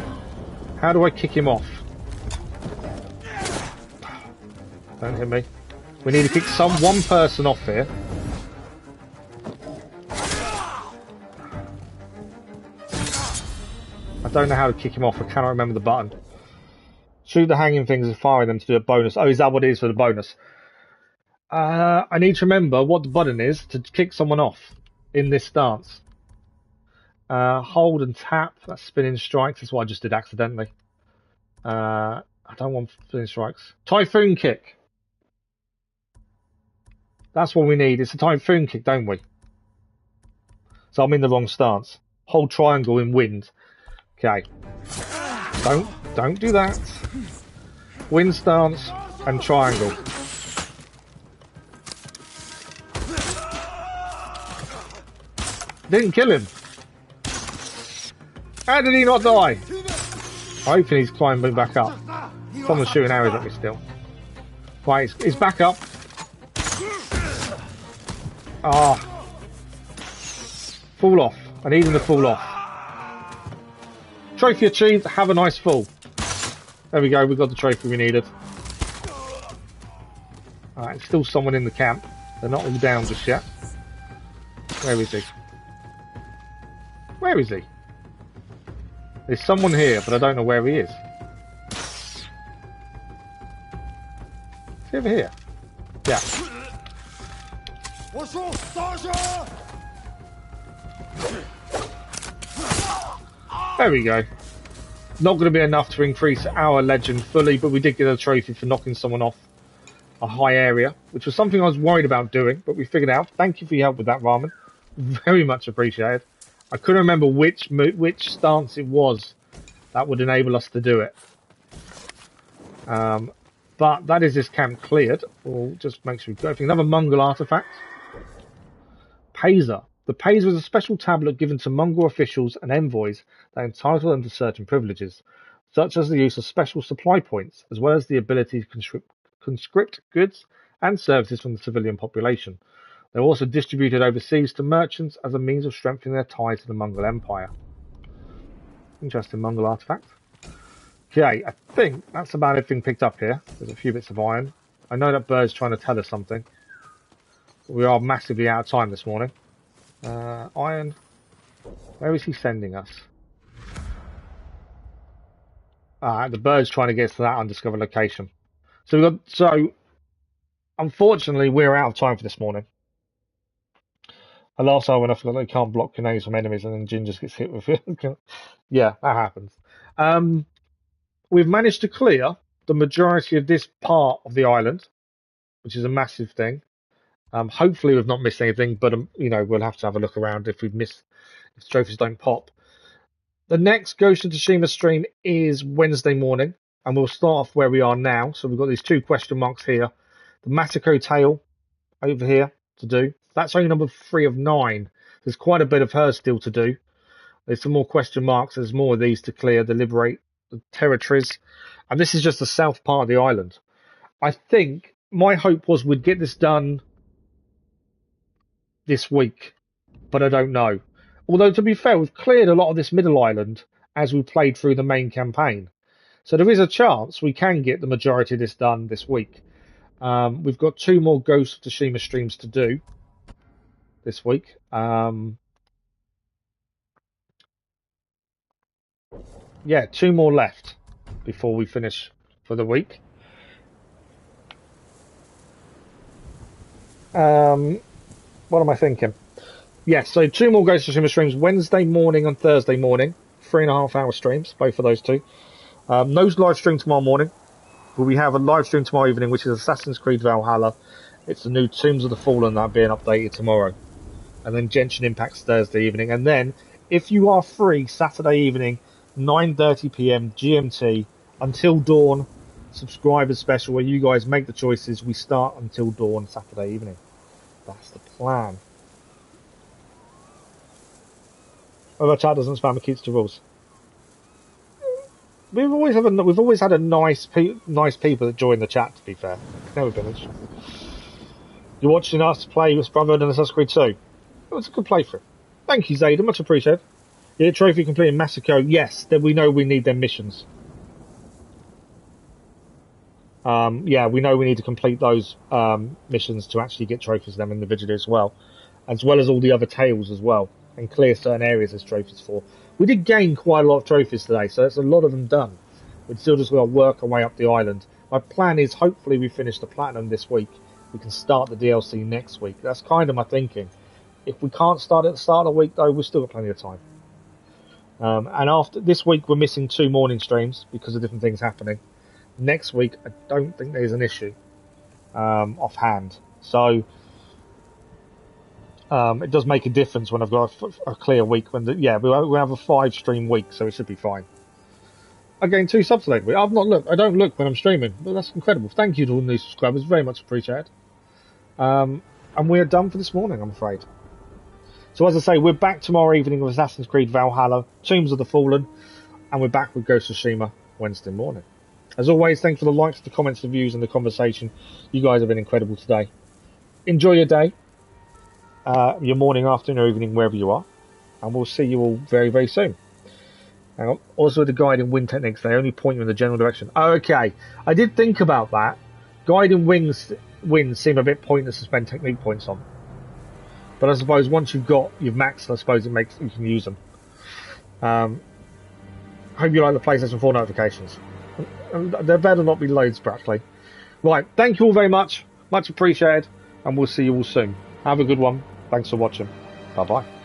[SPEAKER 1] How do I kick him off? Don't hit me. We need to kick one person off here. I don't know how to kick him off. I cannot remember the button. Shoot the hanging things and fire them to do a bonus. Oh, is that what it is for the bonus? I need to remember what the button is to kick someone off in this stance. Hold and tap. That's spinning strikes. That's what I just did accidentally. I don't want spinning strikes. Typhoon kick. That's what we need. It's a typhoon kick, don't we? So I'm in the wrong stance. Hold triangle in wind. Okay. Don't do that. Wind stance and triangle. Didn't kill him. How did he not die? I'm hoping he's climbing back up. Someone's shooting arrows at me still. Right, he's back up. Ah. Fall off. I need him to fall off. Trophy achieved. Have a nice fall. There we go. We got the trophy we needed. Alright, still someone in the camp. They're not all down just yet. Where is he? Where is he? There's someone here, but I don't know where he is. Is he over here? Yeah. There we go. Not going to be enough to increase our legend fully, but we did get a trophy for knocking someone off a high area, which was something I was worried about doing, but we figured out. Thank you for your help with that, Ramen. Very much appreciated. I couldn't remember which stance it was that would enable us to do it. But that is this camp cleared. We'll just make sure we go. Another Mongol artifact. Pazer. The Pazer is a special tablet given to Mongol officials and envoys that entitle them to certain privileges, such as the use of special supply points, as well as the ability to conscript goods and services from the civilian population. They're also distributed overseas to merchants as a means of strengthening their ties to the Mongol Empire. Interesting Mongol artifact. Okay, I think that's about everything picked up here. There's a few bits of iron. I know that bird's trying to tell us something. We are massively out of time this morning. Iron. Where is he sending us? The bird's trying to get us to that undiscovered location. So unfortunately, we're out of time for this morning. And last time when I forgot that you can't block grenades from enemies and then Jin just gets hit with it. Yeah, that happens. We've managed to clear the majority of this part of the island, which is a massive thing. Hopefully we've not missed anything, but we'll have to have a look around if trophies don't pop. The next Ghost of Tsushima stream is Wednesday morning, and we'll start off where we are now. So we've got these 2 question marks here. The Matiko tale over here to do. That's only number 3 of 9. There's quite a bit of her still to do. There's some more question marks. There's more of these to clear. The Liberate the territories. And this is just the south part of the island. I think my hope was we'd get this done this week, but I don't know. Although, to be fair, we've cleared a lot of this middle island as we played through the main campaign. So there is a chance we can get the majority of this done this week. We've got 2 more Ghost of Tsushima streams to do this week. Yeah, 2 more left before we finish for the week. What am I thinking? Yes, so 2 more Ghost of Tsushima streams, Wednesday morning and Thursday morning. 3.5 hour streams, both of those 2. No live stream tomorrow morning, but we have a live stream tomorrow evening, which is Assassin's Creed Valhalla. It's the new Tombs of the Fallen that are being updated tomorrow. And then Genshin Impact's Thursday evening. And then, if you are free, Saturday evening, 9:30 PM GMT, Until Dawn, subscribers special, where you guys make the choices. We start Until Dawn Saturday evening. That's the plan. Although chat doesn't spam, it keeps to rules. We've always had a nice people that join the chat. To be fair, it's never been an issue. You're watching us play with Brotherhood and Assassin's Creed 2. It was a good playthrough. Thank you, Zayden. Much appreciated. Yeah, trophy complete in Massacre. Yes, then we know we need them missions. Yeah, we know we need to complete those missions to actually get trophies of them individually as well as all the other tales as well, and clear certain areas as trophies for. We did gain quite a lot of trophies today, so that's a lot of them done. We've still just got to work our way up the island. My plan is hopefully we finish the Platinum this week. We can start the DLC next week. That's kind of my thinking. If we can't start at the start of the week, though, we've still got plenty of time. And after this week, we're missing 2 morning streams because of different things happening. Next week, I don't think there's an issue offhand. So it does make a difference when I've got a clear week. We have a 5 stream week, so it should be fine. I gained 2 subs today. I've not looked. I don't look when I'm streaming, but that's incredible. Thank you to all the new subscribers. Very much appreciated. And we're done for this morning, I'm afraid. So as I say, we're back tomorrow evening with Assassin's Creed Valhalla, Tombs of the Fallen, and we're back with Ghost of Tsushima Wednesday morning. As always, thanks for the likes, the comments, the views, and the conversation. You guys have been incredible today. Enjoy your day, your morning, afternoon, or evening, wherever you are, and we'll see you all very, very soon. Hang on. Also, the guiding wind techniques, they only point you in the general direction. Oh, okay. I did think about that. Guiding winds seem a bit pointless to spend technique points on. But I suppose once you've maxed, I suppose you can use them. Hope you like the PlayStation 4 notifications. There better not be loads, practically. Right, thank you all very much. Much appreciated. And we'll see you all soon. Have a good one. Thanks for watching. Bye-bye.